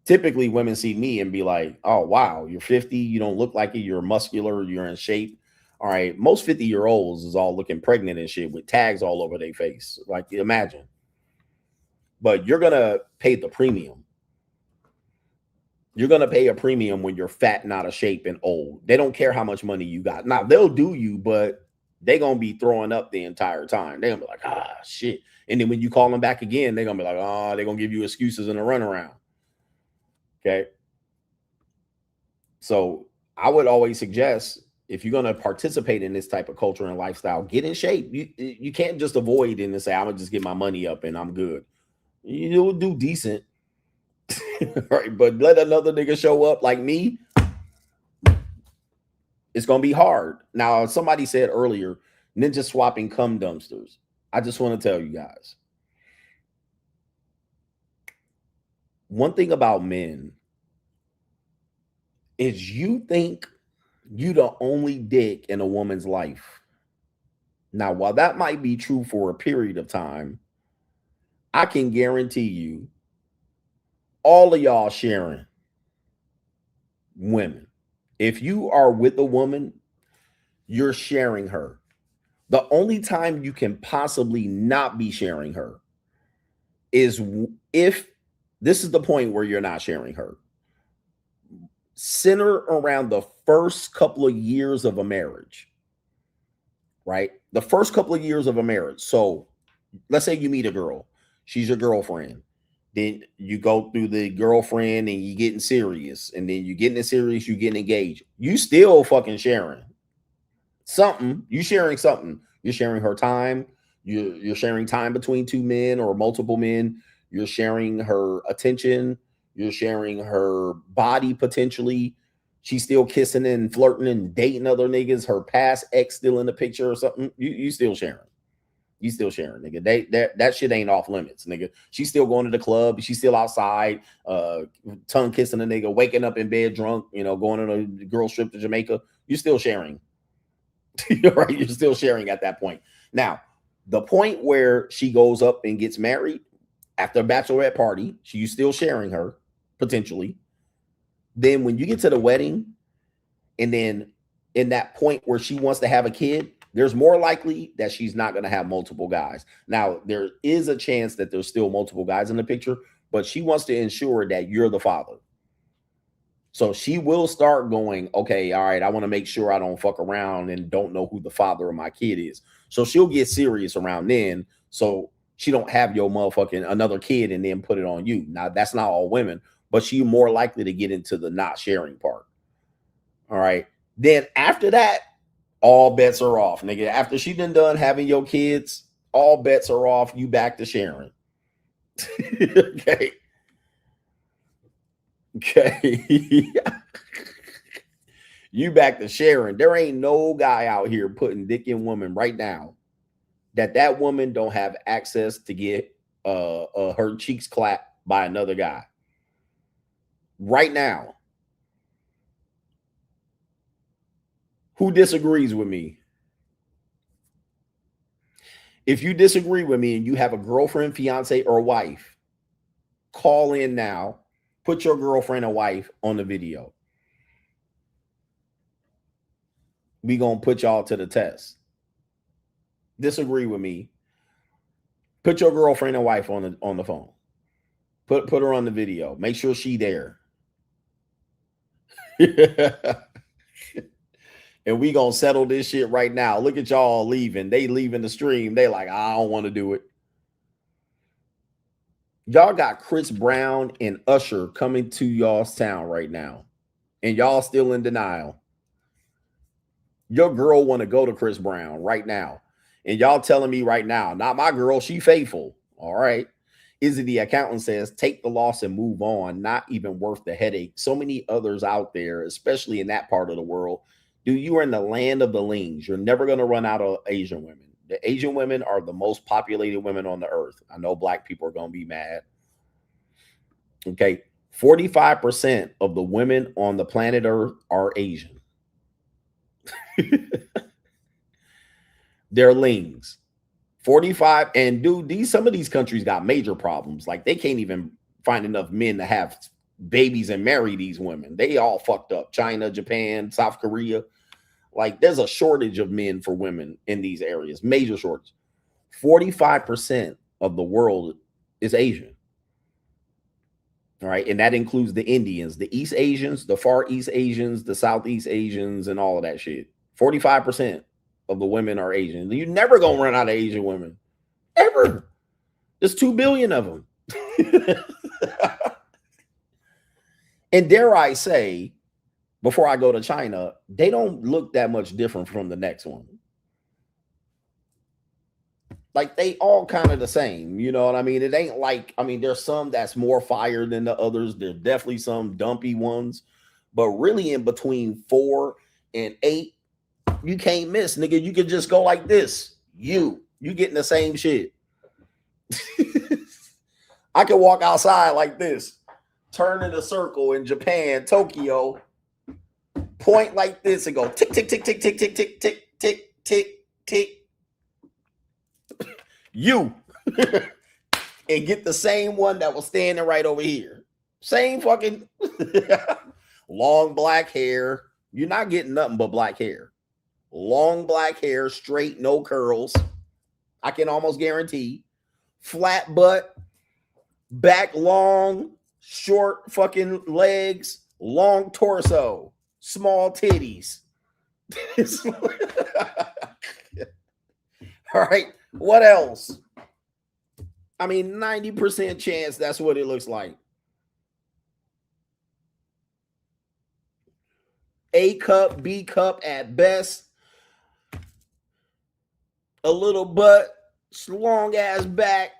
Typically, women see me and be like, oh, wow, you're 50. You don't look like it. You're muscular. You're in shape. All right. Most 50-year-olds is all looking pregnant and shit with tags all over their face. Like, imagine. But you're going to pay the premium. You're going to pay a premium when you're fat and out of shape and old. They don't care how much money you got. Now, they'll do you, but they're going to be throwing up the entire time. They're going to be like, ah, shit. And then when you call them back again, they're going to be like, oh, they're going to give you excuses and a runaround. Okay. So I would always suggest, if you're going to participate in this type of culture and lifestyle, get in shape. You can't just avoid it and say, I'm going to just get my money up and I'm good. You'll do decent. Right. But let another nigga show up like me, it's going to be hard. Now, somebody said earlier, ninja swapping cum dumpsters. I just want to tell you guys, one thing about men is you think you the only dick in a woman's life. Now, while that might be true for a period of time, I can guarantee you all of y'all sharing women. If you are with a woman, you're sharing her. The only time you can possibly not be sharing her is if this is the point where you're not sharing her. Center around the first couple of years of a marriage, right? The first couple of years of a marriage. So let's say you meet a girl. She's your girlfriend. Then you go through the girlfriend and you getting serious. And then you getting serious, you getting engaged. You still fucking sharing something. You sharing something. You're sharing her time. You're sharing time between two men or multiple men. You're sharing her attention. You're sharing her body potentially. She's still kissing and flirting and dating other niggas. Her past ex still in the picture or something. You still sharing. You still sharing, nigga. That shit ain't off limits, nigga. She's still going to the club. She's still outside, tongue kissing a nigga, waking up in bed drunk, going on a girl trip to Jamaica. You're still sharing. Right? You're still sharing at that point. Now, the point where she goes up and gets married after a bachelorette party, she's still sharing her, potentially. Then when you get to the wedding, and then in that point where she wants to have a kid, there's more likely that she's not going to have multiple guys. Now, there is a chance that there's still multiple guys in the picture, but she wants to ensure that you're the father. So she will start going, okay, all right, I want to make sure I don't fuck around and don't know who the father of my kid is. So she'll get serious around then. So she don't have your motherfucking another kid and then put it on you. Now, that's not all women, but she's more likely to get into the not sharing part. All right. Then after that, all bets are off, nigga. After she done having your kids, all bets are off. You back to sharing. Okay. Okay. You back to sharing. There ain't no guy out here putting dick in woman right now that woman don't have access to get her cheeks clapped by another guy. Right now. Who disagrees with me? If you disagree with me and you have a girlfriend, fiance, or wife, call in now. Put your girlfriend or wife on the video. We gonna put y'all to the test. Disagree with me. Put your girlfriend and wife on the phone. Put her on the video. Make sure she there. And we gonna settle this shit right now. Look at y'all leaving. They leaving the stream. They like, I don't want to do it. Y'all got Chris Brown and Usher coming to y'all's town right now. And y'all still in denial. Your girl want to go to Chris Brown right now. And y'all telling me right now, not my girl, she faithful. All right. Izzy the accountant says, take the loss and move on. Not even worth the headache. So many others out there, especially in that part of the world. Dude, you are in the land of the lings. You're never going to run out of Asian women. The Asian women are the most populated women on the earth. I know black people are going to be mad. Okay. 45% of the women on the planet Earth are Asian. They're lings. 45. And dude, some of these countries got major problems. Like they can't even find enough men to have babies and marry these women. They all fucked up. China, Japan, South Korea. Like there's a shortage of men for women in these areas. Major shortage. 45% of the world is Asian. All right. And that includes the Indians, the East Asians, the Far East Asians, the Southeast Asians, and all of that shit. 45% of the women are Asian. You're never going to run out of Asian women. Ever. There's 2 billion of them. And dare I say, before I go to China, they don't look that much different from the next one. Like they all kind of the same, you know what I mean? It ain't like, I mean, there's some that's more fire than the others. There's definitely some dumpy ones, but really in between 4 and 8, you can't miss, nigga. You can just go like this. You getting the same shit. I can walk outside like this, turn in a circle in Japan, Tokyo, point like this and go tick, tick, tick, tick, tick, tick, tick, tick, tick, tick, tick. You and get the same one that was standing right over here. Same fucking long black hair. You're not getting nothing but black hair. Long black hair, straight, no curls. I can almost guarantee. Flat butt, back long, short fucking legs, long torso, small titties. All right. What else? I mean, 90% chance that's what it looks like. A cup, B cup at best. A little butt, long ass back.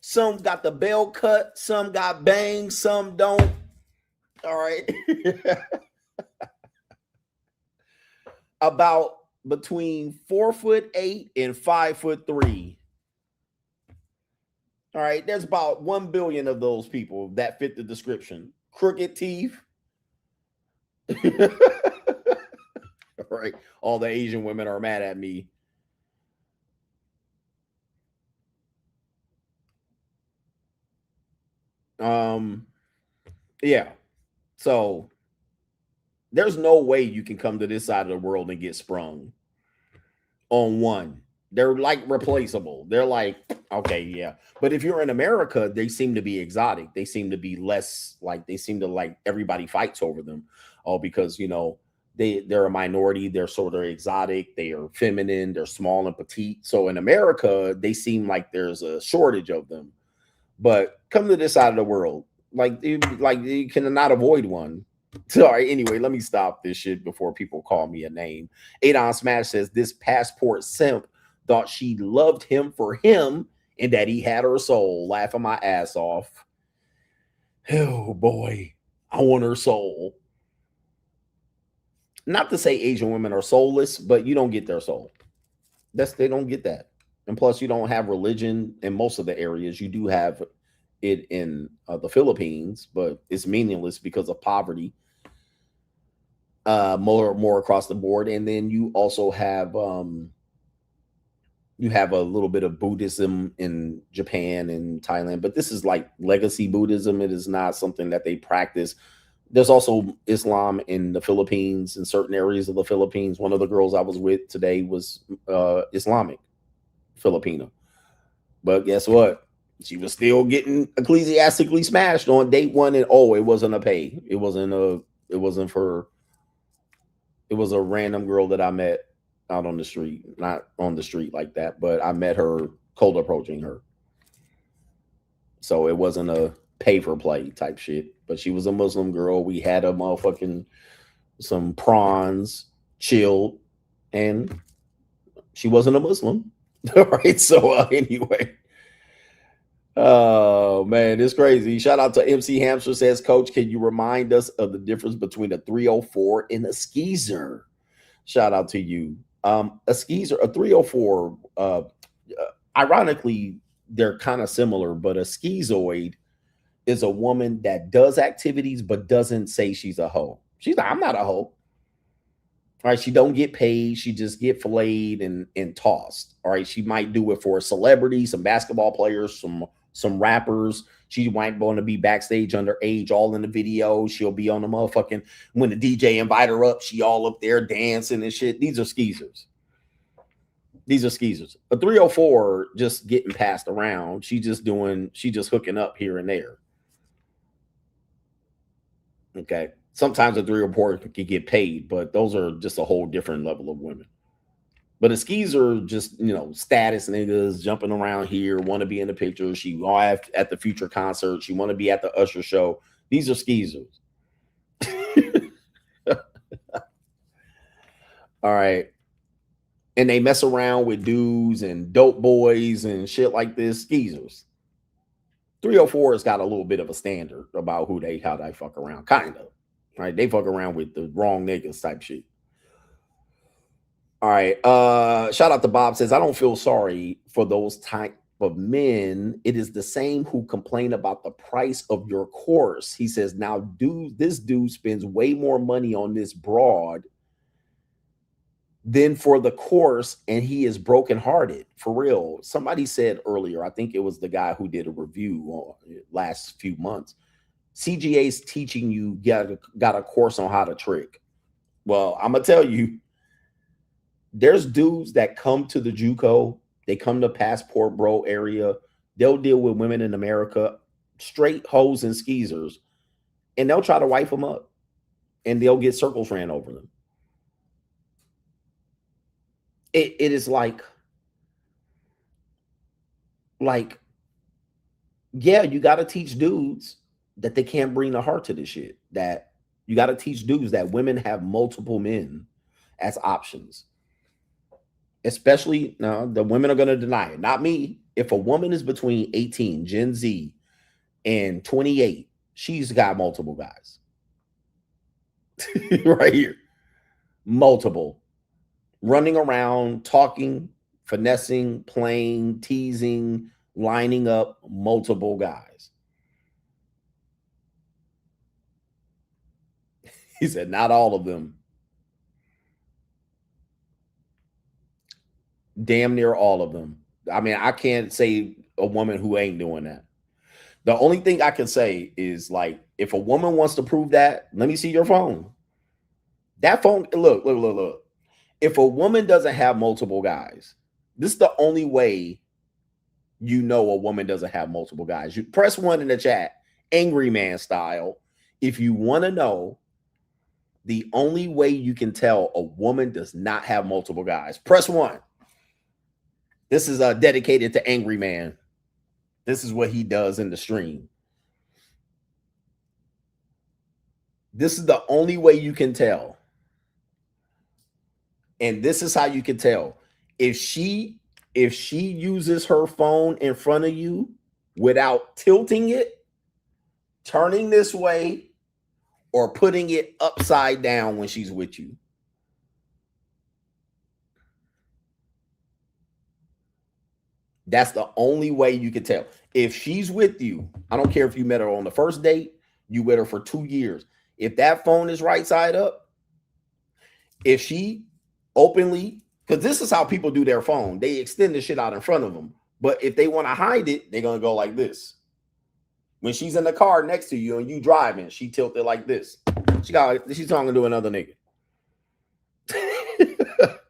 Some got the bell cut, some got bangs, some don't. All right. About between 4'8" and 5'3". All right, there's about 1 billion of those people that fit the description. Crooked teeth. All right, all the Asian women are mad at me. Yeah. So there's no way you can come to this side of the world and get sprung on one. They're like replaceable. They're like, okay, yeah. But if you're in America, they seem to be exotic. They seem to be less like, they seem to like everybody fights over them. Oh, because, you know, they're a minority. They're sort of exotic. They are feminine. They're small and petite. So in America, they seem like there's a shortage of them. But come to this side of the world, like you cannot avoid one. Sorry. Anyway, let me stop this shit before people call me a name. 8on Smash says this passport simp thought she loved him for him and that he had her soul. Laughing my ass off. Oh boy, I want her soul. Not to say Asian women are soulless, but you don't get their soul. They don't get that. And plus, you don't have religion in most of the areas. You do have it in the Philippines, but it's meaningless because of poverty. More across the board, and then you also have a little bit of Buddhism in Japan and Thailand, but this is like legacy Buddhism. It is not something that they practice. There's also Islam in the Philippines, in certain areas of the Philippines. One of the girls I was with today was Islamic Filipino, but guess what? She was still getting ecclesiastically smashed on date one, and it wasn't a pay. It was a random girl that I met out on the street, not on the street like that, but I met her cold approaching her. So it wasn't a pay for play type shit, but she was a Muslim girl. We had some prawns chilled, and she wasn't a Muslim. All right. So anyway, Oh man, it's crazy. Shout out to MC Hamster says, Coach, can you remind us of the difference between a 304 and a skeezer? Shout out to you. A skeezer, a 304, ironically, they're kind of similar, but a schizoid is a woman that does activities but doesn't say she's a hoe. She's like, I'm not a hoe. All right, she don't get paid. She just get filleted and tossed. All right, she might do it for a celebrity, some basketball players, some rappers. She might want to be backstage underage, all in the video. She'll be on the motherfucking, when the DJ invite her up, she all up there dancing and shit. These are skeezers. These are skeezers. A 304 just getting passed around. She just hooking up here and there. Okay. Sometimes a 304 can get paid, but those are just a whole different level of women. But a skeezer just, status niggas jumping around here, want to be in the picture. She at the Future concert. She want to be at the Usher show. These are skeezers. All right. And they mess around with dudes and dope boys and shit like this. Skeezers. 304 has got a little bit of a standard about how they fuck around. Kind of. Right? They fuck around with the wrong niggas type shit. All right. Shout out to Bob says, I don't feel sorry for those type of men. It is the same who complain about the price of your course. He says, now this dude spends way more money on this broad than for the course, and he is brokenhearted. For real. Somebody said earlier, I think it was the guy who did a review last few months, CGA's teaching you got a course on how to trick. Well, I'm gonna tell you, there's dudes that come to the JUCO, they come to Passport Bro area, they'll deal with women in America, straight hoes and skeezers, and they'll try to wife them up, and they'll get circles ran over them. It is like, yeah, you got to teach dudes that they can't bring the heart to this shit. That you got to teach dudes that women have multiple men as options. Especially now, the women are going to deny it. Not me. If a woman is between 18, Gen Z, and 28, she's got multiple guys. Right here. Multiple. Running around, talking, finessing, playing, teasing, lining up multiple guys. He said, not all of them. Damn near all of them. I mean, I can't say a woman who ain't doing that. The only thing I can say is, like, if a woman wants to prove that, let me see your phone. That phone, look. If a woman doesn't have multiple guys, this is the only way you know a woman doesn't have multiple guys. You press 1 in the chat, angry man style, if you want to know the only way you can tell a woman does not have multiple guys. Press 1. This is dedicated to Angry Man. This is what he does in the stream. This is the only way you can tell. And this is how you can tell. If she uses her phone in front of you without tilting it, turning this way, or putting it upside down when she's with you. That's the only way you can tell. If she's with you, I don't care if you met her on the first date, you with her for 2 years. If that phone is right side up, if she openly, because this is how people do their phone, they extend the shit out in front of them. But if they want to hide it, they're going to go like this. When she's in the car next to you and you driving, she tilted like this. She's talking to another nigga.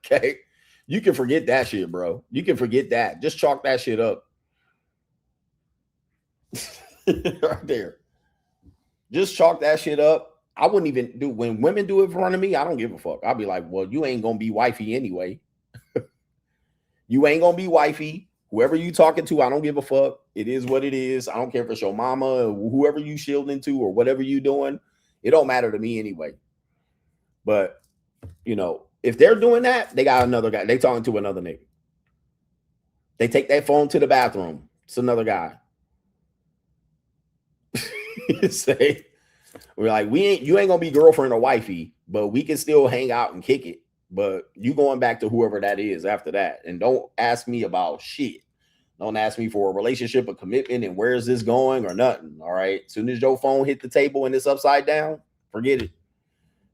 Okay. You can forget that shit, bro. You can forget that. Just chalk that shit up. Right there. Just chalk that shit up. I wouldn't even do, when women do it in front of me, I don't give a fuck. I'll be like, well, you ain't going to be wifey anyway. You ain't going to be wifey. Whoever you talking to, I don't give a fuck. It is what it is. I don't care if it's your mama or whoever you shielding to or whatever you doing. It don't matter to me anyway. But, you know, if they're doing that, they got another guy. They talking to another nigga. They take that phone to the bathroom. It's another guy. Say, we're like, you ain't gonna be girlfriend or wifey, but we can still hang out and kick it. But you going back to whoever that is after that. And don't ask me about shit. Don't ask me for a relationship, a commitment, and where is this going or nothing. All right. As soon as your phone hit the table and it's upside down, forget it.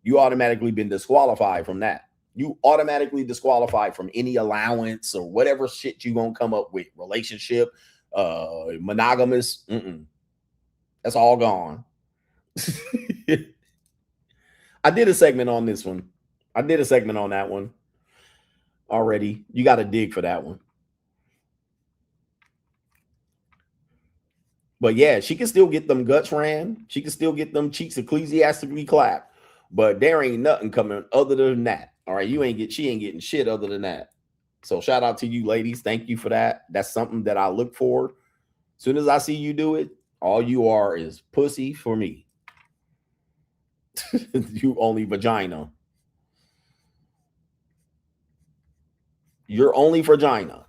You automatically been disqualified from that. You automatically disqualified from any allowance or whatever shit you gonna come up with. Relationship, monogamous. That's all gone. I did a segment on this one. I did a segment on that one already. You got to dig for that one. But yeah, she can still get them guts ran. She can still get them cheeks ecclesiastically clapped. But there ain't nothing coming other than that. All right, she ain't getting shit other than that. So shout out to you ladies. Thank you for that. That's something that I look for. As soon as I see you do it, all you are is pussy for me. You only vagina. You're only vagina.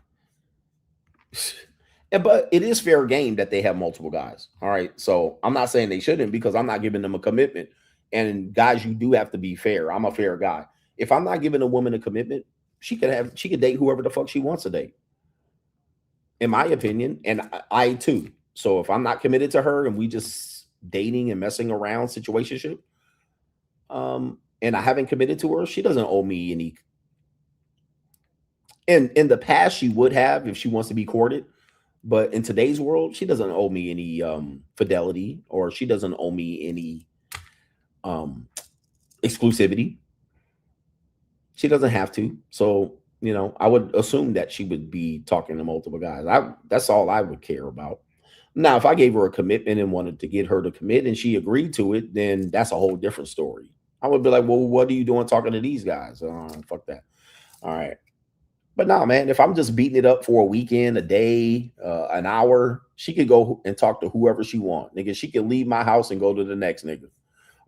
But it is fair game that they have multiple guys. All right. So I'm not saying they shouldn't, because I'm not giving them a commitment. And guys, you do have to be fair. I'm a fair guy. If I'm not giving a woman a commitment, she could date whoever the fuck she wants to date. In my opinion, and I too. So if I'm not committed to her and we just dating and messing around situationship, and I haven't committed to her, she doesn't owe me any. And in the past, she would have if she wants to be courted. But in today's world, she doesn't owe me any fidelity, or she doesn't owe me any exclusivity. She doesn't have to. So, you know, I would assume that she would be talking to multiple guys. That's all I would care about. Now, if I gave her a commitment and wanted to get her to commit and she agreed to it, then that's a whole different story. I would be like, well, what are you doing talking to these guys? Fuck that. All right. But no, man, if I'm just beating it up for a weekend, a day, an hour, she could go and talk to whoever she wants. Nigga, she can leave my house and go to the next nigga.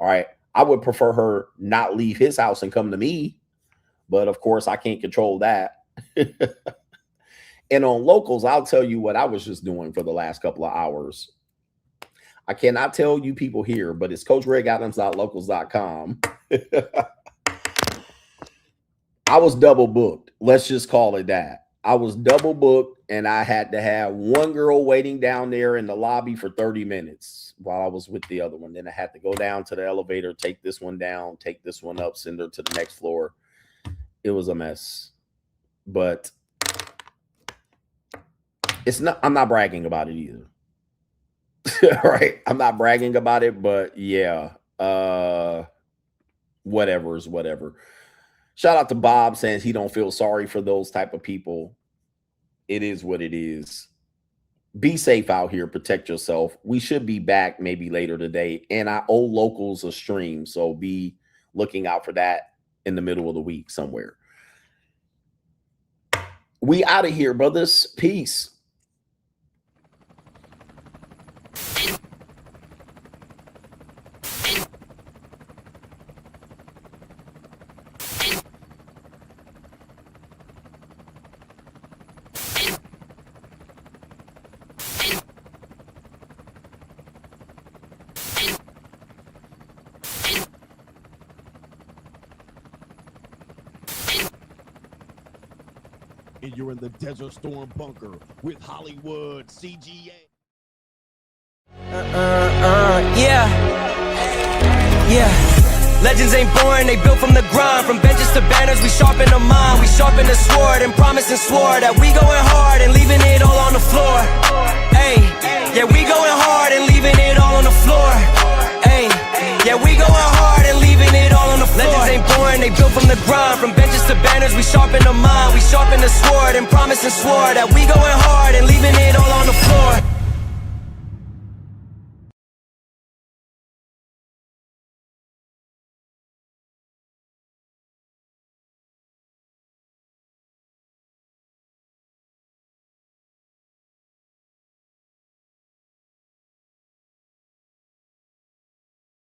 All right. I would prefer her not leave his house and come to me. But of course, I can't control that. And on locals, I'll tell you what I was just doing for the last couple of hours. I cannot tell you people here, but it's CoachGregAdams.locals.com. I was double booked. Let's just call it that. I was double booked, and I had to have one girl waiting down there in the lobby for 30 minutes while I was with the other one. Then I had to go down to the elevator, take this one down, take this one up, send her to the next floor. It was a mess. But it's not, I'm not bragging about it either. All right. I'm not bragging about it, but yeah. Whatever is whatever. Shout out to Bob saying he don't feel sorry for those type of people. It is what it is. Be safe out here. Protect yourself. We should be back maybe later today. And I owe locals a stream. So be looking out for that in the middle of the week somewhere. We out of here, brothers. Peace. And you're in the Desert Storm bunker with Hollywood CGA. Yeah. Legends ain't born, they built from the grind. From benches to banners, we sharpen the mind. We sharpen the sword and promise and swore that we going hard and leaving it all on the floor. Hey, yeah, we going hard and leaving it all on the floor. Hey, yeah, we going hard and leaving it all on the floor. Legends ain't born, they built from the grind. From benches to banners, we sharpen the mind. We sharpen the sword and promise and swore that we going hard and leaving it all on the floor.